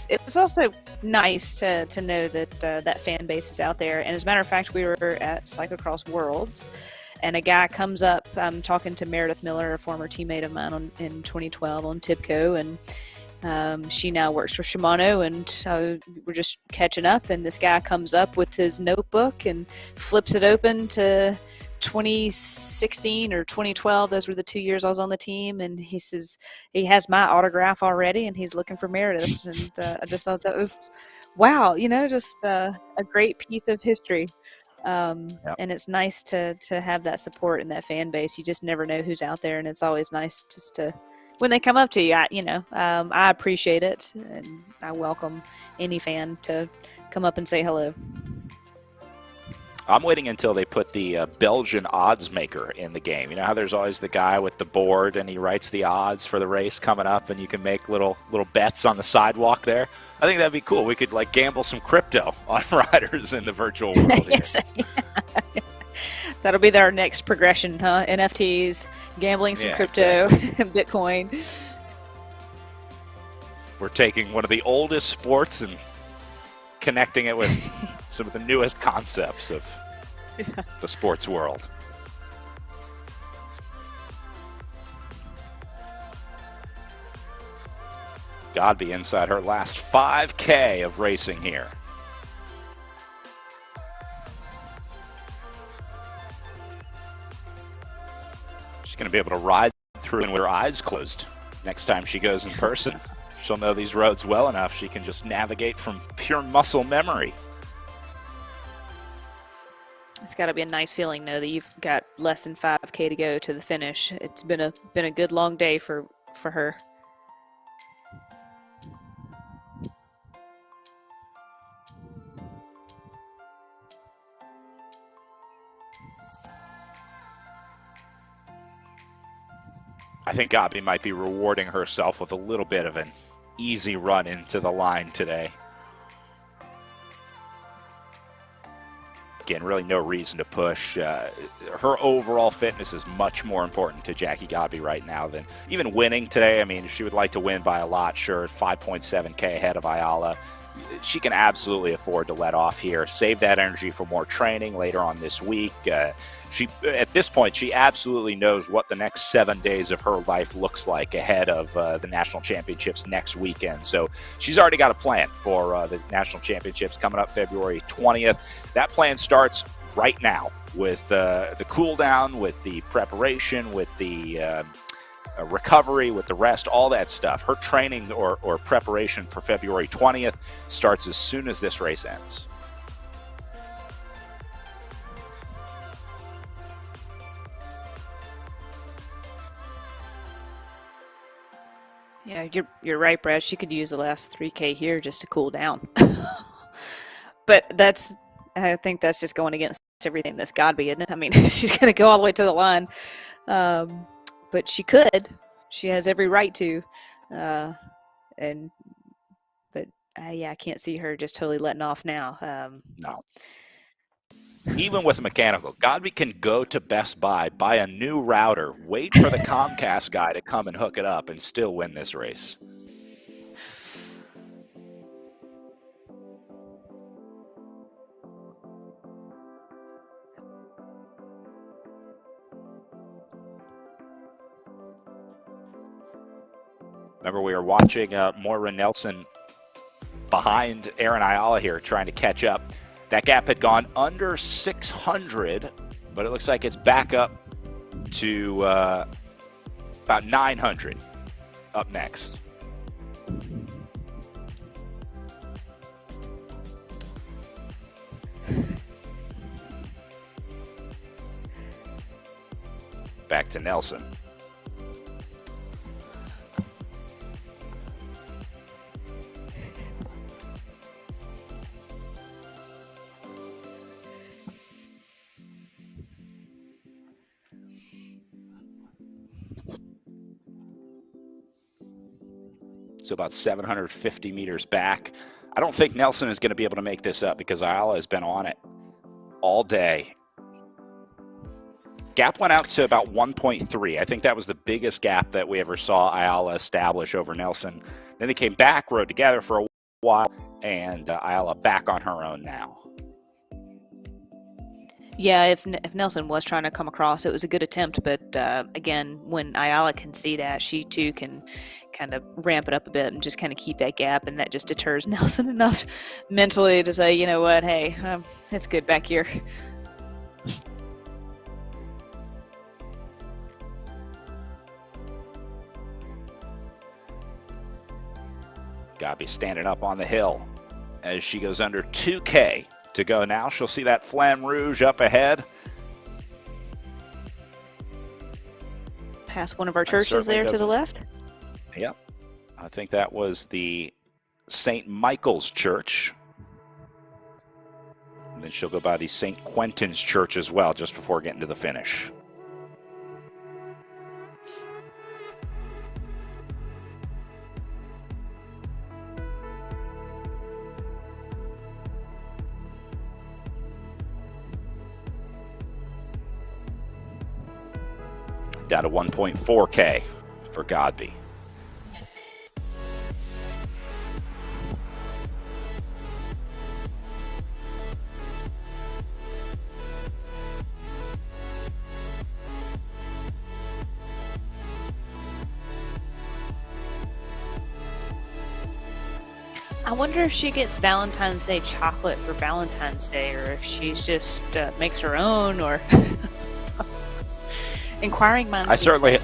it's also nice to know that that fan base is out there. And as a matter of fact, we were at Cyclocross Worlds, and a guy comes up. I'm talking to Meredith Miller, a former teammate of mine in 2012 on Tibco, and she now works for Shimano, and we're just catching up. And this guy comes up with his notebook and flips it open to 2016 or 2012. Those were the 2 years I was on the team, and he says he has my autograph already and he's looking for Meredith. And I just thought that was wow, just a great piece of history. Yep. And it's nice to have that support and that fan base. You just never know who's out there, and it's always nice just to when they come up to you. I appreciate it, and I welcome any fan to come up and say hello. I'm waiting until they put the Belgian odds maker in the game. You know how there's always the guy with the board and he writes the odds for the race coming up, and you can make little bets on the sidewalk there. I think that'd be cool. We could like gamble some crypto on riders in the virtual world here. Yes, yeah. That'll be our next progression, huh? NFTs, gambling some crypto, Bitcoin. We're taking one of the oldest sports and connecting it with some of the newest concepts of the sports world. Godby inside her last 5K of racing here. She's going to be able to ride through with her eyes closed next time she goes in person. She'll know these roads well enough she can just navigate from pure muscle memory. It's got to be a nice feeling, though, that you've got less than 5K to go to the finish. It's been a good long day for her. I think Godby might be rewarding herself with a little bit of an easy run into the line today. Again, really no reason to push. Her overall fitness is much more important to Jackie Godby right now than even winning today. I mean, she would like to win by a lot, sure, 5.7K ahead of Ayala. She can absolutely afford to let off here, save that energy for more training later on this week. At this point, she absolutely knows what the next 7 days of her life looks like ahead of the national championships next weekend. So she's already got a plan for the national championships coming up February 20th. That plan starts right now with the cool down, with the preparation, with the recovery, with the rest, all that stuff. Her training or preparation for February 20th starts as soon as this race ends. Yeah, you're right, Brad. She could use the last 3K here just to cool down. But I think that's just going against everything that's Godby, isn't it? I mean, she's going to go all the way to the line. But she could. She has every right to. But I can't see her just totally letting off now. No. Even with a mechanical, Godby can go to Best Buy, buy a new router, wait for the Comcast guy to come and hook it up, and still win this race. Remember, we were watching Moira Nelson behind Aaron Ayala here, trying to catch up. That gap had gone under 600, but it looks like it's back up to about 900 up next. Back to Nelson. So about 750 meters back. I don't think Nelson is going to be able to make this up because Ayala has been on it all day. Gap went out to about 1.3. I think that was the biggest gap that we ever saw Ayala establish over Nelson. Then they came back, rode together for a while, and Ayala back on her own now. Yeah, if Nelson was trying to come across, it was a good attempt. But again, when Ayala can see that, she too can kind of ramp it up a bit and just kind of keep that gap. And that just deters Nelson enough mentally to say, you know what, hey, it's good back here. Gabi standing up on the hill as she goes under 2K to go now. She'll see that Flamme Rouge up ahead. Past one of our churches there to the left. Yep. I think that was the St. Michael's Church. And then she'll go by the St. Quentin's Church as well just before getting to the finish. Down to 1.4K for Godby. I wonder if she gets Valentine's Day chocolate for Valentine's Day, or if she's just makes her own, or inquiring minds. I certainly,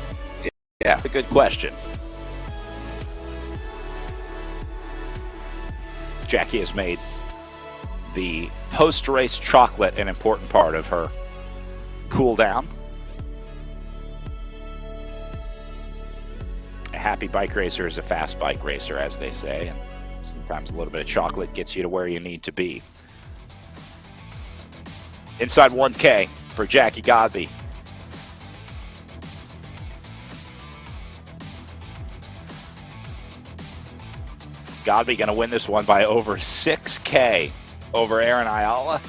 yeah, a good question. Jackie has made the post-race chocolate an important part of her cool down. A happy bike racer is a fast bike racer, as they say, and sometimes a little bit of chocolate gets you to where you need to be. Inside 1K for Jackie Godby. Godby going to win this one by over 6K over Erin Ayala.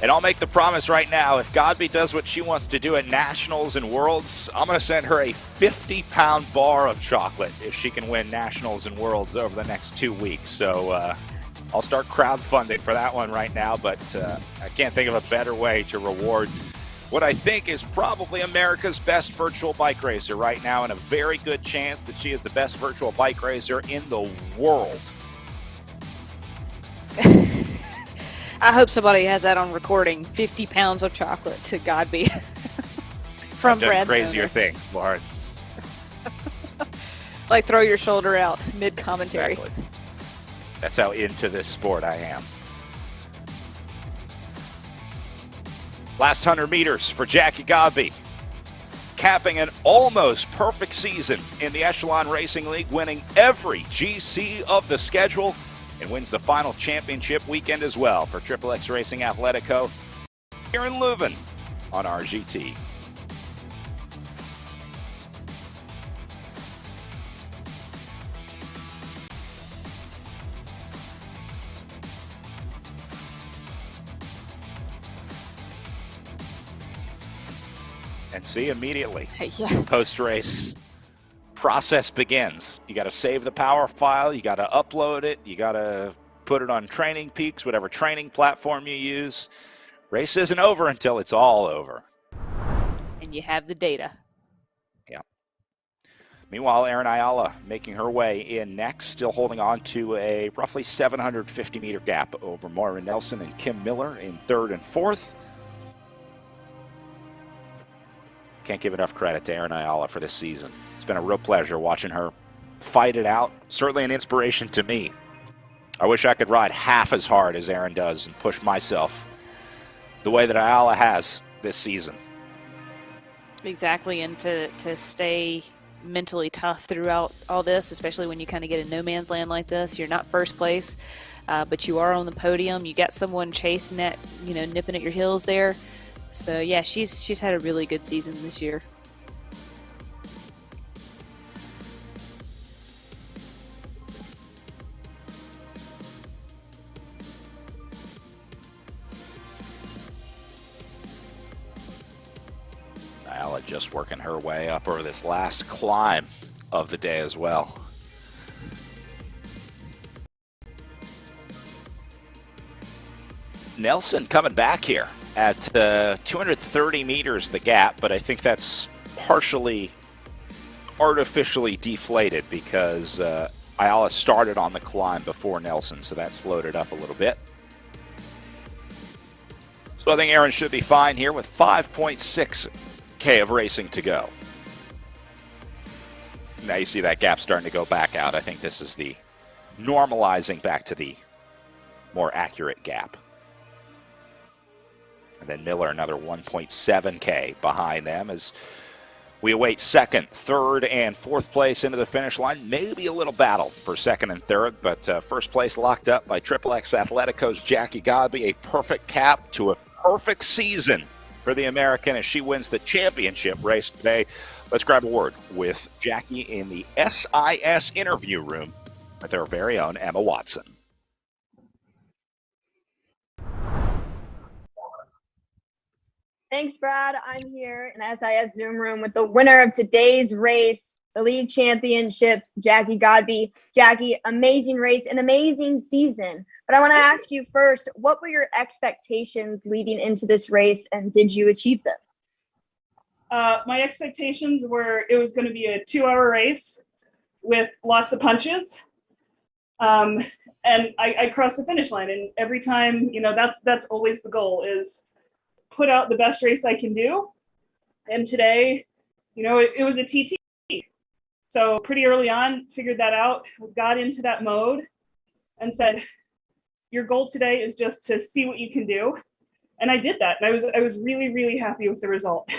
And I'll make the promise right now, if Godby does what she wants to do at Nationals and Worlds, I'm going to send her a 50-pound bar of chocolate if she can win Nationals and Worlds over the next 2 weeks. So I'll start crowdfunding for that one right now, but I can't think of a better way to reward what I think is probably America's best virtual bike racer right now, and a very good chance that she is the best virtual bike racer in the world. I hope somebody has that on recording. 50 pounds of chocolate to Godby from I've done Brad crazier Zoner. things, Lauren. Like throw your shoulder out mid-commentary. Exactly. That's how into this sport I am. Last 100 meters for Jackie Godby, capping an almost perfect season in the Echelon Racing League, winning every GC of the schedule, and wins the final championship weekend as well for Triple X Racing Atletico here in Leuven on RGT. And see, immediately, Yeah. post-race process begins. You got to save the power file, you got to upload it, you got to put it on Training Peaks, whatever training platform you use. Race isn't over until it's all over. And you have the data. Yeah. Meanwhile, Erin Ayala making her way in next, still holding on to a roughly 750-meter gap over Moira Nelson and Kim Miller in third and fourth. Can't give enough credit to Erin Ayala for this season. It's been a real pleasure watching her fight it out. Certainly an inspiration to me. I wish I could ride half as hard as Erin does and push myself the way that Ayala has this season. Exactly, and to stay mentally tough throughout all this, especially when you kind of get in no man's land like this. You're not first place, but you are on the podium. You got someone chasing at, nipping at your heels there. So yeah, she's had a really good season this year. Nyala just working her way up over this last climb of the day as well. Nelson coming back here at 230 meters the gap, but I think that's partially artificially deflated because Ayala started on the climb before Nelson, so that slowed it up a little bit. So I think Aaron should be fine here with 5.6K of racing to go. Now you see that gap starting to go back out. I think this is the normalizing back to the more accurate gap. And then Miller, another 1.7K behind them as we await second, third, and fourth place into the finish line. Maybe a little battle for second and third, but first place locked up by Triple X Athletico's Jackie Godby. A perfect cap to a perfect season for the American as she wins the championship race today. Let's grab a word with Jackie in the SIS interview room with our very own Emma Watson. Thanks, Brad. I'm here in SIS Zoom room with the winner of today's race, the league championships, Jackie Godby. Jackie, amazing race, an amazing season. But I want to ask you first, what were your expectations leading into this race, and did you achieve them? My expectations were it was going to be a 2-hour race with lots of punches. And I crossed the finish line. And every time, that's always the goal, is put out the best race I can do. And today, it was a TT. So pretty early on, figured that out, got into that mode and said, your goal today is just to see what you can do. And I did that. And I was really, really happy with the result.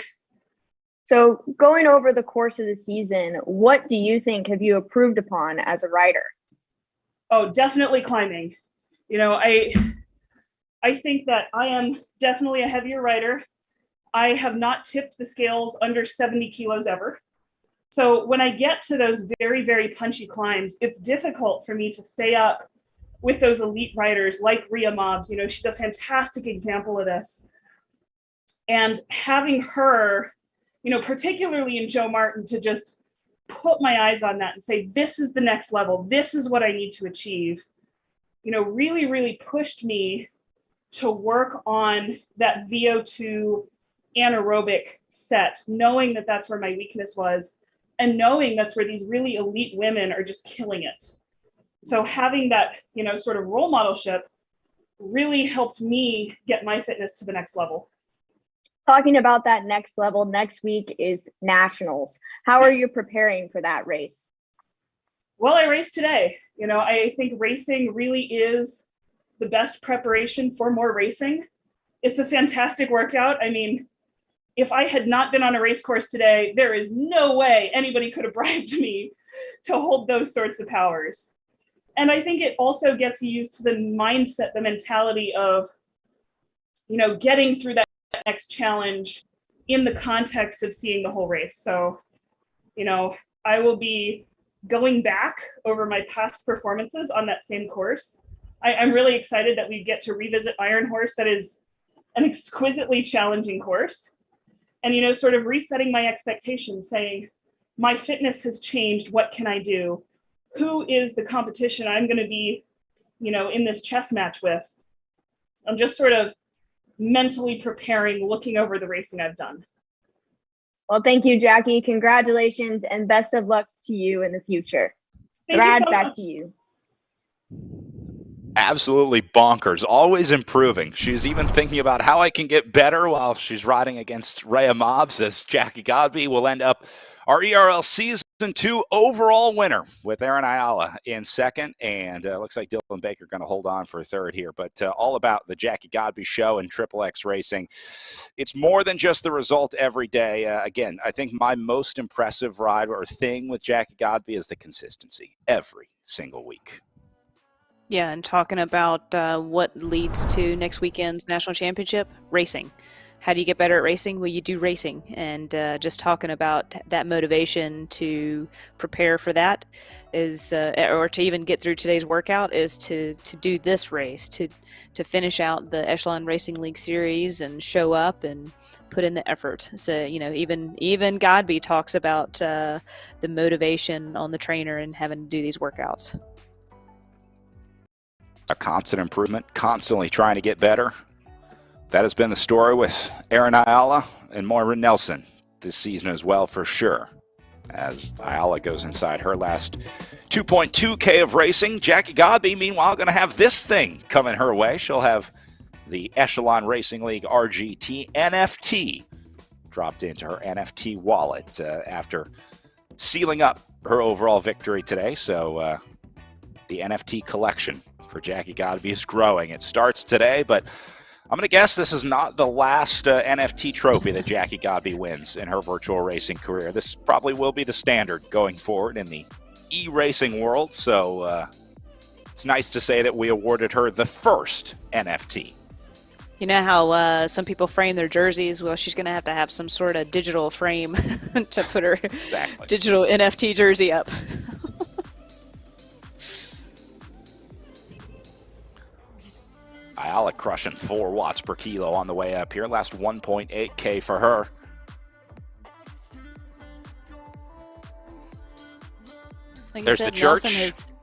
So going over the course of the season, what do you think have you improved upon as a rider? Oh, definitely climbing. I think that I am definitely a heavier rider. I have not tipped the scales under 70 kilos ever. So when I get to those very, very punchy climbs, it's difficult for me to stay up with those elite riders like Rhea Mobbs. She's a fantastic example of this. And having her, particularly in Joe Martin, to just put my eyes on that and say, this is the next level. This is what I need to achieve, really, really pushed me to work on that VO2 anaerobic set, knowing that that's where my weakness was and knowing that's where these really elite women are just killing it. So having that, sort of role modelship really helped me get my fitness to the next level. Talking about that next level, next week is nationals. How are you preparing for that race? Well, I raced today. I think racing really is the best preparation for more racing. It's a fantastic workout. I mean, if I had not been on a race course today, there is no way anybody could have bribed me to hold those sorts of powers. And I think it also gets you used to the mindset, the mentality of, getting through that next challenge in the context of seeing the whole race. So, I will be going back over my past performances on that same course. I'm really excited that we get to revisit Iron Horse. That is an exquisitely challenging course. And, sort of resetting my expectations, saying, my fitness has changed. What can I do? Who is the competition I'm going to be, in this chess match with? I'm just sort of mentally preparing, looking over the racing I've done. Well, thank you, Jackie. Congratulations and best of luck to you in the future. Brad, back to you. Absolutely bonkers, always improving. She's even thinking about how I can get better while she's riding against Rhea Mobbs, as Jackie Godby will end up our ERL season 2002 overall winner with Aaron Ayala in second, and looks like Dylan Baker going to hold on for third here. But all about the Jackie Godby show and Triple X Racing. It's more than just the result every day. Again, I think my most impressive ride or thing with Jackie Godby is the consistency every single week. Yeah, and talking about what leads to next weekend's national championship, racing. How do you get better at racing? Well, you do racing. And just talking about that motivation to prepare for that is, or to even get through today's workout, is to do this race, to finish out the Echelon Racing League series and show up and put in the effort. So, you know, even Godby talks about the motivation on the trainer and having to do these workouts. A constant improvement, constantly trying to get better. That has been the story with Aaron Ayala and Moira Nelson this season as well, for sure. As Ayala goes inside her last 2.2K of racing, Jackie Godby, meanwhile, going to have this thing coming her way. She'll have the Echelon Racing League RGT NFT dropped into her NFT wallet after sealing up her overall victory today. So the NFT collection for Jackie Godby is growing. It starts today, but I'm going to guess this is not the last NFT trophy that Jackie Godby wins in her virtual racing career. This probably will be the standard going forward in the e-racing world, so it's nice to say that we awarded her the first NFT. You know how some people frame their jerseys? Well, she's going to have some sort of digital frame to put her digital NFT jersey up. Ayala crushing 4 watts per kilo on the way up here. Last 1.8K for her. Like There's you said, the church. Nelson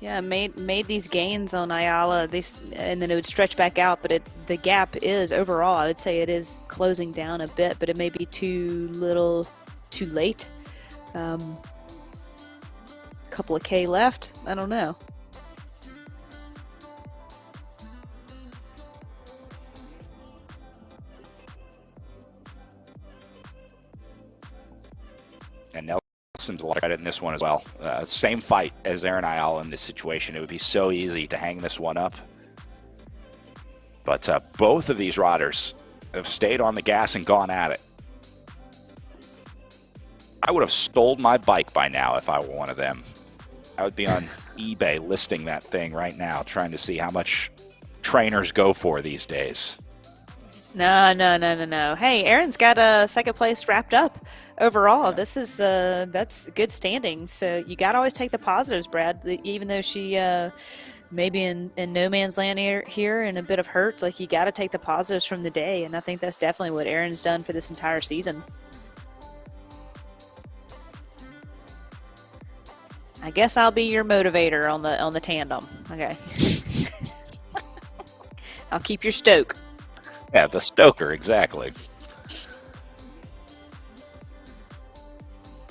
has, made these gains on Ayala. And then it would stretch back out, but the gap is overall, I would say it is closing down a bit, but it may be too little, too late. Couple of K left. I don't know. And Nelson's a lot of credit in this one as well. Same fight as Aaron Ayala in this situation. It would be so easy to hang this one up. But both of these riders have stayed on the gas and gone at it. I would have stole my bike by now if I were one of them. I would be on eBay listing that thing right now, trying to see how much trainers go for these days. No. Hey, Aaron's got a second place wrapped up overall. This is that's good standing. So you got to always take the positives, Brad. Even though she maybe in no man's land here and a bit of hurt, like you got to take the positives from the day. And I think that's definitely what Aaron's done for this entire season. I guess I'll be your motivator on the tandem. Okay. I'll keep your stoke. Yeah, the stoker, exactly.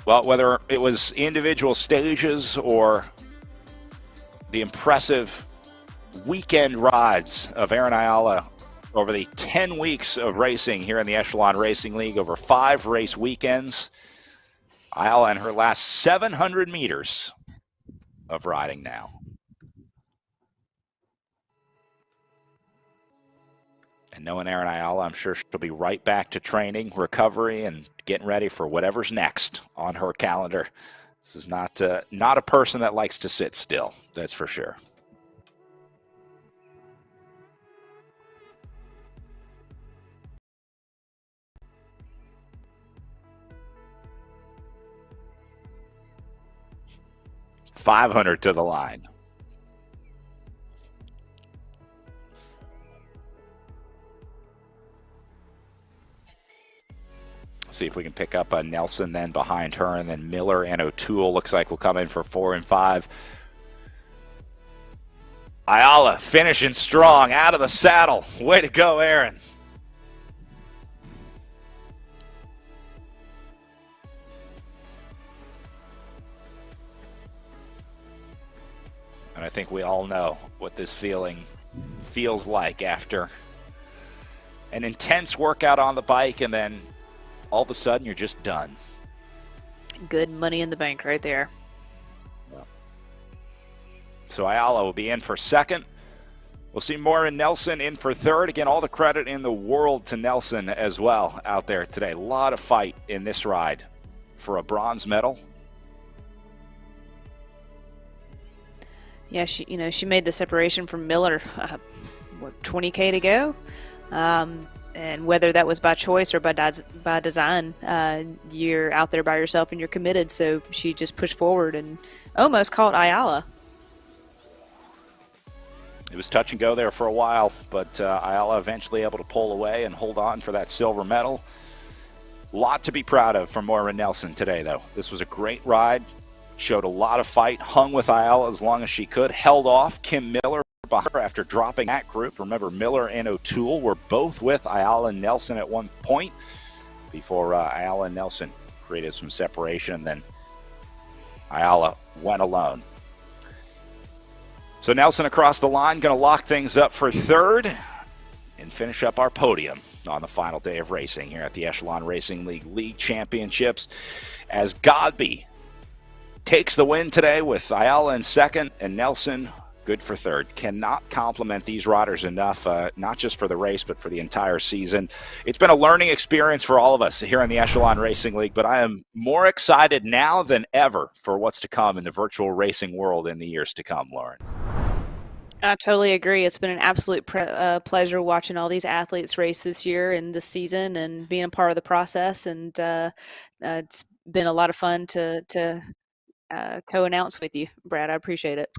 Well, whether it was individual stages or the impressive weekend rides of Aaron Ayala over the 10 weeks of racing here in the Echelon Racing League, over 5 race weekends, Ayala in her last 700 meters of riding now. And knowing Aaron Ayala, I'm sure she'll be right back to training, recovery, and getting ready for whatever's next on her calendar. This is not a person that likes to sit still, that's for sure. $500 to the line. See if we can pick up Nelson then behind her, and then Miller and O'Toole looks like will come in for 4 and 5. Ayala finishing strong out of the saddle. Way to go, Aaron. And I think we all know what this feeling feels like after an intense workout on the bike, and then all of a sudden you're just done. Good money in the bank right there. So Ayala will be in for second. We'll see Maura Nelson in for third. Again, all the credit in the world to Nelson as well out there today. A lot of fight in this ride for a bronze medal. Yeah, she made the separation from Miller, 20K to go. And whether that was by choice or by design, you're out there by yourself and you're committed. So she just pushed forward and almost caught Ayala. It was touch and go there for a while, but Ayala eventually able to pull away and hold on for that silver medal. A lot to be proud of from Maura Nelson today, though. This was a great ride. Showed a lot of fight, hung with Ayala as long as she could, held off Kim Miller behind her after dropping that group. Remember, Miller and O'Toole were both with Ayala and Nelson at one point before Ayala and Nelson created some separation, and then Ayala went alone. So Nelson across the line, going to lock things up for third and finish up our podium on the final day of racing here at the Echelon Racing League Championships as Godby takes the win today with Ayala in second and Nelson good for third. Cannot compliment these riders enough, not just for the race, but for the entire season. It's been a learning experience for all of us here in the Echelon Racing League, but I am more excited now than ever for what's to come in the virtual racing world in the years to come, Lauren. I totally agree. It's been an absolute pleasure watching all these athletes race this year and this season and being a part of the process. And it's been a lot of fun to co-announce with you, Brad. I appreciate it.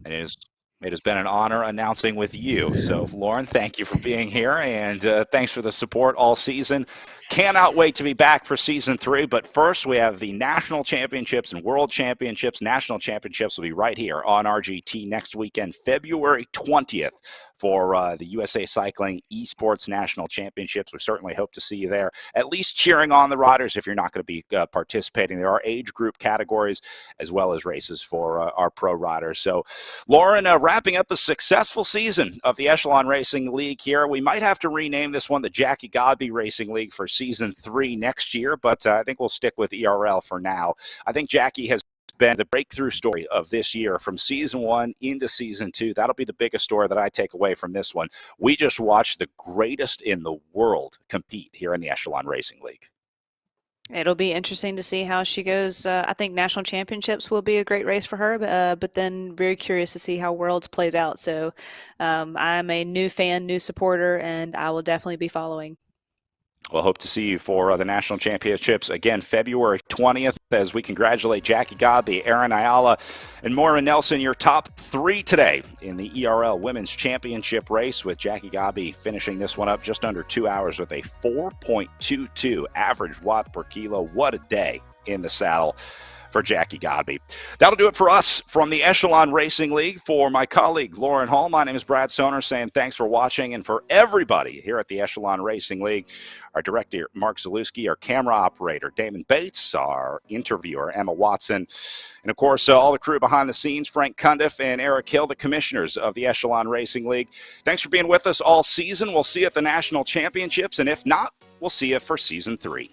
It has been an honor announcing with you. So, Lauren, thank you for being here, and thanks for the support all season. Cannot wait to be back for Season 3, but first we have the National Championships and World Championships. National Championships will be right here on RGT next weekend, February 20th, for the USA Cycling Esports National Championships. We certainly hope to see you there, at least cheering on the riders if you're not going to be participating. There are age group categories as well as races for our pro riders. So, Lauren, wrapping up a successful season of the Echelon Racing League here. We might have to rename this one the Jackie Godby Racing League for Season 3 next year, but I think we'll stick with ERL for now. I think Jackie has been the breakthrough story of this year from Season 1 into Season 2. That'll be the biggest story that I take away from this one. We just watched the greatest in the world compete here in the Echelon Racing League. It'll be interesting to see how she goes. I think National Championships will be a great race for her, but then very curious to see how Worlds plays out. So I'm a new fan, new supporter, and I will definitely be following. We'll hope to see you for the National Championships again, February 20th, as we congratulate Jackie Godby, Aaron Ayala, and Maura Nelson, your top three today in the ERL Women's Championship race, with Jackie Godby finishing this one up just under 2 hours with a 4.22 average watt per kilo. What a day in the saddle for Jackie Godby. That'll do it for us from the Echelon Racing League. For my colleague Lauren Hall, my name is Brad Soner, saying thanks for watching. And for everybody here at the Echelon Racing League, our director Mark Zalewski, our camera operator Damon Bates, our interviewer Emma Watson, and of course all the crew behind the scenes, Frank Cundiff and Eric Hill, the commissioners of the Echelon Racing League. Thanks for being with us all season. We'll see you at the National Championships, and if not, we'll see you for Season 3.